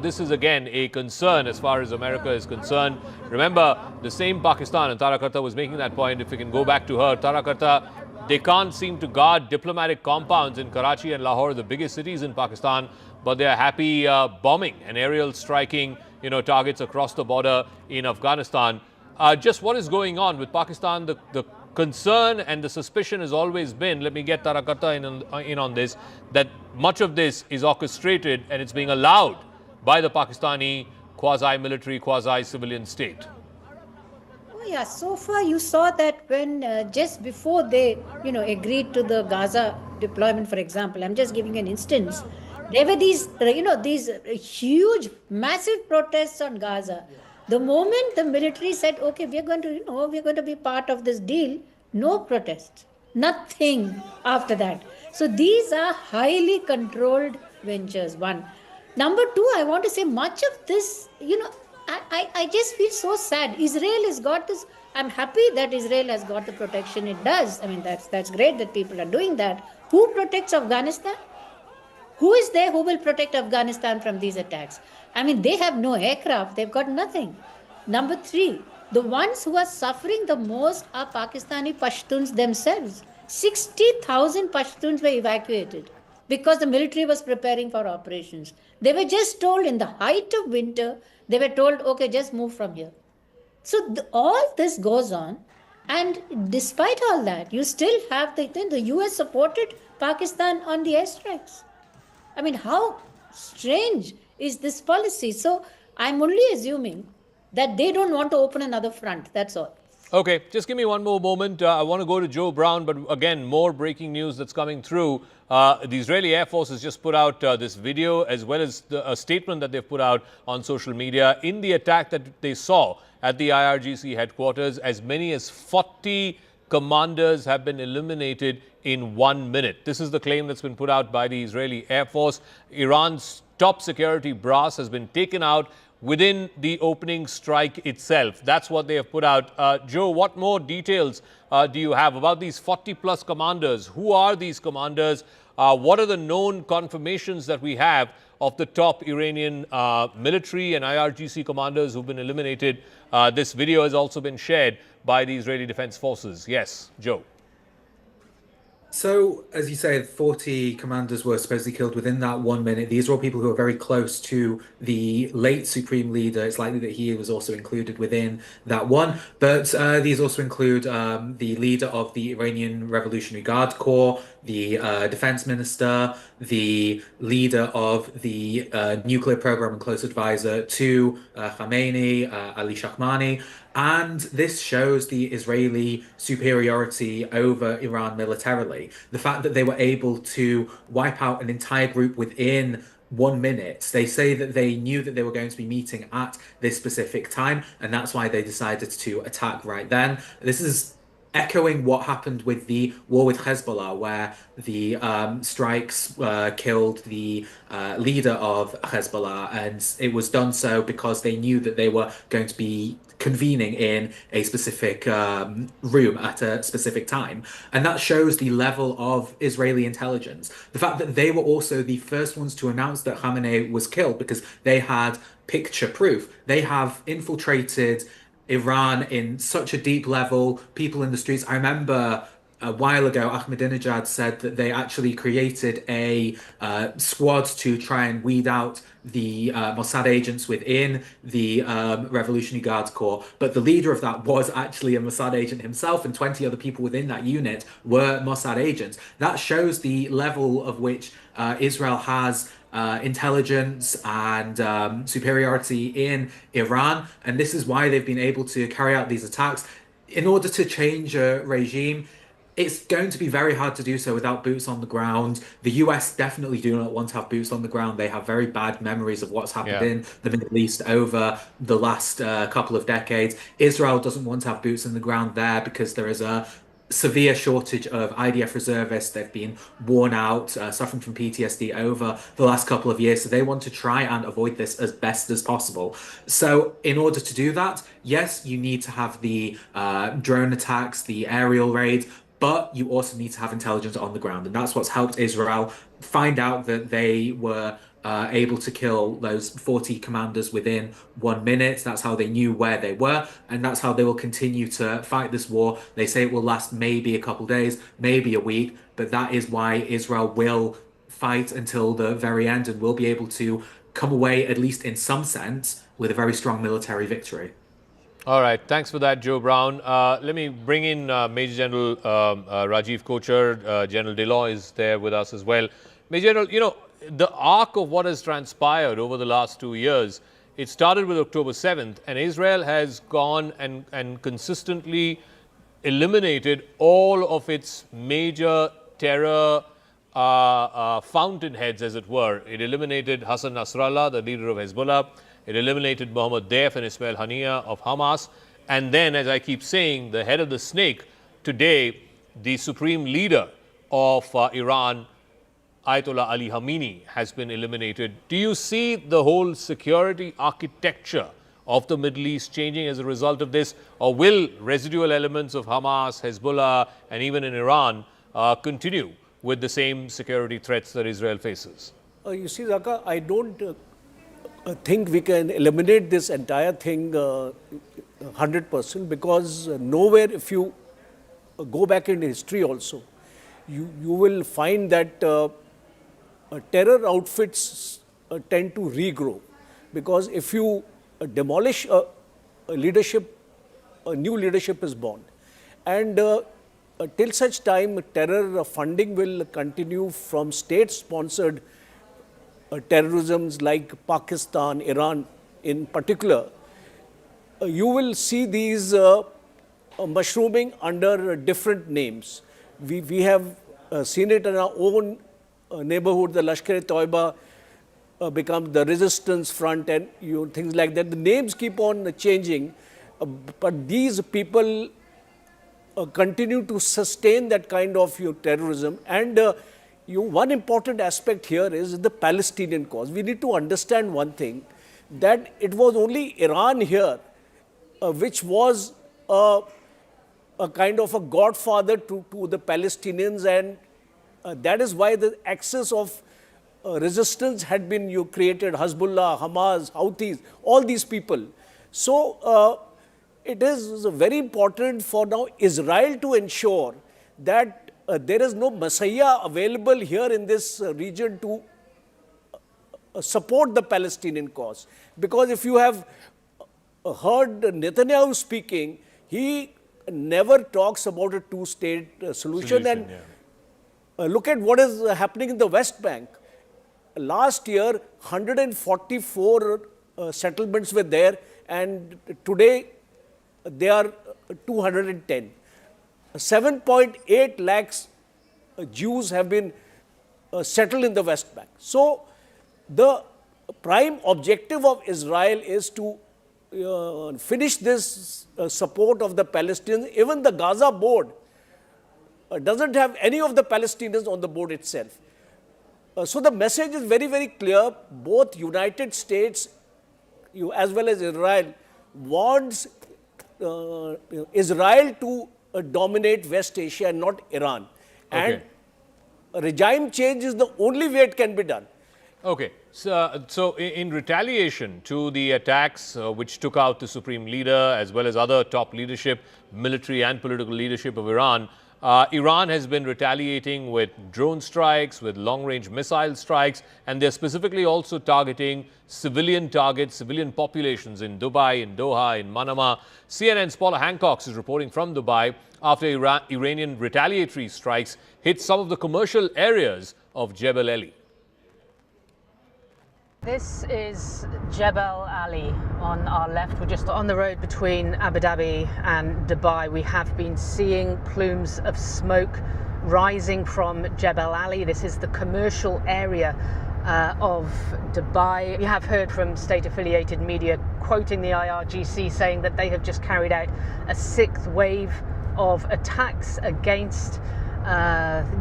This is again a concern as far as America is concerned. Remember, the same Pakistan, and Tarakarta was making that point, if we can go back to her, Tarakarta, they can't seem to guard diplomatic compounds in Karachi and Lahore, the biggest cities in Pakistan, but they're happy bombing and aerial striking, targets across the border in Afghanistan. Just what is going on with Pakistan? The concern and the suspicion has always been, let me get Tarakarta in on this, that much of this is orchestrated and it's being allowed by the Pakistani quasi-military, quasi-civilian state. Oh yeah, so far you saw that when just before they, agreed to the Gaza deployment, for example, I'm just giving an instance, there were these, these huge, massive protests on Gaza. The moment the military said, okay, we're going to be part of this deal, no protests, nothing after that. So these are highly controlled ventures, one. Number two, I want to say much of this, I just feel so sad. Israel has got this. I'm happy that Israel has got the protection it does. I mean, that's great that people are doing that. Who protects Afghanistan? Who is there who will protect Afghanistan from these attacks? I mean, they have no aircraft. They've got nothing. Number three, the ones who are suffering the most are Pakistani Pashtuns themselves. 60,000 Pashtuns were evacuated because the military was preparing for operations. They were just told in the height of winter, they were told, okay, just move from here. So all this goes on, and despite all that, you still have the US supported Pakistan on the airstrikes. I mean, how strange is this policy? So I'm only assuming that they don't want to open another front, that's all. Okay, just give me one more moment. I want to go to Joe Brown, but again, more breaking news that's coming through. The Israeli Air Force has just put out this video, as well as a statement that they've put out on social media. In the attack that they saw at the IRGC headquarters, as many as 40 commanders have been eliminated in 1 minute. This is the claim that's been put out by the Israeli Air Force. Iran's top security brass has been taken out within the opening strike itself. That's what they have put out. Joe, what more details do you have about these 40-plus commanders? Who are these commanders? What are the known confirmations that we have of the top Iranian military and IRGC commanders who've been eliminated? This video has also been shared by the Israeli Defense Forces. Yes, Joe. So, as you say, 40 commanders were supposedly killed within that 1 minute. These are all people who are very close to the late Supreme Leader. It's likely that he was also included within that one. But these also include the leader of the Iranian Revolutionary Guard Corps, the defense minister, the leader of the nuclear program and close advisor to Khamenei, Ali Shahmani. And this shows the Israeli superiority over Iran militarily. The fact that they were able to wipe out an entire group within 1 minute. They say that they knew that they were going to be meeting at this specific time, and that's why they decided to attack right then. This is echoing what happened with the war with Hezbollah, where the strikes killed the leader of Hezbollah, and it was done so because they knew that they were going to be convening in a specific room at a specific time. And that shows the level of Israeli intelligence. The fact that they were also the first ones to announce that Khamenei was killed because they had picture proof. They have infiltrated Iran in such a deep level, people in the streets. I remember a while ago, Ahmadinejad said that they actually created a squad to try and weed out the Mossad agents within the Revolutionary Guards Corps. But the leader of that was actually a Mossad agent himself, and 20 other people within that unit were Mossad agents. That shows the level of which Israel has intelligence and superiority in Iran, and this is why they've been able to carry out these attacks. In order to change a regime, it's going to be very hard to do so without boots on the ground. The US definitely do not want to have boots on the ground. They have very bad memories of what's happened in the Middle East over the last couple of decades. Israel doesn't want to have boots on the ground there because there is a severe shortage of IDF reservists. They've been worn out, suffering from PTSD over the last couple of years. So they want to try and avoid this as best as possible. So in order to do that, yes, you need to have the drone attacks, the aerial raids, but you also need to have intelligence on the ground. And that's what's helped Israel find out that they were able to kill those 40 commanders within 1 minute. That's how they knew where they were, and that's how they will continue to fight this war. They say it will last maybe a couple days, maybe a week, but that is why Israel will fight until the very end and will be able to come away, at least in some sense, with a very strong military victory. All right, thanks for that, Joe Brown. Let me bring in Major General Rajiv Kochar. General Deloy is there with us as well. Major General, you know, the arc of what has transpired over the last 2 years, it started with October 7th, and Israel has gone and consistently eliminated all of its major terror fountainheads, as it were. It eliminated Hassan Nasrallah, the leader of Hezbollah. It eliminated Mohammed Deif and Ismail Haniyeh of Hamas. And then, as I keep saying, the head of the snake today, the supreme leader of Iran, Ayatollah Ali Khamenei has been eliminated, do you see the whole security architecture of the Middle East changing as a result of this, or will residual elements of Hamas, Hezbollah, and even in Iran continue with the same security threats that Israel faces? You see, Zaka, I don't think we can eliminate this entire thing 100%, because nowhere, if you go back in history also, you will find that terror outfits tend to regrow, because if you demolish a leadership, a new leadership is born, and till such time terror funding will continue from state-sponsored terrorisms like Pakistan, Iran in particular, you will see these mushrooming under different names. We have seen it in our own neighborhood. The Lashkar-e-Toiba becomes the resistance front, and things like that. The names keep on changing, but these people continue to sustain that kind of terrorism. And one important aspect here is the Palestinian cause. We need to understand one thing, that it was only Iran here which was a kind of a godfather to the Palestinians, and that is why the axis of resistance had been created. Hezbollah, Hamas, Houthis, all these people. So it is very important for now Israel to ensure that there is no messiah available here in this region to support the Palestinian cause. Because if you have heard Netanyahu speaking, he never talks about a two-state solution. And look at what is happening in the West Bank. Last year, 144 settlements were there, and today they are 210. 7.8 lakhs Jews have been settled in the West Bank. So the prime objective of Israel is to finish this support of the Palestinians. Even the Gaza board doesn't have any of the Palestinians on the board itself. So the message is very, very clear. Both United States as well as Israel wants Israel to dominate West Asia and not Iran. And regime change is the only way it can be done. Okay. So in retaliation to the attacks which took out the supreme leader as well as other top leadership, military and political leadership of Iran, Iran has been retaliating with drone strikes, with long-range missile strikes, and they're specifically also targeting civilian targets, civilian populations in Dubai, in Doha, in Manama. CNN's Paula Hancock is reporting from Dubai after Iranian retaliatory strikes hit some of the commercial areas of Jebel Ali. This is Jebel Ali on our left. We're just on the road between Abu Dhabi and Dubai. We have been seeing plumes of smoke rising from Jebel Ali. This is the commercial area of Dubai. We have heard from state-affiliated media quoting the IRGC saying that they have just carried out a sixth wave of attacks against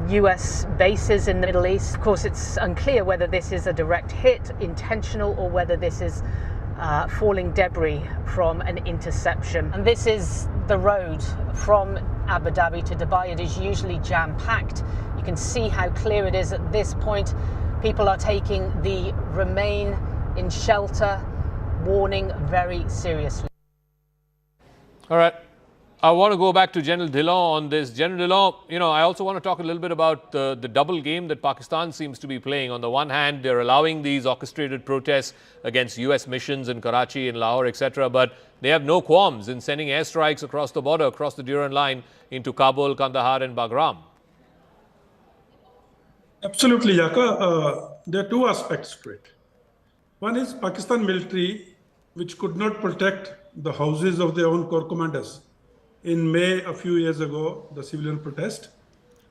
US bases in the Middle East. Of course, it's unclear whether this is a direct hit, intentional, or whether this is falling debris from an interception. And this is the road from Abu Dhabi to Dubai. It is usually jam-packed. You can see how clear it is at this point. People are taking the remain in shelter warning very seriously. All right. I want to go back to General Dhillon on this. General Dhillon, I also want to talk a little bit about the double game that Pakistan seems to be playing. On the one hand, they're allowing these orchestrated protests against US missions in Karachi, in Lahore, etc. But they have no qualms in sending airstrikes across the border, across the Durand line into Kabul, Kandahar and Bagram. Absolutely, Yaka. There are two aspects to it. One is Pakistan military, which could not protect the houses of their own corps commanders. In May, a few years ago, the civilian protest.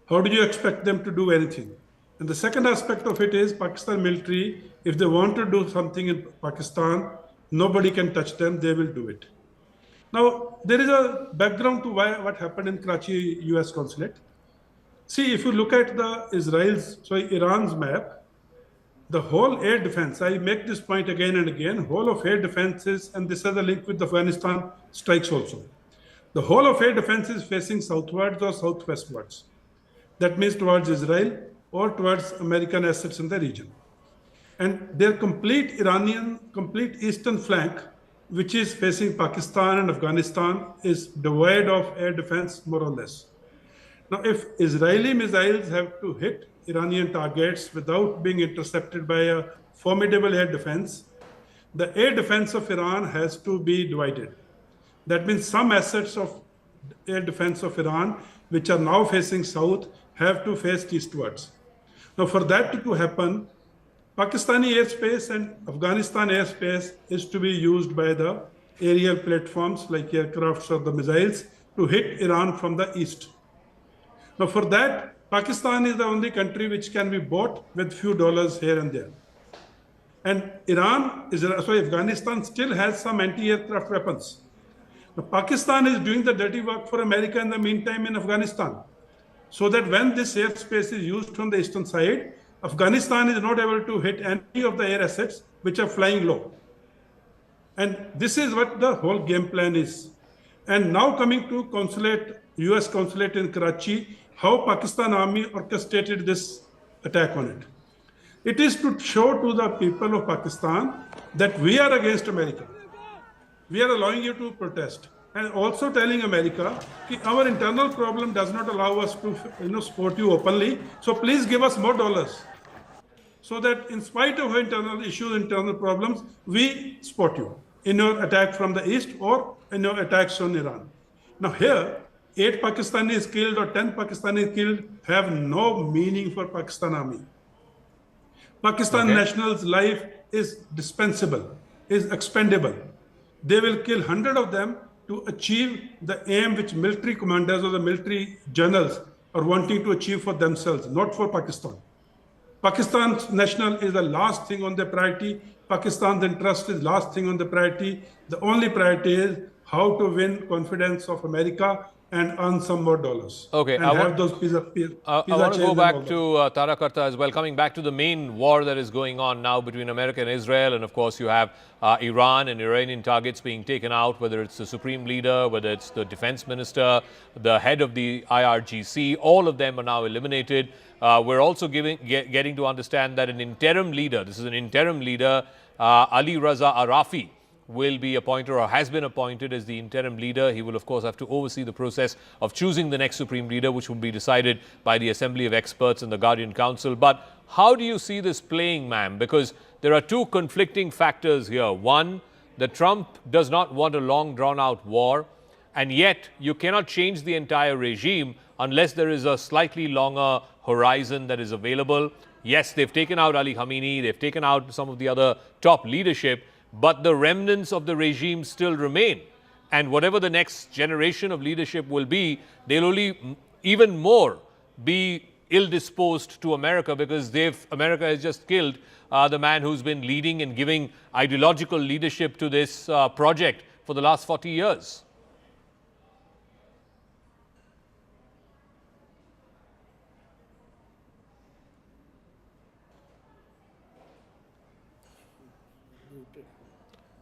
How do you expect them to do anything? And the second aspect of it is Pakistan military, if they want to do something in Pakistan, nobody can touch them, they will do it. Now, there is a background to what happened in Karachi US consulate. See, if you look at Iran's map, the whole air defense, I make this point again and again, whole of air defenses, and this has a link with the Afghanistan strikes also. The whole of air defense is facing southwards or southwestwards. That means towards Israel or towards American assets in the region. And their complete eastern flank, which is facing Pakistan and Afghanistan, is devoid of air defense, more or less. Now, if Israeli missiles have to hit Iranian targets without being intercepted by a formidable air defense, the air defense of Iran has to be divided. That means some assets of air defense of Iran, which are now facing south, have to face eastwards. Now, for that to happen, Pakistani airspace and Afghanistan airspace is to be used by the aerial platforms like aircrafts or the missiles to hit Iran from the east. Now, for that, Pakistan is the only country which can be bought with few dollars here and there. And Afghanistan still has some anti-aircraft weapons. Now, Pakistan is doing the dirty work for America in the meantime in Afghanistan, so that when this airspace is used from the eastern side, Afghanistan is not able to hit any of the air assets which are flying low. And this is what the whole game plan is. And now coming to US consulate in Karachi, how Pakistan Army orchestrated this attack on it. It is to show to the people of Pakistan that we are against America. We are allowing you to protest. And also telling America that our internal problem does not allow us to support you openly. So please give us more dollars. So that in spite of internal issues, internal problems, we support you in your attack from the east or in your attacks on Iran. Now here, 8 Pakistanis killed or 10 Pakistanis killed have no meaning for Pakistan Army. Pakistan nationals' life is dispensable, is expendable. They will kill 100 of them to achieve the aim which military commanders or the military generals are wanting to achieve for themselves, not for Pakistan. Pakistan's national is the last thing on the priority. Pakistan's interest is last thing on the priority. The only priority is how to win confidence of America and earn some more dollars. Okay, and I have those pizza want to go back to Tara Karta as well. Coming back to the main war that is going on now between America and Israel, and of course you have Iran and Iranian targets being taken out, whether it's the supreme leader, whether it's the defense minister, the head of the IRGC, all of them are now eliminated. We're also getting to understand that an interim leader, this is an interim leader, Ali Raza Arafi, will be appointed or has been appointed as the interim leader. He will, of course, have to oversee the process of choosing the next supreme leader, which will be decided by the Assembly of Experts and the Guardian Council. But how do you see this playing, ma'am? Because there are two conflicting factors here. One, that Trump does not want a long, drawn-out war, and yet you cannot change the entire regime unless there is a slightly longer horizon that is available. Yes, they've taken out Ali Khamenei, they've taken out some of the other top leadership, but the remnants of the regime still remain. And whatever the next generation of leadership will be, they'll only even more be ill-disposed to America, because America has just killed the man who's been leading and giving ideological leadership to this project for the last 40 years.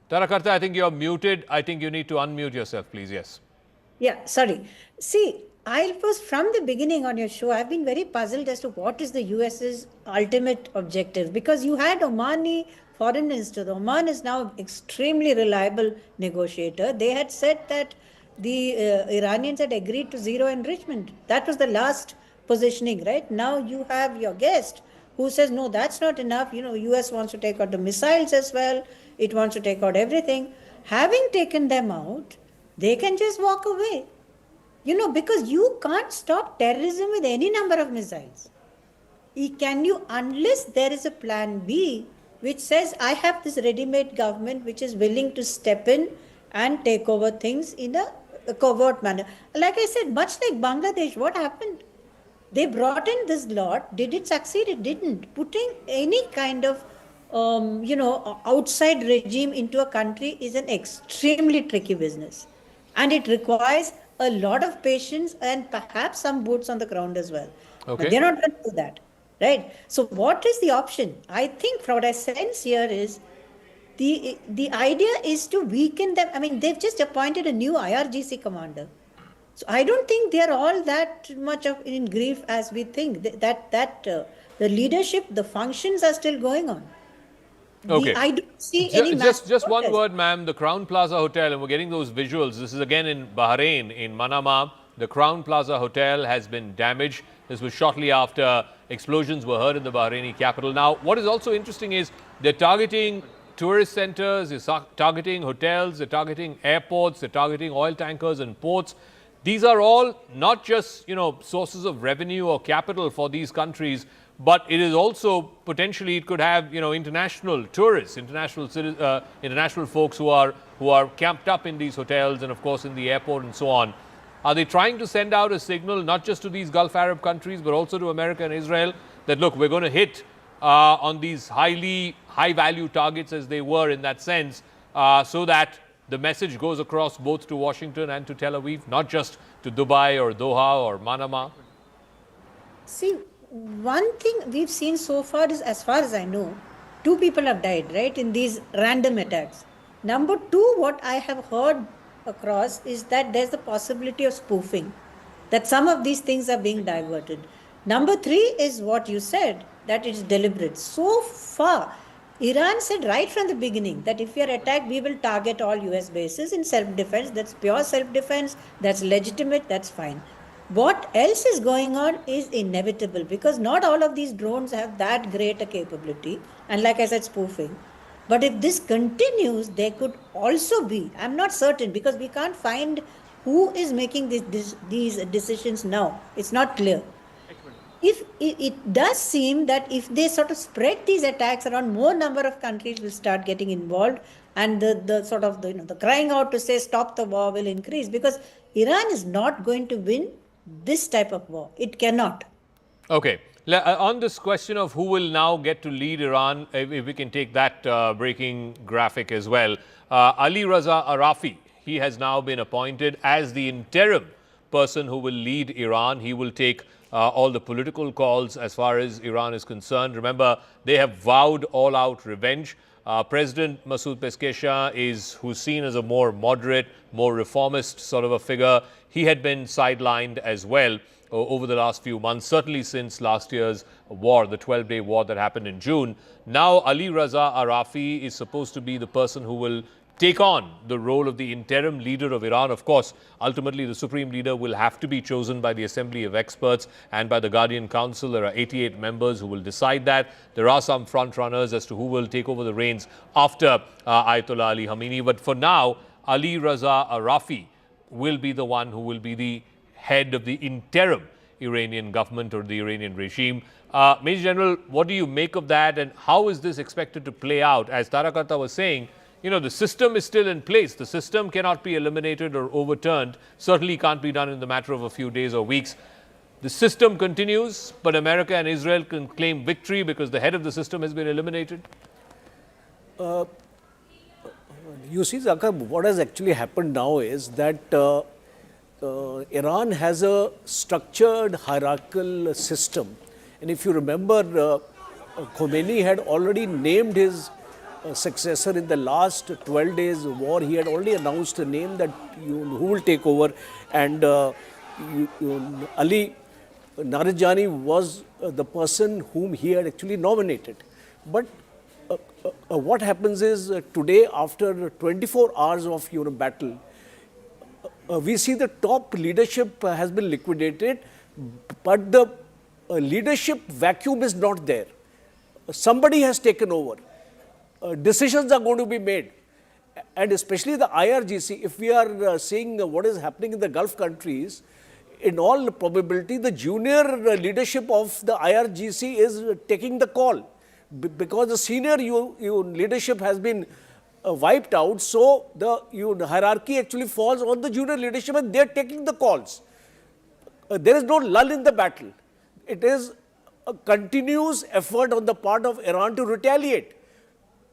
Tara Karta, I think you're muted. I think you need to unmute yourself, please. Yes. Yeah, sorry. See, I was from the beginning on your show, I've been very puzzled as to what is the US's ultimate objective, because you had Omani foreign minister. The Oman is now extremely reliable negotiator. They had said that the Iranians had agreed to zero enrichment. That was the last positioning, right? Now you have your guest who says, no, that's not enough. US wants to take out the missiles as well. It wants to take out everything. Having taken them out, they can just walk away. Because you can't stop terrorism with any number of missiles. Can you, unless there is a plan B, which says, I have this ready-made government which is willing to step in and take over things in a covert manner. Like I said, much like Bangladesh, what happened? They brought in this lot. Did it succeed? It didn't. Putting any kind of outside regime into a country is an extremely tricky business. And it requires a lot of patience and perhaps some boots on the ground as well. Okay. But they're not going to do that, right? So what is the option? I think from what I sense here is the idea is to weaken them. I mean, they've just appointed a new IRGC commander. So I don't think they're all that much of in grief as we think. The leadership, the functions are still going on. Okay. I don't see any just one word, ma'am. The Crown Plaza Hotel, and we're getting those visuals. This is again in Bahrain, in Manama. The Crown Plaza Hotel has been damaged. This was shortly after explosions were heard in the Bahraini capital. Now, what is also interesting is they're targeting tourist centers, they're targeting hotels, they're targeting airports, they're targeting oil tankers and ports. These are all not just, sources of revenue or capital for these countries, but it is also potentially it could have, international tourists, international folks who are camped up in these hotels and of course in the airport and so on. Are they trying to send out a signal not just to these Gulf Arab countries but also to America and Israel that look, we're going to hit on these high value targets as they were in that sense, so that the message goes across both to Washington and to Tel Aviv, not just to Dubai or Doha or Manama? See, one thing we've seen so far is, as far as I know, 2 people have died, right, in these random attacks. Number 2, what I have heard across is that there's the possibility of spoofing, that some of these things are being diverted. Number 3 is what you said, that it's deliberate. So far, Iran said right from the beginning that if we are attacked, we will target all US bases in self-defense. That's pure self-defense. That's legitimate. That's fine. What else is going on is inevitable because not all of these drones have that great a capability. And like I said, spoofing. But if this continues, there could also be, I'm not certain because we can't find who is making these decisions now. It's not clear. If it does seem that if they sort of spread these attacks around, more number of countries will start getting involved, and the crying out to say stop the war will increase because Iran is not going to win this type of war. It cannot. Okay. On this question of who will now get to lead Iran, if we can take that breaking graphic as well. Ali Raza Arafi, he has now been appointed as the interim person who will lead Iran. He will take all the political calls as far as Iran is concerned. Remember, they have vowed all-out revenge. President Masoud Pezeshkian who's seen as a more moderate, more reformist sort of a figure. He had been sidelined as well over the last few months, certainly since last year's war, the 12-day war that happened in June. Now, Ali Raza Arafi is supposed to be the person who will take on the role of the interim leader of Iran. Of course, ultimately the supreme leader will have to be chosen by the Assembly of Experts and by the Guardian Council. There are 88 members who will decide that. There are some front runners as to who will take over the reins after Ayatollah Ali Khamenei. But for now, Ali Raza Arafi will be the one who will be the head of the interim Iranian government or the Iranian regime. Major General, what do you make of that, and how is this expected to play out? As Tarakata was saying, the system is still in place. The system cannot be eliminated or overturned. Certainly can't be done in the matter of a few days or weeks. The system continues, but America and Israel can claim victory because the head of the system has been eliminated. You see, Zakir, what has actually happened now is that Iran has a structured hierarchical system. And if you remember, Khomeini had already named his successor in the last 12 days war. He had already announced a name that who will take over, and Ali Narijani was the person whom he had actually nominated. But what happens is today, after 24 hours of battle, we see the top leadership has been liquidated, but the leadership vacuum is not there. Somebody has taken over. Decisions are going to be made, and especially the IRGC. If we are seeing what is happening in the Gulf countries, in all probability the junior leadership of the IRGC is taking the call, because the senior leadership has been wiped out. So the hierarchy actually falls on the junior leadership, and they are taking the calls. There is no lull in the battle. It is a continuous effort on the part of Iran to retaliate.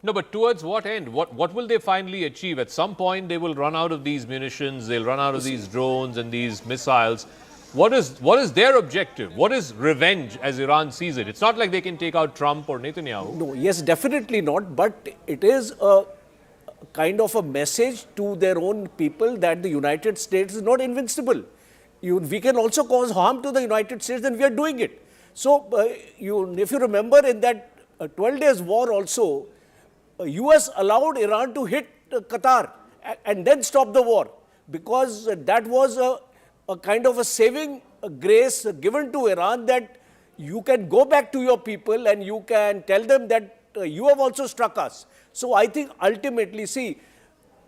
No, but towards what end? What will they finally achieve? At some point, they will run out of these munitions, they'll run out of these drones and these missiles. What is their objective? What is revenge as Iran sees it? It's not like they can take out Trump or Netanyahu. No, yes, definitely not. But it is a kind of a message to their own people that the United States is not invincible. We can also cause harm to the United States, and we are doing it. So, if you remember in that 12 days war also, US allowed Iran to hit Qatar and then stop the war, because that was a kind of a saving grace given to Iran, that you can go back to your people and you can tell them that you have also struck us. So I think ultimately, see,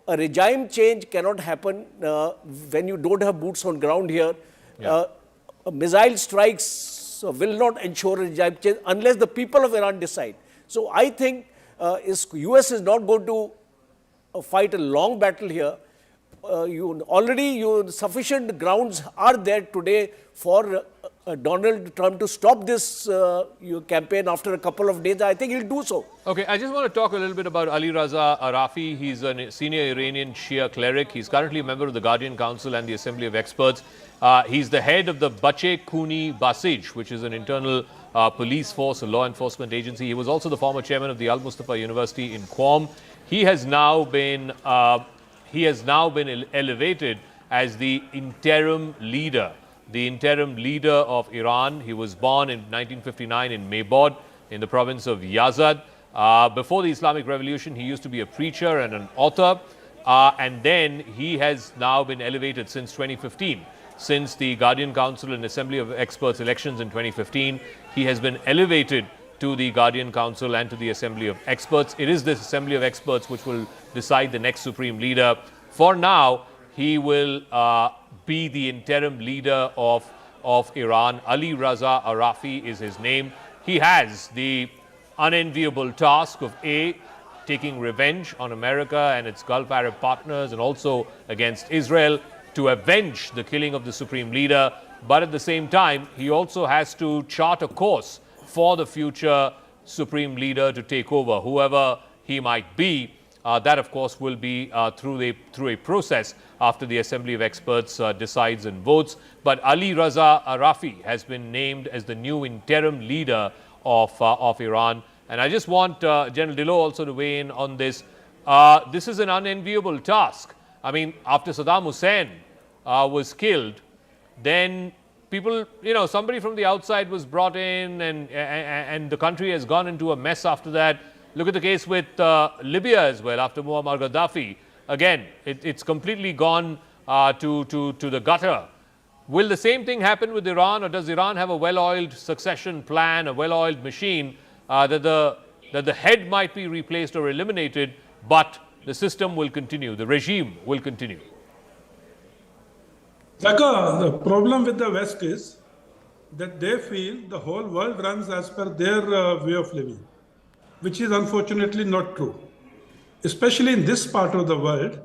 a regime change cannot happen when you don't have boots on ground here. Yeah. Missile strikes will not ensure a regime change unless the people of Iran decide. So I think US is not going to fight a long battle here. Sufficient grounds are there today for Donald Trump to stop this campaign after a couple of days. I think he'll do so. Okay, I just want to talk a little bit about Ali Raza Arafi. He's a senior Iranian Shia cleric. He's currently a member of the Guardian Council and the Assembly of Experts. He's the head of the Bache Kuni Basij, which is an internal police force, a law enforcement agency. He was also the former chairman of the Al Mustafa University in Qom. He has now been elevated as the interim leader of Iran. He was born in 1959 in Maybod in the province of Yazd. Before the Islamic Revolution, he used to be a preacher and an author. And then he has now been elevated since 2015. Since the Guardian Council and Assembly of Experts elections in 2015, he has been elevated to the Guardian Council and to the Assembly of Experts. It is this Assembly of Experts which will decide the next supreme leader. For now, he will be the interim leader of Iran. Ali Raza Arafi is his name. He has the unenviable task of taking revenge on America and its Gulf Arab partners, and also against Israel, to avenge the killing of the supreme leader. But at the same time, he also has to chart a course for the future supreme leader to take over, whoever he might be. That, of course, will be through a process after the Assembly of Experts decides and votes. But Ali Raza Arafi has been named as the new interim leader of Iran. And I just want General Dillo also to weigh in on this. This is an unenviable task. I mean, after Saddam Hussein was killed, then people, somebody from the outside was brought in, and the country has gone into a mess after that. Look at the case with Libya as well, after Muammar Gaddafi. Again, it's completely gone to the gutter. Will the same thing happen with Iran, or does Iran have a well-oiled succession plan, a well-oiled machine, that the head might be replaced or eliminated, but the system will continue, the regime will continue? Zaka, the problem with the West is that they feel the whole world runs as per their way of living, which is unfortunately not true. Especially in this part of the world,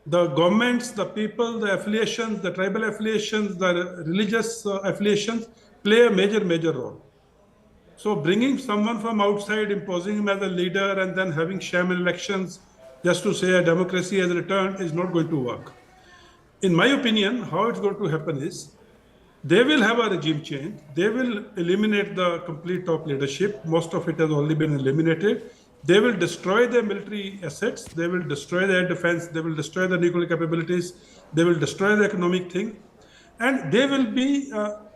the governments, the people, the affiliations, the tribal affiliations, the religious affiliations play a major role. So bringing someone from outside, imposing him as a leader, and then having sham elections just to say a democracy has returned is not going to work. In my opinion, how it's going to happen is, they will have a regime change. They will eliminate the complete top leadership. Most of it has already been eliminated. They will destroy their military assets. They will destroy their defense. They will destroy the nuclear capabilities. They will destroy the economic thing. And they will be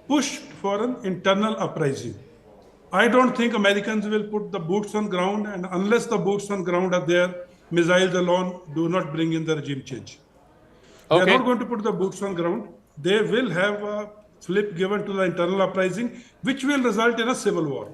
pushed for an internal uprising. I don't think Americans will put the boots on ground, and unless the boots on ground are there, missiles alone do not bring in the regime change. Okay. They are not going to put the boots on ground. They will have a flip given to the internal uprising, which will result in a civil war.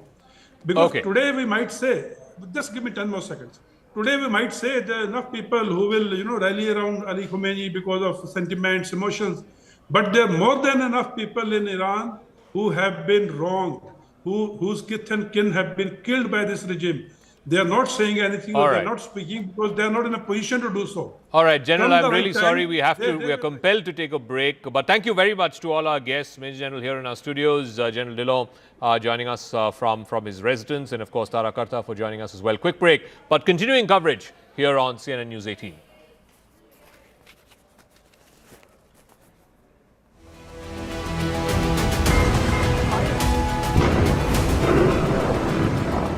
Because today we might say, just give me 10 more seconds. Today we might say there are enough people who will, rally around Ali Khomeini because of sentiments, emotions. But there are more than enough people in Iran who have been wronged, whose kith and kin have been killed by this regime. They are not saying anything, All or right. they're not speaking because they are not in a position to do so. All right, General, Come the I'm really right time, sorry. We are compelled to take a break. But thank you very much to all our guests, Major General here in our studios, General Dillon joining us from his residence, and of course Tara Karta for joining us as well. Quick break, but continuing coverage here on CNN News 18.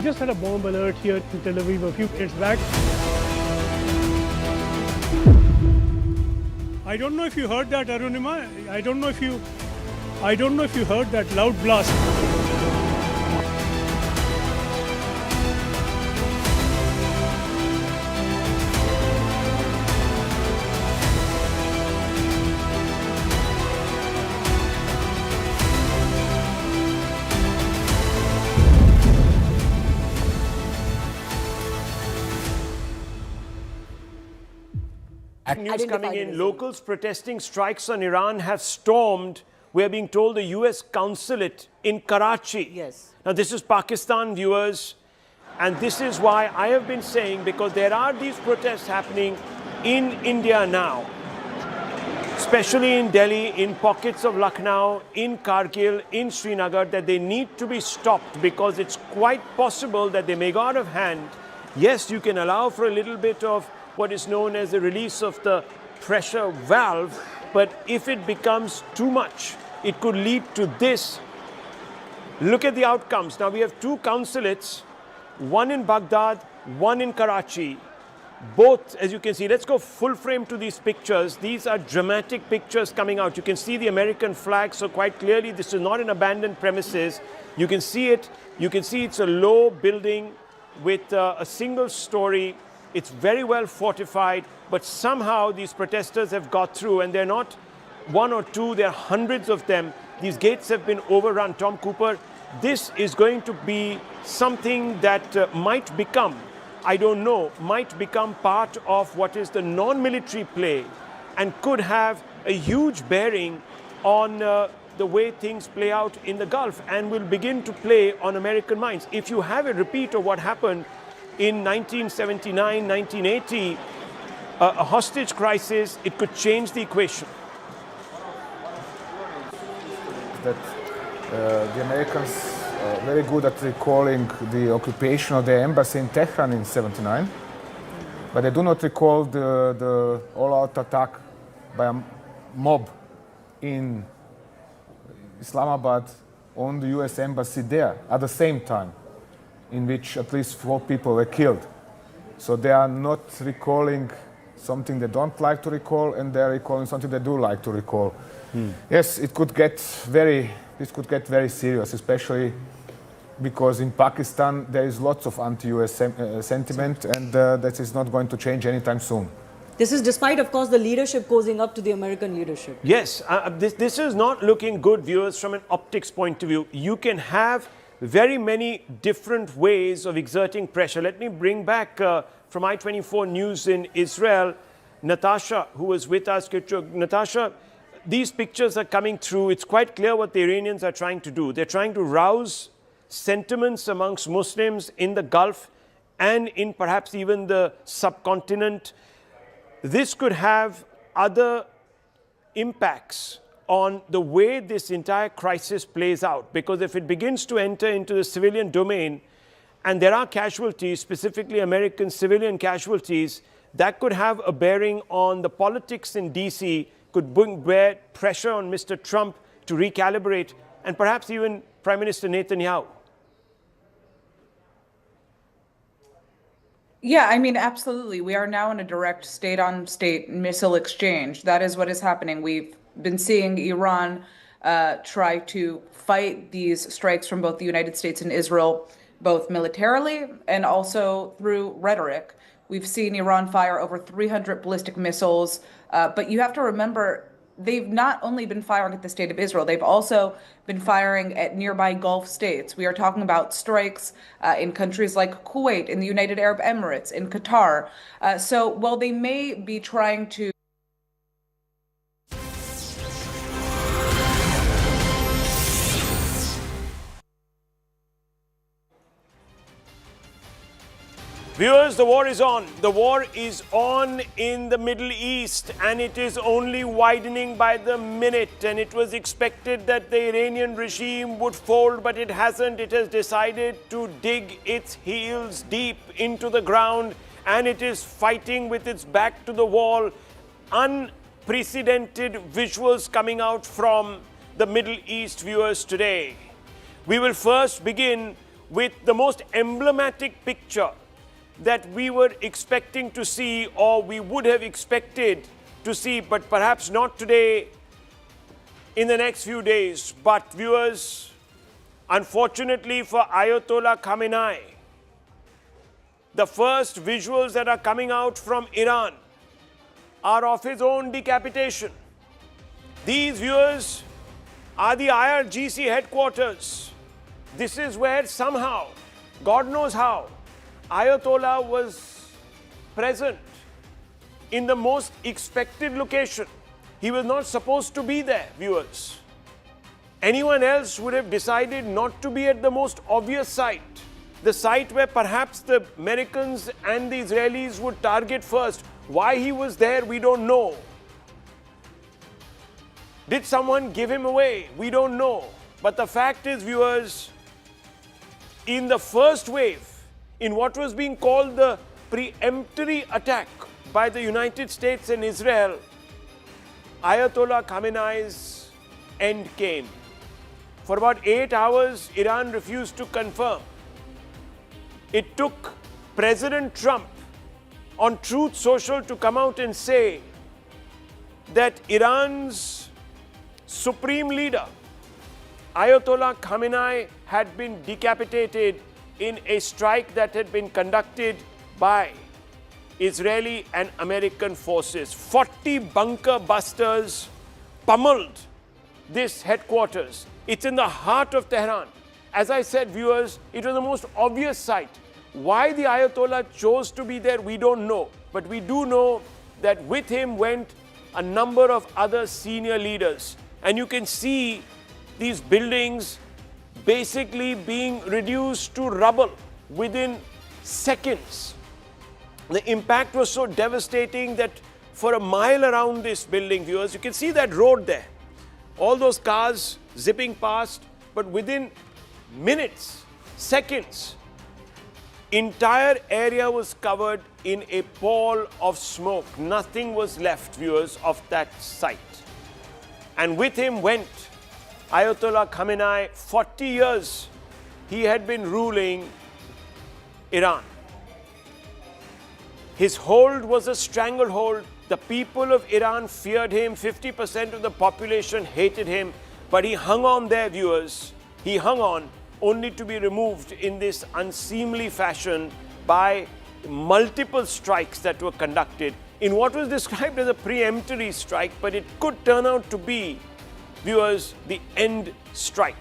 Just had a bomb alert here in Tel Aviv a few minutes back. I don't know if you heard that, Arunima. I don't know if you heard that loud blast. News coming in, locals protesting strikes on Iran have stormed, we're being told, the US consulate in Karachi. Yes. Now this is Pakistan, viewers, and this is why I have been saying, because there are these protests happening in India now, especially in Delhi, in pockets of Lucknow, in Kargil, in Srinagar, that they need to be stopped because it's quite possible that they may go out of hand. Yes, you can allow for a little bit of what is known as the release of the pressure valve, but if it becomes too much, it could lead to this. Look at the outcomes. Now we have two consulates, one in Baghdad, one in Karachi. Both, as you can see, let's go full frame to these pictures. These are dramatic pictures coming out. You can see the American flag, so quite clearly this is not an abandoned premises. You can see it. You can see it's a low building with a single story. It's very well fortified, but somehow these protesters have got through, and they're not one or two, there are hundreds of them. These gates have been overrun. Tom Cooper, this is going to be something that might become, I don't know, might become part of what is the non-military play and could have a huge bearing on the way things play out in the Gulf and will begin to play on American minds. If you have a repeat of what happened in 1979, 1980, a hostage crisis, it could change the equation. That the Americans are very good at recalling the occupation of their embassy in Tehran in '79, but they do not recall the all-out attack by a mob in Islamabad on the US embassy there at the same time, in which at least 4 people were killed. So they are not recalling something they don't like to recall, and they're recalling something they do like to recall. Yes, it could get very serious, especially because in Pakistan there is lots of anti-US sentiment, and that is not going to change anytime soon. This is despite, of course, the leadership causing up to the American leadership. Yes, this is not looking good, viewers, from an optics point of view. You can have very many different ways of exerting pressure. Let me bring back from I-24 News in Israel, Natasha, who was with us. Natasha, these pictures are coming through. It's quite clear what the Iranians are trying to do. They're trying to rouse sentiments amongst Muslims in the Gulf and in perhaps even the subcontinent. This could have other impacts on the way this entire crisis plays out, because if it begins to enter into the civilian domain and there are casualties, specifically American civilian casualties, that could have a bearing on the politics in DC, could bear pressure on Mr. Trump to recalibrate, and perhaps even Prime Minister Netanyahu. Yeah, I mean, absolutely. We are now in a direct state-on-state missile exchange. That is what is happening. We've been seeing Iran try to fight these strikes from both the United States and Israel, both militarily and also through rhetoric. We've seen Iran fire over 300 ballistic missiles, but you have to remember, they've not only been firing at the state of Israel, they've also been firing at nearby Gulf states. We are talking about strikes in countries like Kuwait, in the United Arab Emirates, in Qatar. So while they may be trying to Viewers, the war is on. The war is on in the Middle East, and it is only widening by the minute. And it was expected that the Iranian regime would fold, but it hasn't. It has decided to dig its heels deep into the ground, and it is fighting with its back to the wall. Unprecedented visuals coming out from the Middle East, viewers, today. We will first begin with the most emblematic picture that we were expecting to see, or we would have expected to see, but perhaps not today, in the next few days. But viewers, unfortunately for Ayatollah Khamenei, the first visuals that are coming out from Iran are of his own decapitation. These, viewers, are the IRGC headquarters. This is where somehow, God knows how, Ayatollah was present in the most expected location. He was not supposed to be there, viewers. Anyone else would have decided not to be at the most obvious site, the site where perhaps the Americans and the Israelis would target first. Why he was there, we don't know. Did someone give him away? We don't know. But the fact is, viewers, in the first wave, in what was being called the preemptory attack by the United States and Israel, Ayatollah Khamenei's end came. For about 8 hours, Iran refused to confirm. It took President Trump on Truth Social to come out and say that Iran's supreme leader, Ayatollah Khamenei, had been decapitated in a strike that had been conducted by Israeli and American forces. 40 bunker busters pummeled this headquarters. It's in the heart of Tehran. As I said, viewers, it was the most obvious site. Why the Ayatollah chose to be there, we don't know. But we do know that with him went a number of other senior leaders. And you can see these buildings basically being reduced to rubble within seconds. The impact was so devastating that for a mile around this building, viewers, you can see that road there. All those cars zipping past, but within minutes, seconds, entire area was covered in a pall of smoke. Nothing was left, viewers, of that site. And with him went Ayatollah Khamenei. 40 years he had been ruling Iran. His hold was a stranglehold. The people of Iran feared him. 50% of the population hated him. But he hung on there, viewers. He hung on only to be removed in this unseemly fashion by multiple strikes that were conducted in what was described as a preemptory strike, but it could turn out to be, viewers, the end strike.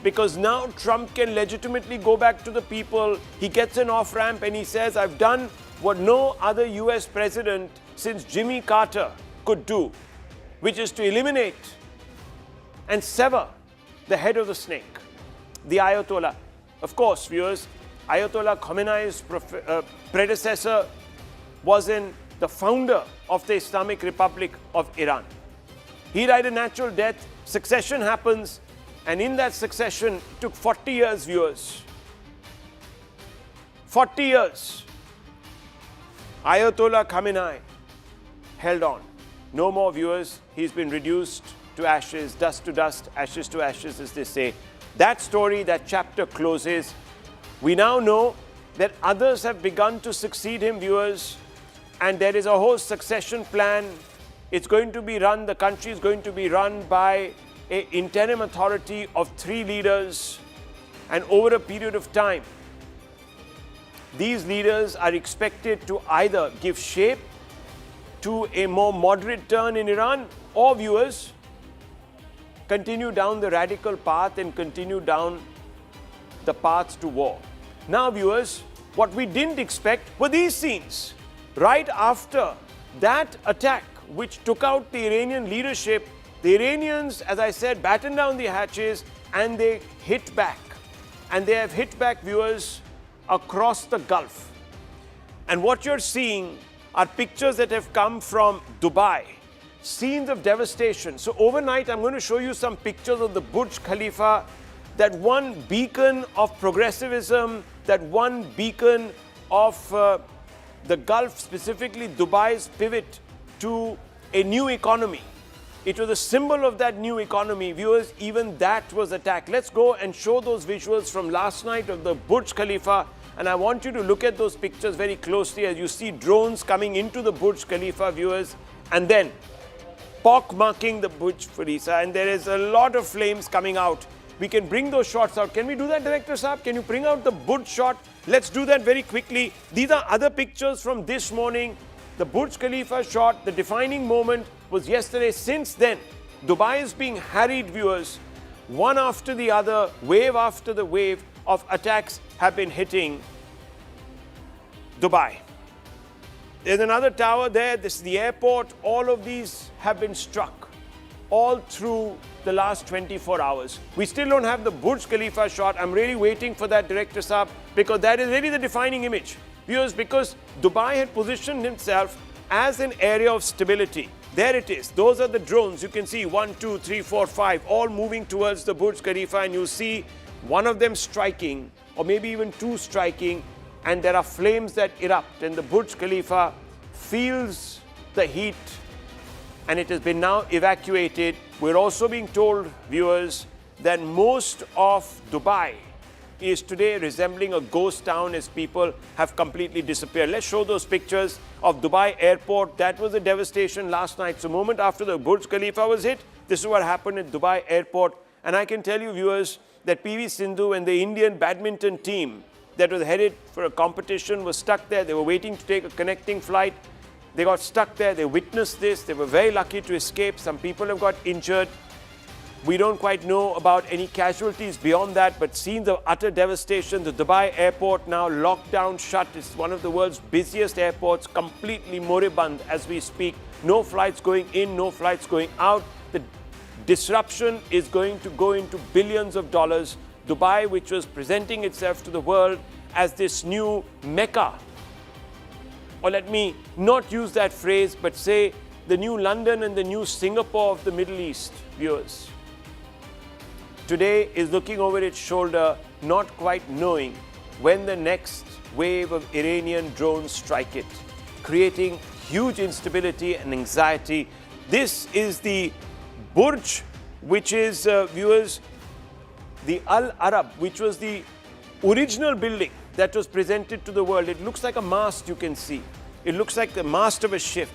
Because now Trump can legitimately go back to the people. He gets an off-ramp and he says, I've done what no other US president since Jimmy Carter could do, which is to eliminate and sever the head of the snake, the Ayatollah. Of course, viewers, Ayatollah Khamenei's predecessor was the founder of the Islamic Republic of Iran. He died a natural death, succession happens, and in that succession, it took 40 years, viewers. 40 years. Ayatollah Khamenei held on. No more, viewers. He's been reduced to ashes, dust to dust, ashes to ashes, as they say. That story, that chapter closes. We now know that others have begun to succeed him, viewers, and there is a whole succession plan. It's going to be run, the country is going to be run by an interim authority of 3 leaders, and over a period of time, these leaders are expected to either give shape to a more moderate turn in Iran, or, viewers, continue down the radical path and continue down the path to war. Now, viewers, what we didn't expect were these scenes. Right after that attack, which took out the Iranian leadership, the Iranians, as I said, battened down the hatches and they hit back. And they have hit back, viewers, across the Gulf. And what you're seeing are pictures that have come from Dubai. Scenes of devastation. So overnight, I'm going to show you some pictures of the Burj Khalifa, that one beacon of progressivism, that one beacon of the Gulf, specifically Dubai's pivot to a new economy. It was a symbol of that new economy. Viewers, even that was attacked. Let's go and show those visuals from last night of the Burj Khalifa. And I want you to look at those pictures very closely as you see drones coming into the Burj Khalifa, viewers, and then pock-marking the Burj Khalifa. And there is a lot of flames coming out. We can bring those shots out. Can we do that, Director Saab? Can you bring out the Burj shot? Let's do that very quickly. These are other pictures from this morning. The Burj Khalifa shot, the defining moment was yesterday. Since then, Dubai is being harried, viewers. One after the other, wave after the wave of attacks have been hitting Dubai. There's another tower there. This is the airport. All of these have been struck all through the last 24 hours. We still don't have the Burj Khalifa shot. I'm really waiting for that, Director Saab, because that is really the defining image. Viewers, because Dubai had positioned himself as an area of stability. There it is. Those are the drones. You can see 1, 2, 3, 4, 5, all moving towards the Burj Khalifa, and you'll see one of them striking, or maybe even two striking, and there are flames that erupt, and the Burj Khalifa feels the heat, and it has been now evacuated. We're also being told, viewers, that most of Dubai is today resembling a ghost town as people have completely disappeared. Let's show those pictures of Dubai airport. That was a devastation last night. So, a moment after the Burj Khalifa was hit, this is what happened at Dubai airport. And I can tell you, viewers, that PV Sindhu and the Indian badminton team that was headed for a competition was stuck there. They were waiting to take a connecting flight. They got stuck there. They witnessed this. They were very lucky to escape. Some people have got injured. We don't quite know about any casualties beyond that, but scenes of utter devastation. The Dubai airport now locked down, shut. It's one of the world's busiest airports, completely moribund as we speak. No flights going in, no flights going out. The disruption is going to go into billions of dollars. Dubai, which was presenting itself to the world as this new Mecca, or let me not use that phrase, but say the new London and the new Singapore of the Middle East, viewers, today is looking over its shoulder, not quite knowing when the next wave of Iranian drones strike it, creating huge instability and anxiety. This is the Burj, which is, viewers, the Al Arab, which was the original building that was presented to the world. It looks like a mast, you can see. It looks like the mast of a ship.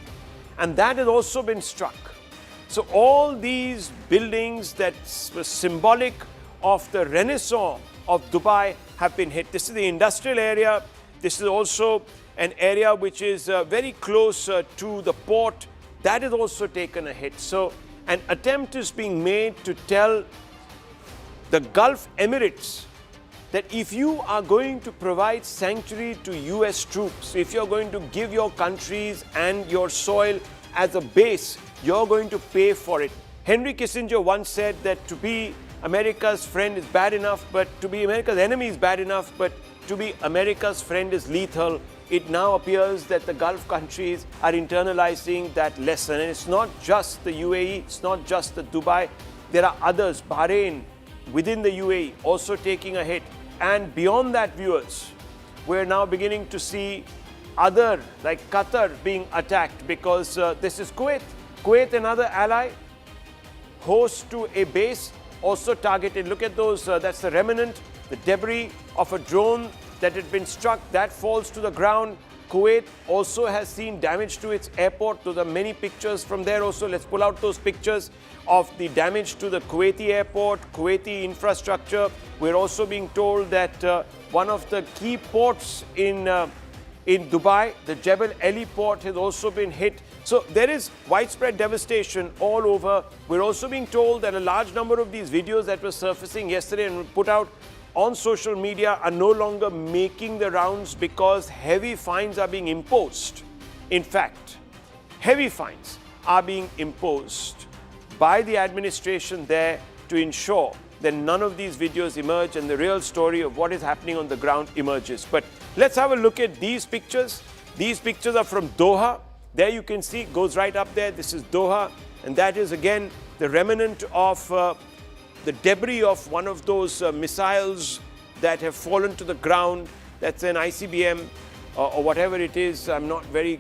And that has also been struck. So all these buildings that were symbolic of the renaissance of Dubai have been hit. This is the industrial area. This is also an area which is very close to the port. That has also taken a hit. So an attempt is being made to tell the Gulf Emirates that if you are going to provide sanctuary to US troops, if you're going to give your countries and your soil as a base, you're going to pay for it. Henry Kissinger once said that to be America's friend is bad enough, but to be America's enemy is bad enough, but to be America's friend is lethal. It now appears that the Gulf countries are internalizing that lesson. And it's not just the UAE, it's not just the Dubai. There are others, Bahrain, within the UAE, also taking a hit. And beyond that, viewers, we're now beginning to see other, like Qatar, being attacked because this is Kuwait. Kuwait, another ally, host to a base, also targeted. Look at those, that's the remnant, the debris of a drone that had been struck, that falls to the ground. Kuwait also has seen damage to its airport. Those are many pictures from there also. Let's pull out those pictures of the damage to the Kuwaiti airport, Kuwaiti infrastructure. We're also being told that one of the key ports in Dubai, the Jebel Ali port, has also been hit. So there is widespread devastation all over. We're also being told that a large number of these videos that were surfacing yesterday and put out on social media are no longer making the rounds because heavy fines are being imposed. In fact, heavy fines are being imposed by the administration there to ensure that none of these videos emerge and the real story of what is happening on the ground emerges. But let's have a look at these pictures. These pictures are from Doha. There you can see, it goes right up there. This is Doha. And that is again the remnant of the debris of one of those missiles that have fallen to the ground. That's an ICBM or whatever it is. I'm not very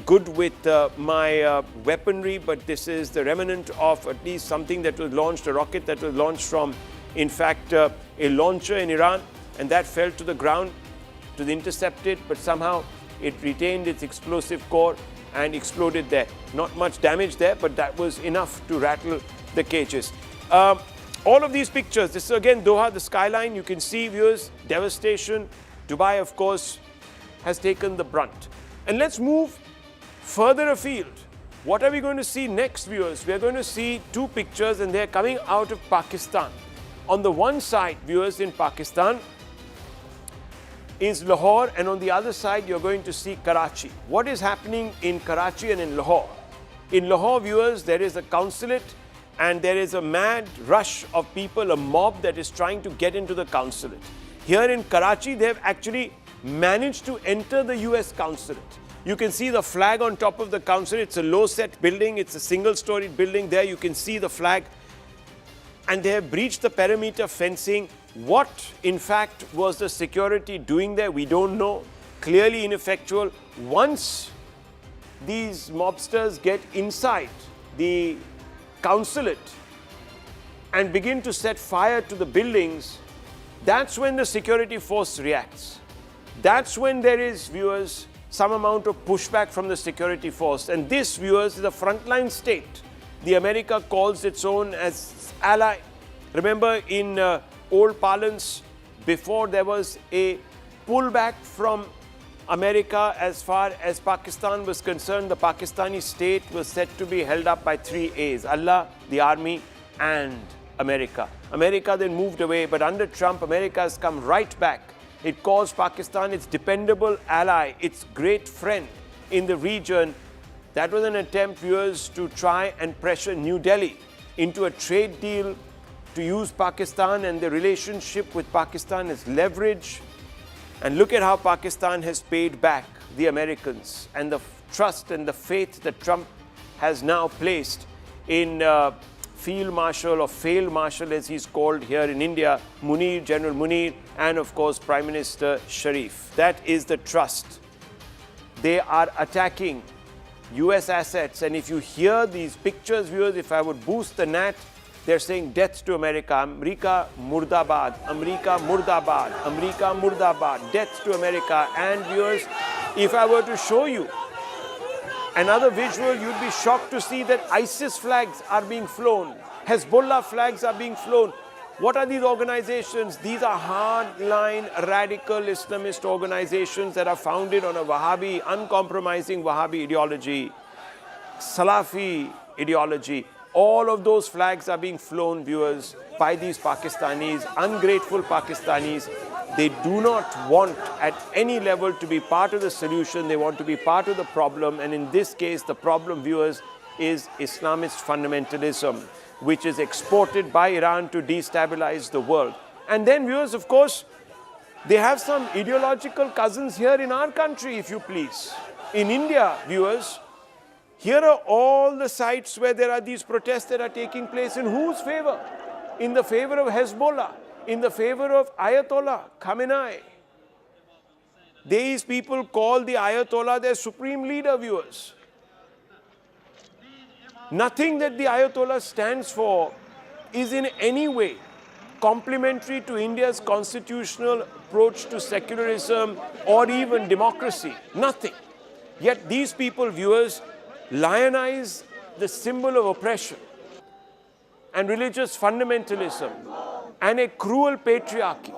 good with my weaponry, but this is the remnant of at least something that was launched, a rocket that was launched from, in fact, a launcher in Iran, and that fell to the ground to intercept it, but somehow it retained its explosive core and exploded there. Not much damage there, but that was enough to rattle the cages. All of these pictures, this is again Doha, the skyline, you can see, viewers, devastation. Dubai, of course, has taken the brunt. And let's move further afield. What are we going to see next, viewers? We are going to see two pictures, and they're coming out of Pakistan. On the one side, viewers, in Pakistan is Lahore, and on the other side you're going to see Karachi. What is happening in Karachi and in Lahore? In Lahore, viewers, there is a consulate and there is a mad rush of people, a mob that is trying to get into the consulate. Here in Karachi, they have actually managed to enter the US consulate. You can see the flag on top of the consulate. It's a low-set building. It's a single-storied building. There you can see the flag. And they have breached the perimeter fencing. What, in fact, was the security doing there? We don't know. Clearly ineffectual. Once these mobsters get inside the consulate and begin to set fire to the buildings, that's when the security force reacts. That's when there is, viewers, some amount of pushback from the security force. And this, viewers, is a frontline state. The America calls its own as ally. Remember, in old parlance, before there was a pullback from America as far as Pakistan was concerned, the Pakistani state was said to be held up by three A's: Allah, the army, and America. America then moved away, but under Trump, America has come right back. It calls Pakistan its dependable ally, its great friend in the region. That was an attempt, viewers, to try and pressure New Delhi into a trade deal to use Pakistan and the relationship with Pakistan as leverage. And look at how Pakistan has paid back the Americans and the trust and the faith that Trump has now placed in Field Marshal, or Failed Marshal as he's called here in India, Munir, General Munir, and of course Prime Minister Sharif. That is the trust. They are attacking US assets, and if you hear these pictures, viewers, if I would boost the net, they're saying death to America. America Murdabad, America Murdabad, America Murdabad, death to America. And viewers, if I were to show you another visual, you'd be shocked to see that ISIS flags are being flown. Hezbollah flags are being flown. What are these organizations? These are hardline, radical Islamist organizations that are founded on a Wahhabi, uncompromising Wahhabi ideology, Salafi ideology. All of those flags are being flown, viewers, by these Pakistanis, ungrateful Pakistanis. They do not want at any level to be part of the solution. They want to be part of the problem. And in this case, the problem, viewers, is Islamist fundamentalism, which is exported by Iran to destabilize the world. And then, viewers, of course, they have some ideological cousins here in our country, if you please. In India, viewers, here are all the sites where there are these protests that are taking place. In whose favor? In the favor of Hezbollah, in the favor of Ayatollah Khamenei. These people call the Ayatollah their supreme leader, viewers. Nothing that the Ayatollah stands for is in any way complementary to India's constitutional approach to secularism or even democracy. Nothing. Yet these people, viewers, lionize the symbol of oppression and religious fundamentalism and a cruel patriarchy.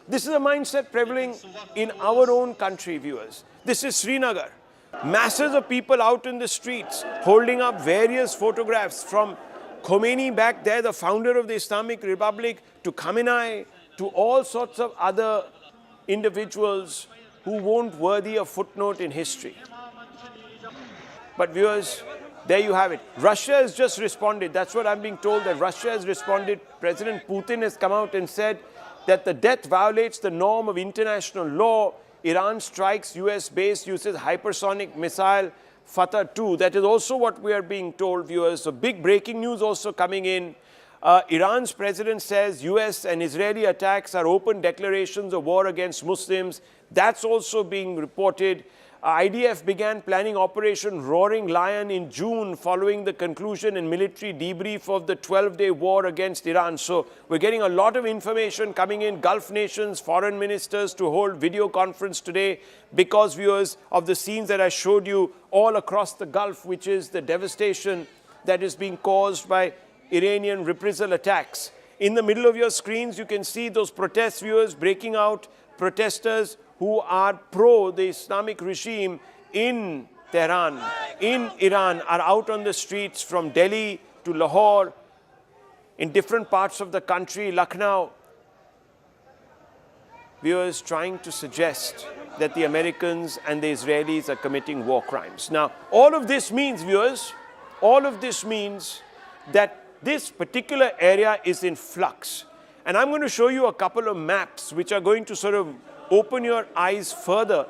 This is a mindset prevailing in our own country, viewers. This is Srinagar. Masses of people out in the streets holding up various photographs, from Khomeini back there, the founder of the Islamic Republic, to Khamenei, to all sorts of other individuals who weren't worthy a footnote in history. But viewers, there you have it. Russia has just responded. That's what I'm being told, that Russia has responded. President Putin has come out and said that the death violates the norm of international law. Iran strikes US base, uses hypersonic missile Fatah 2. That is also what we are being told, viewers. So big breaking news also coming in. Iran's president says US and Israeli attacks are open declarations of war against Muslims. That's also being reported. IDF began planning Operation Roaring Lion in June following the conclusion and military debrief of the 12-day war against Iran. So we're getting a lot of information coming in. Gulf nations, foreign ministers to hold video conference today because, viewers, of the scenes that I showed you all across the Gulf, which is the devastation that is being caused by Iranian reprisal attacks. In the middle of your screens, you can see those protest, viewers, breaking out. Protesters who are pro the Islamic regime in Tehran, in Iran, are out on the streets from Delhi to Lahore, in different parts of the country, Lucknow. Viewers, trying to suggest that the Americans and the Israelis are committing war crimes. Now, all of this means, viewers, all of this means that this particular area is in flux. And I'm going to show you a couple of maps which are going to sort of open your eyes further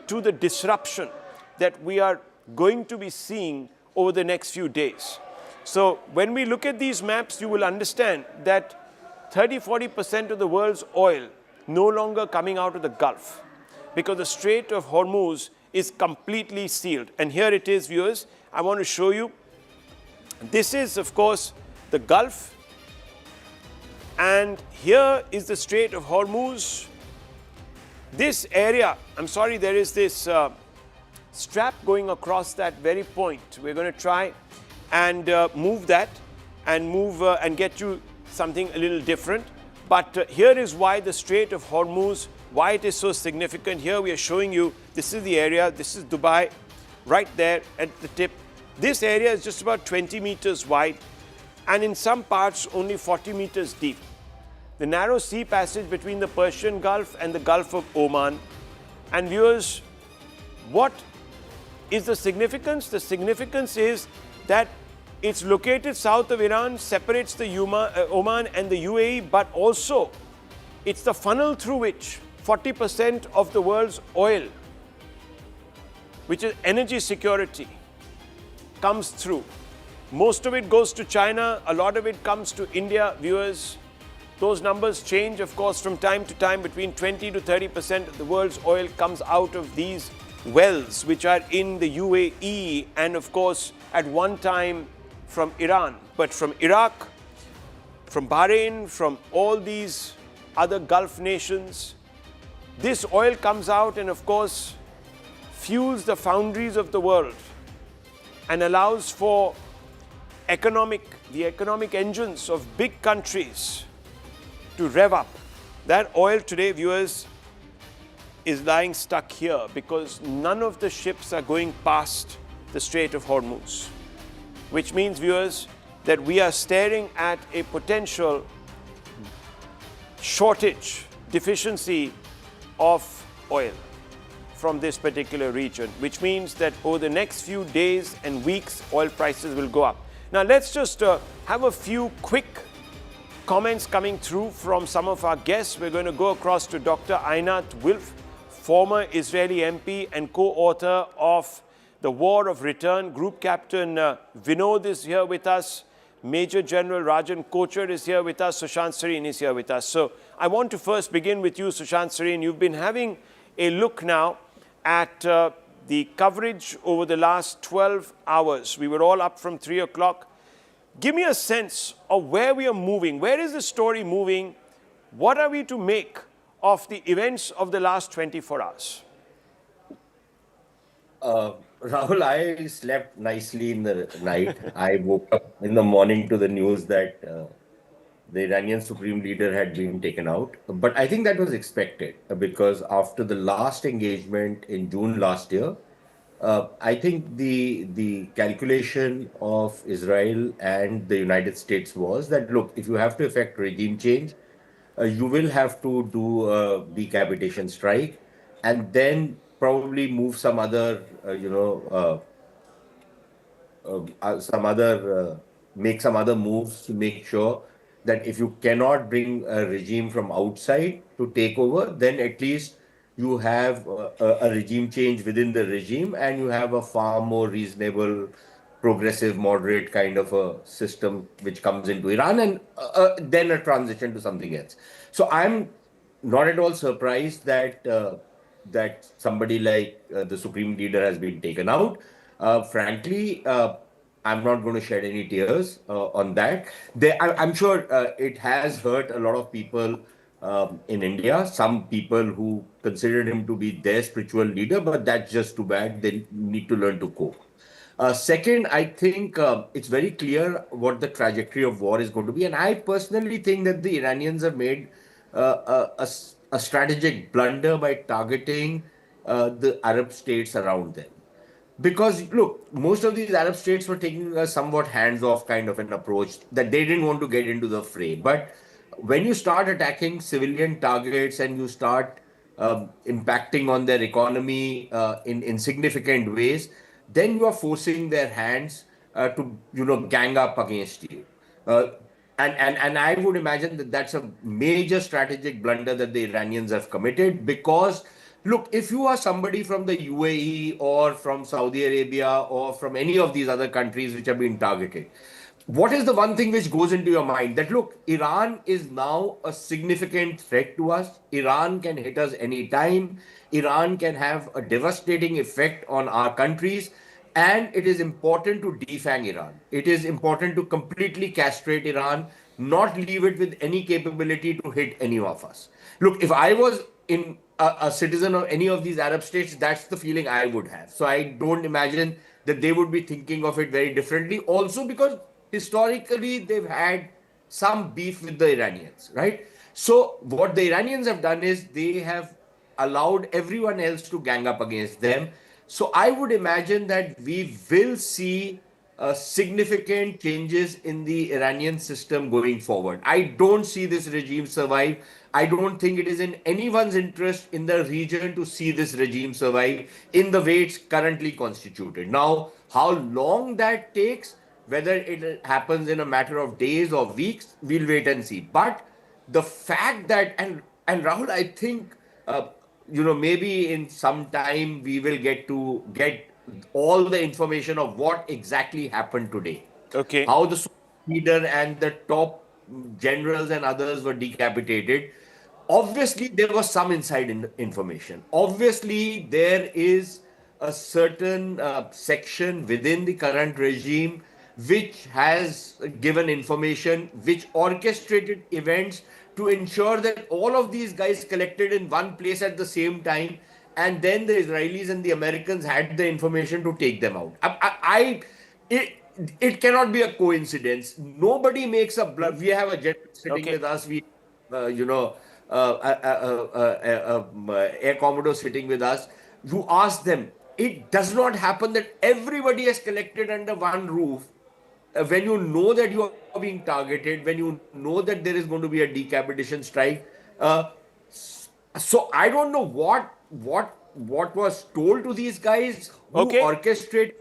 to the disruption that we are going to be seeing over the next few days. So when we look at these maps, you will understand that 30–40% of the world's oil no longer coming out of the Gulf because the Strait of Hormuz is completely sealed. And here it is, viewers. I want to show you. This is, of course, the Gulf. And here is the Strait of Hormuz. This area, I'm sorry, there is this strap going across that very point. We're going to try and move that and and get you something a little different. But here is why the Strait of Hormuz, why it is so significant. Here we are showing you, this is the area, this is Dubai, right there at the tip. This area is just about 20 meters wide and in some parts only 40 meters deep. The narrow sea passage between the Persian Gulf and the Gulf of Oman. And viewers, what is the significance? The significance is that it's located south of Iran, separates the Oman and the UAE, but also it's the funnel through which 40% of the world's oil, which is energy security, comes through. Most of it goes to China, a lot of it comes to India, viewers. Those numbers change, of course, from time to time. Between 20 to 30% of the world's oil comes out of these wells, which are in the UAE and, of course, at one time from Iran. But from Iraq, from Bahrain, from all these other Gulf nations, this oil comes out and, of course, fuels the foundries of the world and allows for the economic engines of big countries to rev up. That oil today, viewers, is lying stuck here because none of the ships are going past the Strait of Hormuz, which means, viewers, that we are staring at a potential shortage, deficiency of oil from this particular region, which means that over the next few days and weeks, oil prices will go up. Now, let's just have a few quick comments coming through from some of our guests. We're going to go across to Dr. Einat Wilf, former Israeli MP and co-author of The War of Return. Group Captain Vinod is here with us. Major General Rajan Kochar is here with us. Sushant Sareen is here with us. So I want to first begin with you, Sushant Sareen. You've been having a look now at the coverage over the last 12 hours. We were all up from 3 o'clock. Give me a sense of where we are moving. Where is the story moving? What are we to make of the events of the last 24 hours? Rahul, I slept nicely in the night. I woke up in the morning to the news that the Iranian Supreme Leader had been taken out. But I think that was expected because after the last engagement in June last year, I think the calculation of Israel and the United States was that, look, if you have to effect regime change, you will have to do a decapitation strike and then probably move some other, make some other moves to make sure that if you cannot bring a regime from outside to take over, then at least you have a regime change within the regime, and you have a far more reasonable, progressive, moderate kind of a system which comes into Iran, and then a transition to something else. So I'm not at all surprised that that somebody like the supreme leader has been taken out. Frankly, I'm not going to shed any tears on that. I'm sure it has hurt a lot of people in India, some people who considered him to be their spiritual leader, but that's just too bad. They need to learn to cope. Second, I think it's very clear what the trajectory of war is going to be. And I personally think that the Iranians have made a strategic blunder by targeting the Arab states around them. Because, look, most of these Arab states were taking a somewhat hands-off kind of an approach that they didn't want to get into the fray. But when you start attacking civilian targets and you start impacting on their economy in significant ways, then you are forcing their hands to, gang up against you. And I would imagine that that's a major strategic blunder that the Iranians have committed, because look, if you are somebody from the UAE or from Saudi Arabia or from any of these other countries which have been targeted, what is the one thing which goes into your mind? That look, Iran is now a significant threat to us. Iran can hit us anytime. Iran can have a devastating effect on our countries. And it is important to defang Iran. It is important to completely castrate Iran, not leave it with any capability to hit any of us. Look, if I was in a citizen of any of these Arab states, that's the feeling I would have. So I don't imagine that they would be thinking of it very differently. Also because historically they've had some beef with the Iranians, right? So what the Iranians have done is they have allowed everyone else to gang up against them. So I would imagine that we will see significant changes in the Iranian system going forward. I don't see this regime survive. I don't think it is in anyone's interest in the region to see this regime survive in the way it's currently constituted. Now, how long that takes, whether it happens in a matter of days or weeks, we'll wait and see. But the fact that, and Rahul, I think, maybe in some time we will get all the information of what exactly happened today. Okay. How the leader and the top generals and others were decapitated. Obviously, there was some inside information. Obviously, there is a certain section within the current regime which has given information, which orchestrated events to ensure that all of these guys collected in one place at the same time, and then the Israelis and the Americans had the information to take them out. It cannot be a coincidence. Nobody makes a blood. We have a general sitting with us. We, Air Commodore sitting with us. You ask them. It does not happen that everybody is collected under one roof. When you know that you are being targeted, when you know that there is going to be a decapitation strike, so I don't know what was told to these guys who orchestrate,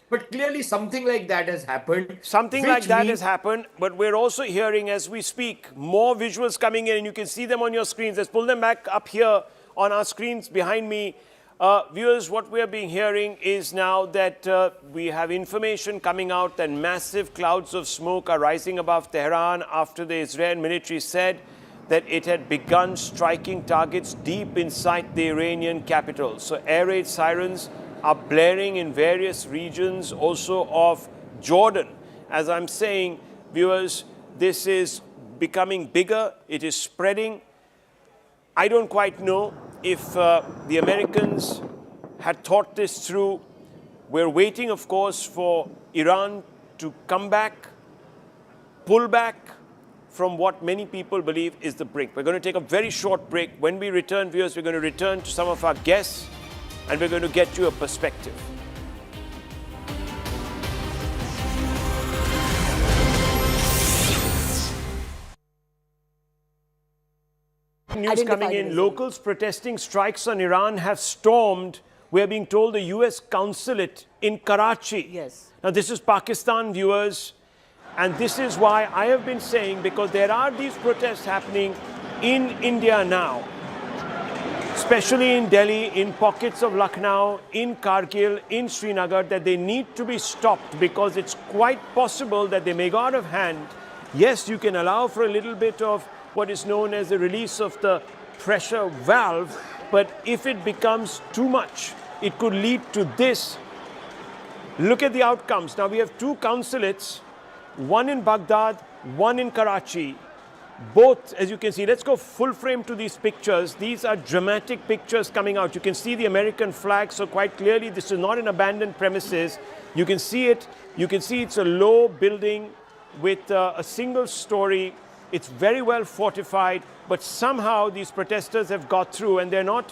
but clearly something like that has happened. Something like that has happened, but we're also hearing as we speak more visuals coming in, and you can see them on your screens. Let's pull them back up here on our screens behind me. Viewers, what we are being hearing is now that we have information coming out that massive clouds of smoke are rising above Tehran after the Israeli military said that it had begun striking targets deep inside the Iranian capital. So air raid sirens are blaring in various regions also of Jordan. As I'm saying, viewers, this is becoming bigger. It is spreading. I don't quite know if the Americans had thought this through. We're waiting, of course, for Iran to come back, pull back from what many people believe is the brink. We're going to take a very short break. When we return, viewers, we're going to return to some of our guests, and we're going to get you a perspective. News coming in. Locals protesting strikes on Iran have stormed, we are being told, the US consulate in Karachi. Yes. Now, this is Pakistan, viewers. And this is why I have been saying, because there are these protests happening in India now. especially in Delhi, in pockets of Lucknow, in Kargil, in Srinagar, that they need to be stopped because it's quite possible that they may go out of hand. Yes, you can allow for a little bit of what is known as the release of the pressure valve, but if it becomes too much, it could lead to this. Look at the outcomes. Now we have two consulates, one in Baghdad, one in Karachi. Both, as you can see, let's go full frame to these pictures. These are dramatic pictures coming out. You can see the American flag, so quite clearly this is not an abandoned premises. You can see it. You can see it's a low building with a single story. It's very well fortified, but somehow these protesters have got through, and they're not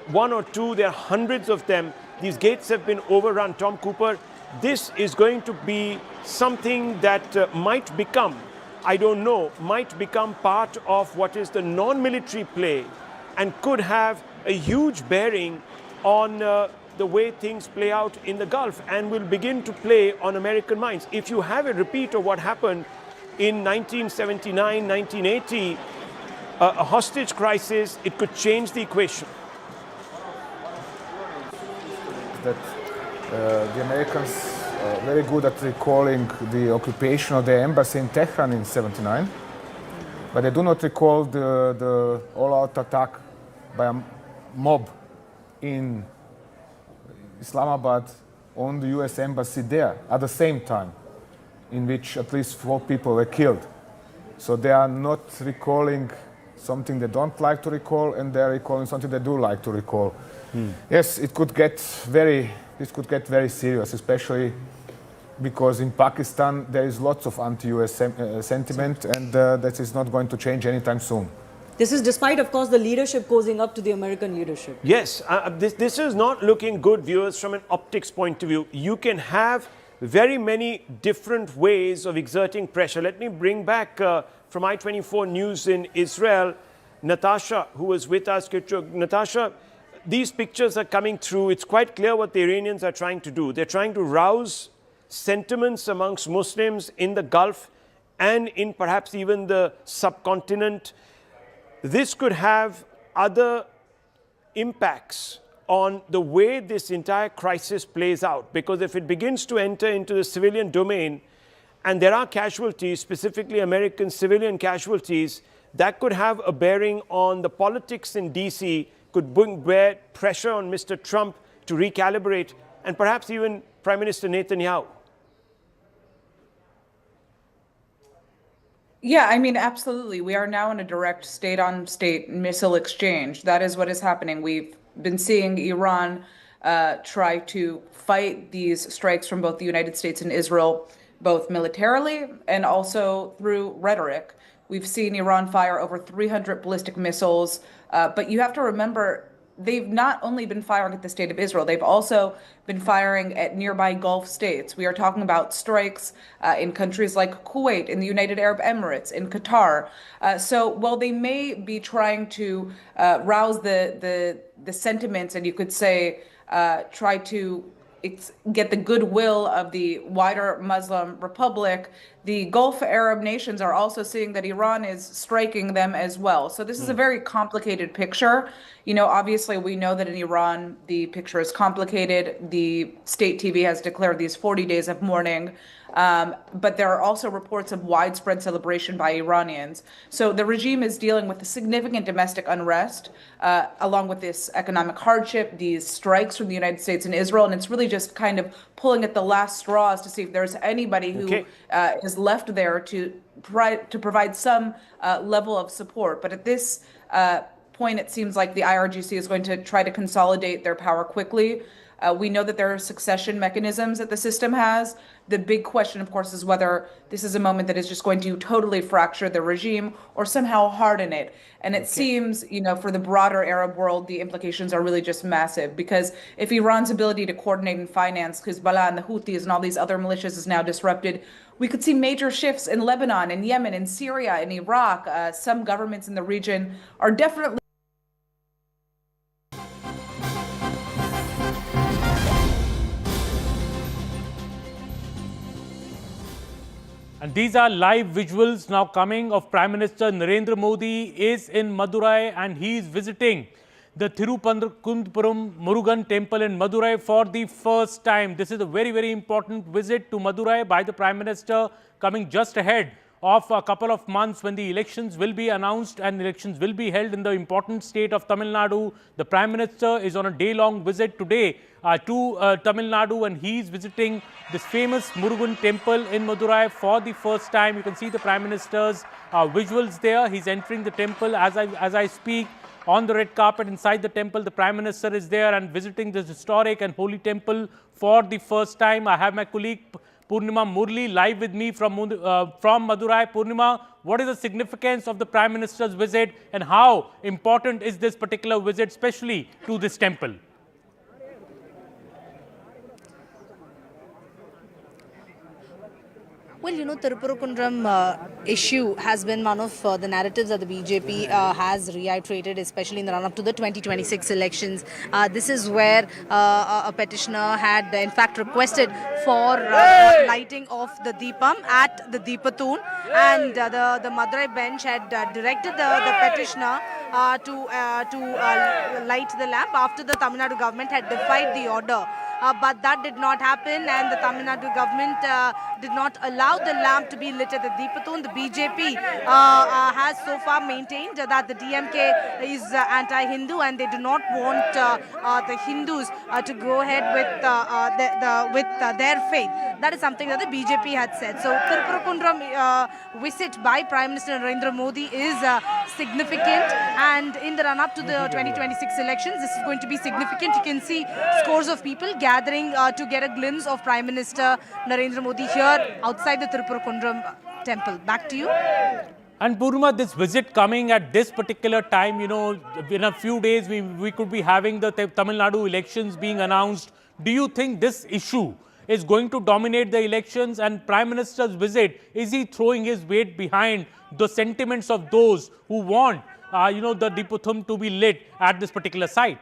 one or two, there are hundreds of them. These gates have been overrun. Tom Cooper, this is going to be something that might become, I don't know, might become part of what is the non-military play and could have a huge bearing on the way things play out in the Gulf and will begin to play on American minds. If you have a repeat of what happened in 1979, 1980, a hostage crisis, it could change the equation. That the Americans are very good at recalling the occupation of the embassy in Tehran in '79, but they do not recall the all-out attack by a mob in Islamabad on the US embassy there at the same time, in which at least 4 people were killed. So they are not recalling something they don't like to recall, and they're recalling something they do like to recall. Yes, it could get very serious, especially because in Pakistan there is lots of anti-US sentiment, and that is not going to change anytime soon. This is despite, of course, the leadership causing up to the American leadership. Yes, this is not looking good, viewers, from an optics point of view. You can have very many different ways of exerting pressure. Let me bring back from I-24 News in Israel, Natasha, who was with us. Natasha, these pictures are coming through. It's quite clear what the Iranians are trying to do. They're trying to rouse sentiments amongst Muslims in the Gulf and in perhaps even the subcontinent. This could have other impacts on the way this entire crisis plays out, because if it begins to enter into the civilian domain and there are casualties, specifically American civilian casualties, that could have a bearing on the politics in DC, could bear pressure on Mr. Trump to recalibrate, and perhaps even Prime Minister Netanyahu. Yeah, I mean, absolutely. We are now in a direct state-on-state missile exchange. That is what is happening. We've been seeing Iran try to fight these strikes from both the United States and Israel, both militarily and also through rhetoric. We've seen Iran fire over 300 ballistic missiles, but you have to remember, they've not only been firing at the state of Israel, they've also been firing at nearby Gulf states. We are talking about strikes in countries like Kuwait, in the United Arab Emirates, in Qatar. So while they may be trying to rouse the sentiments, and you could say try to get the goodwill of the wider Muslim Republic, the Gulf Arab nations are also seeing that Iran is striking them as well. So this is a very complicated picture. You know, obviously we know that in Iran, the picture is complicated. The state TV has declared these 40 days of mourning. But there are also reports of widespread celebration by Iranians. So the regime is dealing with a significant domestic unrest, along with this economic hardship, these strikes from the United States and Israel, and it's really just kind of pulling at the last straws to see if there's anybody who is left there to provide some level of support. But at this point, it seems like the IRGC is going to try to consolidate their power quickly. We know that there are succession mechanisms that the system has. The big question, of course, is whether this is a moment that is just going to totally fracture the regime or somehow harden it. And it seems, you know, for the broader Arab world, the implications are really just massive, because if Iran's ability to coordinate and finance Hezbollah and the Houthis and all these other militias is now disrupted, we could see major shifts in Lebanon, in Yemen, in Syria, in Iraq. Some governments in the region are definitely And these are live visuals now coming of Prime Minister Narendra Modi is in Madurai, and he is visiting the Thirupananthapuram Murugan temple in Madurai for the first time. This is a very, very important visit to Madurai by the Prime Minister, coming just ahead of a couple of months when the elections will be announced and elections will be held in the important state of Tamil Nadu. The Prime Minister is on a day-long visit today to Tamil Nadu, and he is visiting this famous Murugan temple in Madurai for the first time. You can see the Prime Minister's visuals there. He's entering the temple as I speak. On the red carpet inside the temple, the Prime Minister is there and visiting this historic and holy temple for the first time. I have my colleague Purnima Murli live with me from Madurai. Purnima, what is the significance of the Prime Minister's visit and how important is this particular visit, especially to this temple? Well, you know, Tirupurukundram issue has been one of the narratives that the BJP has reiterated, especially in the run-up to the 2026 elections. This is where a petitioner had, in fact, requested for lighting of the Deepam at the Deepathoon, and the Madurai bench had directed the petitioner to light the lamp after the Tamil Nadu government had defied the order. But that did not happen, and the Tamil Nadu government did not allow the lamp to be lit at the Deepathoon. The BJP has so far maintained that the DMK is anti-Hindu, and they do not want the Hindus to go ahead with their faith. That is something that the BJP had said. So Tirupurukundram visit by Prime Minister Narendra Modi is significant, and in the run-up to the 2026 elections, this is going to be significant. You can see scores of people gathering to get a glimpse of Prime Minister Narendra Modi here outside the Tirupurukundram temple. Back to you. And Purnima, this visit coming at this particular time, you know, in a few days we could be having the Tamil Nadu elections being announced. Do you think this issue is going to dominate the elections, and Prime Minister's visit, is he throwing his weight behind the sentiments of those who want, the Deepathoon to be lit at this particular site?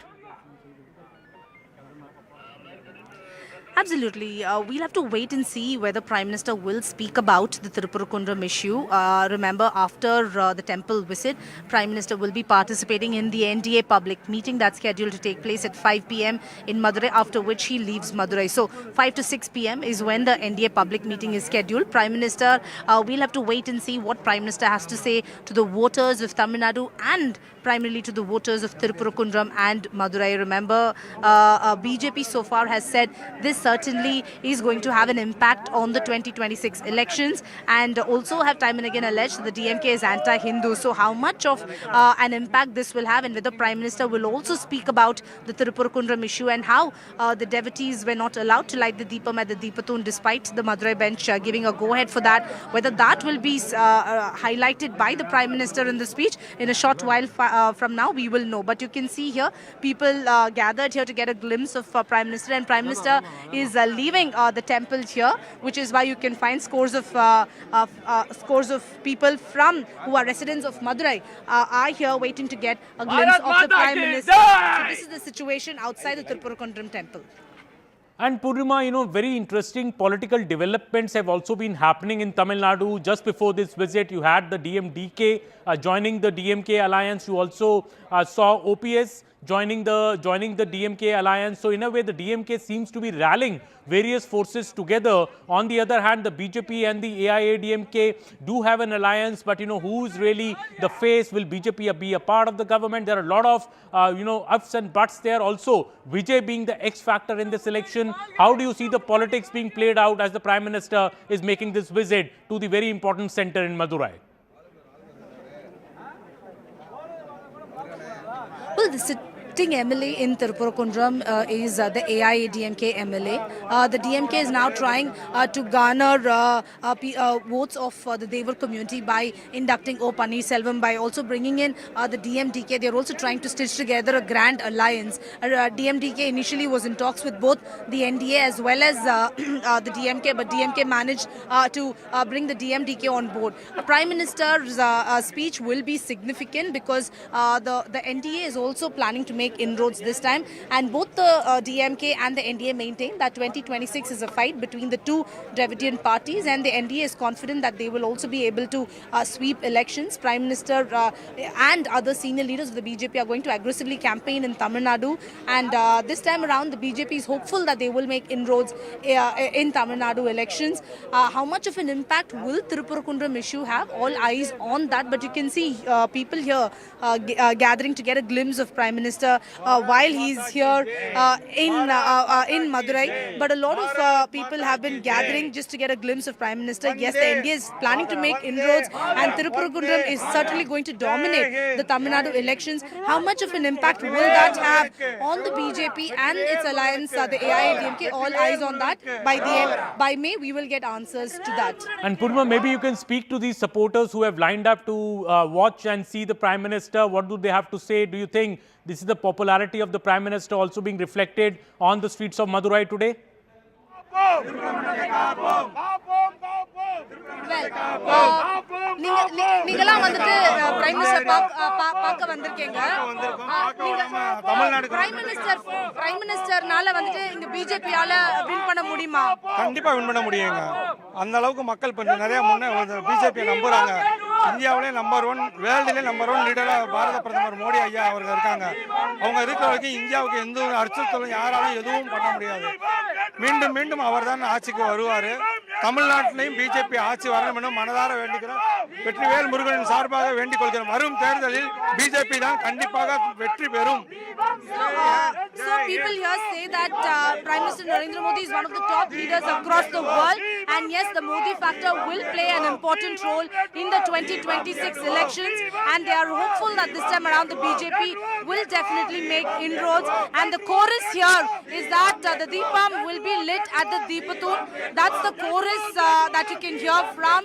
Absolutely. We'll have to wait and see whether Prime Minister will speak about the Tirupurukundram issue. Remember, after the temple visit, Prime Minister will be participating in the NDA public meeting that's scheduled to take place at 5 p.m. in Madurai, after which he leaves Madurai. So 5 to 6 p.m. is when the NDA public meeting is scheduled. Prime Minister, we'll have to wait and see what Prime Minister has to say to the voters of Tamil Nadu and primarily to the voters of Tirupurukundram and Madurai. Remember, BJP so far has said this certainly is going to have an impact on the 2026 elections, and also have time and again alleged that the DMK is anti-Hindu. So how much of an impact this will have, and whether Prime Minister will also speak about the Tirupurukundram issue and how the devotees were not allowed to light the Deepam at the Deepathoon despite the Madurai bench giving a go-ahead for that, whether that will be highlighted by the Prime Minister in the speech in a short while from now, we will know. But you can see here people gathered here to get a glimpse of Prime Minister, and Prime Minister is leaving the temple here, which is why you can find scores of people who are residents of Madurai are here waiting to get a glimpse of the Prime Minister. So this is the situation outside the Tirupurukundram temple. And Purnima, very interesting political developments have also been happening in Tamil Nadu. Just before this visit, you had the DMDK joining the DMK alliance. You also saw OPS joining the DMK alliance. So in a way, the DMK seems to be rallying various forces together. On the other hand, the BJP and the AIADMK do have an alliance, but who's really the face? Will BJP be a part of the government? There are a lot of ups and buts there. Also, Vijay being the X factor in this election. How do you see the politics being played out as the Prime Minister is making this visit to the very important center in Madurai? Well, the sitting MLA in Tirupurukundram is the AIADMK MLA. The DMK is now trying to garner votes of the Devar community by inducting O. Pannirselvam, by also bringing in the DMDK. They are also trying to stitch together a grand alliance. DMDK initially was in talks with both the NDA as well as the DMK, but DMK managed to bring the DMDK on board. Prime Minister's speech will be significant because the NDA is also planning to make make inroads this time. And both the DMK and the NDA maintain that 2026 is a fight between the two Dravidian parties, and the NDA is confident that they will also be able to sweep elections. Prime Minister and other senior leaders of the BJP are going to aggressively campaign in Tamil Nadu, and this time around the BJP is hopeful that they will make inroads in Tamil Nadu elections. How much of an impact will Thiruparukundram issue have? All eyes on that, but you can see people here gathering to get a glimpse of Prime Minister while he's here in Madurai. But a lot of people have been gathering just to get a glimpse of Prime Minister. Yes, the NDA is planning to make inroads, and Thiruparukundram is certainly going to dominate the Tamil Nadu elections. How much of an impact will that have on the BJP and its alliance, the AIADMK? All eyes on that. By May, we will get answers to that. And Purnima, maybe you can speak to these supporters who have lined up to watch and see the Prime Minister. What do they have to say? Do you think this is the popularity of the Prime Minister also being reflected on the streets of Madurai today? நீங்கலாம் வந்துட்டு prime minister பார்க்க வந்திருக்கீங்க. Prime மினிஸ்டர்னால வந்துட்டு இங்க பிஜேபியால win பண்ண முடியுமா? கண்டிப்பா win பண்ண முடியுங்க. அந்த அளவுக்கு மக்கள் கொஞ்சம் நிறைய பிஜேபி நம்புறாங்க. இந்தியாவிலே நம்பர் 1, வேர்ல்டிலே நம்பர் 1 லீடரா பாரத பிரதமர் மோடி ஐயா அவர்கள் இருக்காங்க. அவங்க இருக்கிற வரைக்கும் இந்தியாவுக்கு எந்த ஒரு அச்சுறுத்தலும் யாராலும் எதுவும் பண்ண முடியாது. மீண்டும் மீண்டும் அவர் தான் ஆட்சிக்கு வருவார். தமிழ்நாட்டிலையும் பிஜேபி ஆட்சி வரணும் என மனதார வேண்டுகிறோம். வெற்றிவேல் முருகனின் சார்பாக வேண்டிக் கொள்கிறோம். வரும் தேர்தலில் பிஜேபி தான் கண்டிப்பாக வெற்றி பெறும். So people here say that Prime Minister Narendra Modi is one of the top leaders across the world, and yes, the Modi factor will play an important role in the 2026 elections, and they are hopeful that this time around the BJP will definitely make inroads. And the chorus here is that the Deepam will be lit at the Deepatun. That's the chorus that you can hear from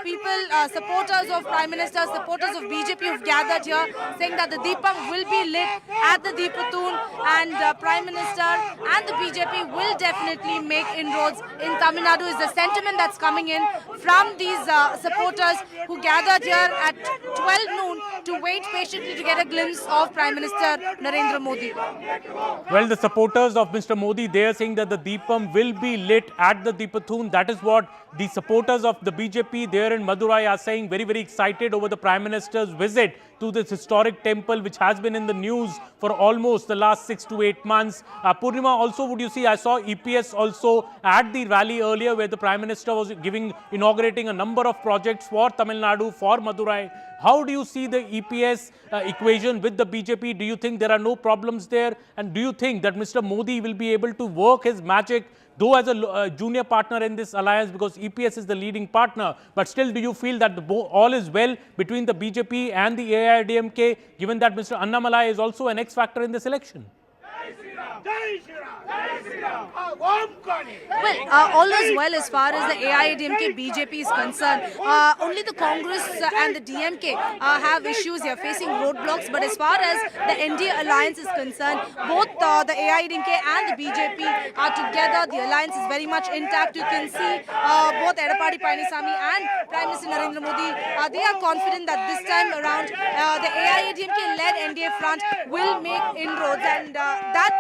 people, supporters of Prime Minister, supporters of BJP who've gathered here, saying that the Deepam will be lit at the Deepatun, and Prime Minister and the BJP will definitely make inroads in Tamil Nadu is the sentiment that's coming in from these supporters who gathered here at 12 noon to wait patiently to get a glimpse of Prime Minister Narendra Modi. Well, the supporters of Mr. Modi, they are saying that the Deepam will be lit at the Deepatun. That is what the supporters of the BJP there in Madurai are saying. Very, very excited over the Prime Minister's visit to this historic temple, which has been in the news for almost the last 6 to 8 months. Purnima, also, would you see, I saw EPS also at the rally earlier where the Prime Minister was inaugurating a number of projects for Tamil Nadu, for Madurai. How do you see the EPS equation with the BJP? Do you think there are no problems there? And do you think that Mr. Modi will be able to work his magic, though as a junior partner in this alliance, because EPS is the leading partner, but still do you feel that all is well between the BJP and the AIADMK, given that Mr. Annamalai is also an X factor in this election? Well, all is well as far as the AIADMK BJP is concerned. Only the Congress and the DMK have issues here, facing roadblocks. But as far as the NDA alliance is concerned, both the AIADMK and the BJP are together. The alliance is very much intact. You can see both Edappadi Palaniswamy and Prime Minister Narendra Modi. They are confident that this time around the AIADMK-led NDA front will make inroads, and that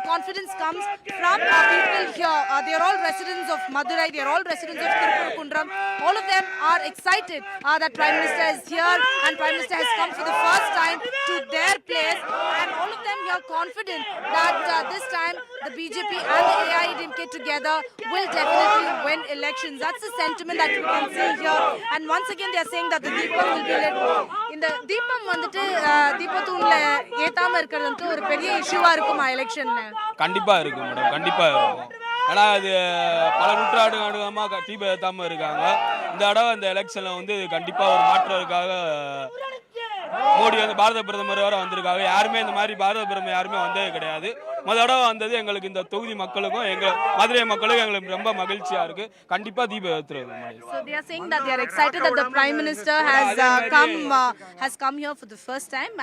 confidence comes from people here. They are all residents of Madurai. They are all residents of Thiruparukundram. All of them are excited that Prime Minister is here, and Prime Minister has come for the first time to their place, and all of them are confident that this time the BJP and the AIADMK together will definitely win elections. That's the sentiment that you can see here. And once again, they are saying that the Deepam will be lit. In the Deepam வந்துட்டு தீபத்தூன்ல ஏத்தாம இருக்கிறது ஒரு பெரிய இஷ்யூவா இருக்குமா எலெக்ஷன்ல? கண்டிப்பா இருக்கு madam, கண்டிப்பா இருக்கும். ஏன்னா அது பல நூற்றாண்டுகளாக தீபம் ஏத்தாம இருக்காங்க. இந்த தடவை இந்த எலெக்ஷன்ல வந்து கண்டிப்பா ஒரு மாற்றத்துக்காக மோடி வந்து பாரத பிரதமர் வர வந்திருக்காங்க. யாருமே இந்த மாதிரி பாரத பிரதமர் யாருமே வந்ததே கிடையாது. தடவை வந்தது எங்களுக்கு இந்த தொகுதி மக்களுக்கும் எங்கள் மதுரை மக்களுக்கும் எங்களுக்கு ரொம்ப மகிழ்ச்சியாக இருக்குது. கண்டிப்பாக தீபம் ஏற்றுறது. So they are saying that they are excited that the Prime Minister has come here for the first time,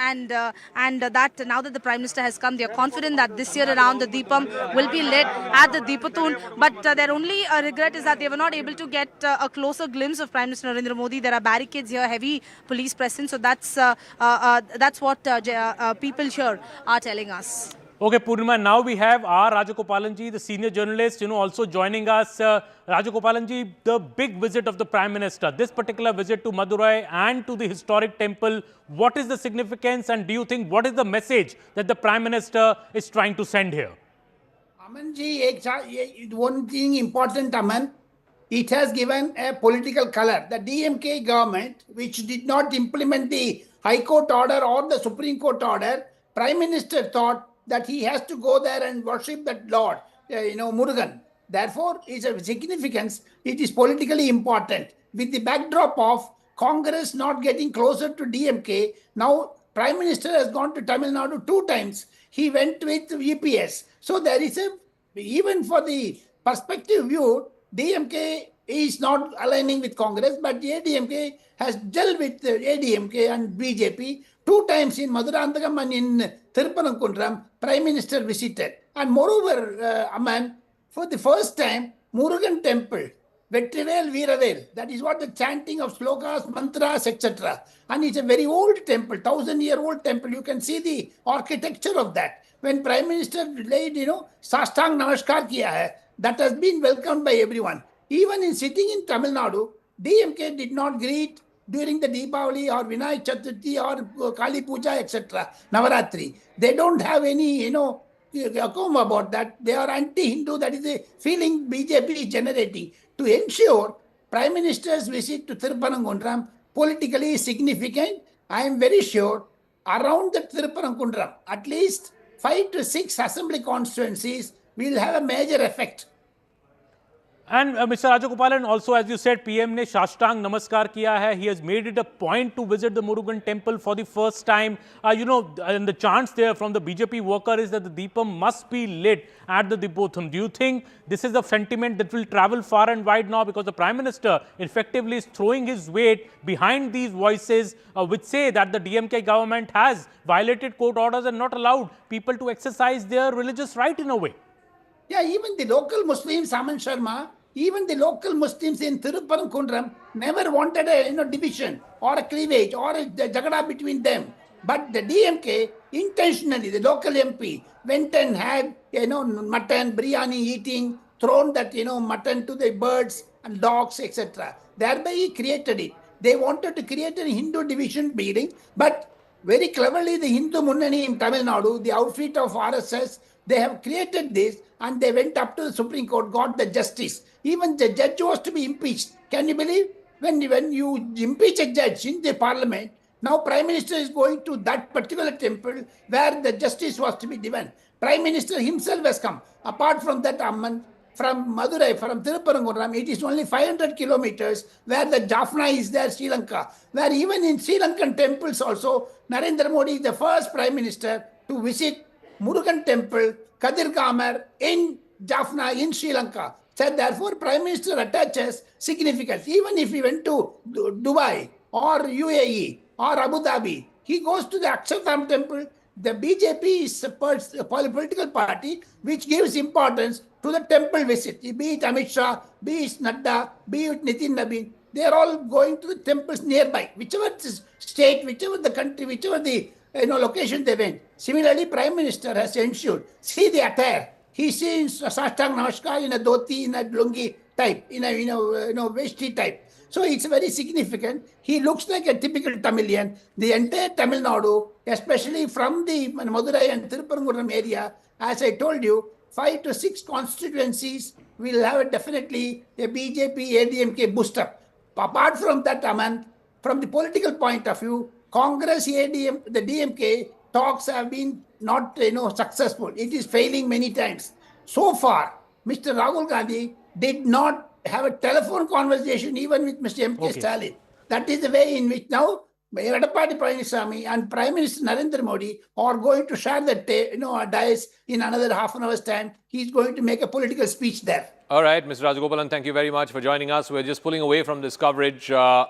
and that now that the Prime Minister has come, they are confident that this year around the Deepam will be lit at the Deepathoon. But their only regret is that they were not able to get a closer glimpse of Prime Minister Narendra Modi. There are barricades here, heavy police presence. So that's what people here are telling us. Okay, Purnima, now we have R. Rajagopalanji, the senior journalist, also joining us. Rajagopalanji, the big visit of the Prime Minister, this particular visit to Madurai and to the historic temple, what is the significance, and do you think what is the message that the Prime Minister is trying to send here? Amanji, one thing important, Aman, it has given a political color. The DMK government, which did not implement the High Court order or the Supreme Court order, Prime Minister thought that he has to go there and worship that Lord, Murugan. Therefore, it's a significance. It is politically important. With the backdrop of Congress not getting closer to DMK, now Prime Minister has gone to Tamil Nadu 2 times. He went with EPS. So there is even for the perspective view, DMK is not aligning with Congress, but ADMK has dealt with ADMK and BJP 2 times in Maduranthagam and in Thirupanakundram. Prime Minister visited. And moreover, Aman, for the first time, Murugan Temple, Vetrivel Veeravel, that is what the chanting of slokas, mantras, etc. And it's a very old temple, 1000-year-old temple. You can see the architecture of that. When Prime Minister laid, Sastang Namaskar kiya hai, that has been welcomed by everyone. Even in sitting in Tamil Nadu, DMK did not greet during the Deepavali or Vinayak Chaturthi or Kali Puja, etc., Navaratri. They don't have any, account about that. They are anti-Hindu. That is a feeling BJP is generating. To ensure Prime Minister's visit to Thirupanangundram politically significant, I am very sure around the Thirupanangundram, at least 5 to 6 assembly constituencies will have a major effect. And Mr. Rajagopalan, also as you said, PM ne Shashtang Namaskar kiya hai. He has made it a point to visit the Murugan temple for the first time. And the chants there from the BJP worker is that the Deepam must be lit at the Deepotham. Do you think this is a sentiment that will travel far and wide now, because the Prime Minister effectively is throwing his weight behind these voices which say that the DMK government has violated court orders and not allowed people to exercise their religious right in a way? Yeah, even the local Muslims, Aman Sharma, even the local Muslims in Thirupanakundram never wanted a division or a cleavage or a jagada between them. But the DMK intentionally, the local MP, went and had mutton, biryani eating, thrown that mutton to the birds and dogs, etc. Thereby he created it. They wanted to create a Hindu division building, but very cleverly the Hindu Munnani in Tamil Nadu, the outfit of RSS, they have created this, and they went up to the Supreme Court, got the justice. Even the judge was to be impeached. Can you believe? When you impeach a judge in the parliament, now Prime Minister is going to that particular temple where the justice was to be given. Prime Minister himself has come. Apart from that, Amman, from Madurai, from Thirupanangundram, it is only 500 kilometers where the Jaffna is there, Sri Lanka. Where even in Sri Lankan temples also, Narendra Modi is the first Prime Minister to visit Murugan Temple, Kadir Kamar in Jaffna in Sri Lanka. So therefore, Prime Minister attaches significance. Even if he went to Dubai or UAE or Abu Dhabi, he goes to the Akshardham Temple. The BJP is a political party which gives importance to the temple visit. Be it Amit Shah, be it Nadda, be it Nitin Nabin. They are all going to the temples nearby, whichever state, whichever the country, whichever the location they went. Similarly, Prime Minister has ensured. See the attire. He sees Sastang Namaskar in a dhoti, in a lungi type, in a vesti type. So it's very significant. He looks like a typical Tamilian. The entire Tamil Nadu, especially from the Madurai and Thirupanangundram area, as I told you, 5 to 6 constituencies will have definitely a BJP ADMK booster. Apart from that, Aman, from the political point of view, Congress, ADM, the DMK talks have been not successful. It is failing many times. So far, Mr. Rahul Gandhi did not have a telephone conversation even with Mr. M.K. Stalin. That is the way in which now Edappadi Palaniswamy and Prime Minister Narendra Modi are going to share the dais in another half an hour's time. He's going to make a political speech there. All right, Mr. Rajagopalan, thank you very much for joining us. We're just pulling away from this coverage to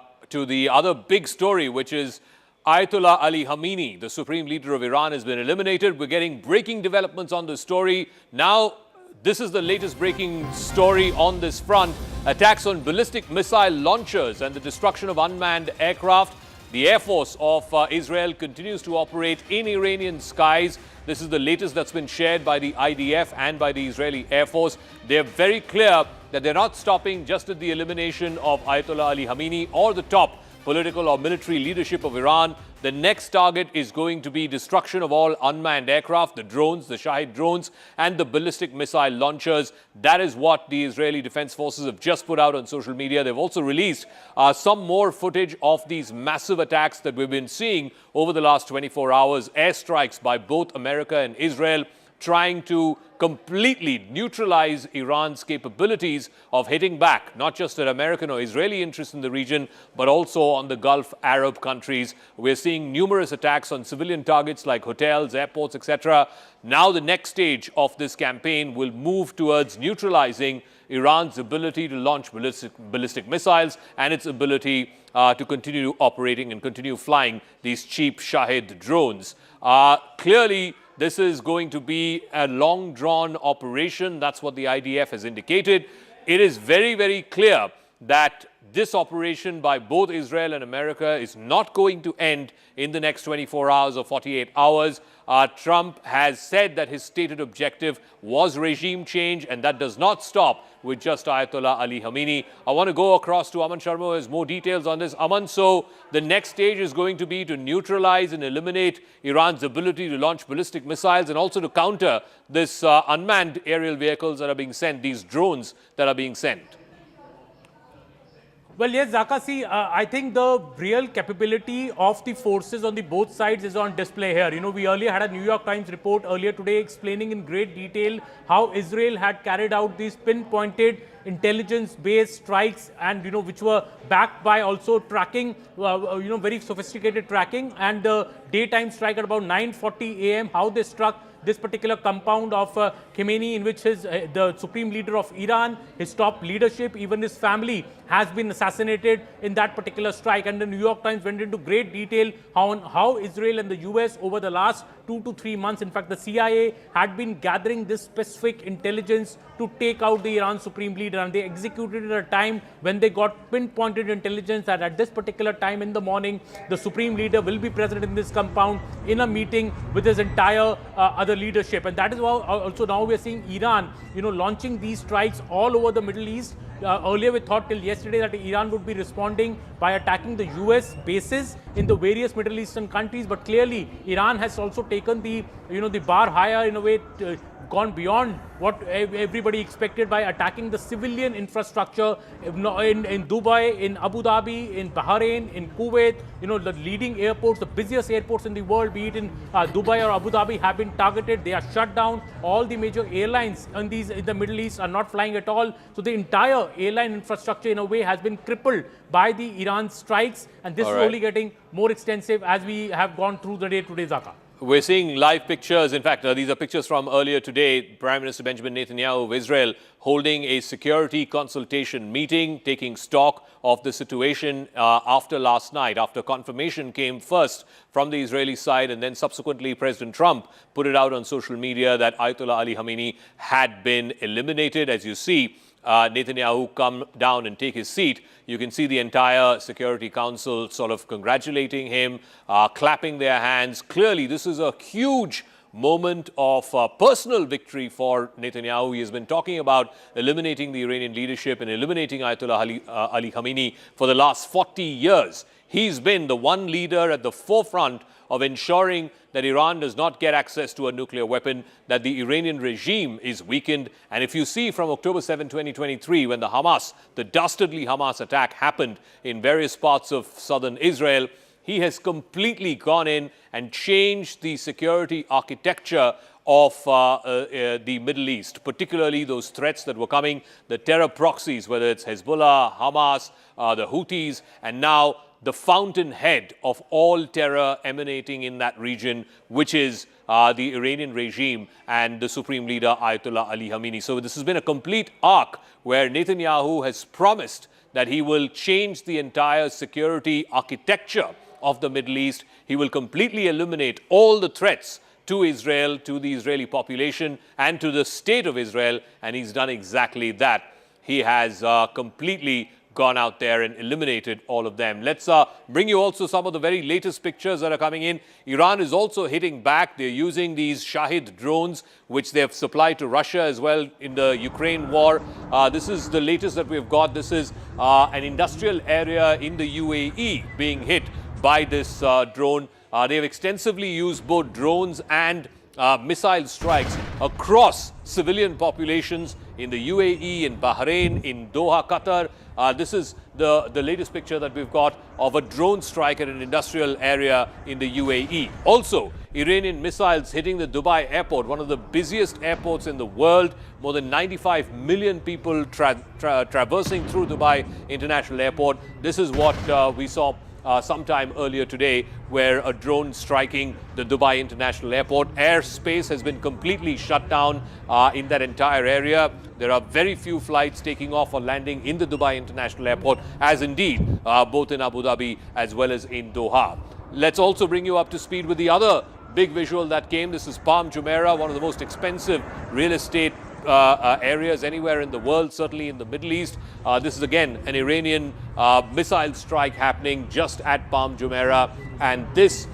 the other big story, which is Ayatollah Ali Khamenei, the supreme leader of Iran, has been eliminated. We're getting breaking developments on this story. Now, this is the latest breaking story on this front. Attacks on ballistic missile launchers and the destruction of unmanned aircraft. The Air Force of Israel continues to operate in Iranian skies. This is the latest that's been shared by the IDF and by the Israeli Air Force. They're very clear that they're not stopping just at the elimination of Ayatollah Ali Khamenei or the top political or military leadership of Iran. The next target is going to be destruction of all unmanned aircraft, the drones, the Shahid drones, and the ballistic missile launchers. That is what the Israeli Defense Forces have just put out on social media. They've also released some more footage of these massive attacks that we've been seeing over the last 24 hours. Airstrikes by both America and Israel, trying to completely neutralize Iran's capabilities of hitting back, not just at American or Israeli interests in the region, but also on the Gulf Arab countries. We're seeing numerous attacks on civilian targets like hotels, airports, etc. Now the next stage of this campaign will move towards neutralizing Iran's ability to launch ballistic missiles and its ability to continue operating and continue flying these cheap Shahid drones. Clearly, this is going to be a long-drawn operation. That's what the IDF has indicated. It is very, very clear that this operation by both Israel and America is not going to end in the next 24 hours or 48 hours. Trump has said that his stated objective was regime change, and that does not stop with just Ayatollah Ali Khamenei. I want to go across to Aman Sharma, who has more details on this. Aman, so the next stage is going to be to neutralize and eliminate Iran's ability to launch ballistic missiles and also to counter this unmanned aerial vehicles that are being sent, these drones that are being sent. Well, yes, Zaka, see, I think the real capability of the forces on the both sides is on display here. You know, we earlier had a New York Times report earlier today explaining in great detail how Israel had carried out these pinpointed intelligence-based strikes and, you know, which were backed by also tracking, very sophisticated tracking, and the daytime strike at about 9:40 a.m., how they struck this particular compound of Khamenei, in which the supreme leader of Iran, his top leadership, even his family has been assassinated in that particular strike. And the New York Times went into great detail on how Israel and the US over the last 2 to 3 months, in fact, the CIA had been gathering this specific intelligence to take out the Iran supreme leader, and they executed it at a time when they got pinpointed intelligence that at this particular time in the morning, the supreme leader will be present in this compound in a meeting with his entire other leadership. And that is why also now we are seeing Iran, launching these strikes all over the Middle East. Earlier we thought till yesterday that Iran would be responding by attacking the US bases in the various Middle Eastern countries, but clearly Iran has also taken the bar higher, in a way gone beyond what everybody expected by attacking the civilian infrastructure in Dubai, in Abu Dhabi, in Bahrain, in Kuwait. The leading airports, the busiest airports in the world, be it in Dubai or Abu Dhabi, have been targeted. They are shut down. All the major airlines in the Middle East are not flying at all. So the entire airline infrastructure in a way has been crippled by the Iran strikes, and this is only getting more extensive as we have gone through the day today, Zaka. We're seeing live pictures. In fact, these are pictures from earlier today. Prime Minister Benjamin Netanyahu of Israel holding a security consultation meeting, taking stock of the situation after last night, after confirmation came first from the Israeli side, and then subsequently President Trump put it out on social media that Ayatollah Ali Khamenei had been eliminated. As you see Netanyahu come down and take his seat, you can see the entire Security Council sort of congratulating him, clapping their hands. Clearly, this is a huge moment of personal victory for Netanyahu. He has been talking about eliminating the Iranian leadership and eliminating Ayatollah Ali Khamenei for the last 40 years. He's been the one leader at the forefront of ensuring that Iran does not get access to a nuclear weapon, that the Iranian regime is weakened. And if you see from October 7, 2023, when the dastardly Hamas attack happened in various parts of southern Israel, he has completely gone in and changed the security architecture of the Middle East, particularly those threats that were coming, the terror proxies, whether it's Hezbollah, Hamas, the Houthis, and now the fountainhead of all terror emanating in that region, which is the Iranian regime and the Supreme Leader Ayatollah Ali Khamenei. So this has been a complete arc where Netanyahu has promised that he will change the entire security architecture of the Middle East. He will completely eliminate all the threats to Israel, to the Israeli population, and to the state of Israel. And he's done exactly that. He has completely gone out there and eliminated all of them. Let's bring you also some of the very latest pictures that are coming in. Iran is also hitting back. They're using these Shahid drones, which they have supplied to Russia as well in the Ukraine war. This is the latest that we've got. This is an industrial area in the UAE being hit by this drone. They've extensively used both drones and missile strikes across civilian populations in the UAE, in Bahrain, in Doha, Qatar. This is the latest picture that we've got of a drone strike at an industrial area in the UAE. Also, Iranian missiles hitting the Dubai airport, one of the busiest airports in the world. More than 95 million people traversing through Dubai International Airport. This is what we saw sometime earlier today, where a drone striking the Dubai International Airport. Airspace has been completely shut down in that entire area. There are very few flights taking off or landing in the Dubai International Airport, as indeed both in Abu Dhabi as well as in Doha. Let's also bring you up to speed with the other big visual that came. This is Palm Jumeirah, one of the most expensive real estate areas anywhere in the world, certainly in the Middle East. This is again an Iranian missile strike happening just at Palm Jumeirah, and this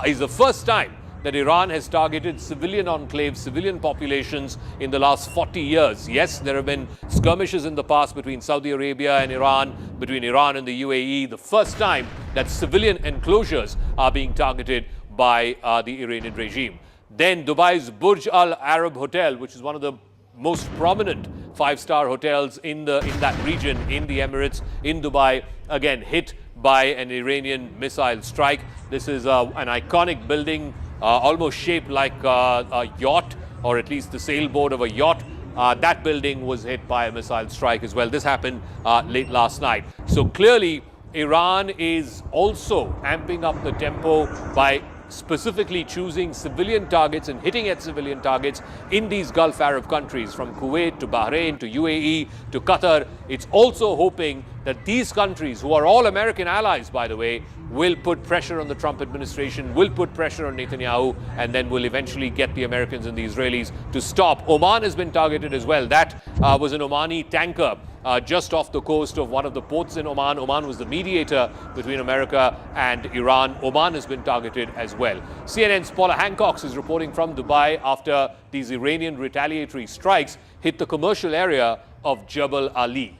is the first time that Iran has targeted civilian enclaves, civilian populations in the last 40 years. Yes, there have been skirmishes in the past between Saudi Arabia and Iran, between Iran and the UAE. The first time that civilian enclosures are being targeted by the Iranian regime. Then Dubai's Burj Al Arab Hotel, which is one of the most prominent five-star hotels in that region, in the Emirates, in Dubai, again hit by an Iranian missile strike. This is an iconic building, almost shaped like a yacht, or at least the sailboat of a yacht. That building was hit by a missile strike as well. This happened late last night. So clearly, Iran is also amping up the tempo by specifically choosing civilian targets and hitting at civilian targets in these Gulf Arab countries, from Kuwait to Bahrain to UAE to Qatar. It's also hoping that these countries, who are all American allies, by the way, will put pressure on the Trump administration, will put pressure on Netanyahu, and then will eventually get the Americans and the Israelis to stop. Oman has been targeted as well. That was an Omani tanker just off the coast of one of the ports in Oman. Oman was the mediator between America and Iran. Oman has been targeted as well. CNN's Paula Hancock is reporting from Dubai after these Iranian retaliatory strikes hit the commercial area of Jebel Ali.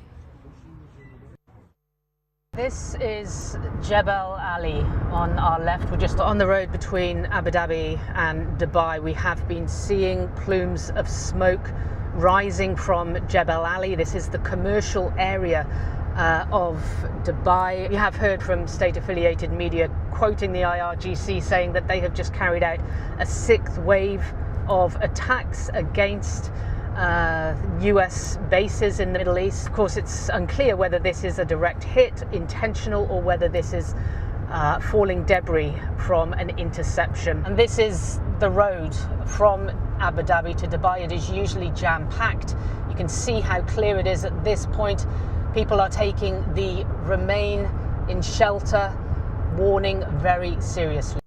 This is Jebel Ali on our left. We're just on the road between Abu Dhabi and Dubai. We have been seeing plumes of smoke rising from Jebel Ali. This is the commercial area of Dubai. We have heard from state-affiliated media quoting the IRGC saying that they have just carried out a sixth wave of attacks against US bases in the Middle East. Of course, it's unclear whether this is a direct hit, intentional, or whether this is falling debris from an interception. And this is the road from Abu Dhabi to Dubai. It is usually jam-packed. You can see how clear it is at this point. People are taking the remain in shelter warning very seriously.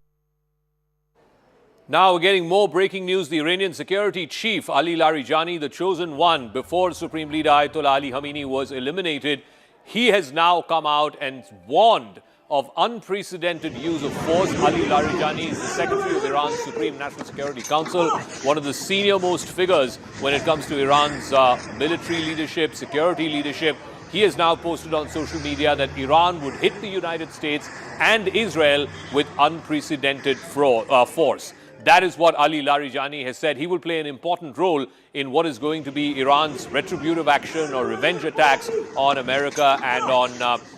Now we're getting more breaking news. The Iranian security chief, Ali Larijani, the chosen one before Supreme Leader Ayatollah Ali Khamenei was eliminated, he has now come out and warned of unprecedented use of force. Ali Larijani is the secretary of Iran's Supreme National Security Council, one of the senior-most figures when it comes to Iran's military leadership, security leadership. He has now posted on social media that Iran would hit the United States and Israel with unprecedented force. That is what Ali Larijani has said. He will play an important role in what is going to be Iran's retributive action or revenge attacks on America and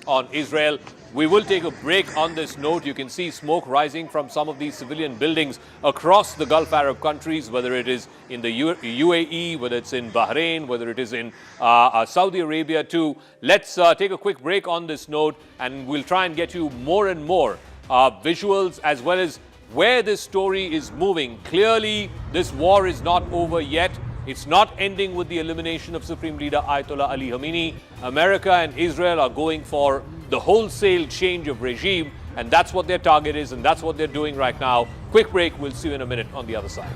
on Israel. We will take a break on this note. You can see smoke rising from some of these civilian buildings across the Gulf Arab countries, whether it is in the UAE, whether it's in Bahrain, whether it is in Saudi Arabia too. Let's take a quick break on this note, and we'll try and get you more and more visuals as well as where this story is moving. Clearly, this war is not over yet. It's not ending with the elimination of Supreme Leader Ayatollah Ali Khamenei. America and Israel are going for the wholesale change of regime, and that's what their target is, and that's what they're doing right now. Quick break. We'll see you in a minute on the other side.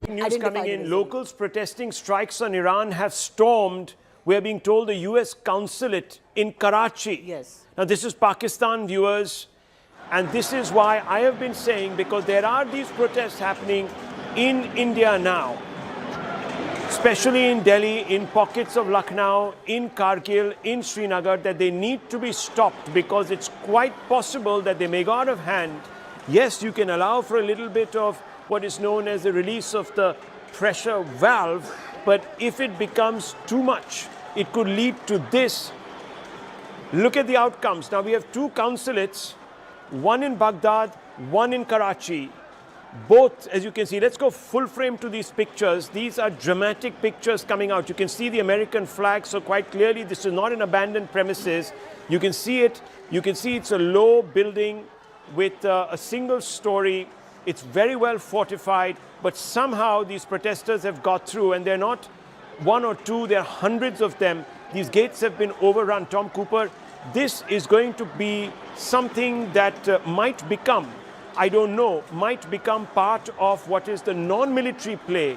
News coming in, locals protesting strikes on Iran have stormed, we are being told, the US consulate in Karachi. Yes. Now this is Pakistan, viewers, and this is why I have been saying, because there are these protests happening in India now, especially in Delhi, in pockets of Lucknow, in Kargil, in Srinagar, that they need to be stopped, because it's quite possible that they may go out of hand. Yes, you can allow for a little bit of what is known as the release of the pressure valve, but if it becomes too much, it could lead to this. Look at the outcomes. Now we have two consulates, one in Baghdad, one in Karachi. Both, as you can see, let's go full frame to these pictures. These are dramatic pictures coming out. You can see the American flag, so quite clearly this is not an abandoned premises. You can see it. You can see it's a low building with a single story. It's very well fortified, but somehow these protesters have got through, and they're not one or two, there are hundreds of them. These gates have been overrun. Tom Cooper, this is going to be something that might become, I don't know, might become part of what is the non-military play,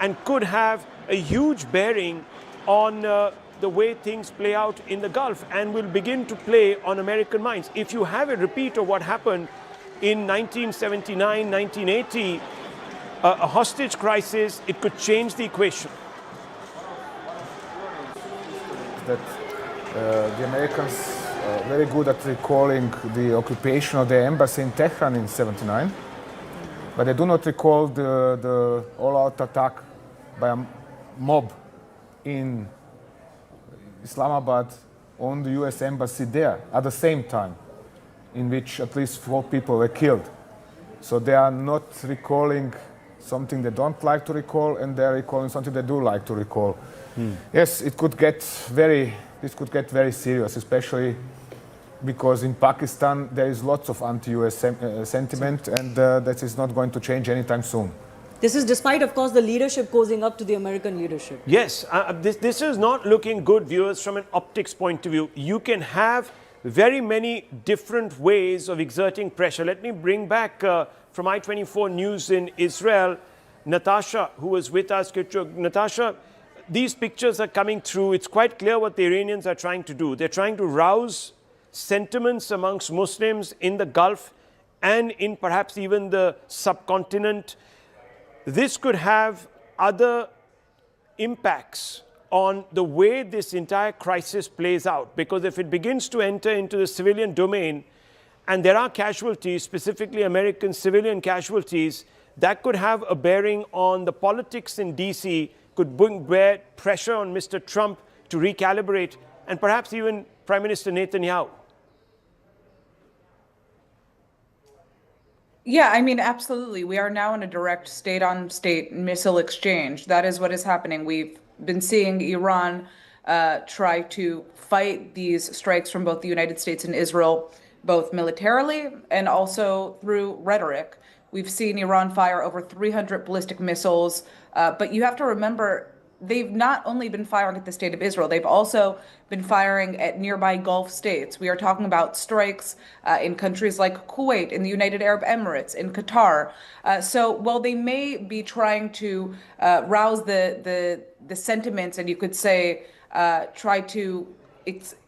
and could have a huge bearing on the way things play out in the Gulf, and will begin to play on American minds. If you have a repeat of what happened in 1979, 1980, a hostage crisis, it could change the equation. That the Americans are very good at recalling the occupation of their embassy in Tehran in '79, but they do not recall the all-out attack by a mob in Islamabad on the US embassy there at the same time, in which at least 4 people were killed. So they are not recalling something they don't like to recall, and they're recalling something they do like to recall. Yes, this could get very serious, especially because in Pakistan there is lots of anti-US sentiment, and that is not going to change anytime soon. This is despite, of course, the leadership causing up to the American leadership. Yes, this is not looking good, viewers, from an optics point of view. You can have very many different ways of exerting pressure. Let me bring back from I-24 News in Israel, Natasha, who was with us. Natasha, these pictures are coming through. It's quite clear what the Iranians are trying to do. They're trying to rouse sentiments amongst Muslims in the Gulf and in perhaps even the subcontinent. This could have other impacts on the way this entire crisis plays out, because if it begins to enter into the civilian domain, and there are casualties, specifically American civilian casualties, that could have a bearing on the politics in DC, could bear pressure on Mr. Trump to recalibrate, and perhaps even Prime Minister Netanyahu. Yeah, I mean, absolutely. We are now in a direct state-on-state missile exchange. That is what is happening. We've been seeing Iran try to fight these strikes from both the United States and Israel, both militarily and also through rhetoric. We've seen Iran fire over 300 ballistic missiles, but you have to remember, they've not only been firing at the state of Israel, they've also been firing at nearby Gulf states. We are talking about strikes in countries like Kuwait, in the United Arab Emirates, in Qatar. So while they may be trying to rouse the sentiments, and you could say try to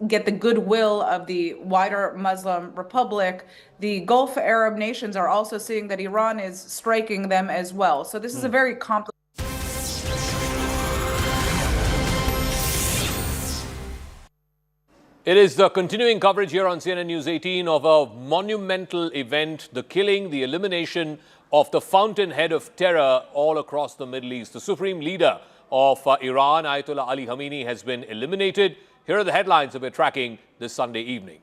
get the goodwill of the wider Muslim Republic, the Gulf Arab nations are also seeing that Iran is striking them as well. So this is a very complicated. It is the continuing coverage here on CNN News 18 of a monumental event, the killing, the elimination of the fountainhead of terror all across the Middle East. The supreme leader of Iran, Ayatollah Ali Khamenei, has been eliminated. Here are the headlines that we're tracking this Sunday evening.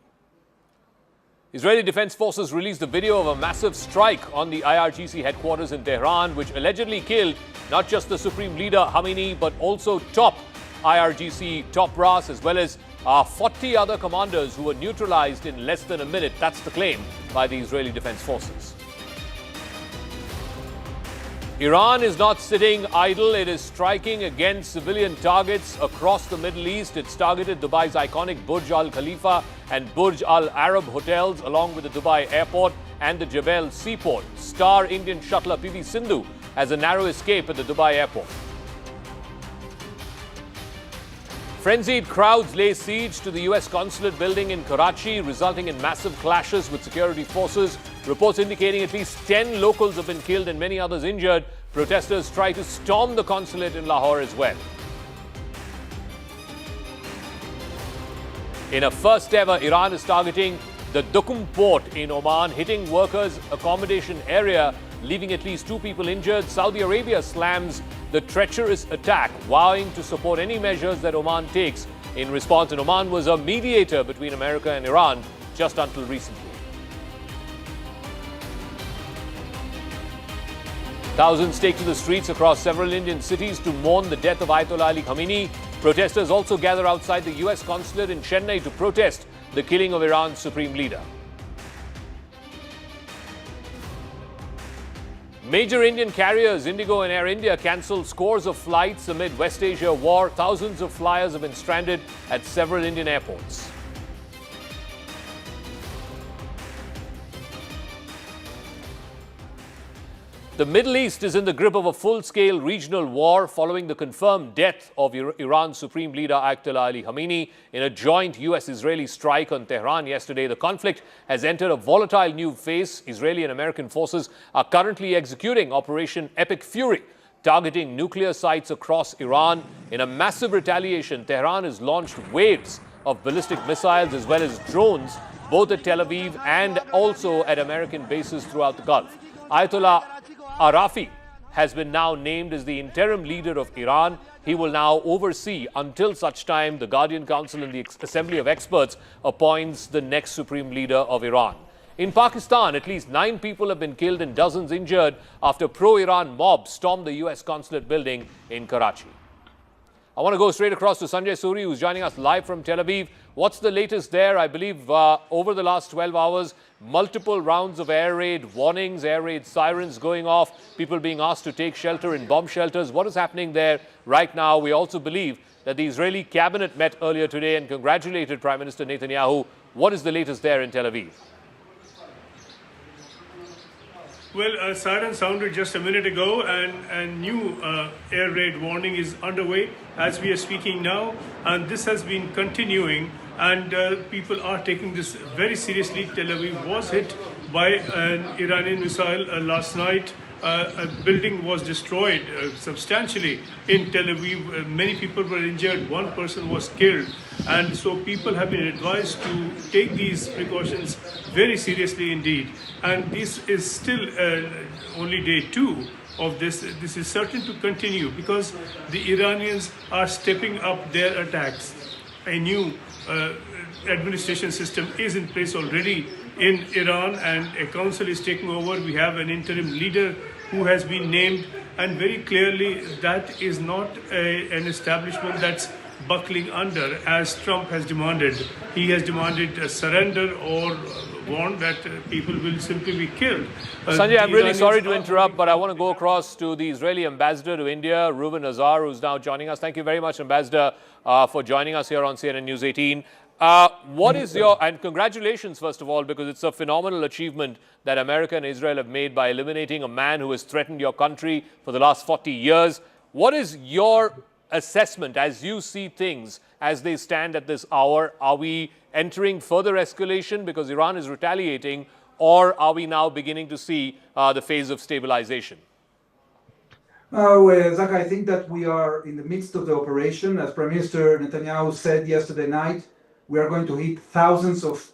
Israeli Defense Forces released a video of a massive strike on the IRGC headquarters in Tehran, which allegedly killed not just the supreme leader Khamenei, but also top IRGC top brass, as well as 40 other commanders who were neutralized in less than a minute. That's the claim by the Israeli Defense Forces. Iran is not sitting idle. It is striking against civilian targets across the Middle East. It's targeted Dubai's iconic Burj Al Khalifa and Burj Al Arab hotels, along with the Dubai airport and the Jebel seaport. Star Indian shuttler PV Sindhu has a narrow escape at the Dubai airport. Frenzied crowds lay siege to the U.S. consulate building in Karachi, resulting in massive clashes with security forces. Reports indicating at least 10 locals have been killed and many others injured. Protesters try to storm the consulate in Lahore as well. In a first ever, Iran is targeting the Duqm port in Oman, hitting workers' accommodation area, leaving at least 2 people injured. Saudi Arabia slams the treacherous attack, vowing to support any measures that Oman takes in response. And Oman was a mediator between America and Iran just until recently. Thousands take to the streets across several Indian cities to mourn the death of Ayatollah Ali Khamenei. Protesters also gather outside the US consulate in Chennai to protest the killing of Iran's supreme leader. Major Indian carriers, Indigo and Air India, cancelled scores of flights amid West Asia war. Thousands of flyers have been stranded at several Indian airports. The Middle East is in the grip of a full-scale regional war following the confirmed death of Iran's supreme leader Ayatollah Ali Khamenei in a joint US-Israeli strike on Tehran yesterday. The conflict has entered a volatile new phase. Israeli and American forces are currently executing Operation Epic Fury, targeting nuclear sites across Iran. In a massive retaliation, Tehran has launched waves of ballistic missiles as well as drones, both at Tel Aviv and also at American bases throughout the Gulf. Ayatollah Arafi has been now named as the interim leader of Iran. He will now oversee until such time the Guardian Council and the Assembly of Experts appoints the next supreme leader of Iran. In Pakistan, at least 9 people have been killed and dozens injured after pro-Iran mobs stormed the US consulate building in Karachi. I want to go straight across to Sanjay Suri, who's joining us live from Tel Aviv. What's the latest there? I believe over the last 12 hours, multiple rounds of air raid warnings, air raid sirens going off, people being asked to take shelter in bomb shelters. What is happening there right now? We also believe that the Israeli cabinet met earlier today and congratulated Prime Minister Netanyahu. What is the latest there in Tel Aviv? Well, siren sounded just a minute ago, and new air raid warning is underway as we are speaking now, and this has been continuing, and people are taking this very seriously. Tel Aviv was hit by an Iranian missile last night. A building was destroyed substantially in Tel Aviv. Many people were injured. 1 person was killed. And so people have been advised to take these precautions very seriously indeed. And this is still only day 2 of this. This is certain to continue because the Iranians are stepping up their attacks. A new administration system is in place already in Iran, and a council is taking over. We have an interim leader who has been named, and very clearly that is not an establishment that's buckling under as Trump has demanded. He has demanded a surrender or warned that people will simply be killed. Sanjay, I'm really sorry to interrupt, but I want to go across to the Israeli ambassador to India, Reuven Azar, who's now joining us. Thank you very much, Ambassador, for joining us here on CNN News 18. What is your, and congratulations first of all, because it's a phenomenal achievement that America and Israel have made by eliminating a man who has threatened your country for the last 40 years. What is your assessment as you see things as they stand at this hour? Are we entering further escalation because Iran is retaliating, or are we now beginning to see the phase of stabilization? Zach, I think that we are in the midst of the operation. As Prime Minister Netanyahu said yesterday night, we are going to hit thousands of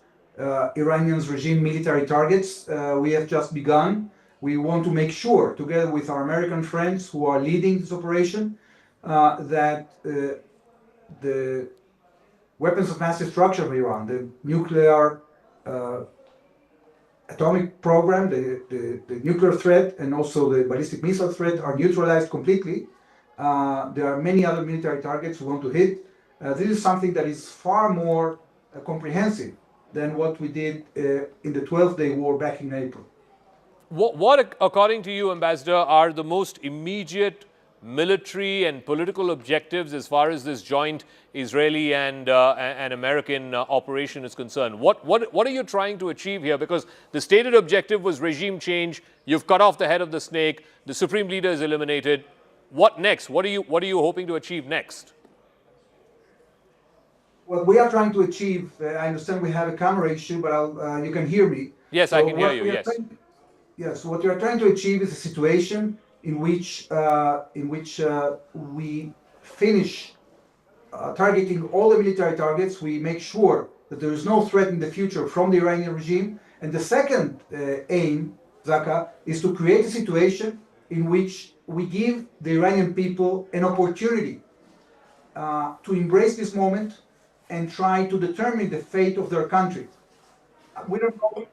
Iranian's regime military targets. We have just begun. We want to make sure, together with our American friends who are leading this operation, that the weapons of mass destruction of Iran, the nuclear atomic program, the nuclear threat, and also the ballistic missile threat are neutralized completely. There are many other military targets we want to hit. This is something that is far more comprehensive than what we did in the 12-day war back in April. What, according to you, Ambassador, are the most immediate military and political objectives as far as this joint Israeli and American operation is concerned? What are you trying to achieve here? Because the stated objective was regime change. You've cut off the head of the snake. The supreme leader is eliminated. What next? What are you hoping to achieve next? What we are trying to achieve, I understand we have a camera issue, but you can hear me. Yes, I can hear you, yes. Yes, what we are trying to achieve is a situation in which we finish targeting all the military targets. We make sure that there is no threat in the future from the Iranian regime. And the second aim, Zaka, is to create a situation in which we give the Iranian people an opportunity to embrace this moment and try to determine the fate of their country. We don't know.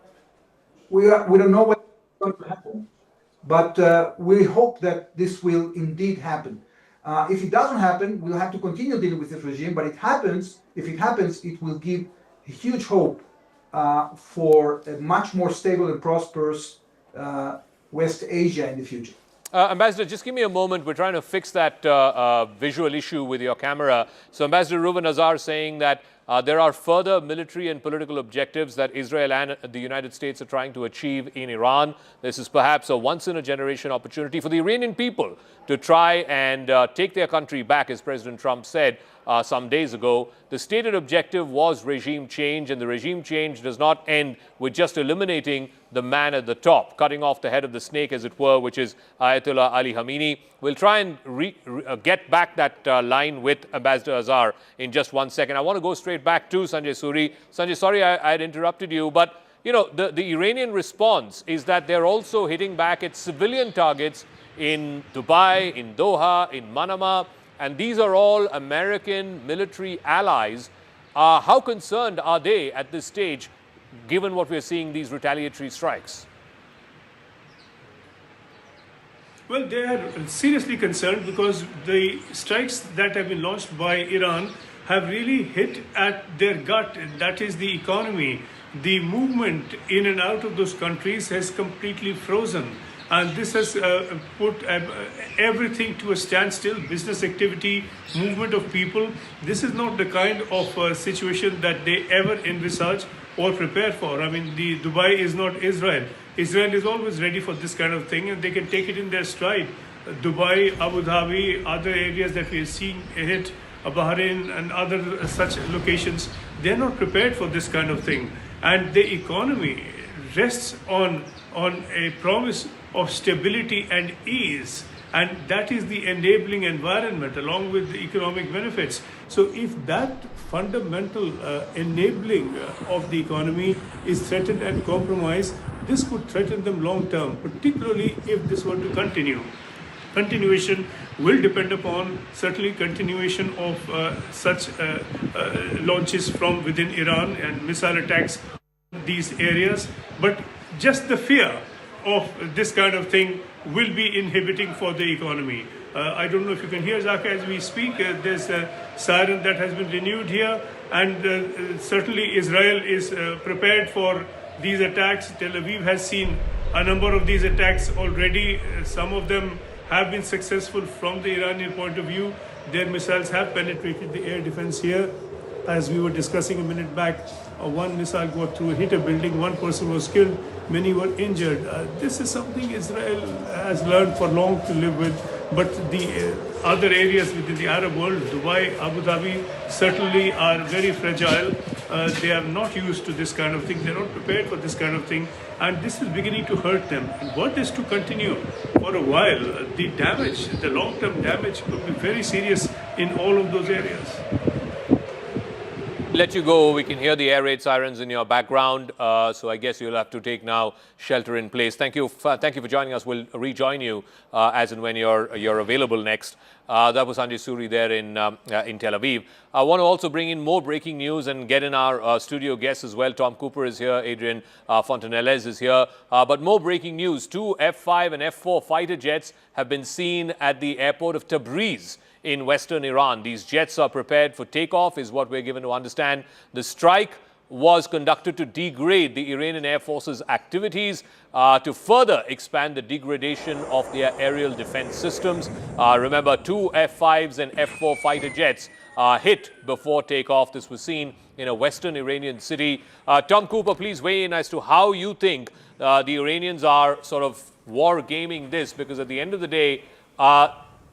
We don't know what's going to happen, but we hope that this will indeed happen. If it doesn't happen, we'll have to continue dealing with this regime. But if it happens, it will give a huge hope for a much more stable and prosperous West Asia in the future. Ambassador, just give me a moment. We're trying to fix that visual issue with your camera. So Ambassador Reuven Azar saying that there are further military and political objectives that Israel and the United States are trying to achieve in Iran. This is perhaps a once-in-a-generation opportunity for the Iranian people to try and take their country back, as President Trump said some days ago. The stated objective was regime change, and the regime change does not end with just eliminating the man at the top, cutting off the head of the snake, as it were, which is Ayatollah Ali Khamenei. We'll try and get back that line with Ambassador Azar in just 1 second. I want to go straight back to Sanjay Suri. Sanjay, sorry I had interrupted you, but you know, the Iranian response is that they're also hitting back at civilian targets in Dubai, in Doha, in Manama, and these are all American military allies. How concerned are they at this stage, given what we're seeing, these retaliatory strikes? Well, they are seriously concerned because the strikes that have been launched by Iran have really hit at their gut, that is the economy. The movement in and out of those countries has completely frozen. And this has put everything to a standstill, business activity, movement of people. This is not the kind of situation that they ever envisage or prepare for. I mean, the Dubai is not Israel. Israel is always ready for this kind of thing, and they can take it in their stride. Dubai, Abu Dhabi, other areas that we are seeing hit, Bahrain and other such locations, they're not prepared for this kind of thing. And the economy rests on a promise of stability and ease, and that is the enabling environment along with the economic benefits. So if that fundamental enabling of the economy is threatened and compromised, this could threaten them long term, particularly if this were to continue. Continuation will depend upon certainly continuation of such launches from within Iran and missile attacks in these areas, but just the fear of this kind of thing will be inhibiting for the economy. I don't know if you can hear, Zaka, as we speak. There's a siren that has been renewed here, and certainly Israel is prepared for these attacks. Tel Aviv has seen a number of these attacks already. Some of them have been successful from the Iranian point of view. Their missiles have penetrated the air defense here. As we were discussing a minute back, one missile got through, hit a building, one person was killed, many were injured. This is something Israel has learned for long to live with, but the other areas within the Arab world, Dubai, Abu Dhabi, certainly are very fragile. They are not used to this kind of thing, they're not prepared for this kind of thing, and this is beginning to hurt them. And what is to continue for a while, the damage, the long-term damage could be very serious in all of those areas. let you go. We can hear the air raid sirens in your background, so I guess you'll have to take now shelter in place. Thank you for joining us. We'll rejoin you as and when you're available next. That was Sanjay Suri there in Tel Aviv. I want to also bring in more breaking news and get in our studio guests as well. Tom Cooper is here, Adrian Fontanelles is here. But more breaking news: 2 F-5 and F-4 fighter jets have been seen at the airport of Tabriz in western Iran. These jets are prepared for takeoff, is what we're given to understand. The strike was conducted to degrade the Iranian Air Force's activities to further expand the degradation of their aerial defense systems. Remember, 2 F-5s and F-4 fighter jets hit before takeoff. This was seen in a western Iranian city. Tom Cooper, please weigh in as to how you think the Iranians are sort of war gaming this, because at the end of the day,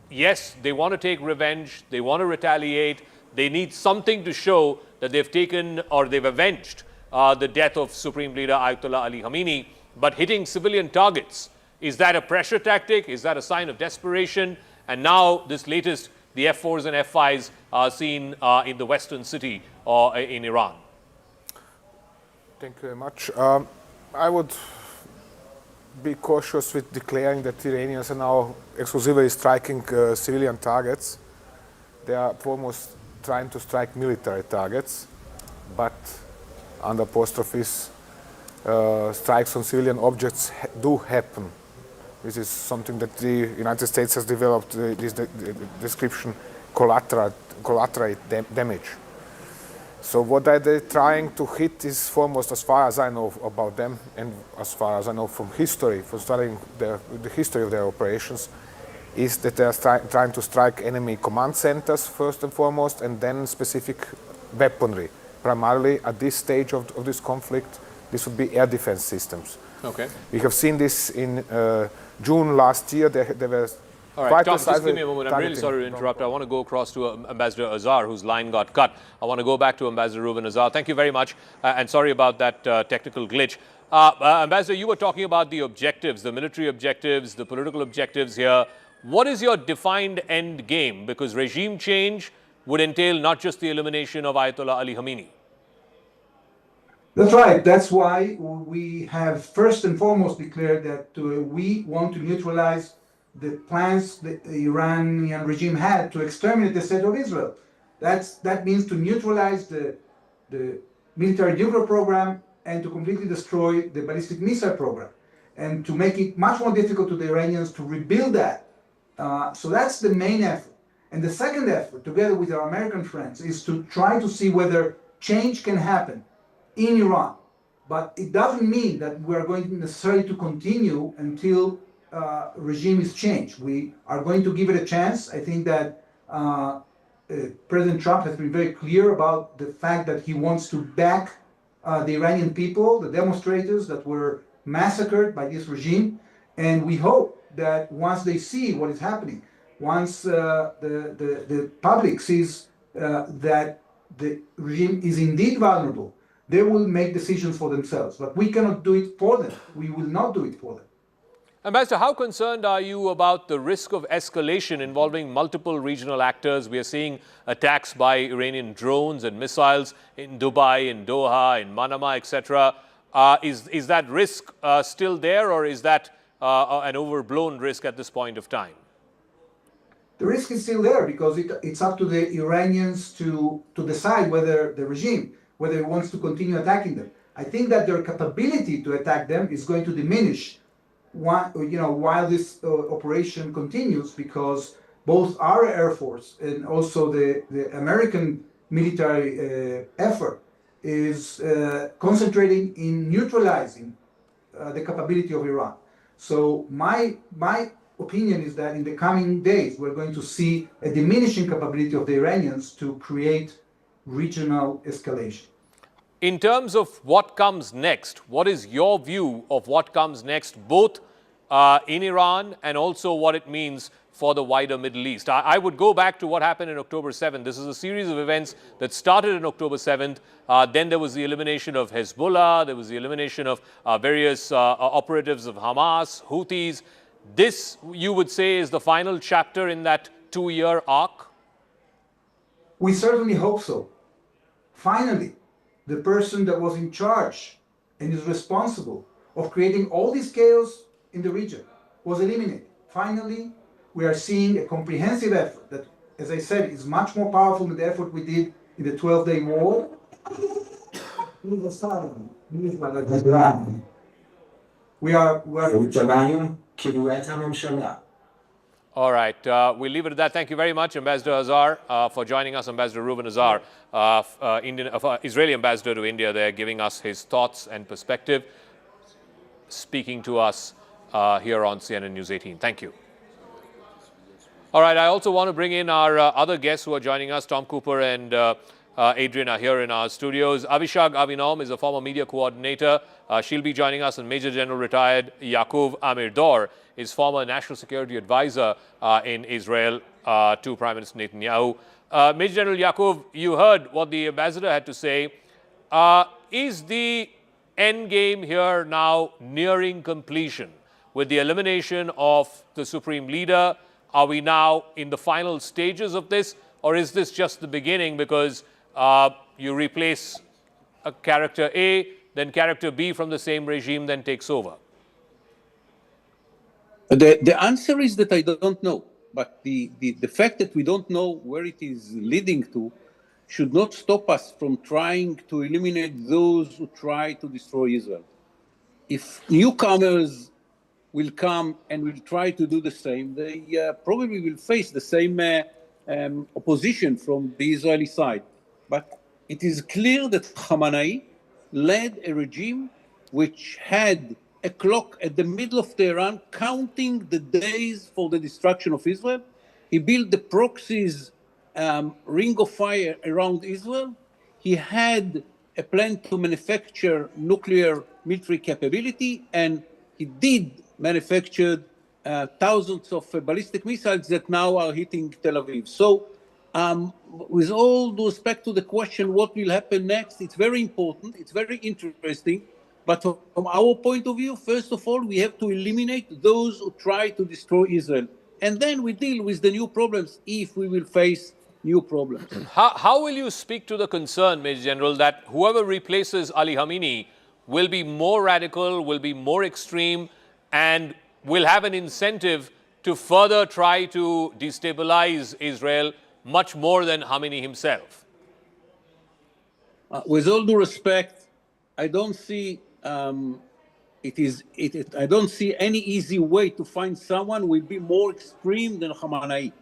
yes, they want to take revenge, they want to retaliate, they need something to show that they've taken or they've avenged the death of Supreme Leader Ayatollah Ali Khamenei. But hitting civilian targets, is that a pressure tactic? Is that a sign of desperation? And now this latest, the F-4s and F-5s are seen in the western city or in Iran. Thank you very much. I would be cautious with declaring that the Iranians are now exclusively striking civilian targets. They are foremost trying to strike military targets, but under apostrophes, strikes on civilian objects do happen. This is something that the United States has developed, this description, collateral damage. So what are they trying to hit is foremost, as far as I know about them, and as far as I know from history, from studying the history of their operations, is that they are trying to strike enemy command centers first and foremost, and then specific weaponry. Primarily at this stage of this conflict, this would be air defense systems. Okay. We have seen this in June last year. There were all right, Tom, just give me a moment. I'm really sorry to interrupt. I want to go across to Ambassador Azhar, whose line got cut. I want to go back to Ambassador Ruben Azhar. Thank you very much, and sorry about that technical glitch. Ambassador, you were talking about the objectives, the military objectives, the political objectives here. What is your defined end game? Because regime change would entail not just the elimination of Ayatollah Ali Khamenei. That's right. That's why we have first and foremost declared that we want to neutralize the plans the Iranian regime had to exterminate the state of Israel. That means to neutralize the military nuclear program and to completely destroy the ballistic missile program, and to make it much more difficult to the Iranians to rebuild that. So that's the main effort. And the second effort, together with our American friends, is to try to see whether change can happen in Iran. But it doesn't mean that we are going necessarily to continue until regime is changed. We are going to give it a chance. I think that President Trump has been very clear about the fact that he wants to back the Iranian people, the demonstrators that were massacred by this regime. And we hope that once they see what is happening, once the public sees that the regime is indeed vulnerable, they will make decisions for themselves. But we cannot do it for them. We will not do it for them. Ambassador, how concerned are you about the risk of escalation involving multiple regional actors? We are seeing attacks by Iranian drones and missiles in Dubai, in Doha, in Manama, etc. Is that risk still there, or is that an overblown risk at this point of time? The risk is still there because it's up to the Iranians to decide whether the regime, whether it wants to continue attacking them. I think that their capability to attack them is going to diminish while this operation continues, because both our Air Force and also the American military effort is concentrating in neutralizing the capability of Iran. So my opinion is that in the coming days, we're going to see a diminishing capability of the Iranians to create regional escalation. In terms of what comes next, what is your view of what comes next, both in Iran and also what it means for the wider Middle East? I would go back to what happened in October 7th. This is a series of events that started on October 7th. Then there was the elimination of Hezbollah. There was the elimination of various operatives of Hamas, Houthis. This, you would say, is the final chapter in that 2-year arc? We certainly hope so. finally, the person that was in charge and is responsible of creating all this chaos in the region was eliminated. Finally, we are seeing a comprehensive effort that, as I said, is much more powerful than the effort we did in the 12-day war. We are All right, we'll leave it at that. Thank you very much, Ambassador Azar, for joining us. Ambassador Reuven Azar, Israeli ambassador to India there, giving us his thoughts and perspective, speaking to us here on CNN News 18. Thank you. All right, I also want to bring in our other guests who are joining us. Tom Cooper and Adrian are here in our studios. Avishag Avinom is a former media coordinator. She'll be joining us. And Major General retired Yaakov Amirdor is former national security advisor in Israel to Prime Minister Netanyahu. Major General Yaakov, you heard what the ambassador had to say. Is the end game here now nearing completion with the elimination of the supreme leader? Are we now in the final stages of this, or is this just the beginning because you replace a character A, then character B from the same regime then takes over? The answer is that I don't know. But the fact that we don't know where it is leading to should not stop us from trying to eliminate those who try to destroy Israel. If newcomers will come and will try to do the same, they probably will face the same opposition from the Israeli side. But it is clear that Khamenei led a regime which had a clock at the middle of Tehran counting the days for the destruction of Israel. He built the proxies ring of fire around Israel. He had a plan to manufacture nuclear military capability, and he did manufacture thousands of ballistic missiles that now are hitting Tel Aviv. So with all due respect to the question, what will happen next, it's very important, it's very interesting. But from our point of view, first of all, we have to eliminate those who try to destroy Israel. And then we deal with the new problems if we will face new problems. How will you speak to the concern, Major General, that whoever replaces Ali Khamenei will be more radical, will be more extreme, and will have an incentive to further try to destabilize Israel much more than Khamenei himself? With all due respect, I don't see I don't see any easy way to find someone who will be more extreme than Khamenei.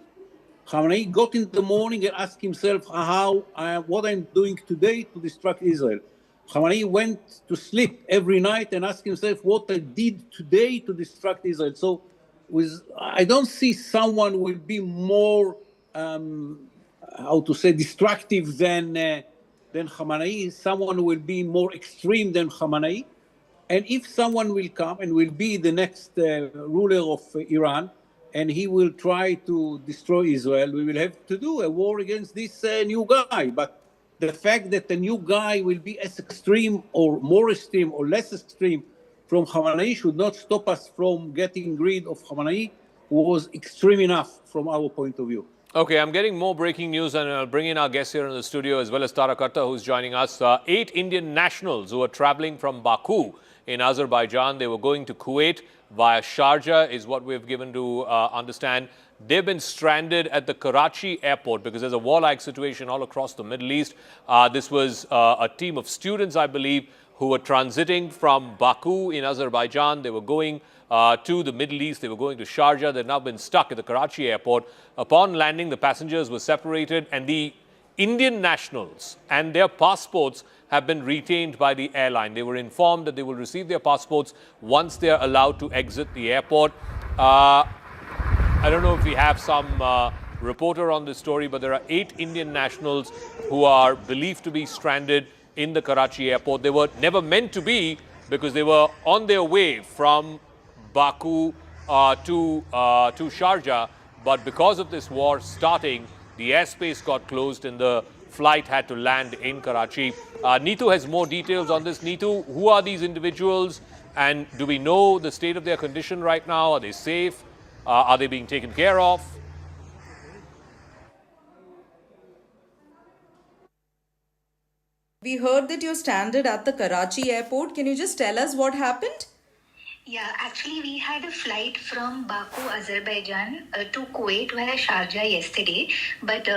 Khamenei got in the morning and asked himself what I'm doing today to distract Israel. Khamenei went to sleep every night and asked himself what I did today to distract Israel. So I don't see someone who will be more, destructive than Khamenei, someone who will be more extreme than Khamenei. And if someone will come and will be the next ruler of Iran, and he will try to destroy Israel, we will have to do a war against this new guy. But the fact that the new guy will be as extreme or more extreme or less extreme from Khamenei should not stop us from getting rid of Khamenei, who was extreme enough from our point of view. Okay, I'm getting more breaking news, and I'll bring in our guests here in the studio, as well as Tara Karta, who's joining us. 8 Indian nationals who are traveling from Baku in Azerbaijan. They were going to Kuwait via Sharjah, is what we've given to understand. They've been stranded at the Karachi airport because there's a war-like situation all across the Middle East. This was a team of students, I believe, who were transiting from Baku in Azerbaijan. They were going to the Middle East. They were going to Sharjah. They've now been stuck at the Karachi airport. Upon landing, the passengers were separated, and the Indian nationals and their passports have been retained by the airline. They were informed that they will receive their passports once they are allowed to exit the airport. I don't know if we have some reporter on this story, but there are 8 Indian nationals who are believed to be stranded in the Karachi airport. They were never meant to be because they were on their way from Baku to Sharjah, but because of this war starting, the airspace got closed and the flight had to land in Karachi. Neetu has more details on this. Neetu, who are these individuals, and do we know the state of their condition right now? Are they safe? Are they being taken care of? We heard that you're stranded at the Karachi airport. Can you just tell us what happened? Yeah, actually, we had a flight from Baku, Azerbaijan to Kuwait via Sharjah yesterday. But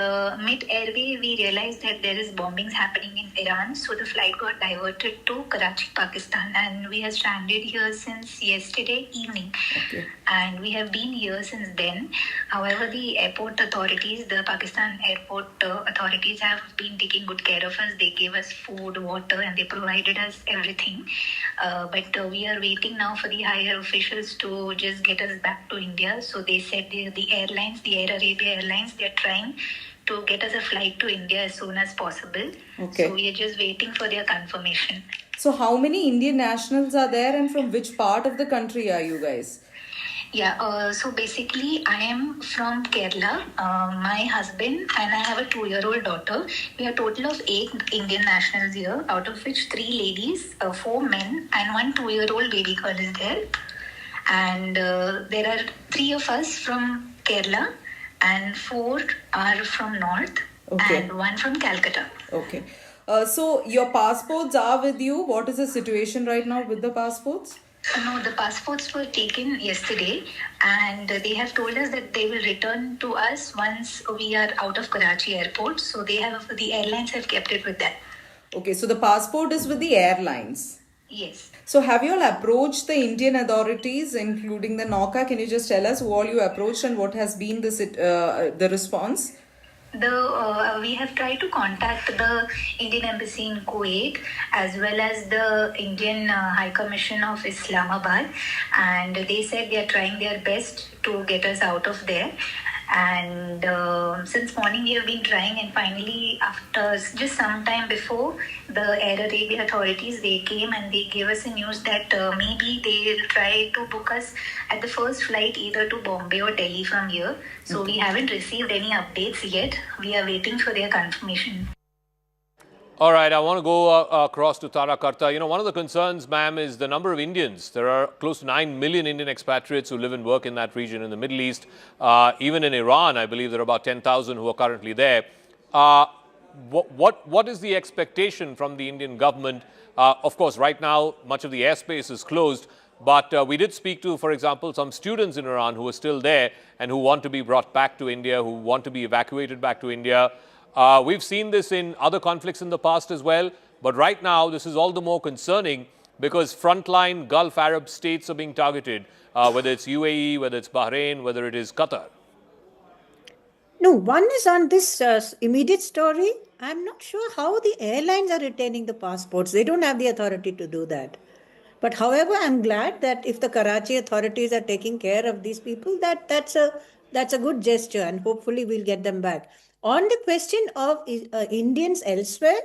mid-airway, we realized that there is bombings happening in Iran. So the flight got diverted to Karachi, Pakistan. And we are stranded here since yesterday evening. Okay. And we have been here since then. However, the airport authorities, the Pakistan airport authorities have been taking good care of us. They gave us food, water, and they provided us everything. But we are waiting now for the higher officials to just get us back to India. So they said the airlines, the Air Arabia Airlines, they're trying to get us a flight to India as soon as possible. Okay. So we are just waiting for their confirmation. So how many Indian nationals are there and from which part of the country are you guys? Yeah, so basically I am from Kerala, my husband and I have a 2-year-old daughter. We are a total of 8 Indian nationals here, out of which 3 ladies, 4 men and 1 2-year-old baby girl is there. And there are 3 of us from Kerala and 4 are from North and 1 from Calcutta. Okay. So your passports are with you. What is the situation right now with the passports? No, the passports were taken yesterday and they have told us that they will return to us once we are out of Karachi airport. So the airlines have kept it with them. Okay, so the passport is with the airlines. Yes. So have you all approached the Indian authorities, including the NOCA? Can you just tell us who all you approached and what has been the response? We have tried to contact the Indian Embassy in Kuwait as well as the Indian High Commission of Islamabad, and they said they are trying their best to get us out of there. And since morning we have been trying, and finally after just some time before, the Air Arabia authorities, they came and they gave us a news that maybe they will try to book us at the first flight either to Bombay or Delhi from here. So we haven't received any updates yet. We are waiting for their confirmation. All right, I want to go across to Tarakarta. You know, one of the concerns, ma'am, is the number of Indians. There are close to 9 million Indian expatriates who live and work in that region in the Middle East. Even in Iran, I believe there are about 10,000 who are currently there. What is the expectation from the Indian government? Of course, right now, much of the airspace is closed. But we did speak to, for example, some students in Iran who are still there and who want to be brought back to India, who want to be evacuated back to India. We've seen this in other conflicts in the past as well, but right now this is all the more concerning because frontline Gulf Arab states are being targeted, whether it's UAE, whether it's Bahrain, whether it is Qatar. No, one is on this immediate story. I'm not sure how the airlines are retaining the passports. They don't have the authority to do that. But however, I'm glad that if the Karachi authorities are taking care of these people, that's a good gesture, and hopefully we'll get them back. On the question of Indians elsewhere,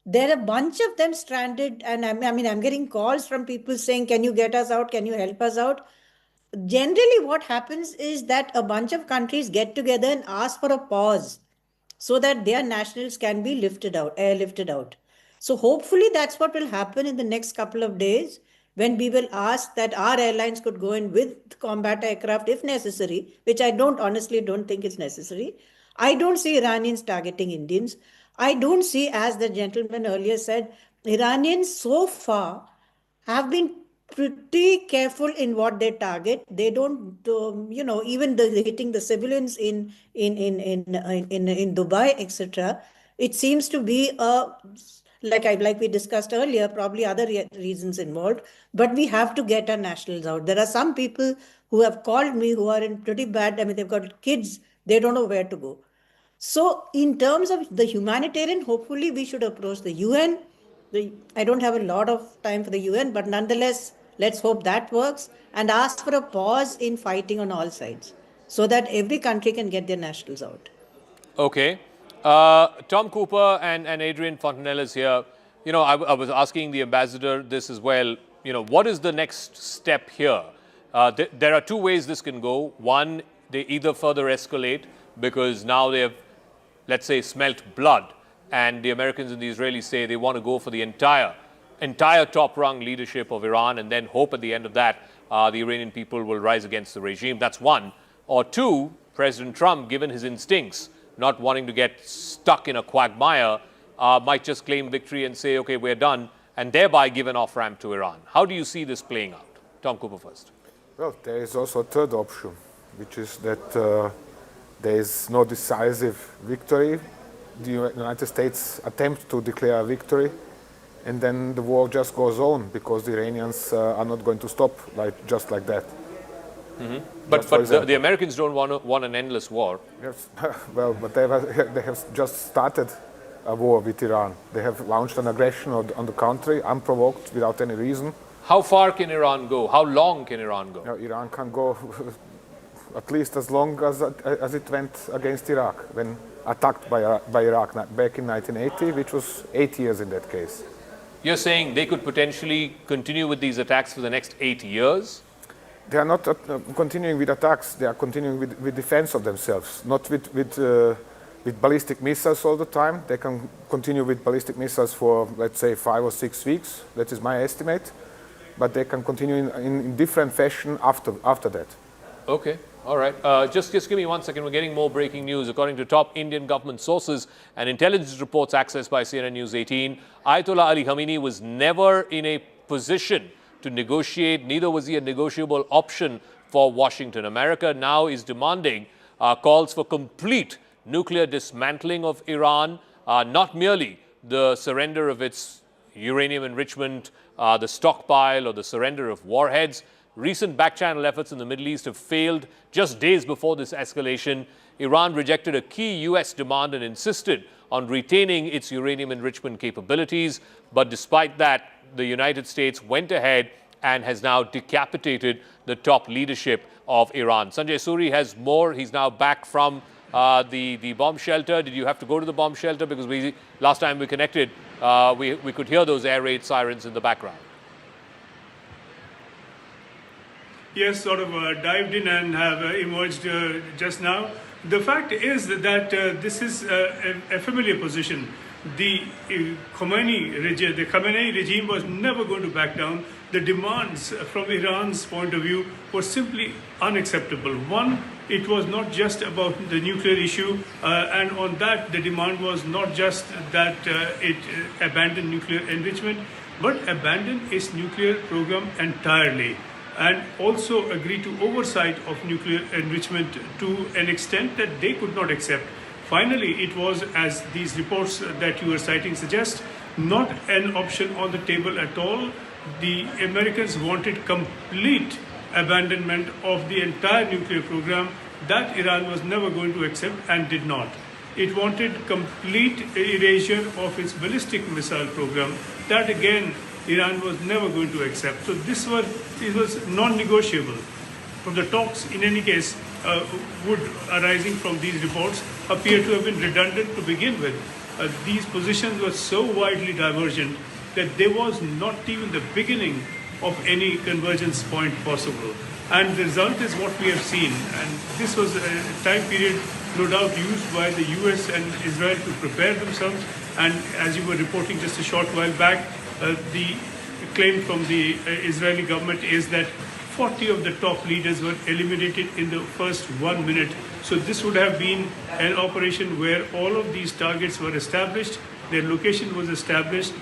there are a bunch of them stranded, and I'm getting calls from people saying, can you get us out? Can you help us out? Generally, what happens is that a bunch of countries get together and ask for a pause so that their nationals can be airlifted out. So hopefully that's what will happen in the next couple of days, when we will ask that our airlines could go in with combat aircraft if necessary, which I honestly don't think is necessary. I don't see Iranians targeting Indians. I don't see, as the gentleman earlier said, Iranians so far have been pretty careful in what they target. They don't, even hitting the civilians in Dubai, etc. It seems to be like we discussed earlier, probably other reasons involved. But we have to get our nationals out. There are some people who have called me who are in pretty bad. They've got kids. They don't know where to go. So in terms of the humanitarian, hopefully we should approach the UN. I don't have a lot of time for the UN, but nonetheless, let's hope that works and ask for a pause in fighting on all sides so that every country can get their nationals out. Okay. Tom Cooper and Adrian Fontanelle is here. You know, I was asking the ambassador this as well. You know, what is the next step here? There are 2 ways this can go. One, they either further escalate because now they have, let's say, smelt blood, and the Americans and the Israelis say they want to go for the entire top-rung leadership of Iran and then hope at the end of that the Iranian people will rise against the regime. That's one. Or 2, President Trump, given his instincts, not wanting to get stuck in a quagmire, might just claim victory and say, okay, we're done, and thereby give an off-ramp to Iran. How do you see this playing out? Tom Cooper first. Well, there is also a third option, which is that there is no decisive victory. The United States attempts to declare a victory, and then the war just goes on because the Iranians are not going to stop just like that. Mm-hmm. But the Americans don't want an endless war. Yes. Well, but they have just started a war with Iran. They have launched an aggression on the country, unprovoked, without any reason. How far can Iran go? How long can Iran go? Iran can go at least as long as it went against Iraq, when attacked by Iraq back in 1980, which was 8 years in that case. You're saying they could potentially continue with these attacks for the next 8 years? They are not continuing with attacks. They are continuing with defense of themselves, not with ballistic missiles all the time. They can continue with ballistic missiles for, let's say, 5 or 6 weeks. That is my estimate. But they can continue in different fashion after that. Okay. All right. Just give me 1 second. We're getting more breaking news. According to top Indian government sources and intelligence reports accessed by CNN News 18, Ayatollah Ali Khamenei was never in a position to negotiate. Neither was he a negotiable option for Washington. America now is demanding calls for complete nuclear dismantling of Iran, not merely the surrender of its uranium enrichment, the stockpile, or the surrender of warheads. Recent back-channel efforts in the Middle East have failed. Just days before this escalation, Iran rejected a key U.S. demand and insisted on retaining its uranium enrichment capabilities. But despite that, the United States went ahead and has now decapitated the top leadership of Iran. Sanjay Suri has more. He's now back from the bomb shelter. Did you have to go to the bomb shelter? Because last time we connected, we could hear those air raid sirens in the background. Yes, sort of dived in and have emerged just now. The fact is that this is a familiar position. The Khamenei regime was never going to back down. The demands from Iran's point of view were simply unacceptable. One, it was not just about the nuclear issue, and on that the demand was not just that it abandon nuclear enrichment, but abandon its nuclear program entirely, and also agree to oversight of nuclear enrichment to an extent that they could not accept. Finally, it was, as these reports that you were citing suggest, not an option on the table at all. The Americans wanted complete abandonment of the entire nuclear program. That Iran was never going to accept and did not. It wanted complete erasure of its ballistic missile program. That again, Iran was never going to accept. So it was non-negotiable. From the talks, in any case, would arising from these reports appear to have been redundant to begin with. These positions were so widely divergent that there was not even the beginning of any convergence point possible. And the result is what we have seen. And this was a time period, no doubt, used by the US and Israel to prepare themselves. And as you were reporting just a short while back, the claim from the Israeli government is that 40 of the top leaders were eliminated in the first 1 minute. So this would have been an operation where all of these targets were established, their location was established,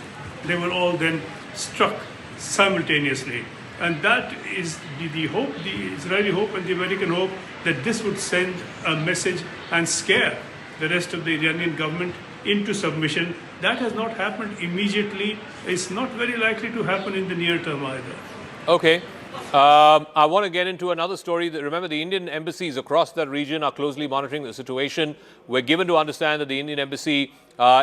they were all then struck simultaneously. And that is the hope, the Israeli hope and the American hope, that this would send a message and scare the rest of the Iranian government into submission. That has not happened immediately. It's not very likely to happen in the near term either. Okay. I want to get into another story. Remember, the Indian embassies across that region are closely monitoring the situation. We're given to understand that the Indian embassy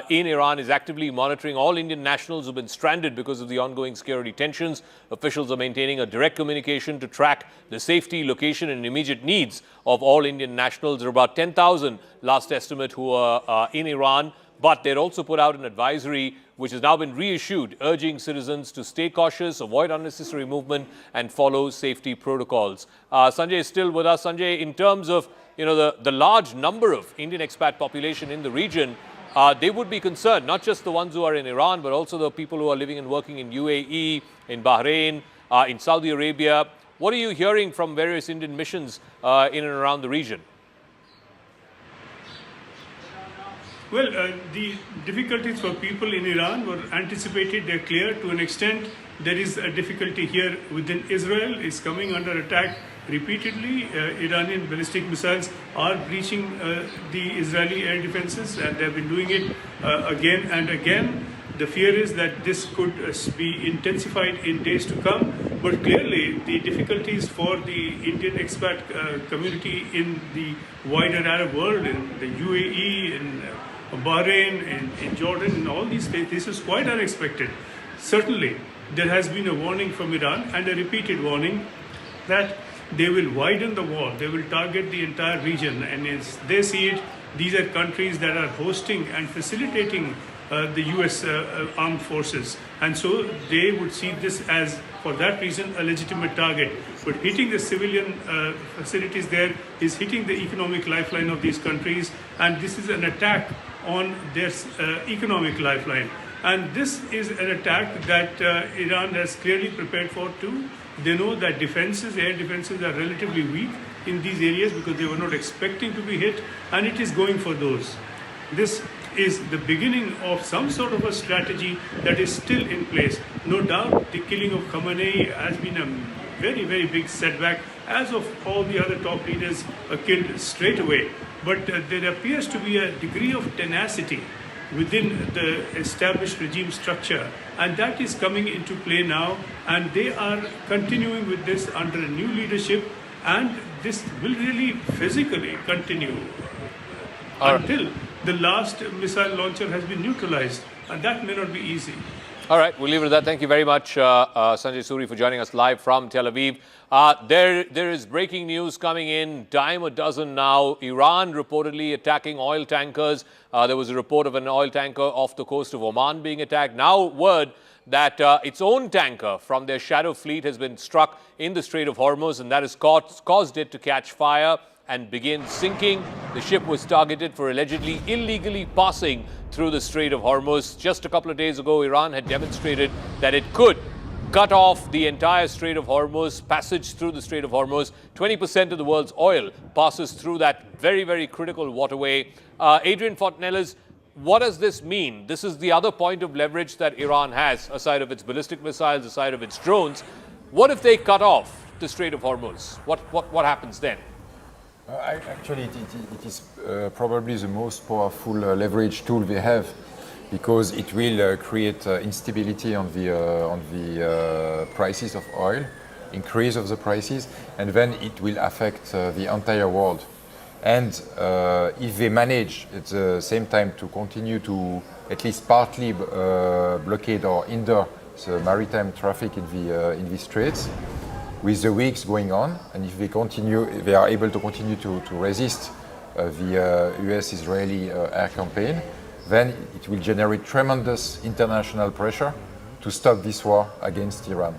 in Iran is actively monitoring all Indian nationals who've been stranded because of the ongoing security tensions. Officials are maintaining a direct communication to track the safety, location, and immediate needs of all Indian nationals. There are about 10,000, last estimate, who are in Iran. But they'd also put out an advisory which has now been reissued, urging citizens to stay cautious, avoid unnecessary movement, and follow safety protocols. Sanjay is still with us. Sanjay, in terms of the large number of Indian expat population in the region, they would be concerned, not just the ones who are in Iran, but also the people who are living and working in UAE, in Bahrain, in Saudi Arabia. What are you hearing from various Indian missions in and around the region? Well, the difficulties for people in Iran were anticipated, they're clear to an extent. There is a difficulty here within Israel, is coming under attack repeatedly. Iranian ballistic missiles are breaching the Israeli air defenses, and they've been doing it again and again. The fear is that this could be intensified in days to come, but clearly the difficulties for the Indian expat community in the wider Arab world, in the UAE, in Bahrain, in Jordan, in all these states, this is quite unexpected. Certainly, there has been a warning from Iran, and a repeated warning, that they will widen the wall, they will target the entire region, and as they see it, these are countries that are hosting and facilitating the US armed forces, and so they would see this as, for that reason, a legitimate target. But hitting the civilian facilities there is hitting the economic lifeline of these countries, and this is an attack on their economic lifeline. And this is an attack that Iran has clearly prepared for too. They know that defenses, air defenses, are relatively weak in these areas because they were not expecting to be hit, and it is going for those. This is the beginning of some sort of a strategy that is still in place. No doubt the killing of Khamenei has been a very, very big setback, as of all the other top leaders killed straight away. But there appears to be a degree of tenacity within the established regime structure, and that is coming into play now, and they are continuing with this under a new leadership, and this will really physically continue until the last missile launcher has been neutralized, and that may not be easy. All right, we'll leave it at that. Thank you very much, Sanjay Suri, for joining us live from Tel Aviv. There is breaking news coming in, dime a dozen now. Iran reportedly attacking oil tankers. There was a report of an oil tanker off the coast of Oman being attacked. Now word that its own tanker from their shadow fleet has been struck in the Strait of Hormuz, and that has caused it to catch fire and begin sinking. The ship was targeted for allegedly illegally passing through the Strait of Hormuz. Just a couple of days ago, Iran had demonstrated that it could cut off the entire Strait of Hormuz, passage through the Strait of Hormuz. 20% of the world's oil passes through that very, very critical waterway. Adrian Fortinellis, what does this mean? This is the other point of leverage that Iran has, aside of its ballistic missiles, aside of its drones. What if they cut off the Strait of Hormuz? What happens then? Actually, it is probably the most powerful leverage tool we have, because it will create instability on the prices of oil, increase of the prices, and then it will affect the entire world. And if they manage at the same time to continue to at least partly blockade or hinder the maritime traffic in the straits, with the weeks going on, and if they are able to continue to resist the US-Israeli air campaign, then it will generate tremendous international pressure to stop this war against Iran.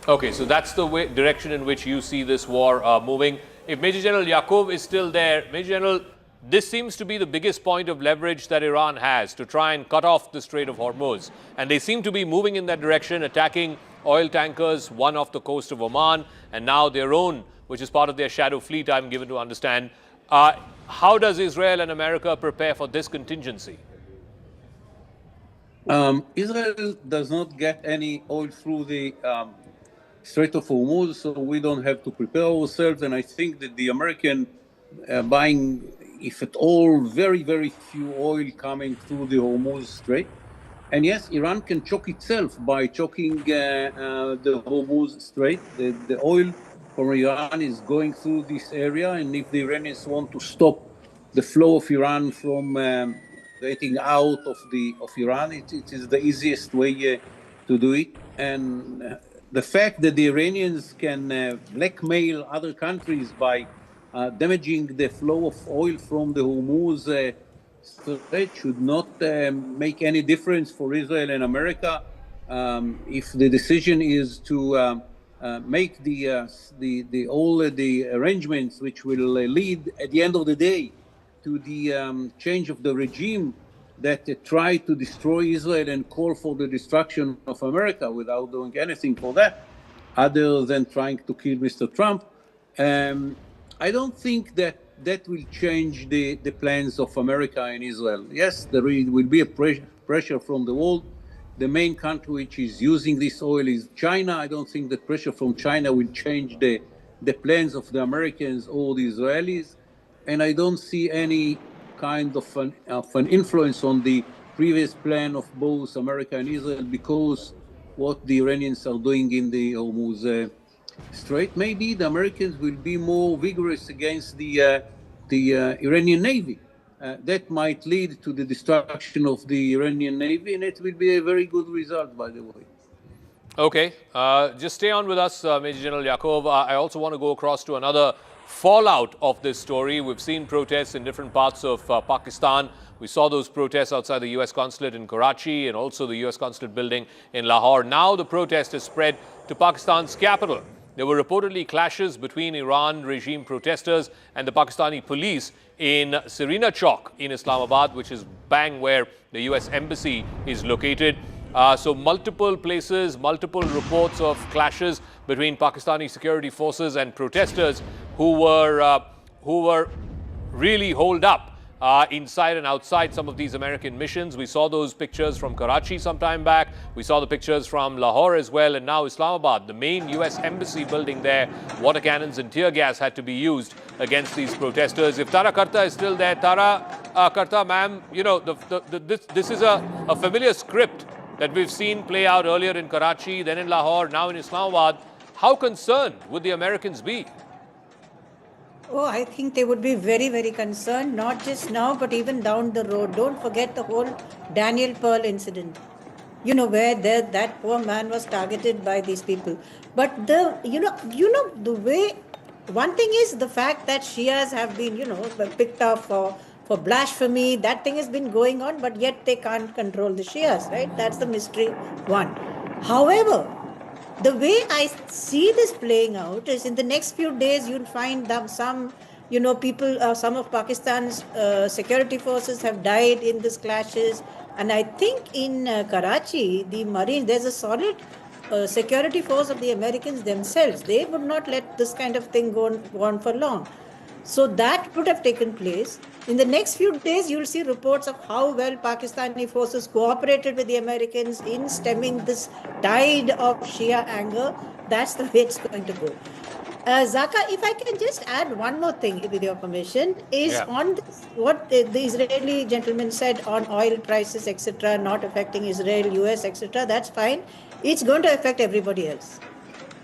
Okay, so that's the direction in which you see this war moving. If Major General Yakov is still there, Major General, this seems to be the biggest point of leverage that Iran has to try and cut off the Strait of Hormuz. And they seem to be moving in that direction, attacking oil tankers, one off the coast of Oman, and now their own, which is part of their shadow fleet, I'm given to understand. How does Israel and America prepare for this contingency? Israel does not get any oil through the Strait of Hormuz, so we don't have to prepare ourselves. And I think that the American buying, if at all, very, very few oil coming through the Hormuz Strait. And yes, Iran can choke itself by choking the Hormuz Strait. The oil from Iran is going through this area, and if the Iranians want to stop the flow of Iran from getting out of Iran, it is the easiest way to do it. And the fact that the Iranians can blackmail other countries by damaging the flow of oil from the Hormuz Strait should not make any difference for Israel and America. If the decision is to make all the arrangements which will lead at the end of the day to the change of the regime that try to destroy Israel and call for the destruction of America without doing anything for that, other than trying to kill Mr. Trump. I don't think that that will change the plans of America and Israel. Yes, there will be a pressure from the world. The main country which is using this oil is China. I don't think the pressure from China will change the plans of the Americans or the Israelis. And I don't see any kind of an influence on the previous plan of both America and Israel, because what the Iranians are doing in the Hormuz Strait, maybe the Americans will be more vigorous against the Iranian Navy. That might lead to the destruction of the Iranian Navy, and it will be a very good result, by the way. Okay, just stay on with us, Major General Yaakov. I also want to go across to another fallout of this story. We've seen protests in different parts of Pakistan. We saw those protests outside the U.S. consulate in Karachi and also the U.S. consulate building in Lahore. Now the protest has spread to Pakistan's capital. There were reportedly clashes between Iran regime protesters and the Pakistani police in Serena Chowk in Islamabad, which is bang where the U.S. embassy is located. So multiple places, multiple reports of clashes between Pakistani security forces and protesters who were really holed up inside and outside some of these American missions. We saw those pictures from Karachi some time back. We saw the pictures from Lahore as well, and now Islamabad, the main US embassy building there. Water cannons and tear gas had to be used against these protesters. If Tara Karta is still there, Tara Karta, ma'am, you know, this is a familiar script that we've seen play out earlier in Karachi, then in Lahore, now in Islamabad. How concerned would the Americans be? Oh, I think they would be very, very concerned, not just now, but even down the road. Don't forget the whole Daniel Pearl incident, you know, where that poor man was targeted by these people. But the way, one thing is the fact that Shias have been, picked up for blasphemy. That thing has been going on, but yet they can't control the Shias, right? That's the mystery one. However, the way I see this playing out is in the next few days, you'll find that some people, some of Pakistan's security forces have died in these clashes. And I think in Karachi, the Marines, there's a solid security force of the Americans themselves. They would not let this kind of thing go on for long. So that would have taken place. In the next few days, you'll see reports of how well Pakistani forces cooperated with the Americans in stemming this tide of Shia anger. That's the way it's going to go. Zaka, if I can just add one more thing with your permission, is on this, what the Israeli gentleman said on oil prices, etc., not affecting Israel, US, etc., that's fine. It's going to affect everybody else.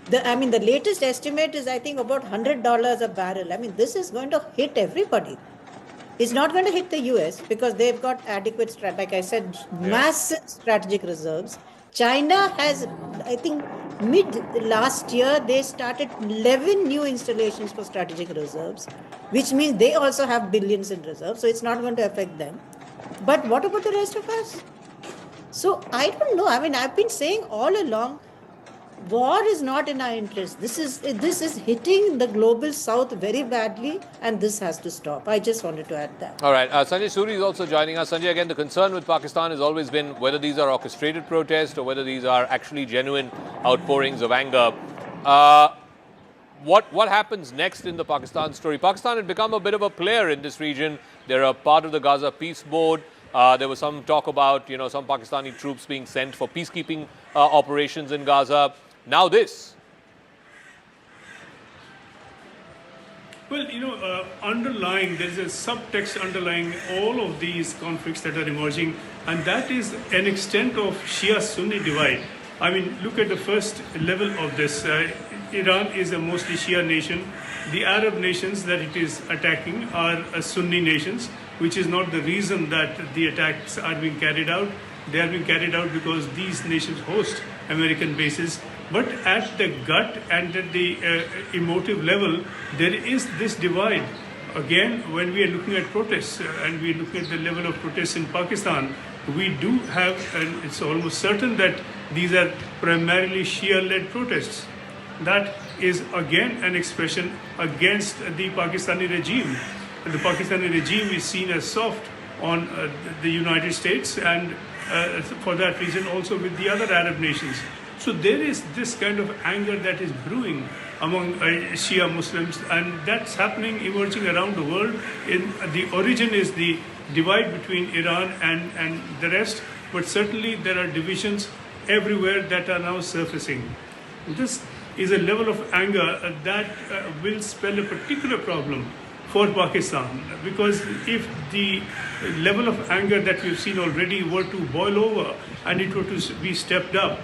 The latest estimate is, I think, about $100 a barrel. I mean, this is going to hit everybody. It's not going to hit the US because they've got adequate, like I said, massive strategic reserves. China has, I think, mid last year, they started 11 new installations for strategic reserves, which means they also have billions in reserves. So it's not going to affect them. But what about the rest of us? So I don't know. I mean, I've been saying all along, war is not in our interest. This is hitting the global south very badly, and this has to stop. I just wanted to add that. All right. Sanjay Suri is also joining us. Sanjay, again, the concern with Pakistan has always been whether these are orchestrated protests or whether these are actually genuine outpourings of anger. What happens next in the Pakistan story? Pakistan had become a bit of a player in this region. They're a part of the Gaza Peace Board. There was some talk about, some Pakistani troops being sent for peacekeeping operations in Gaza. Now this. Well, there's a subtext underlying all of these conflicts that are emerging, and that is an extent of Shia-Sunni divide. I mean, look at the first level of this. Iran is a mostly Shia nation. The Arab nations that it is attacking are Sunni nations, which is not the reason that the attacks are being carried out. They are being carried out because these nations host American bases. But at the gut and at the emotive level, there is this divide. Again, when we are looking at protests and we are looking at the level of protests in Pakistan, we do have, and it's almost certain that these are primarily Shia-led protests. That is again an expression against the Pakistani regime. The Pakistani regime is seen as soft on the United States and for that reason also with the other Arab nations. So there is this kind of anger that is brewing among Shia Muslims, and that's happening, emerging around the world. The origin is the divide between Iran and the rest, but certainly there are divisions everywhere that are now surfacing. This is a level of anger that will spell a particular problem for Pakistan, because if the level of anger that we've seen already were to boil over and it were to be stepped up,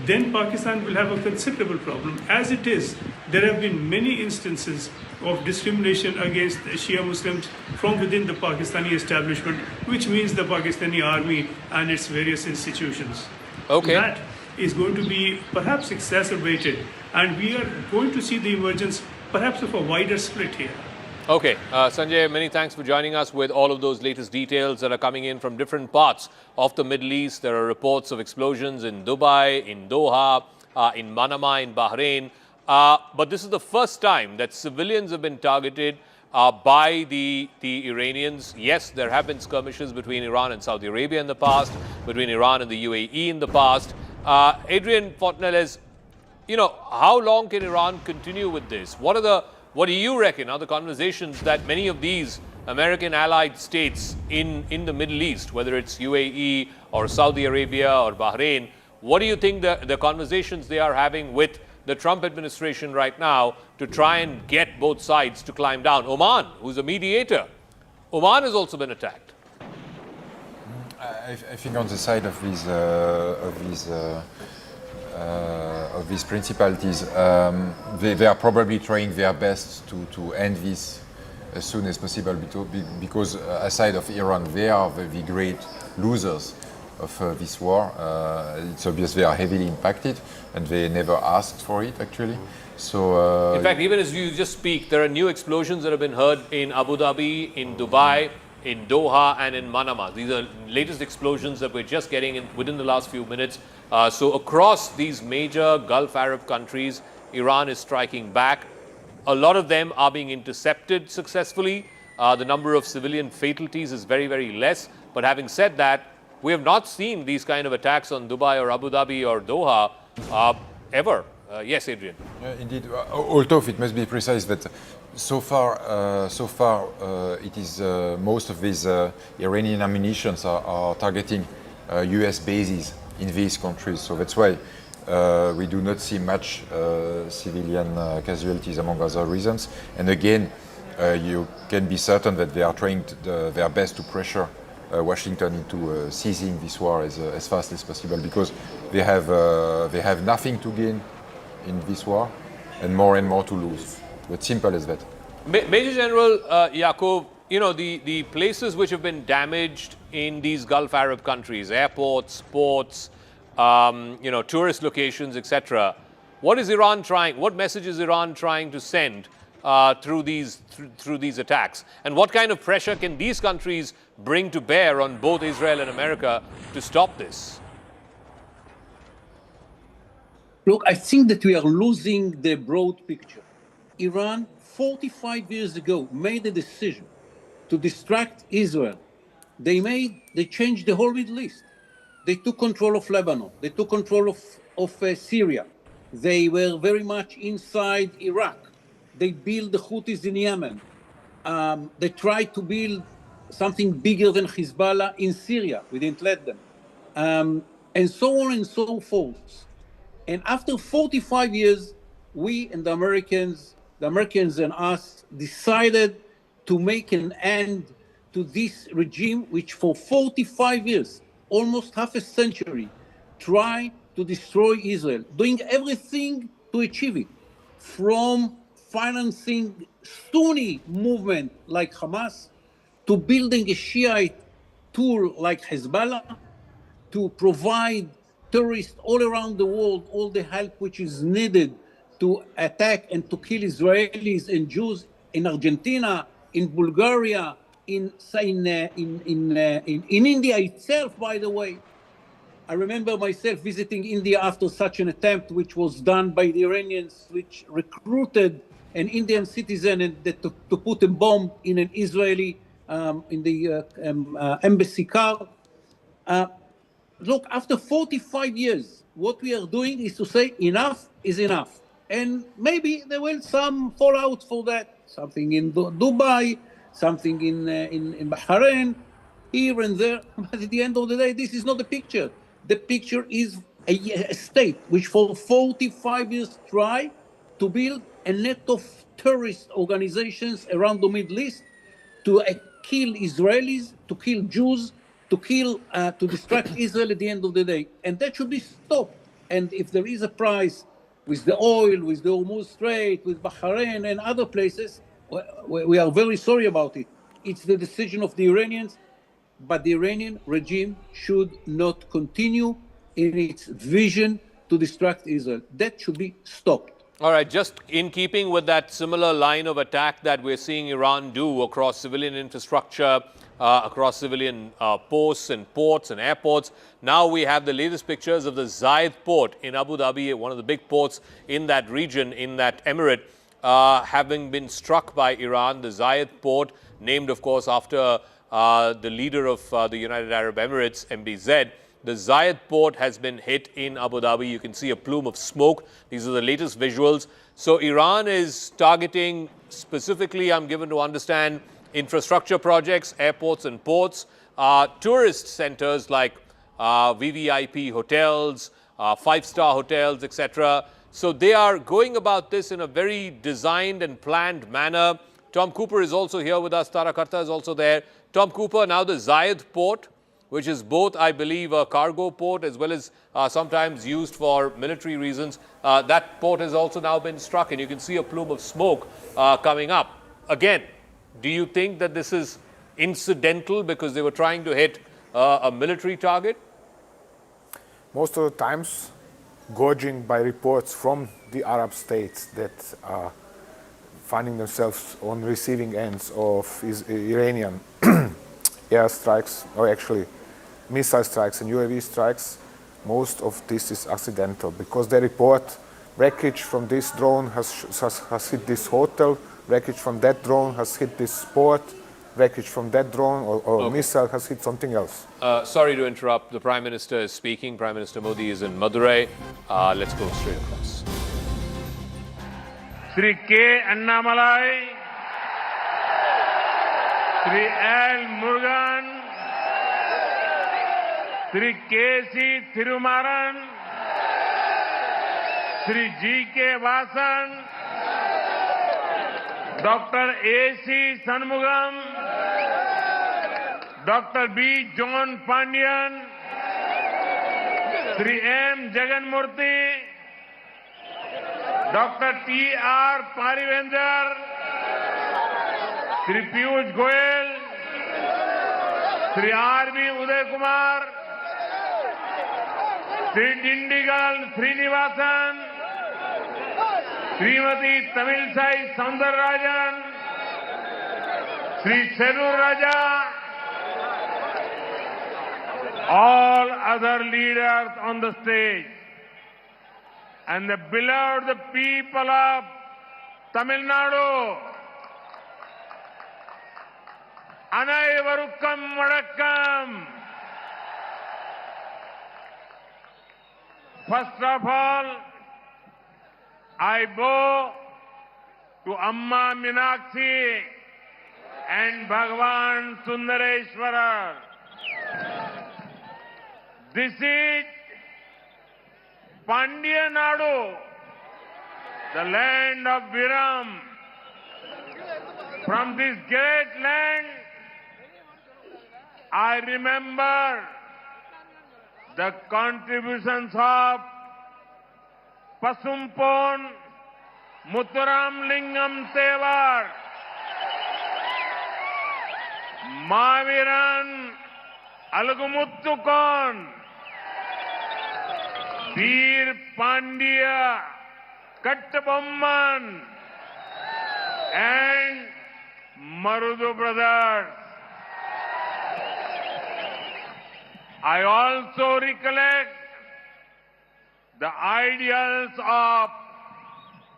then Pakistan will have a considerable problem. As it is, there have been many instances of discrimination against Shia Muslims from within the Pakistani establishment, which means the Pakistani army and its various institutions. Okay. That is going to be perhaps exacerbated, and we are going to see the emergence perhaps of a wider split here. Okay, Sanjay, many thanks for joining us with all of those latest details that are coming in from different parts of the Middle East. There are reports of explosions in Dubai, in Doha, in Manama, in Bahrain. But this is the first time that civilians have been targeted by the Iranians. Yes, there have been skirmishes between Iran and Saudi Arabia in the past, between Iran and the UAE in the past. Adrian Fortnelles, you know, how long can Iran continue with this? What do you reckon are the conversations that many of these American allied states in the Middle East, whether it's UAE or Saudi Arabia or Bahrain, what do you think the conversations they are having with the Trump administration right now to try and get both sides to climb down? Oman, who's a mediator, Oman has also been attacked. I think on the side of these principalities, they are probably trying their best to end this as soon as possible, because aside of Iran, they are the great losers of this war. It's obvious they are heavily impacted, and they never asked for it, actually. So, in fact, even as you just speak, there are new explosions that have been heard in Abu Dhabi, in Dubai, in Doha, and in Manama. These are latest explosions that we're just getting in within the last few minutes. So across these major Gulf Arab countries, Iran is striking back. A lot of them are being intercepted successfully. The number of civilian fatalities is very, very less. But having said that, we have not seen these kind of attacks on Dubai or Abu Dhabi or Doha ever. Yes, Adrian. Indeed, although it must be precise that so far, it is most of these Iranian ammunitions are targeting US bases in these countries. So that's why we do not see much civilian casualties, among other reasons. And again, you can be certain that they are trying their best to pressure Washington into ceasing this war as fast as possible, because they have nothing to gain in this war and more to lose. But simple as that. Major General Yaqub, you know, the places which have been damaged in these Gulf Arab countries, airports, ports, you know, tourist locations, etc. What is Iran trying? What message is Iran trying to send through these attacks? And what kind of pressure can these countries bring to bear on both Israel and America to stop this? Look, I think that we are losing the broad picture. Iran, 45 years ago, made a decision to distract Israel. They changed the whole Middle East. They took control of Lebanon. They took control of Syria. They were very much inside Iraq. They built the Houthis in Yemen. They tried to build something bigger than Hezbollah in Syria. We didn't let them. And so on and so forth. And after 45 years, we and the Americans and us decided to make an end to this regime, which for 45 years, almost half a century, tried to destroy Israel, doing everything to achieve it, from financing Sunni movement like Hamas, to building a Shiite tool like Hezbollah, to provide terrorists all around the world all the help which is needed to attack and to kill Israelis and Jews in Argentina, in Bulgaria, in India itself, by the way. I remember myself visiting India after such an attempt, which was done by the Iranians, which recruited an Indian citizen and to put a bomb in an Israeli in the embassy car. Look, after 45 years, what we are doing is to say enough is enough. And maybe there will some fallout for that. Something in Dubai, something in Bahrain, here and there. But at the end of the day, this is not the picture. The picture is a state which for 45 years tried to build a net of terrorist organizations around the Middle East to kill Israelis, to kill Jews, to distract Israel at the end of the day. And that should be stopped. And if there is a price with the oil, with the Hormuz Strait, with Bahrain and other places, we are very sorry about it. It's the decision of the Iranians, but the Iranian regime should not continue in its vision to distract Israel. That should be stopped. All right, just in keeping with that similar line of attack that we're seeing Iran do across civilian infrastructure, across civilian posts and ports and airports, now we have the latest pictures of the Zayed port in Abu Dhabi, one of the big ports in that region, in that emirate, having been struck by Iran. The Zayed port, named of course after the leader of the United Arab Emirates, MBZ. The Zayed port has been hit in Abu Dhabi. You can see a plume of smoke. These are the latest visuals. So Iran is targeting specifically, I'm given to understand, infrastructure projects, airports and ports, tourist centers like VVIP hotels, five-star hotels, etc. So they are going about this in a very designed and planned manner. Tom Cooper is also here with us. Tara Karta is also there. Tom Cooper, now the Zayed port, which is both, I believe, a cargo port as well as sometimes used for military reasons. That port has also now been struck, and you can see a plume of smoke coming up. Again, do you think that this is incidental because they were trying to hit a military target? Most of the times, gauging by reports from the Arab states that are finding themselves on receiving ends of Iranian airstrikes, or actually missile strikes and UAV strikes, most of this is accidental because they report wreckage from this drone has hit this hotel, wreckage from that drone has hit this port, wreckage from that drone or missile has hit something else. Sorry to interrupt. The Prime Minister is speaking. Prime Minister Modi is in Madurai. Let's go straight across. Sri K. Annamalai, Sri L. Murugan, Sri K.C. Thirumaran, Sri G.K. Vasan, Dr. A.C. Sanmugam, Dr. B. John Pandian, Sri M. Jaganmurthy, Dr. T.R. Parivender, Sri Piyush Goyal, Sri R.B. Uday Kumar, Sri Dindigal Srinivasan, Srimati Tamil Sai Soundararajan, Sri Serur Raja, all other leaders on the stage, and the beloved people of Tamil Nadu, Anaivarukkam Vanakkam. First of all, I bow to Amma Meenakshi and Bhagavan Sundareshwara. This is Pandya Nadu, the land of Viram. From this great land, I remember the contributions of Pasumpon Muthuram Lingam Tevar, Maviran Alagumuttukon, Veer Pandya Kattabomman, and Marudu brothers. I also recollect the ideals of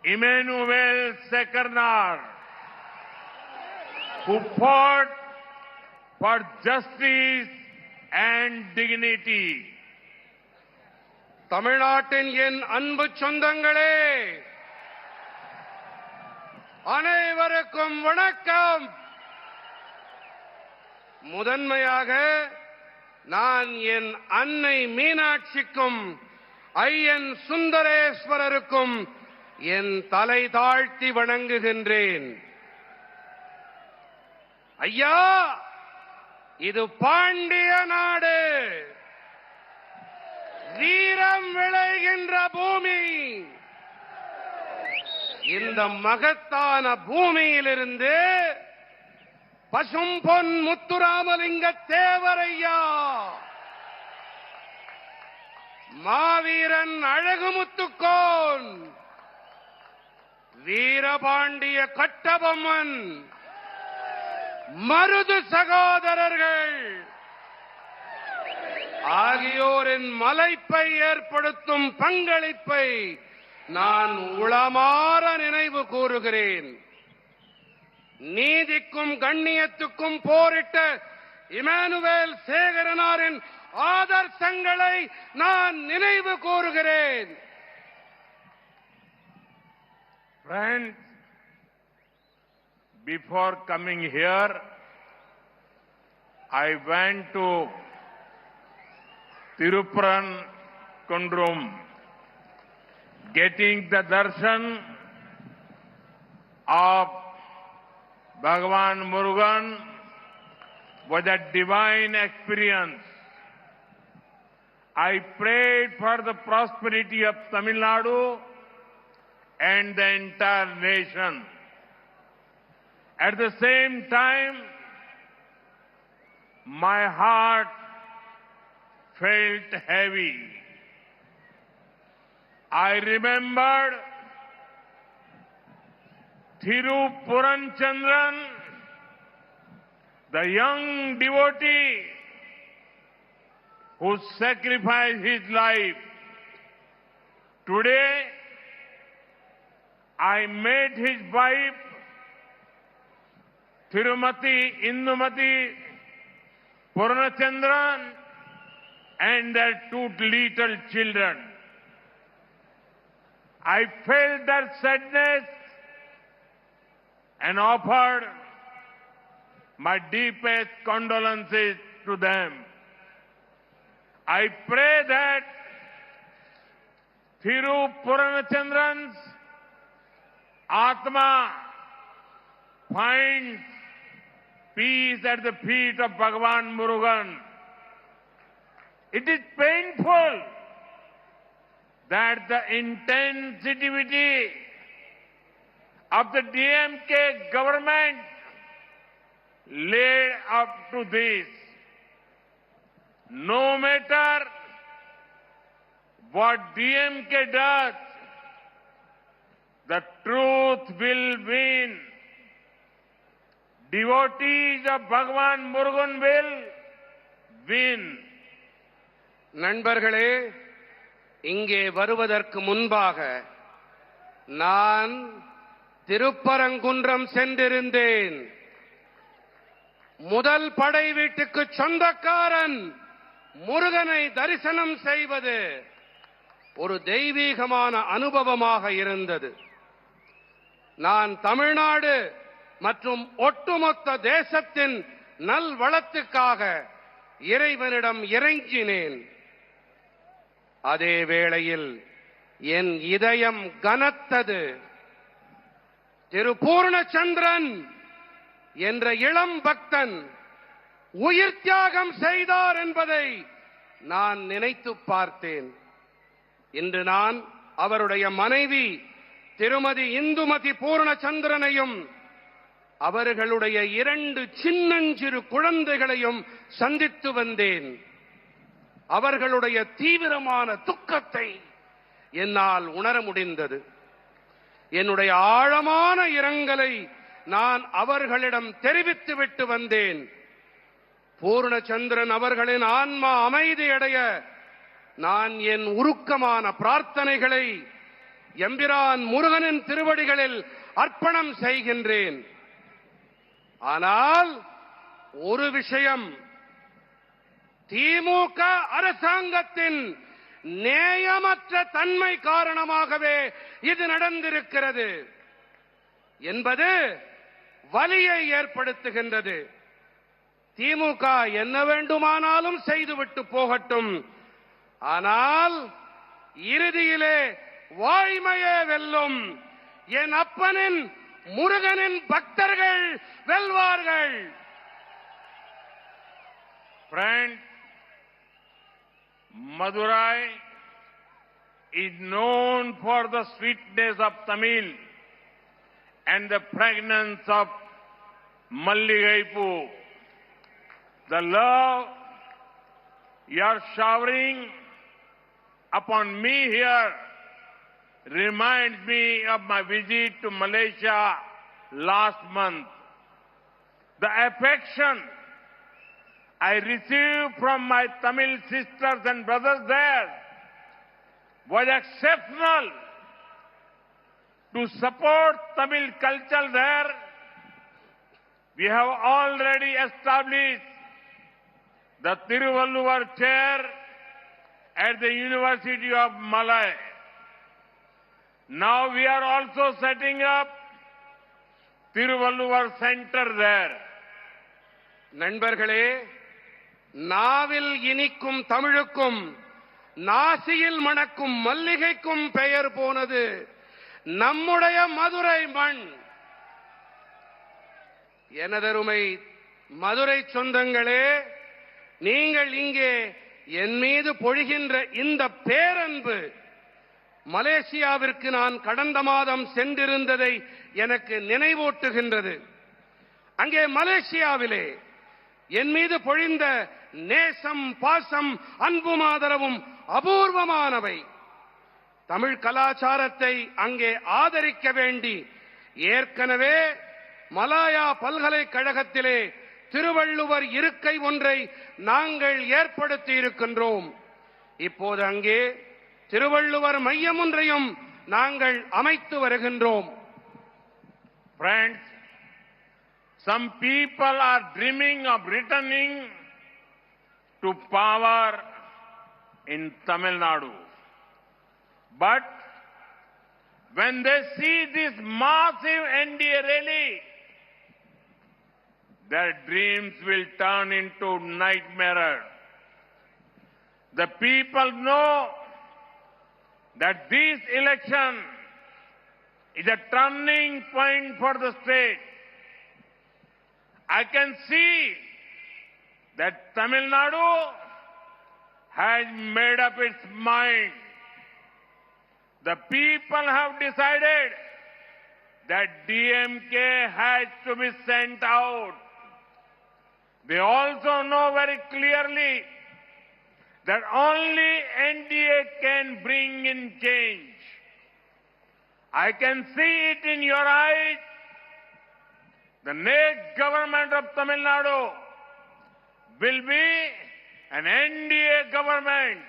Emmanuel Sekernar, who fought for justice and dignity. தமிழ்நாட்டின் என் அன்பு சொந்தங்களே, அனைவருக்கும் வணக்கம். முதன்மையாக நான் என் அன்னை மீனாட்சிக்கும் ஐயன் சுந்தரேஸ்வரருக்கும் என் தலை தாழ்த்தி வணங்குகின்றேன். ஐயா, இது பாண்டிய நாடு, வீரம் விளைகின்ற பூமி. இந்த மகத்தான பூமியிலிருந்து பசும்பொன் முத்துராமலிங்க தேவரையா, மாவீரன் அழகுமுத்துக்கோன், வீரபாண்டிய கட்டபொம்மன், மருது சகோதரர்கள் ஆகியோரின் மலைப்பை ஏற்படுத்தும் பங்களிப்பை நான் உளமாற நினைவு கூறுகிறேன். நீதிக்கும் கண்ணியத்துக்கும் போரிட்ட இமானுவேல் சேகரனாரின் ஆதர்சங்களை நான் நினைவு கூறுகிறேன். Friends, before coming here, I went to Tirupurankundrum. Getting the darshan of Bhagavan Murugan was a divine experience. I prayed for the prosperity of Tamil Nadu and the entire nation. At the same time, my heart felt heavy. I remembered Thirupuranandran, the young devotee who sacrificed his life. Today, I met his wife, Thirumati Indumati Purnachandran, and their 2 little children. I felt their sadness and offered my deepest condolences to them. I pray that Thirupuranachandran's Atma finds peace at the feet of Bhagavan Murugan. It is painful that the insensitivity of the DMK government led up to this. No matter what DMK does, the truth will win. Devotees of Bhagavan Murugan will win. நண்பர்களே, இங்கே வருவதற்கு முன்பாக நான் திருப்பரங்குன்றம் சென்றிருந்தேன். முதல் படை வீட்டுக்கு சொந்தக்காரன் முருகனை தரிசனம் செய்வது ஒரு தெய்வீகமான அனுபவமாக இருந்தது. நான் தமிழ்நாடு மற்றும் ஒட்டுமொத்த தேசத்தின் நல்வளத்துக்காக இறைவனிடம் இறைஞ்சினேன். அதே வேளையில் என் இதயம் கனத்தது. திரு பூர்ணச்சந்திரன் என்ற இளம் பக்தன் உயிர் தியாகம் செய்தார் என்பதை நான் நினைத்து பார்த்தேன். இன்று நான் அவருடைய மனைவி திருமதி இந்துமதி பூர்ணச்சந்திரனையும் அவர்களுடைய 2 சின்னஞ்சிறு குழந்தைகளையும் சந்தித்து வந்தேன். அவர்களுடைய தீவிரமான துக்கத்தை என்னால் உணர முடிந்தது. என்னுடைய ஆழமான இரங்கலை நான் அவர்களிடம் தெரிவித்துவிட்டு வந்தேன். பூர்ணச்சந்திரன் அவர்களின் ஆன்மா அமைதியடைய நான் என் உருக்கமான பிரார்த்தனைகளை எம்பிரான் முருகனின் திருவடிகளில் அர்ப்பணம் செய்கின்றேன். ஆனால் ஒரு விஷயம், திமுக அரசாங்கத்தின் நேயமற்ற தன்மை காரணமாகவே இது நடந்திருக்கிறது. என்பது வலியை ஏற்படுத்துகின்றது. திமுக என்ன வேண்டுமானாலும் செய்துவிட்டு போகட்டும், ஆனால் இறுதியிலே வாய்மையே வெல்லும். என் அப்பனின் முருகனின் பக்தர்கள் வெல்வார்கள். Friends, Madurai is known for the sweetness of Tamil and the fragrance of Malligaipu. The love you are showering upon me here reminds me of my visit to Malaysia last month. The affection I received from my Tamil sisters and brothers there was exceptional. To support Tamil culture there, we have already established the Tiruvalluvar chair at the University of Malay. Now we are also setting up Tiruvalluvar Center there. நண்பர்களே, நாவில் இனிக்கும் தமிழுக்கும் நாசியில் மணக்கும் மல்லிகைக்கும் பெயர் போனது நம்முடைய மதுரை மண். எனதருமை மதுரை சொந்தங்களே, நீங்கள் இங்கே என் மீது பொழிகின்ற இந்த பேரன்பு மலேசியாவிற்கு நான் கடந்த மாதம் சென்றிருந்ததை எனக்கு நினைவூட்டுகின்றது. அங்கே மலேசியாவிலே என் மீது பொழிந்த நேசம், பாசம், அன்பும் ஆதரவும் அபூர்வமானவை. தமிழ் கலாச்சாரத்தை அங்கே ஆதரிக்க வேண்டி ஏற்கனவே மலாயா பல்கலைக்கழகத்திலே திருவள்ளுவர் இருக்கை ஒன்றை நாங்கள் ஏற்படுத்தி இருக்கின்றோம். இப்போது அங்கே திருவள்ளுவர் மையம் ஒன்றையும் நாங்கள் அமைத்து வருகின்றோம். Friends, some people are dreaming of returning to power in Tamil Nadu. But when they see this massive NDA rally, their dreams will turn into nightmares. The people know that this election is a turning point for the state. I can see that Tamil Nadu has made up its mind. The people have decided that DMK has to be sent out. They also know very clearly that only NDA can bring in change. I can see it in your eyes. The next government of Tamil Nadu will be an NDA government.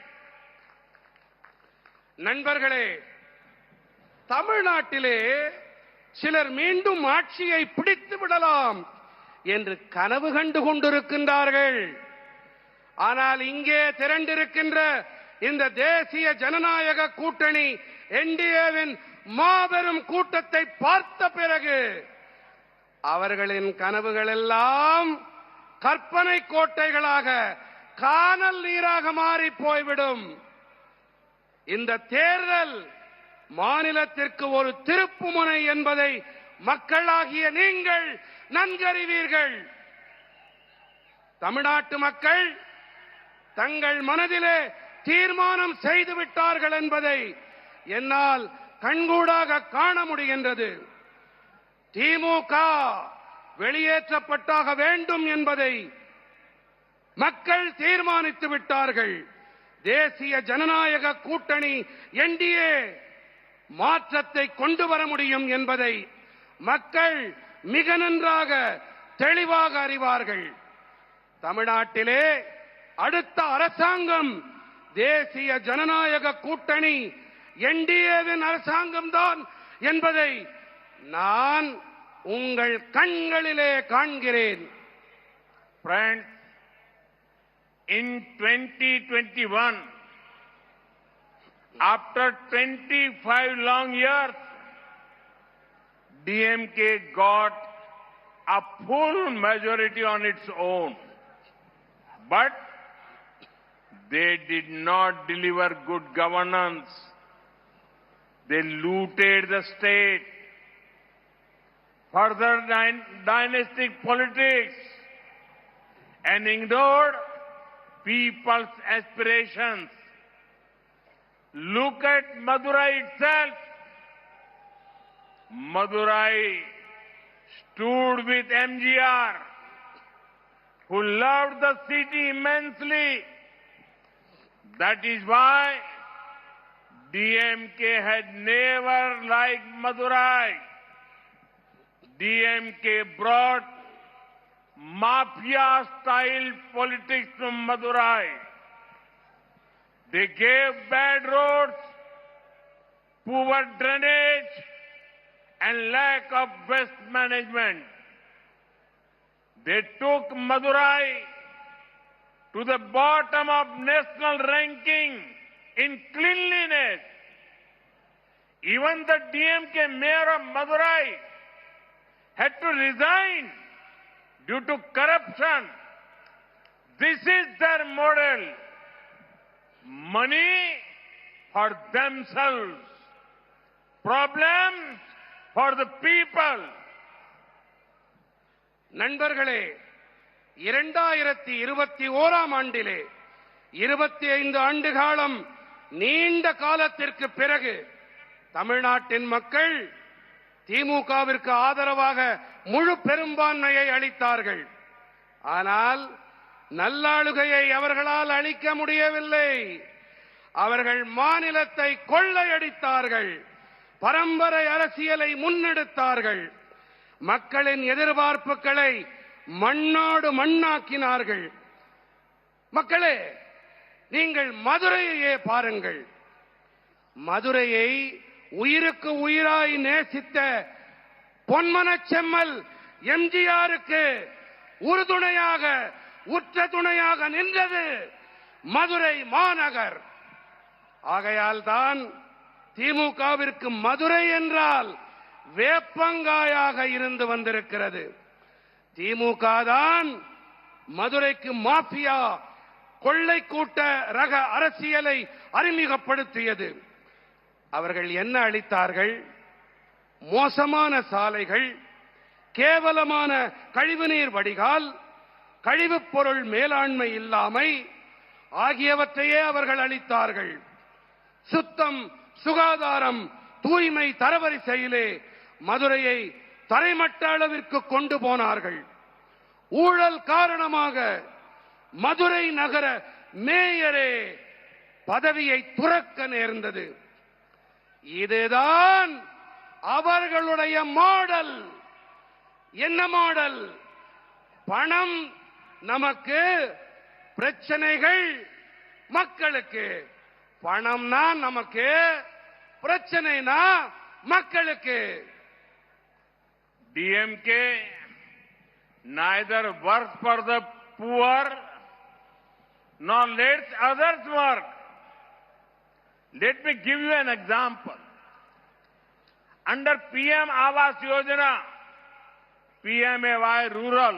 நண்பர்களே, தமிழ்நாட்டிலே சிலர் மீண்டும் ஆட்சியை பிடித்து விடலாம் என்று கனவு கண்டு கொண்டிருக்கின்றார்கள். ஆனால் இங்கே திரண்டிருக்கின்ற இந்த தேசிய ஜனநாயக கூட்டணி என்டிஏவின் மாபெரும் கூட்டத்தை பார்த்த பிறகு அவர்களின் கனவுகள் எல்லாம் கற்பனை கோட்டைகளாக, கானல் நீராக மாறி போய்விடும். இந்த தேர்தல் மாநிலத்திற்கு ஒரு திருப்புமுனை என்பதை மக்களாகிய நீங்கள் நன்கறிவீர்கள். தமிழ்நாட்டு மக்கள் தங்கள் மனதிலே தீர்மானம் செய்து விட்டார்கள் என்பதை என்னால் கண்கூடாக காண முடிகின்றது. திமுக வெளியேற்றப்பட்டாக வேண்டும் என்பதை மக்கள் தீர்மானித்து விட்டார்கள். தேசிய ஜனநாயக கூட்டணி என்டிஏ மாற்றத்தை கொண்டு வர முடியும் என்பதை மக்கள் மிக நன்றாக தெளிவாக அறிவார்கள். தமிழ்நாட்டிலே அடுத்த அரசாங்கம் தேசிய ஜனநாயக கூட்டணி என்டிஏவின் அரசாங்கம்தான் என்பதை நான் உங்கள் கண்களிலே காண்கிறேன். Friends, in 2021, after 25 long years, DMK got a full majority on its own. But they did not deliver good governance. They looted the state. Further dynastic politics and ignored people's aspirations. Look at Madurai itself. Madurai stood with MGR, who loved the city immensely. That is why DMK had never liked Madurai. DMK brought mafia-style politics to Madurai. They gave bad roads, poor drainage, and lack of waste management. They took Madurai to the bottom of national ranking in cleanliness. Even the DMK mayor of Madurai had to resign due to corruption. This is their model. Money for themselves. Problems for the people. நண்பர்களே, 2021 ஆண்டிலே 25 ஆண்டு காலம் நீண்ட காலத்திற்கு பிறகு தமிழ்நாட்டின் மக்கள் திமுகவிற்கு ஆதரவாக முழு பெரும்பான்மையை அளித்தார்கள். ஆனால் நல்லாளுகையை அவர்களால் அளிக்க முடியவில்லை. அவர்கள் மாநிலத்தை கொள்ளையடித்தார்கள். பரம்பரை அரசியலை முன்னெடுத்தார்கள். மக்களின் எதிர்பார்ப்புகளை மண்ணோடு மண்ணாக்கினார்கள். மக்களே, நீங்கள் மதுரையையே பாருங்கள். மதுரையை உயிருக்கு உயிராய் நேசித்த பொன்மனச் செம்மல் எம்ஜிஆருக்கு உறுதுணையாக உற்ற துணையாக நின்றது மதுரை மாநகர். ஆகையால் தான் திமுகவிற்கு மதுரை என்றால் வேப்பங்காயாக இருந்து வந்திருக்கிறது. திமுக தான் மதுரைக்கு மாஃபியா கொள்ளை கூட்ட ரக அரசியலை அறிமுகப்படுத்தியது. அவர்கள் என்ன அளித்தார்கள்? மோசமான சாலைகள், கேவலமான கழிவுநீர் வடிகால், கழிவுப் பொருள் மேலாண்மை இல்லாமை ஆகியவற்றையே அவர்கள் அளித்தார்கள். சுத்தம், சுகாதாரம், தூய்மை தரவரிசையிலே மதுரையை தரைமட்ட அளவிற்கு கொண்டு போனார்கள். ஊழல் காரணமாக மதுரை நகர மேயரே பதவியை துறக்க நேர்ந்தது. இதுதான் அவர்களுடைய மாடல். என்ன மாடல்? பணம் நமக்கு, பிரச்சனைகள் மக்களுக்கு. பணம்னா நமக்கு, பிரச்சனைனா மக்களுக்கு. DMK neither works for the poor nor lets others work. Let me give you an example. Under PM Awas Yojana, PMAY Rural,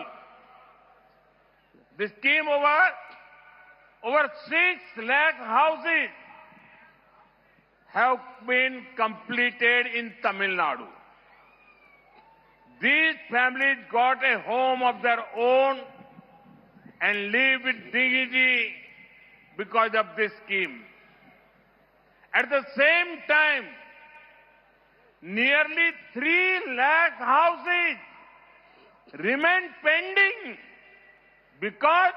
this scheme over 6 lakh houses have been completed in Tamil Nadu. These families got a home of their own and live with dignity because of this scheme. At the same time, nearly 3 lakh houses remain pending because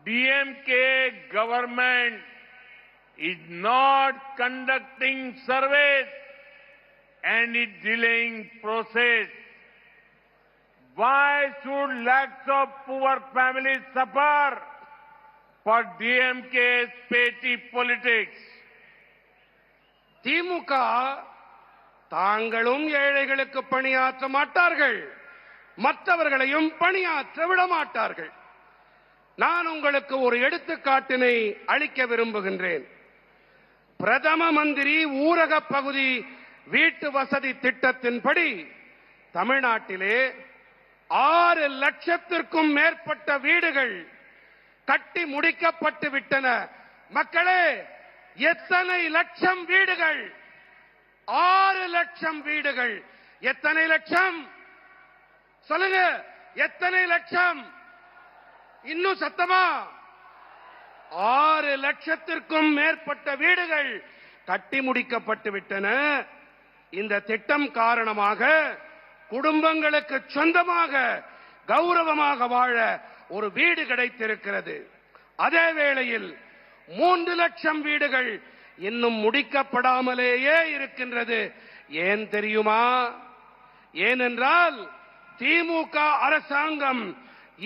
DMK government is not conducting surveys and is delaying process. Why should lakhs of poor families suffer for DMK's petty politics? திமுக தாங்களும் ஏழைகளுக்கு பணியாற்ற மாட்டார்கள், மற்றவர்களையும் பணியாற்ற விட மாட்டார்கள். நான் உங்களுக்கு ஒரு எடுத்துக்காட்டினை அளிக்க விரும்புகின்றேன். பிரதம மந்திரி ஊரக பகுதி வீட்டு வசதி திட்டத்தின்படி தமிழ்நாட்டிலே 6 லட்சத்திற்கும் மேற்பட்ட வீடுகள் கட்டி முடிக்கப்பட்டு விட்டன. மக்களே, எத்தனை லட்சம் வீடுகள்? 6 லட்சம் வீடுகள். எத்தனை லட்சம் சொல்லுங்க? எத்தனை லட்சம்? இன்னும் சத்தமா? 6 லட்சத்திற்கும் மேற்பட்ட வீடுகள் கட்டி முடிக்கப்பட்டு விட்டன. இந்த திட்டம் காரணமாக குடும்பங்களுக்கு சொந்தமாக கௌரவமாக வாழ ஒரு வீடு கிடைத்திருக்கிறது. அதே வேளையில் 3 லட்சம் வீடுகள் இன்னும் முடிக்கப்படாமலேயே இருக்கின்றது. ஏன் தெரியுமா? ஏனென்றால் திமுக அரசாங்கம்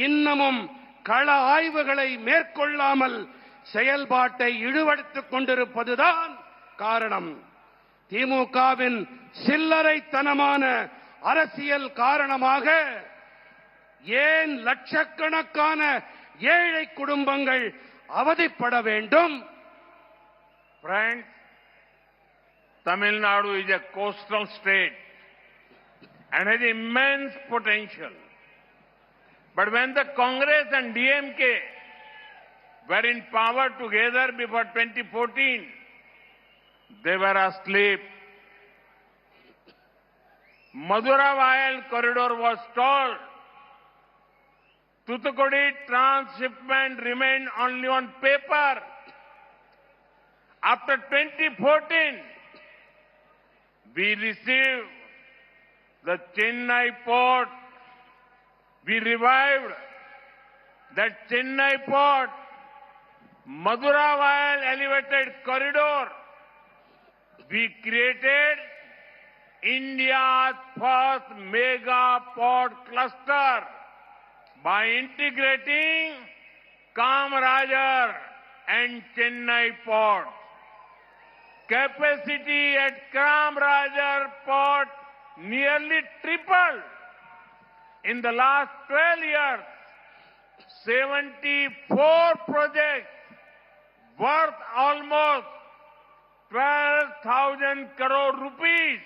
இன்னமும் கள ஆய்வுகளை மேற்கொள்ளாமல் செயல்பாட்டை இழுவெடுத்துக் கொண்டிருப்பதுதான் காரணம். திமுகவின் சில்லறைத்தனமான அரசியல் காரணமாக ஏன் லட்சக்கணக்கான ஏழை குடும்பங்கள் அவதிப்பட வேண்டும்? Friends, Tamil Nadu is a coastal state and has immense potential. But when the Congress and DMK were in power together before 2014, they were asleep. Madura-Vayal corridor was stalled. Thoothukudi transshipment remained only on paper. After 2014, we received the Chennai port. We revived that Chennai port, Madura-Vayal elevated corridor. We created India's first mega port cluster by integrating Kamarajar and Chennai port. Capacity at Kamarajar port nearly tripled. In the last 12 years, 74 projects worth almost 12,000 crore rupees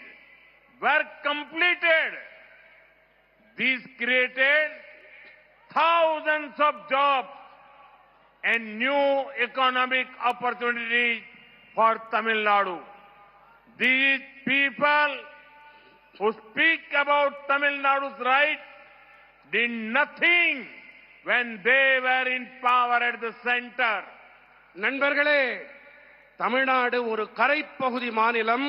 were completed. These created thousands of jobs and new economic opportunities for Tamil Nadu. These people who speak about Tamil Nadu's rights did nothing when they were in power at the center. நண்பர்களே, தமிழ்நாடு ஒரு கரைப்பகுதி மாநிலம்.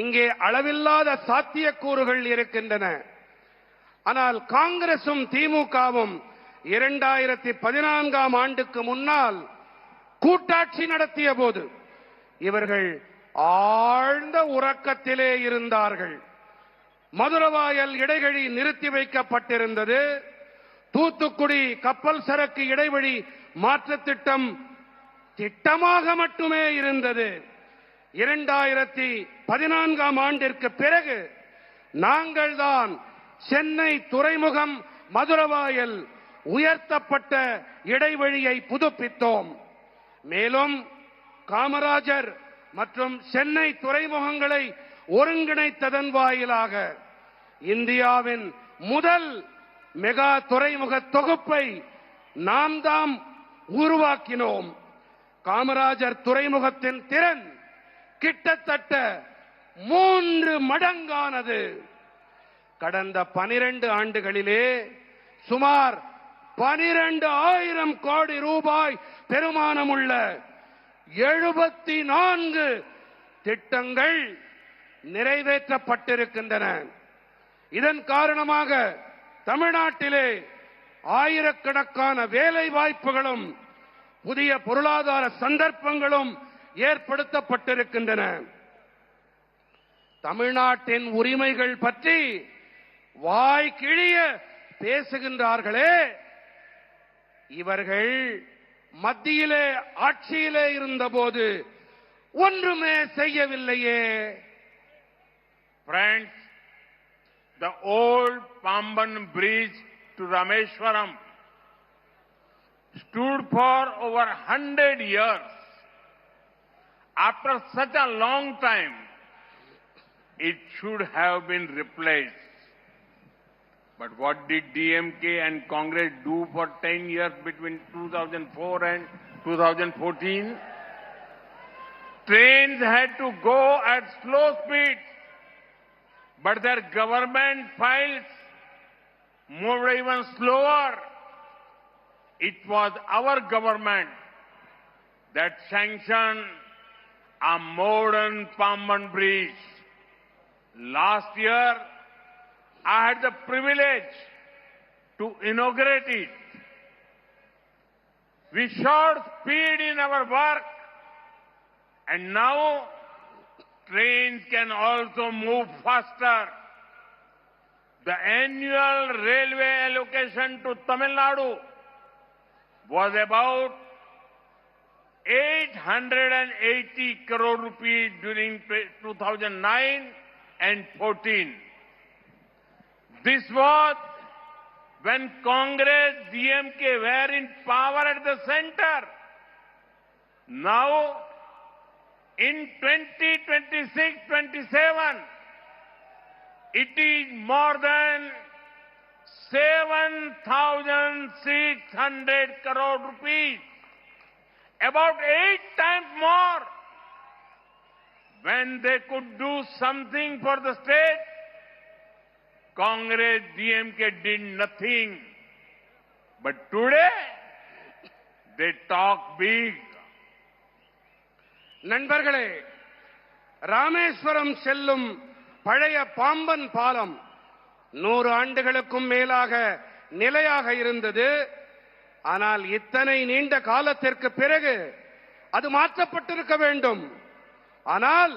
இங்கே அளவில்லாத சாத்தியக்கூறுகள் இருக்கின்றன. ஆனால் காங்கிரசும் திமுகவும் 2014ஆம் ஆண்டுக்கு முன்னால் கூட்டாட்சி நடத்திய போது இவர்கள் ஆழ்ந்த உறக்கத்திலே இருந்தார்கள். மதுரவாயல் இடைவழி நிறுத்தி வைக்கப்பட்டிருந்தது. தூத்துக்குடி கப்பல் சரக்கு இடைவழி மாற்று திட்டம் திட்டமாக மட்டுமே இருந்தது. 2014ஆம் ஆண்டிற்கு பிறகு நாங்கள் தான் சென்னை துறைமுகம் மதுரவாயல் உயர்த்தப்பட்ட இடைவழியை புதுப்பித்தோம். மேலும் காமராஜர் மற்றும் சென்னை துறைமுகங்களை ஒருங்கிணைத்ததன் வாயிலாக இந்தியாவின் முதல் மெகா துறைமுக தொகுப்பை நாம் தாம் உருவாக்கினோம். காமராஜர் துறைமுகத்தின் திறன் கிட்டத்தட்ட 3 மடங்கானது. கடந்த 12 ஆண்டுகளிலே சுமார் 12,000 கோடி ரூபாய் பெருமானமுள்ள 74 திட்டங்கள் நிறைவேற்றப்பட்டிருக்கின்றன. இதன் காரணமாக தமிழ்நாட்டிலே ஆயிரக்கணக்கான வேலை வாய்ப்புகளும் புதிய பொருளாதார சந்தர்ப்பங்களும் ஏற்படுத்தப்பட்டிருக்கின்றன. தமிழ்நாட்டின் உரிமைகள் பற்றி வாய் கிழிய பேசுகின்றார்களே, இவர்கள் மத்தியிலே ஆட்சியிலே இருந்தபோது ஒன்றுமே செய்யவில்லையே. Friends, the old Pamban bridge to Rameshwaram stood for over 100 years. After such a long time, it should have been replaced. But what did DMK and Congress do for 10 years between 2004 and 2014? Trains had to go at slow speed, but their government files moved even slower. It was our government that sanctioned a modern Pamban bridge. Last year, I had the privilege to inaugurate it. We showed speed in our work, and now trains can also move faster. The annual railway allocation to Tamil Nadu was about 880 crore rupees during 2009 and 14. This was when Congress, DMK were in power at the center. Now, in 2026-27, it is more than 7,600 crore rupees, about 8 times more. When they could do something for the state, Congress, DMK did nothing. But today, they talk big. நண்பர்களே, ராமேஸ்வரம் செல்லும் பழைய பாம்பன் பாலம் 100 ஆண்டுகளுக்கும் மேலாக நிலையாக இருந்தது. ஆனால் இத்தனை நீண்ட காலத்திற்கு பிறகு அது மாற்றப்பட்டிருக்க வேண்டும். ஆனால்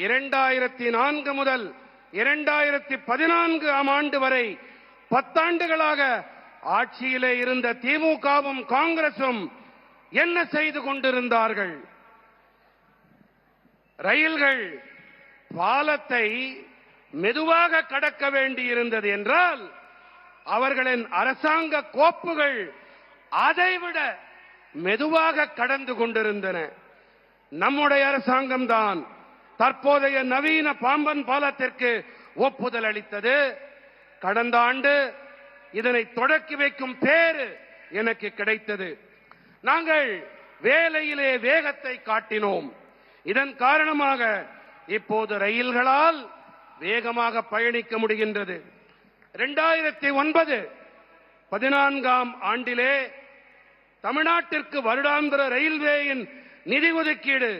2004 முதல் 2014 ஆண்டு வரை 10 ஆண்டுகளாக ஆட்சியிலே இருந்த திமுகவும் காங்கிரசும் என்ன செய்து கொண்டிருந்தார்கள்? ரயில்கள் பாலத்தை மெதுவாக கடக்க வேண்டியிருந்தது என்றால் அவர்களின் அரசாங்க கோப்புகள் அதைவிட மெதுவாக கடந்து கொண்டிருந்தன. நம்முடைய அரசாங்கம் தான் தற்போதைய நவீன பாம்பன் பாலத்திற்கு ஒப்புதல் அளித்தது. கடந்த ஆண்டு இதனை தொடக்கி வைக்கும் பேறு எனக்கு கிடைத்தது. நாங்கள் வேலையிலே வேகத்தை காட்டினோம். இதன் காரணமாக இப்போது ரயில்களால் வேகமாக பயணிக்க முடிகின்றது. 2009-14 ஆண்டிலே தமிழ்நாட்டிற்கு வருடாந்திர ரயில்வேயின் நிதி ஒதுக்கீடு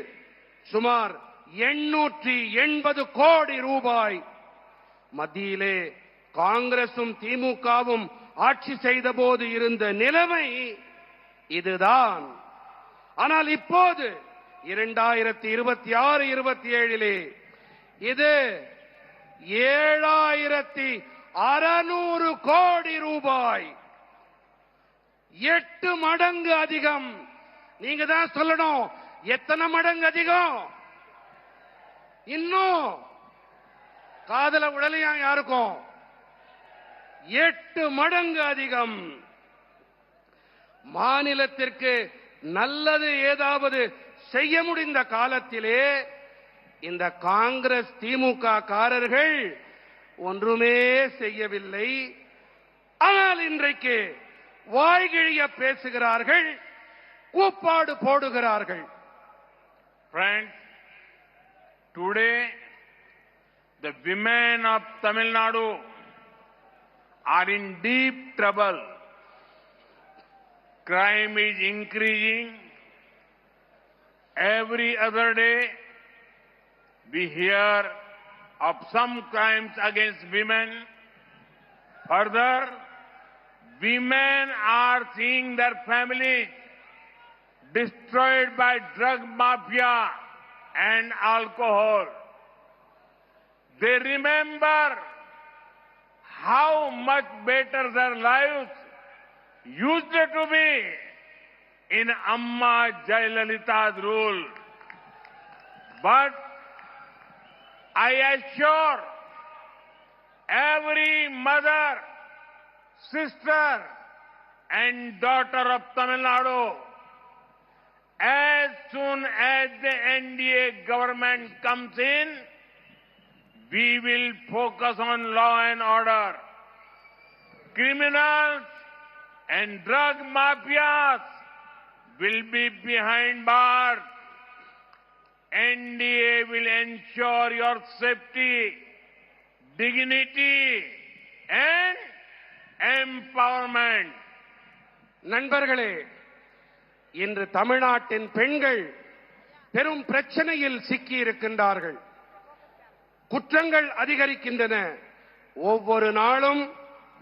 சுமார் 880 கோடி ரூபாய். மத்தியிலே காங்கிரசும் திமுகவும் ஆட்சி செய்த போது இருந்த நிலைமை இதுதான். ஆனால் இப்போது 2026-27 இது 7,600 கோடி ரூபாய், 8 மடங்கு அதிகம். நீங்க தான் சொல்லணும், எத்தனை மடங்கு அதிகம்? இன்னும் காதல உடலையா யாருக்கும்? 8 மடங்கு அதிகம். மாநிலத்திற்கு நல்லது ஏதாவது செய்ய முடிந்த காலத்திலே இந்த காங்கிரஸ் திமுக காரர்கள் ஒன்றுமே செய்யவில்லை. ஆனால் இன்றைக்கு வாய்கிழிய பேசுகிறார்கள், கூப்பாடு போடுகிறார்கள். Friends, today the women of Tamil Nadu are in deep trouble. Crime is increasing. Every other day, we hear of some crimes against women. Further, women are seeing their families destroyed by drug mafia and alcohol. They remember how much better their lives used to be in Amma Jayalalitha's rule. But I assure every mother, sister and daughter of Tamil Nadu, as soon as the NDA government comes in, We will focus on law and order. Criminals and drug mafias will be behind bars. NDA will ensure your safety, dignity and empowerment. நண்பர்களே, இன்று தமிழ்நாட்டின் பெண்கள் பெரும் பிரச்சனையில் சிக்கி இருக்கின்றார்கள். குற்றங்கள் அதிகரிக்கின்றன. ஒவ்வொரு நாளும்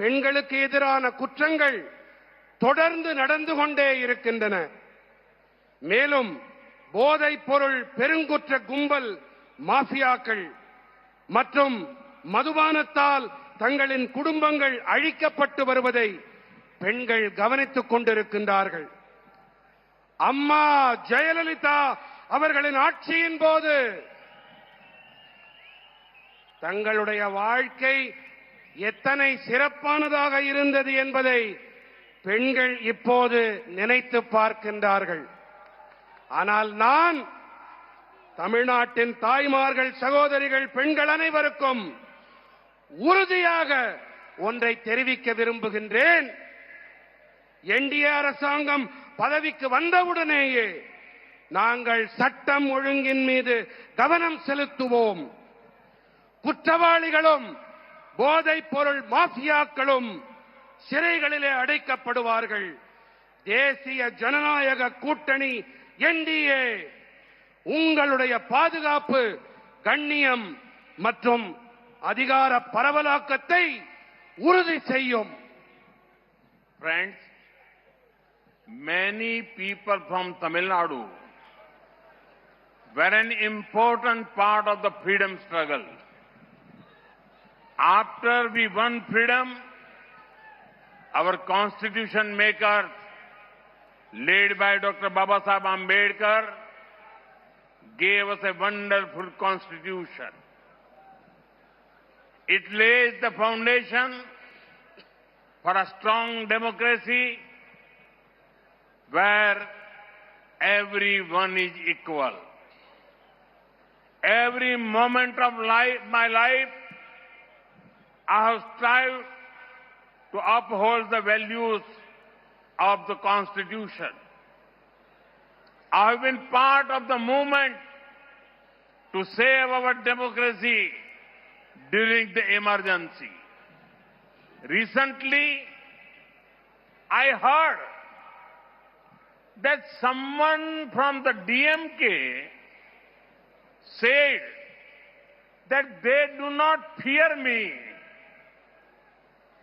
பெண்களுக்கு எதிரான குற்றங்கள் தொடர்ந்து நடந்து கொண்டே இருக்கின்றன. மேலும் போதைப் பொருள் பெருங்குற்ற கும்பல் மாஃபியாக்கள் மற்றும் மதுபானத்தால் தங்களின் குடும்பங்கள் அழிக்கப்பட்டு வருவதை பெண்கள் கவனித்துக் கொண்டிருக்கின்றார்கள். அம்மா ஜெயலலிதா அவர்களின் ஆட்சியின் போது தங்களுடைய வாழ்க்கை எத்தனை சிறப்பானதாக இருந்தது என்பதை பெண்கள் இப்போது நினைத்து பார்க்கின்றார்கள். ஆனால் நான் தமிழ்நாட்டின் தாய்மார்கள், சகோதரிகள், பெண்கள் அனைவருக்கும் உறுதியாக ஒன்றை தெரிவிக்க விரும்புகின்றேன். என்டிஏ அரசாங்கம் பதவிக்கு வந்தவுடனேயே நாங்கள் சட்டம் ஒழுங்கின் மீது கவனம் செலுத்துவோம். குற்றவாளிகளும் போதைப் பொருள் மாஃபியாக்களும் சிறைகளிலே அடைக்கப்படுவார்கள். தேசிய ஜனநாயக கூட்டணி என்டிஏ உங்களுடைய பாதுகாப்பு, கண்ணியம் மற்றும் அதிகார பரவலாக்கத்தை உறுதி செய்யும். Friends, many people from Tamil Nadu were an important part of the freedom struggle. After we won freedom, our constitution makers, led by Dr. Baba Saheb Ambedkar, gave us a wonderful constitution. It lays the foundation for a strong democracy where everyone is equal. Every moment of my life, I have strived to uphold the values of the Constitution. I have been part of the movement to save our democracy during the emergency. Recently, I heard that someone from the DMK said that they do not fear me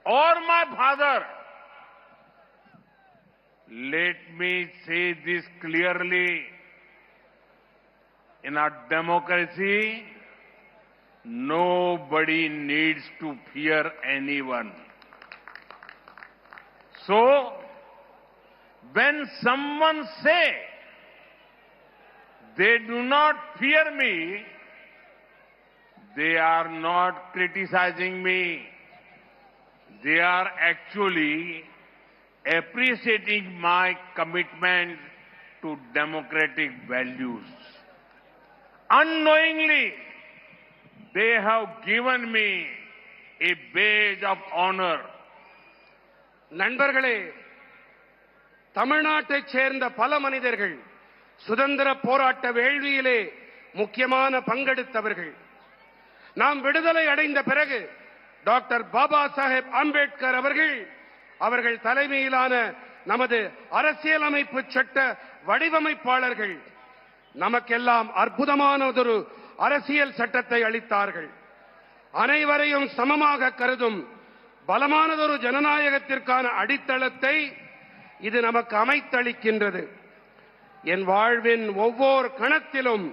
or my father. Let me say this clearly. In our democracy, nobody needs to fear anyone. So, when someone say they do not fear me, they are not criticizing me. They are actually appreciating my commitment to democratic values. Unknowingly, they have given me a badge of honor. நண்பர்களே, தமிழ்நாட்டைச் சேர்ந்த பல மனிதர்கள் சுதந்திர போராட்ட வேள்வியிலே முக்கியமான பங்கெடுத்தவர்கள். நாம் விடுதலை அடைந்த பிறகு டாக்டர் பாபா சாஹேப் அம்பேத்கர் அவர்கள் தலைமையிலான நமது அரசியலமைப்பு சட்ட வடிவமைப்பாளர்கள் நமக்கெல்லாம் அற்புதமானதொரு அரசியல் சட்டத்தை அளித்தார்கள். அனைவரையும் சமமாக கருதும் பலமானதொரு ஜனநாயகத்திற்கான அடித்தளத்தை இது நமக்கு அமைத்தளிக்கின்றது. என் வாழ்வின் ஒவ்வொரு கணத்திலும்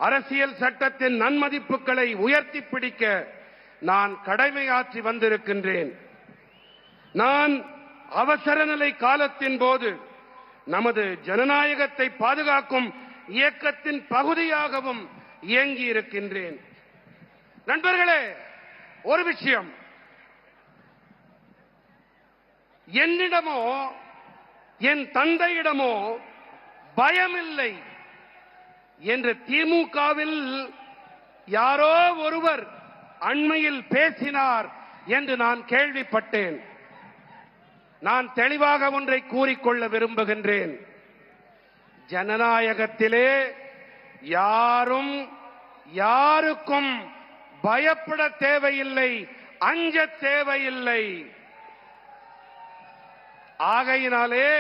அரசியல் சட்டத்தின் நன்மதிப்புகளை உயர்த்தி பிடிக்க நான் கடமையாற்றி வந்திருக்கின்றேன். நான் அவசர நிலை காலத்தின் போது நமது ஜனநாயகத்தை பாதுகாக்கும் இயக்கத்தின் பகுதியாகவும் இயங்கி இருக்கின்றேன். நண்பர்களே, ஒரு விஷயம், என்னிடமோ என் தந்தையிடமோ பயமில்லை என்று திமுகவில் யாரோ ஒருவர் அண்மையில் பேசினார் என்று நான் கேள்விப்பட்டேன். நான் தெளிவாக ஒன்றை கூறிக்கொள்ள விரும்புகின்றேன். ஜனநாயகத்திலே யாரும் யாருக்கும் பயப்பட தேவையில்லை, அஞ்ச தேவையில்லை. ஆகையினாலே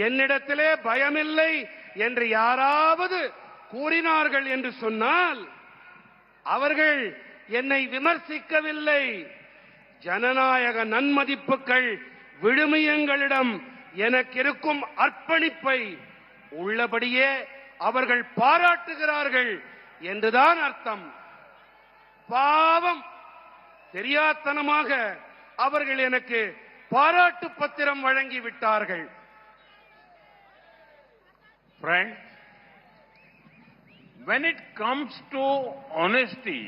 என்னிடத்திலே பயமில்லை என்று யாராவது கூறினார்கள் என்று சொன்னால் அவர்கள் என்னை விமர்சிக்கவில்லை. ஜனநாயக நன்மதிப்புகள் விழுமியங்களிடம் எனக்கு இருக்கும் அர்ப்பணிப்பை உள்ளபடியே அவர்கள் பாராட்டுகிறார்கள் என்றுதான் அர்த்தம். பாவம், தெரியாத்தனமாக அவர்கள் எனக்கு பாராட்டு பத்திரம் வழங்கி விட்டார்கள். Friends, when it comes to honesty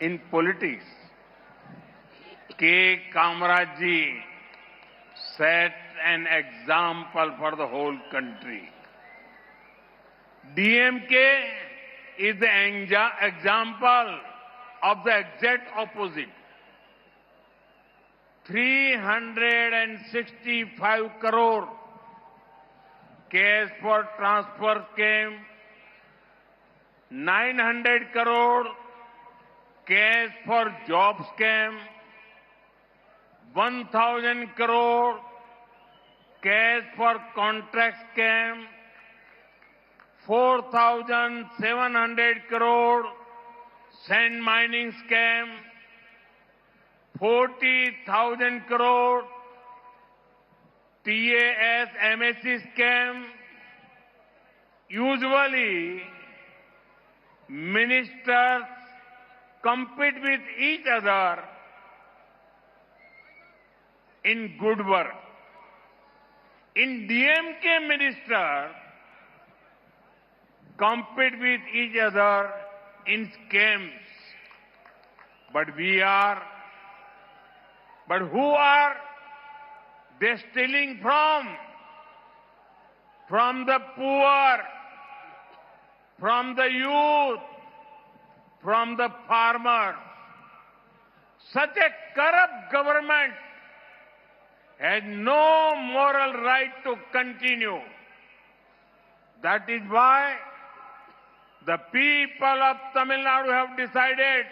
in politics, K. Kamaraj ji set an example for the whole country. DMK is the example of the exact opposite. 365 crore cash for transfer came, 900 crore cash for jobs came, 1,000 crore cash for contracts came, 4,700 crore sand mining scam, 40,000 crore TAS MSc scam. Usually, ministers compete with each other in good work. In DMK, ministers compete with each other in scams. But who are they stealing from? From the poor, from the youth, from the farmers. Such a corrupt government has no moral right to continue. That is why the people of Tamil Nadu have decided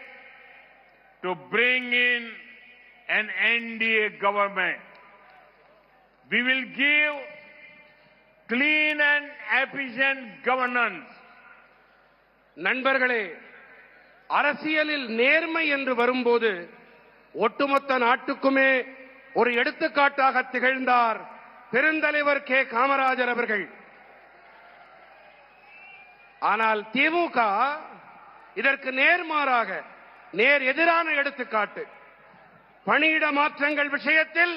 to bring in an NDA government. We will give clean and efficient governance. நண்பர்களே, அரசியலில் நேர்மை என்று வரும்போது ஒட்டுமொத்த நாட்டுக்குமே ஒரு எடுத்துக்காட்டாக திகழ்ந்தார் பெருந்தலைவர் கே. காமராஜர் அவர்கள். ஆனால் திமுக இதற்கு நேர்மாறாக நேர் எதிரான எடுத்துக்காட்டு. பணியிட மாற்றங்கள் விஷயத்தில்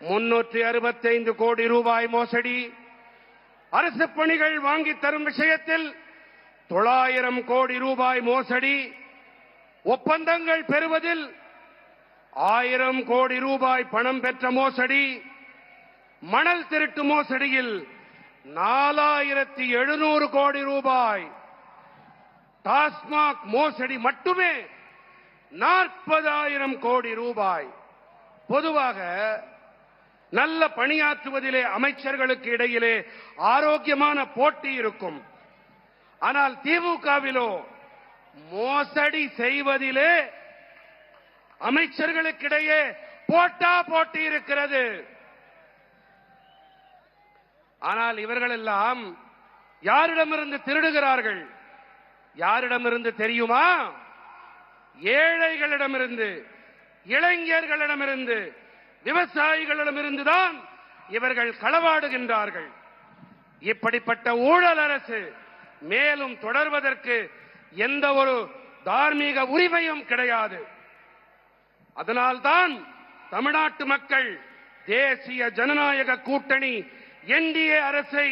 365 கோடி ரூபாய் மோசடி, அரசு பணிகள் வாங்கி தரும் விஷயத்தில் 900 கோடி ரூபாய் மோசடி, ஒப்பந்தங்கள் பெறுவதில் 1000 கோடி ரூபாய் பணம் பெற்ற மோசடி, மணல் திருட்டு மோசடியில் 4700 கோடி ரூபாய், டாஸ்மாக் மோசடி மட்டுமே 40,000 கோடி ரூபாய். பொதுவாக நல்ல பணியாற்றுவதிலே அமைச்சர்களுக்கு இடையிலே ஆரோக்கியமான போட்டி இருக்கும். ஆனால் திமுகவிலோ மோசடி செய்வதிலே அமைச்சர்களுக்கிடையே போட்டி இருக்கிறது. ஆனால் இவர்களெல்லாம் யாரிடமிருந்து திருடுகிறார்கள்? யாரிடமிருந்து தெரியுமா? ஏழைகளிடமிருந்து, இளைஞர்களிடமிருந்து, விவசாயிகளிடமிருந்துதான் இவர்கள் களவாடுகின்றார்கள். இப்படிப்பட்ட ஊழல் அரசு மேலும் தொடர்வதற்கு எந்த ஒரு தார்மீக உரிமையும் கிடையாது. அதனால்தான் தமிழ்நாட்டு மக்கள் தேசிய ஜனநாயக கூட்டணி என்டிஏ அரசை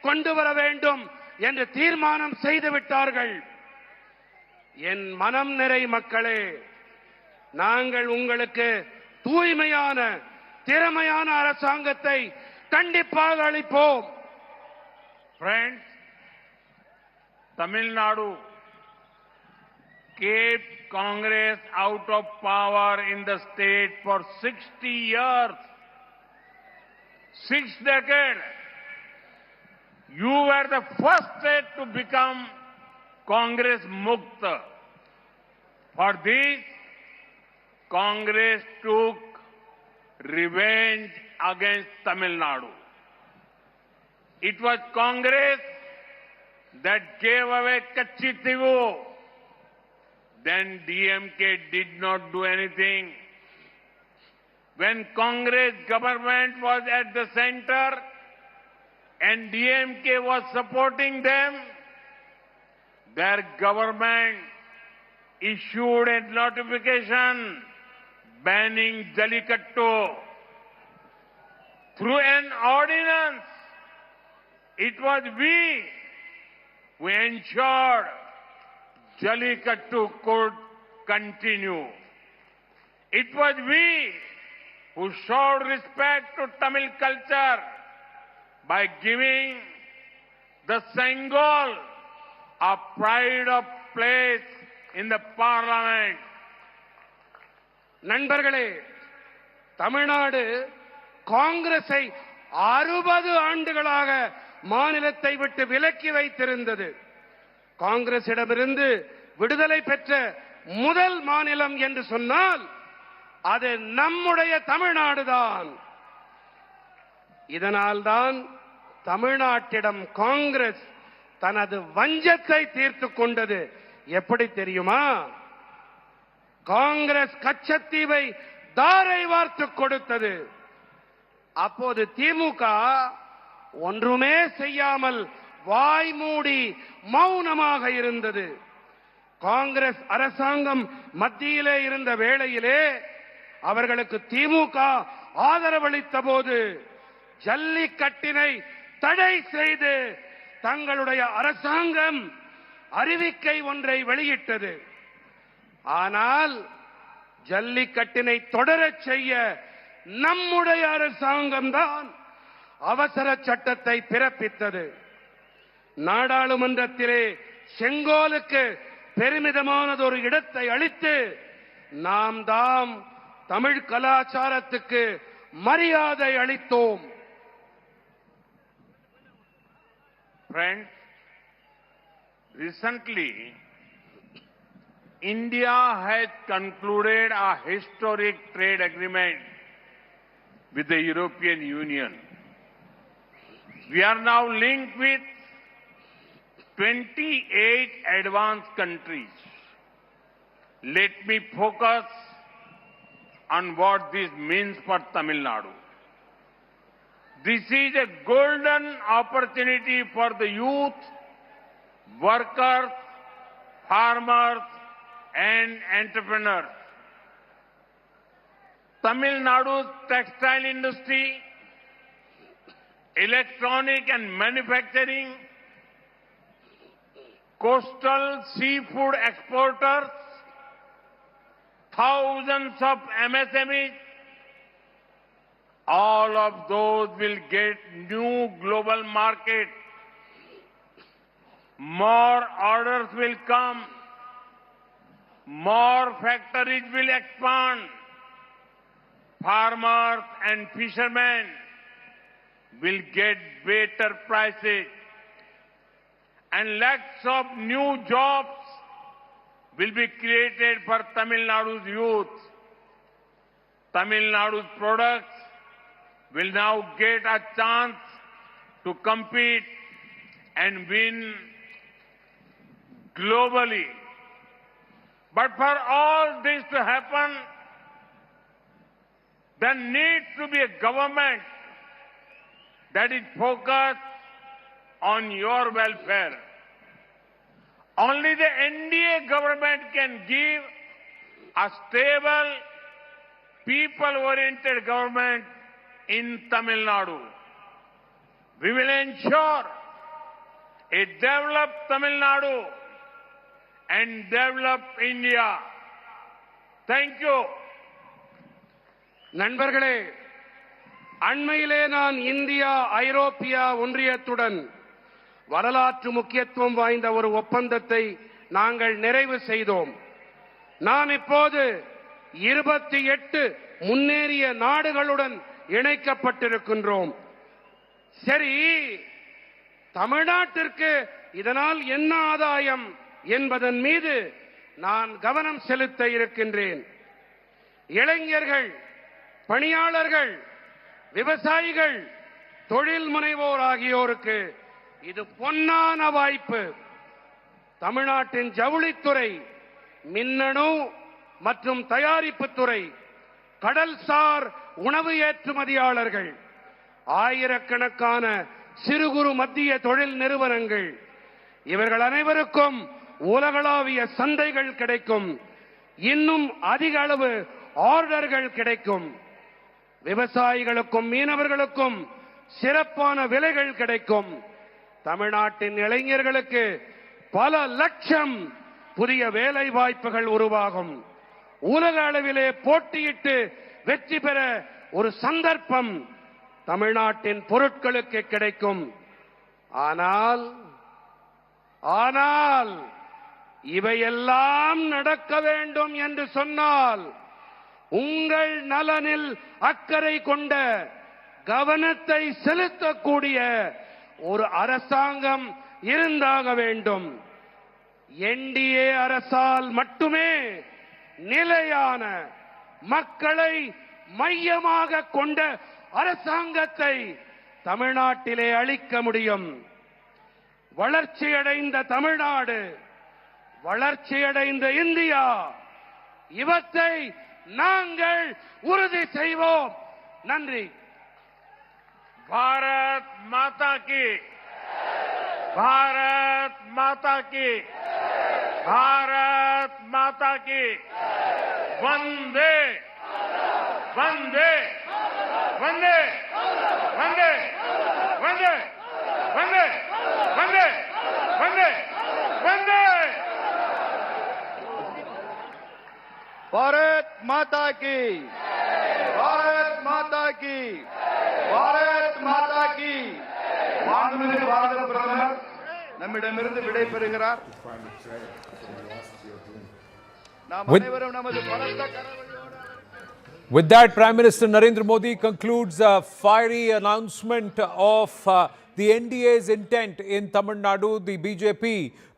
கொண்டு வர வேண்டும் என்று தீர்மானம் செய்துவிட்டார்கள். என் மனம் நிறை மக்களே, நாங்கள் உங்களுக்கு தூய்மையான திறமையான அரசாங்கத்தை கண்டிப்பாக அளிப்போம். Friends, Tamil Nadu kept Congress out of power in the state for 60 years. 6 decades. You were the first state to become Congress Mukta. For this, Congress took revenge against Tamil Nadu. It was Congress that gave away Kachitivu. Then DMK did not do anything. When Congress government was at the center and DMK was supporting them, their government issued a notification banning Jallikattu. Through an ordinance, it was we who ensured Jallikattu could continue. It was we who showed respect to Tamil culture by giving the Sengol a pride of place in the parliament. நண்பர்களே, தமிழ்நாடு காங்கிரஸை 60 ஆண்டுகளாக மாநிலத்தை விட்டு விலக்கி வைத்திருந்தது. காங்கிரசிடமிருந்து விடுதலை பெற்ற முதல் மாநிலம் என்று சொன்னால் அது நம்முடைய தமிழ்நாடுதான். இதனால்தான் தமிழ்நாட்டிடம் காங்கிரஸ் தனது வஞ்சத்தை தீர்த்துக் கொண்டது. எப்படி தெரியுமா? காங்கிரஸ் கச்சத்தீவை தாரை வார்த்து கொடுத்தது. அப்போது திமுக ஒன்றுமே செய்யாமல் வாய் மூடி மௌனமாக இருந்தது. காங்கிரஸ் அரசாங்கம் மத்தியிலே இருந்த வேளையிலே அவர்களுக்கு திமுக ஆதரவளித்த போது ஜல்லிக்கட்டினை தடை செய்து தங்களுடைய அரசாங்கம் அறிவிக்கை ஒன்றை வெளியிட்டது. ஆனால் ஜல்லிக்கட்டினை தொடரச் செய்ய நம்முடைய அரசாங்கம்தான் அவசர சட்டத்தை பிறப்பித்தது. நாடாளுமன்றத்திலே செங்கோலுக்கு பெருமிதமானது ஒரு இடத்தை அளித்து நாம் தாம் தமிழ் கலாச்சாரத்துக்கு மரியாதை அளித்தோம். Friends, recently India has concluded a historic trade agreement with the European Union. We are now linked with 28 advanced countries. Let me focus on what this means for Tamil Nadu. This is a golden opportunity for the youth, workers, farmers, and entrepreneurs. Tamil Nadu's textile industry, electronic and manufacturing, coastal seafood exporters, thousands of MSMEs, all of those will get new global market. More orders will come. More factories will expand. Farmers and fishermen will get better prices. And lakhs of new jobs will be created for Tamil Nadu's youth. Tamil Nadu's products will now get a chance to compete and win globally. But for all this to happen, there needs to be a government that is focused on your welfare. Only the NDA government can give a stable, people-oriented government in Tamil Nadu. We will ensure a developed Tamil Nadu and developed India. Thank you. நண்பர்களே, அண்மையிலே நான் India ஐரோப்பியா ஒன்றியத்துடன் வரலாற்று முக்கியத்துவம் வாய்ந்த ஒரு ஒப்பந்தத்தை நாங்கள் நிறைவு செய்தோம். நான் இப்போது 28 முன்னேறிய நாடுகளுடன் இணைக்கப்பட்டிருக்கின்றோம். சரி, தமிழ்நாட்டிற்கு இதனால் என்ன ஆதாயம் என்பதன் மீது நான் கவனம் செலுத்த இருக்கின்றேன். இளைஞர்கள், பணியாளர்கள், விவசாயிகள், தொழில் முனைவோர் ஆகியோருக்கு இது பொன்னான வாய்ப்பு. தமிழ்நாட்டின் ஜவுளித்துறை, மின்னணு மற்றும் தயாரிப்புத் துறை, கடல்சார் உணவு ஏற்றுமதியாளர்கள், ஆயிரக்கணக்கான சிறு குறு மத்திய தொழில் நிறுவனங்கள், இவர்கள் அனைவருக்கும் உலகளாவிய சந்தைகள் கிடைக்கும். இன்னும் அதிக அளவு ஆர்டர்கள் கிடைக்கும். விவசாயிகளுக்கும் மீனவர்களுக்கும் சிறப்பான விலைகள் கிடைக்கும். தமிழ்நாட்டின் இளைஞர்களுக்கு பல லட்சம் புதிய வேலை வாய்ப்புகள் உருவாகும். உலக அளவிலே போட்டியிட்டு வெற்றி பெற ஒரு சந்தர்ப்பம் தமிழ்நாட்டின் பொருட்களுக்கு கிடைக்கும். ஆனால் இவையெல்லாம் நடக்க வேண்டும் என்று சொன்னால் உங்கள் நலனில் அக்கறை கொண்ட, கவனத்தை செலுத்தக்கூடிய ஒரு அரசாங்கம் இருந்தாக வேண்டும். என்டிஏ அரசால் மட்டுமே நிலையான, மக்களை மையமாக கொண்ட அரசாங்கத்தை தமிழ்நாட்டிலே அளிக்க முடியும். வளர்ச்சியடைந்த தமிழ்நாடு, வளர்ச்சியடைந்த இந்தியா, இவற்றை நாங்கள் உறுதி செய்வோம். நன்றி. भारत माता की, भारत माता की, भारत माता की, वंदे वंदे वंदे वंदे वंदे वंदे वंदे वंदे वंदे। भारत माता की, भारत माता की, भारत माता की. மாண்புமிகு பாரத பிரதமர் நம்மிடமிருந்து விடை பெறுகிறார். நாம் அனைவரும் நமது பலத்த கரவொலியோடு. With that, Prime Minister Narendra Modi concludes a fiery announcement of the NDA's intent in Tamil Nadu, the BJP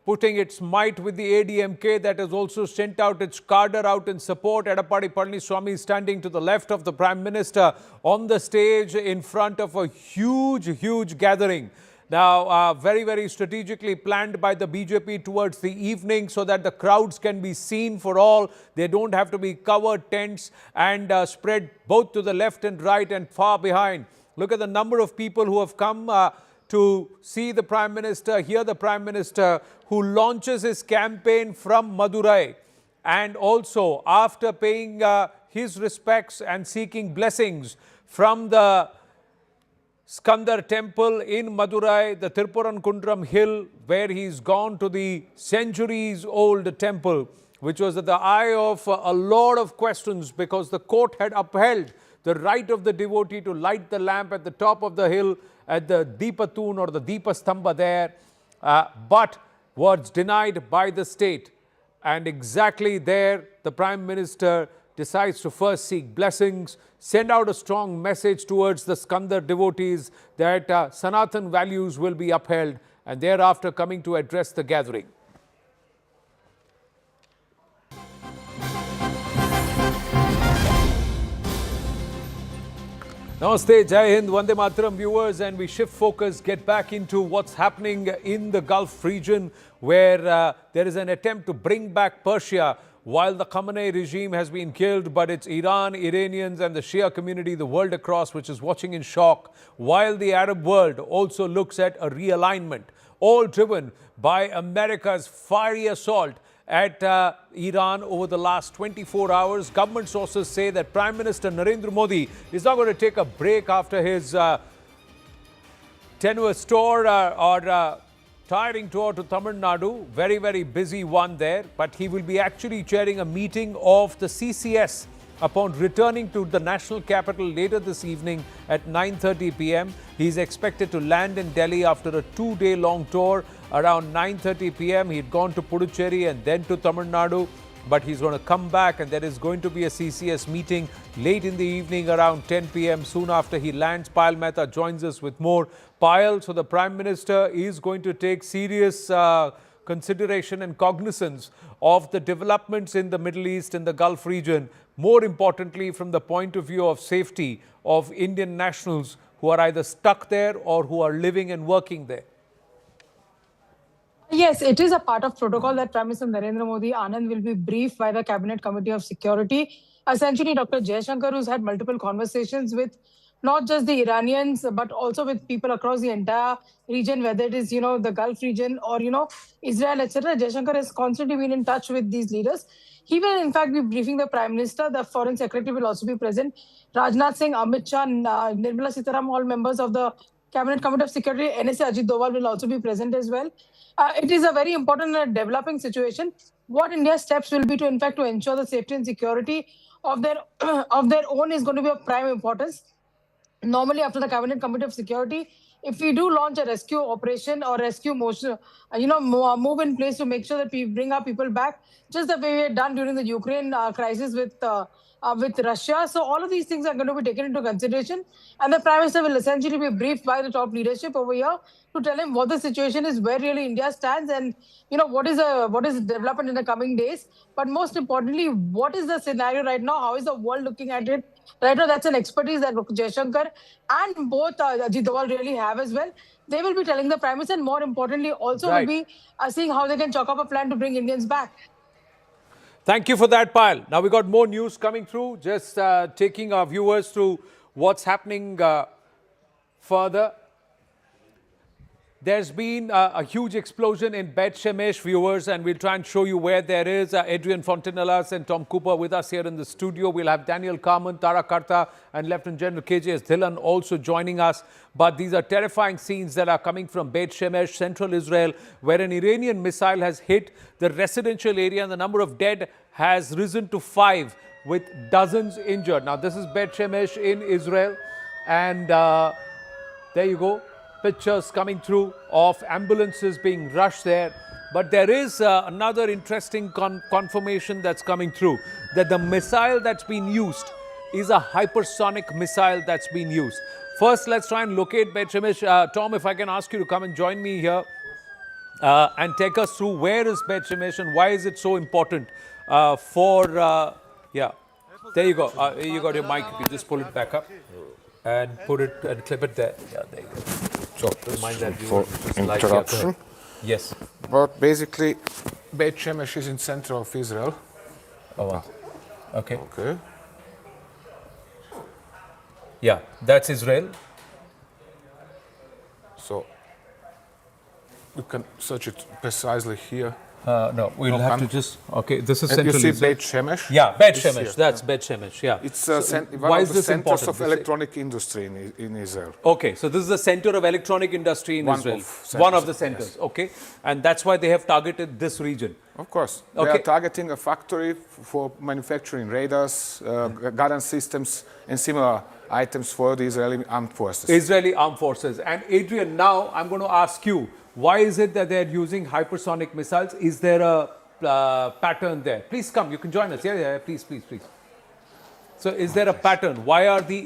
putting its might with the ADMK that has also sent out its cadre out in support. Edappadi Palaniswamy standing to the left of the Prime Minister on the stage in front of a huge gathering. Now, very strategically planned by the BJP towards the evening so that the crowds can be seen for all. They don't have to be covered tents and spread both to the left and right and far behind. Look at the number of people who have come to see the Prime Minister, hear the Prime Minister, who launches his campaign from Madurai. And also, after paying his respects and seeking blessings from the Skandar temple in Madurai, the Tirupurankundram hill, where he's gone to the centuries-old temple, which was at the eye of a lot of questions because the court had upheld the right of the devotee to light the lamp at the top of the hill at the Deepatun or the Deepastamba there, but was denied by the state. And exactly there, the Prime Minister decides to first seek blessings, send out a strong message towards the Skandar devotees that Sanatan values will be upheld, and thereafter coming to address the gathering. Namaste, Jai Hind, Vande Mataram viewers, and we shift focus, get back into what's happening in the Gulf region where there is an attempt to bring back Persia while the Khamenei regime has been killed, but it's Iran, Iranians and the Shia community the world across which is watching in shock, while the Arab world also looks at a realignment, all driven by America's fiery assault at Iran over the last 24 hours. Government sources say that Prime Minister Narendra Modi is not going to take a break after his tenuous tour or tiring tour to Tamil Nadu. Very busy one there. But he will be actually chairing a meeting of the CCS upon returning to the national capital later this evening at 9:30 p.m. He is expected to land in Delhi after a 2-day long tour. Around 9:30 p.m. he had gone to Puducherry and then to Tamil Nadu. but he's going to come back, and there is going to be a CCS meeting late in the evening around 10 p.m. soon after he lands. Payal Mehta joins us with more. Payal, so the Prime Minister is going to take serious consideration and cognizance of the developments in the Middle East and the Gulf region, more importantly from the point of view of safety of Indian nationals who are either stuck there or who are living and working there. Yes, it is a part of protocol that Prime Minister Narendra Modi Anand will be briefed by the Cabinet Committee of Security. Essentially, Dr. Jaishankar, who's had multiple conversations with not just the Iranians, but also with people across the entire region, whether it is, the Gulf region or, Israel, etc. Jaishankar has constantly been in touch with these leaders. He will, in fact, be briefing the Prime Minister. The Foreign Secretary will also be present. Rajnath Singh, Amit Shah, Nirmala Sitaram, all members of the Cabinet Committee of Security, NSA Ajit Doval will also be present as well. It is a very important and developing situation. What India's steps will be to, in fact, to ensure the safety and security of their own is going to be of prime importance. Normally, after the Cabinet Committee of Security, if we do launch a rescue operation or rescue motion, move in place to make sure that we bring our people back, just the way we had done during the Ukraine crisis with Russia. So all of these things are going to be taken into consideration, and the Prime Minister will essentially be briefed by the top leadership over here to tell him what the situation is, where really India stands, and what is development in the coming days. But most importantly, what is the scenario right now? How is the world looking at it right now? That's an expertise that Jaishankar and both Ajit Doval really have as well. They will be telling the Prime Minister, and more importantly, also will be seeing how they can chalk up a plan to bring Indians back. Thank you for that, Payal. Now we got more news coming through. Just taking our viewers through what's happening further. There's been a huge explosion in Bet Shemesh, viewers, and we'll try and show you where there is. Adrian Fontanellas and Tom Cooper with us here in the studio. We'll have Daniel Carmen, Tara Karta, and Lieutenant General KJS Dhillon also joining us. But these are terrifying scenes that are coming from Bet Shemesh, central Israel, where an Iranian missile has hit the residential area, and the number of dead has risen to 5, with dozens injured. Now, this is Bet Shemesh in Israel, and there you go. Pictures coming through of ambulances being rushed there. But there is another interesting confirmation that's coming through, that the missile that's been used is a hypersonic missile that's been used. First, let's try and locate Bet Shemesh. Tom, if I can ask you to come and join me here and take us through where is Bet Shemesh and why is it so important yeah. There you go. You got your mic. You just pull it back up and put it and clip it there. Yeah, there you go. So, for interruption. Yes. But basically, Bet Shemesh is in center of Israel. Oh, wow. Okay. Okay. Yeah, that's Israel. So, you can search it precisely here. No, we'll have to just... Okay, this is central Israel. You see Bet Shemesh? Yeah, Bet Shemesh. That's Bet Shemesh, yeah. It's one of the centers of electronic industry in Israel. Okay, so this is the center of electronic industry in Israel. One of the centers, yes. Okay. And that's why they have targeted this region. Of course. They are targeting a factory for manufacturing radars, guidance systems, and similar items for the Israeli armed forces. Israeli armed forces. And Adrian, now I'm going to ask you, why is it that they're using hypersonic missiles? Is there a pattern there? Please come, you can join us. Yeah, please. So is there a pattern? Why are the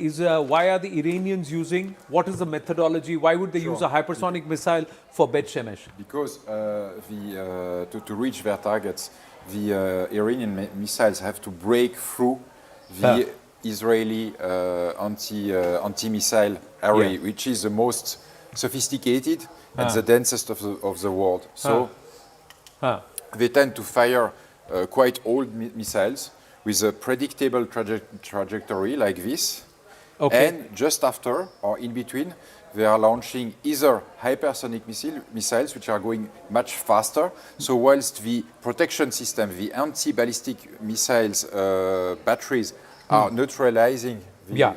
Iranians using, what is the methodology? Why would they use a hypersonic missile for Bet Shemesh? Because to reach their targets, the Iranian missiles have to break through the Israeli anti-missile array, which is the most sophisticated and the densest of the world. So they tend to fire quite old missiles with a predictable trajectory like this. Okay. And just after or in between, they are launching either hypersonic missiles, which are going much faster. So whilst the protection system, the anti-ballistic missiles batteries are neutralizing the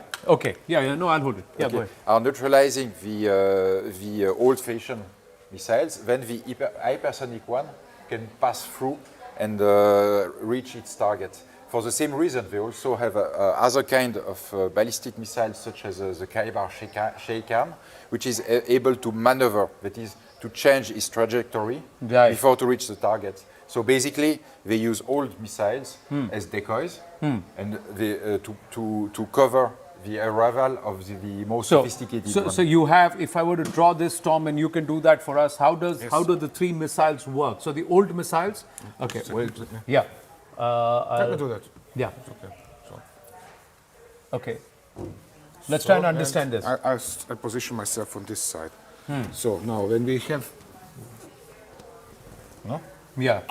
no, I'll hold it. Yeah, go ahead. Are neutralizing the old-fashioned missiles, then the hypersonic one can pass through and reach its target. For the same reason, they also have other kind of ballistic missiles, such as the Khyber Sheikhan, which is able to maneuver, that is, to change its trajectory before to reach the target. So basically, they use old missiles as decoys and they, to cover the arrival of the most sophisticated one. So you have, if I were to draw this, Tom, and you can do that for us, how do the three missiles work? So the old missiles, okay, well, yeah. Let me do that. Yeah. Okay. So. Okay. Let's try and understand this. I position myself on this side. So now when we have... No? Yeah.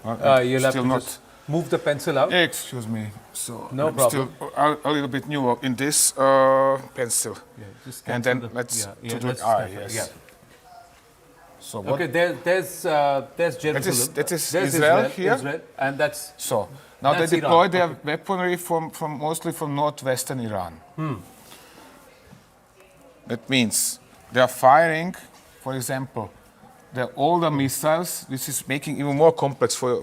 You'll have to not just move the pencil out. Excuse me. So no I'm problem. Still a little bit new in this pencil. Yeah, just and then let's do it. Yes. Yeah. So okay, there's Jerusalem. That is Israel here. Israel, and that's so. Now they deploy their weaponry from mostly from northwestern Iran. That means they are firing, for example, the older missiles. This is making even more complex for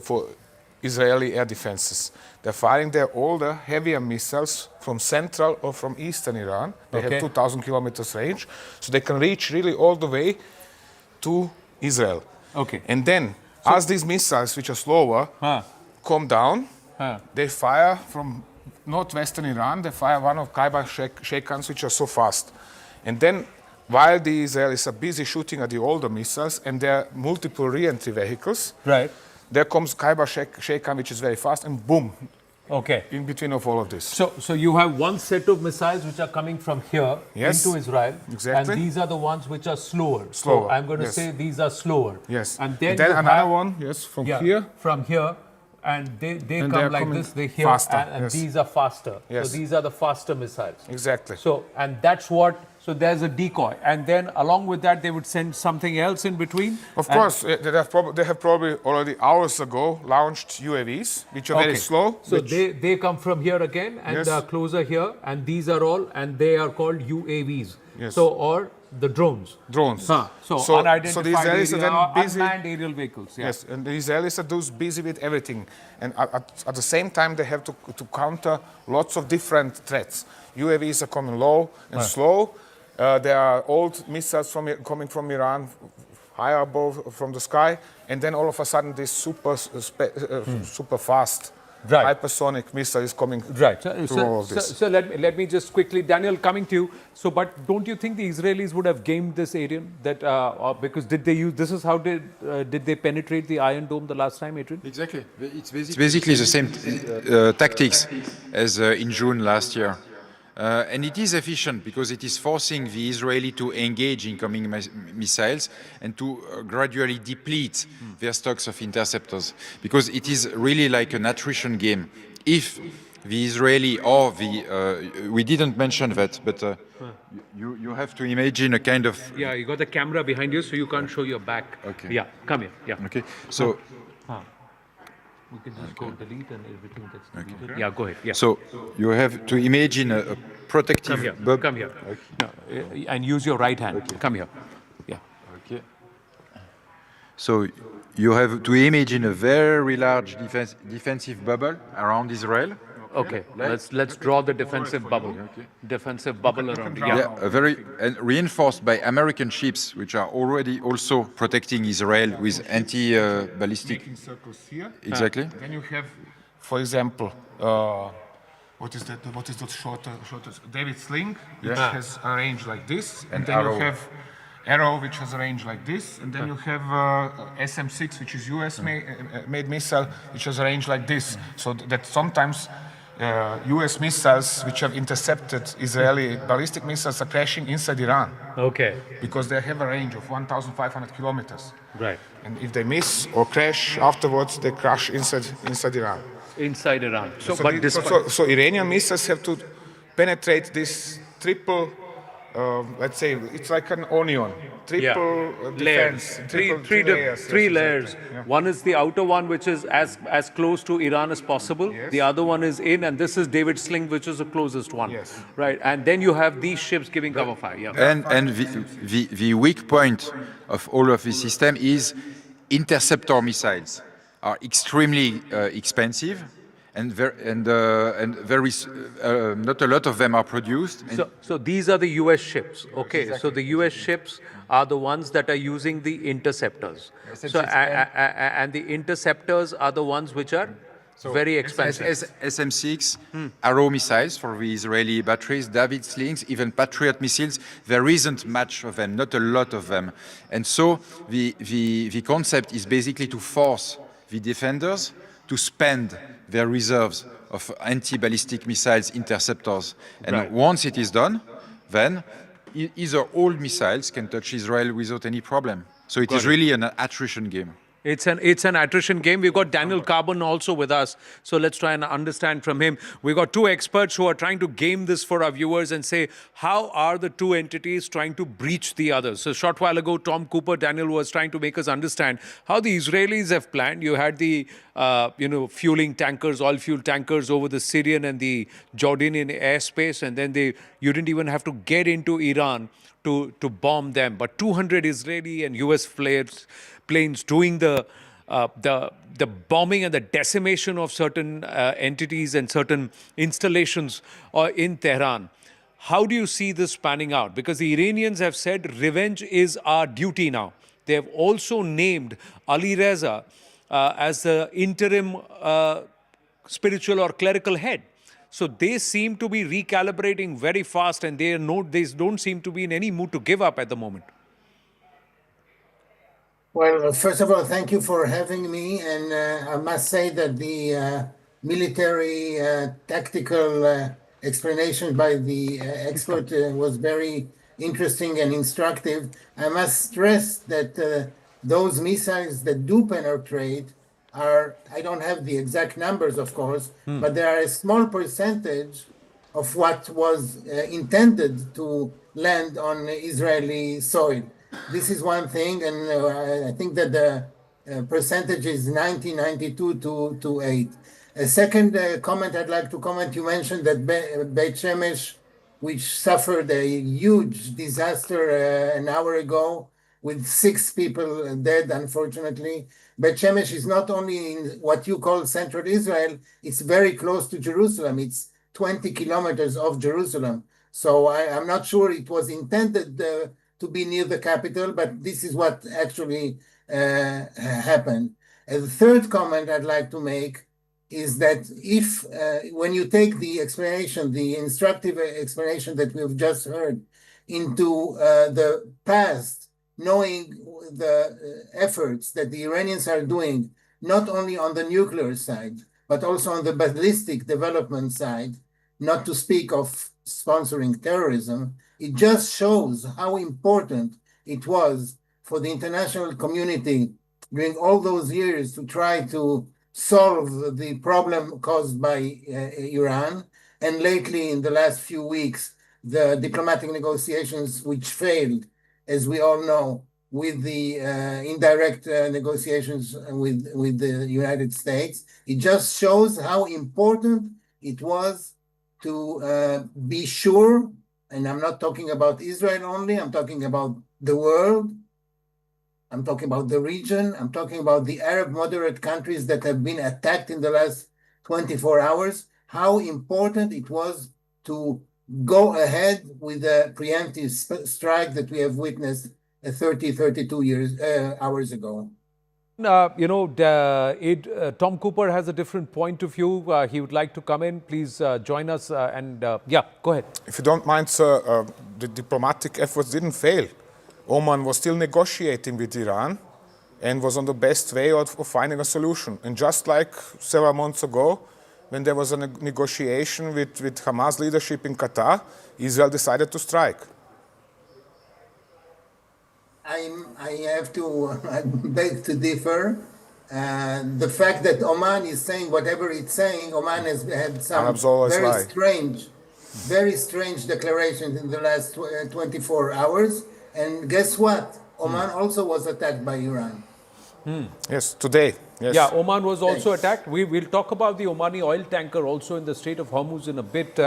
Israeli air defenses. They're firing their older, heavier missiles from central or from eastern Iran. They have 2,000 kilometers range, so they can reach really all the way to Israel. Okay. And then, as these missiles, which are slower, come down, they fire from northwestern Iran. They fire one of Kaibah-Shekans, which are so fast. And then, while the Israelis are busy shooting at the older missiles and there are multiple re-entry vehicles, there comes Kaibah-Shekan, which is very fast, and boom. Okay. In between of all of this. So you have one set of missiles which are coming from here into Israel. Exactly. And these are the ones which are slower. Slower. So I'm going to say these are slower. Yes. And then, another one, from here. From here. And they come like this, they here, faster. And these are faster. Yes. So these are the faster missiles. Exactly. So, and that's what, so there's a decoy. And then along with that, they would send something else in between? Of course, they have probably already hours ago launched UAVs, which are very slow. So they come from here again and closer here, and these are all, and they are called UAVs. Yes. So, or the drones. Drones. So unidentified the Israelis are then busy, unmanned aerial vehicles. Yes, and the Israelis are those busy with everything. And at the same time, they have to counter lots of different threats. UAVs are coming low and slow. There are old missiles coming from Iran, higher above from the sky. And then all of a sudden, this super fast hypersonic missile is coming through all of this. So let me just quickly, Daniel, coming to you. So, but don't you think the Israelis would have gamed this Adrian? That because did they use? This is how did they penetrate the Iron Dome the last time, Adrian? Exactly. It's basically the same tactics as in June last year. And it is efficient because it is forcing the Israeli to engage incoming missiles and to gradually deplete their stocks of interceptors, because it is really like an attrition game. If the Israeli or the, we didn't mention that, but you have to imagine a kind of... Yeah, you got the camera behind you, so you can't show your back. Okay. Yeah, come here. Yeah. Okay, so... We can just go delete and everything gets deleted. Okay. Yeah, go ahead. Yeah. So you have to imagine a protective... Come here. Okay. No, and use your right hand. Okay. Come here. Yeah. Okay. So you have to imagine a very large defensive bubble around Israel. Okay, let's draw the defensive bubble. Okay. Defensive bubble around. A very and reinforced by American ships, which are already also protecting Israel with anti-ballistic. Making circles here. Exactly. Then you have, for example, what is that? What is that shorter David Sling, which has a range like this, and then you have Arrow, which has a range like this, and then you have SM-6, which is US-made missile, which has a range like this. So that sometimes US missiles, which have intercepted Israeli ballistic missiles, are crashing inside Iran. Okay. Because they have a range of 1,500 kilometers. Right. And if they miss or crash afterwards, they crash inside Iran. Inside Iran. So Iranian missiles have to penetrate this triple. Let's say it's like an onion, triple defense, three layers. Yeah. One is the outer one, which is as close to Iran as possible. Yes. The other one is in, and this is David Sling, which is the closest one. Yes. Right, and then you have these ships giving cover fire. Yeah. And the weak point of all of this system is interceptor missiles are extremely expensive, and not a lot of them are produced. So these are the US ships, okay? Exactly. So the US ships are the ones that are using the interceptors. So and the interceptors are the ones which are very expensive. SM-6, Arrow missiles for the Israeli batteries, David slings, even Patriot missiles. There isn't much of them, not a lot of them. And so the concept is basically to force the defenders to spend their reserves of anti-ballistic missiles interceptors. And once it is done, then either all missiles can touch Israel without any problem. So it is really an attrition game. It's an attrition game. We've got Daniel Carbon also with us. So let's try and understand from him. We've got two experts who are trying to game this for our viewers and say, how are the two entities trying to breach the others? So a short while ago, Tom Cooper, Daniel, was trying to make us understand how the Israelis have planned. You had the, fueling tankers, oil fuel tankers over the Syrian and the Jordanian airspace. And then you didn't even have to get into Iran to bomb them. But 200 Israeli and US planes doing the bombing and the decimation of certain entities and certain installations in Tehran. How do you see this panning out? Because the Iranians have said revenge is our duty now. They have also named Ali Reza as the interim spiritual or clerical head. So they seem to be recalibrating very fast, and they don't seem to be in any mood to give up at the moment. Well, first of all, thank you for having me. And I must say that the military tactical explanation by the expert was very interesting and instructive. I must stress that those missiles that do penetrate are, I don't have the exact numbers, of course, but they are a small percentage of what was intended to land on Israeli soil. This is one thing, and I think that the percentage is 92 to 8. A second comment I'd like to comment, you mentioned that Beit Shemesh, which suffered a huge disaster an hour ago with 6 people dead, unfortunately. Beit Shemesh is not only in what you call central Israel, it's very close to Jerusalem. It's 20 kilometers off Jerusalem. So I'm not sure it was intended to be near the capital, but this is what actually happened. And the third comment I'd like to make is that if, when you take the explanation, the instructive explanation that we've just heard into the past, knowing the efforts that the Iranians are doing, not only on the nuclear side, but also on the ballistic development side, not to speak of sponsoring terrorism, it just shows how important it was for the international community during all those years to try to solve the problem caused by Iran. And lately, in the last few weeks, the diplomatic negotiations which failed, as we all know, with the indirect negotiations with the United States. It just shows how important it was to be sure, and I'm not talking about Israel only, I'm talking about the world, I'm talking about the region, I'm talking about the Arab moderate countries that have been attacked in the last 24 hours, how important it was to go ahead with the preemptive strike that we have witnessed 32 hours ago. Tom Cooper has a different point of view. He would like to come in. Please join us. Yeah, go ahead. If you don't mind, sir, the diplomatic efforts didn't fail. Oman was still negotiating with Iran and was on the best way of finding a solution. And just like several months ago, when there was a negotiation with Hamas leadership in Qatar, Israel decided to strike. I have to beg to differ. The fact that Oman is saying whatever it's saying, Oman has had some very strange declarations in the last 24 hours. And guess what? Oman also was attacked by Iran. Yes, today. Yes. Yeah, Oman was also attacked. We'll talk about the Omani oil tanker also in the Strait of Hormuz in a bit,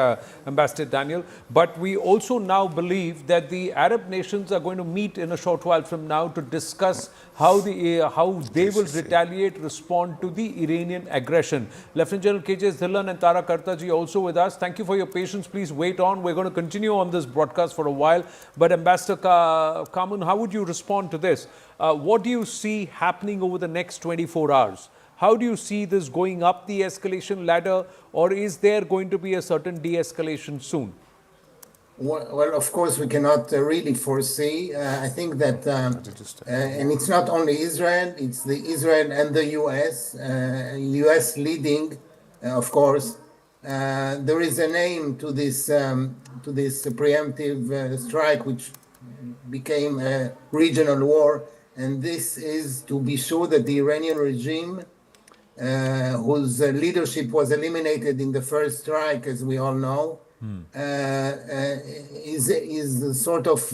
Ambassador Daniel. But we also now believe that the Arab nations are going to meet in a short while from now to discuss how they will retaliate, respond to the Iranian aggression. Lieutenant General K.J. Dhillon and Tara Kartaji also with us. Thank you for your patience. Please wait on. We're going to continue on this broadcast for a while. But Ambassador Kamun, how would you respond to this? What do you see happening over the next 24 hours? How do you see this going up the escalation ladder, or is there going to be a certain de-escalation soon? Well, of course, we cannot really foresee. I think that, and it's not only Israel, it's the Israel and the US, US leading, of course. There is a name to this preemptive strike, which became a regional war. And this is to be sure that the Iranian regime, whose leadership was eliminated in the first strike, as we all know, is sort of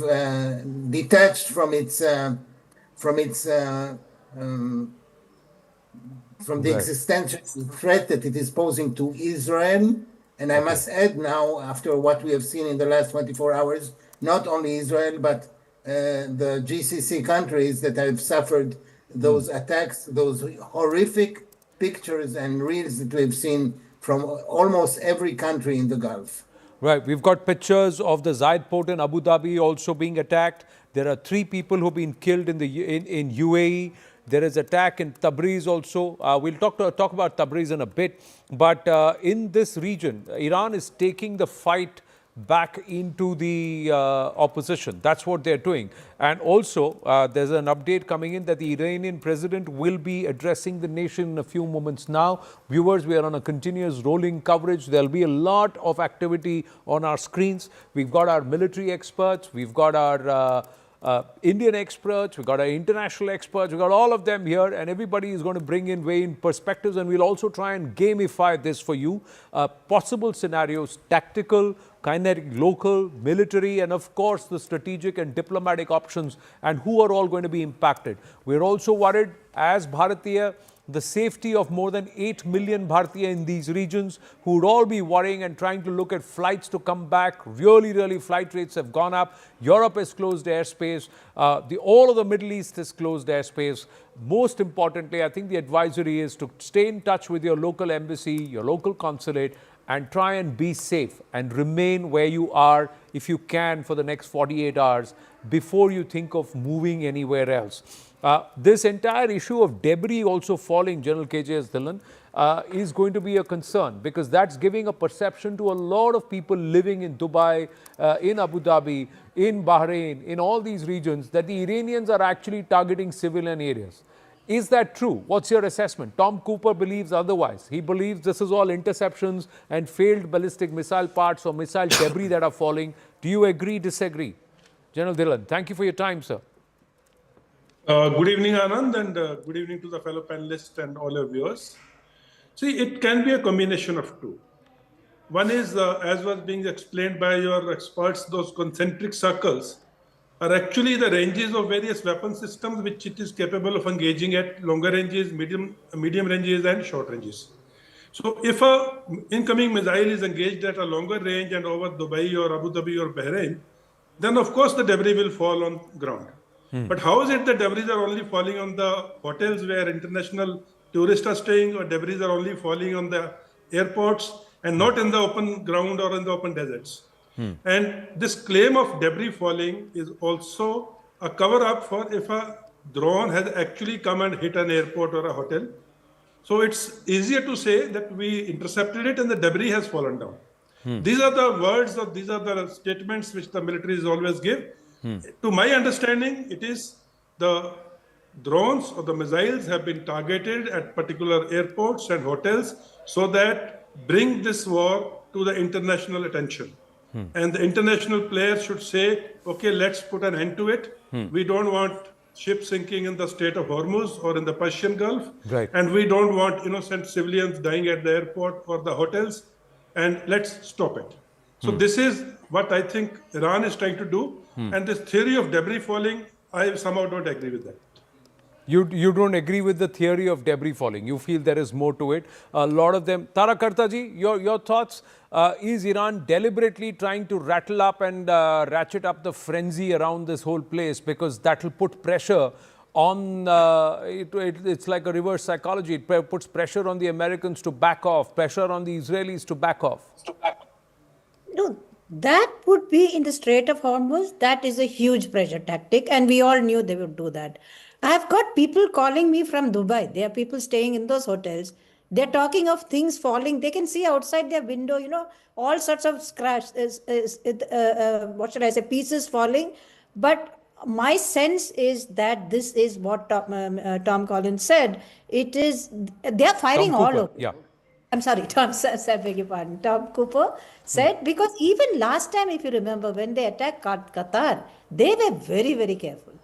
detached from the existential threat that it is posing to Israel. And I must add now, after what we have seen in the last 24 hours, not only Israel, but the GCC countries that have suffered those attacks, those horrific pictures and reels that we've seen from almost every country in the Gulf. Right. We've got pictures of the Zayed port in Abu Dhabi also being attacked. There are 3 people who've been killed in UAE. There is attack in Tabriz also. We'll talk about Tabriz in a bit. But in this region, Iran is taking the fight back into the opposition. That's what they're doing. And also, there's an update coming in that the Iranian president will be addressing the nation in a few moments now. Viewers, we are on a continuous rolling coverage. There'll be a lot of activity on our screens. We've got our military experts. We've got our Indian experts, we've got our international experts, we've got all of them here, and everybody is going to bring in varying perspectives, and we'll also try and gamify this for you. Possible scenarios, tactical, kinetic, local, military, and of course the strategic and diplomatic options, and who are all going to be impacted. We're also worried as Bharatiya, the safety of more than 8 million Bharatiya in these regions who would all be worrying and trying to look at flights to come back. Really, flight rates have gone up. Europe has closed airspace. All of the Middle East has closed airspace. Most importantly, I think the advisory is to stay in touch with your local embassy, your local consulate, and try and be safe and remain where you are if you can for the next 48 hours before you think of moving anywhere else. This entire issue of debris also falling, General K.J.S. Dhillon, is going to be a concern because that's giving a perception to a lot of people living in Dubai, in Abu Dhabi, in Bahrain, in all these regions that the Iranians are actually targeting civilian areas. Is that true? What's your assessment? Tom Cooper believes otherwise. He believes this is all interceptions and failed ballistic missile parts or missile debris that are falling. Do you agree, disagree? General Dhillon, thank you for your time, sir. Good evening, Anand, and good evening to the fellow panelists and all your viewers. See, it can be a combination of two. One is, as was being explained by your experts, those concentric circles are actually the ranges of various weapon systems which it is capable of engaging at longer ranges, medium ranges, and short ranges. So if a incoming missile is engaged at a longer range and over Dubai or Abu Dhabi or Bahrain, then of course the debris will fall on ground. But how is it that debris are only falling on the hotels where international tourists are staying, or debris are only falling on the airports and not in the open ground or in the open deserts? And this claim of debris falling is also a cover-up for if a drone has actually come and hit an airport or a hotel. So it's easier to say that we intercepted it and the debris has fallen down. These are the words, or these are the statements which the militaries always give. To my understanding, it is the drones or the missiles have been targeted at particular airports and hotels so that bring this war to the international attention. And the international players should say, okay, let's put an end to it. We don't want ships sinking in the Strait of Hormuz or in the Persian Gulf. Right. And we don't want innocent civilians dying at the airport or the hotels. And let's stop it. So this is what I think Iran is trying to do. And this theory of debris falling, I somehow don't agree with that. You don't agree with the theory of debris falling. You feel there is more to it. A lot of them. Tara Kartaji, your thoughts? Is Iran deliberately trying to rattle up and ratchet up the frenzy around this whole place because that will put pressure on, it's like a reverse psychology. It puts pressure on the Americans to back off, pressure on the Israelis to back off. No, that would be in the Strait of Hormuz. That is a huge pressure tactic, and we all knew they would do that. I have got people calling me from Dubai. There are people staying in those hotels. They're talking of things falling. They can see outside their window, all sorts of what should I say, pieces falling. But my sense is that this is what Tom Collins said. It is, they're firing Tom all Cooper, over. yeah. I'm sorry, Tom, I beg your pardon. Tom Cooper said, because even last time, if you remember, when they attacked Qatar, they were very, very careful.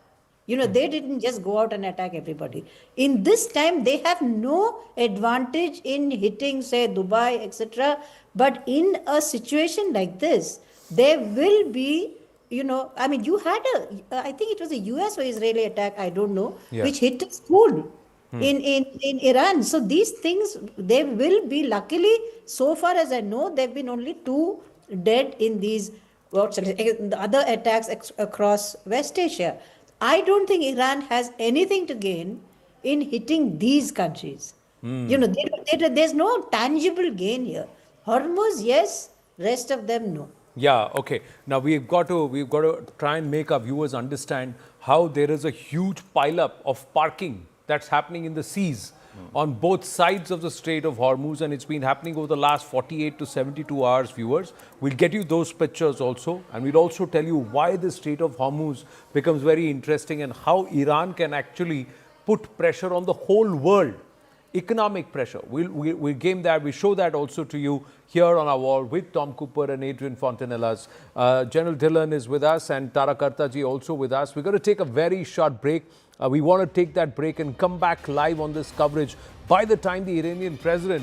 They didn't just go out and attack everybody. In this time, they have no advantage in hitting, say, Dubai, etc. But in a situation like this, there will be, I mean, you had I think it was a US or Israeli attack, I don't know, which hit a school in Iran. So these things, they will be, luckily, so far as I know, there have been only 2 dead in these, the other attacks across West Asia. I don't think Iran has anything to gain in hitting these countries. There's no tangible gain here. Hormuz, yes, rest of them, no. Yeah, okay. Now we've got to try and make our viewers understand how there is a huge pileup of parking that's happening in the seas on both sides of the Strait of Hormuz, and it's been happening over the last 48 to 72 hours, viewers. We'll get you those pictures also, and we'll also tell you why the Strait of Hormuz becomes very interesting and how Iran can actually put pressure on the whole world. Economic pressure. We'll game that. We show that also to you here on our wall with Tom Cooper and Adrian Fontanellas. General Dillon is with us and Tara Kartaji also with us. We're going to take a very short break. We want to take that break and come back live on this coverage by the time the Iranian president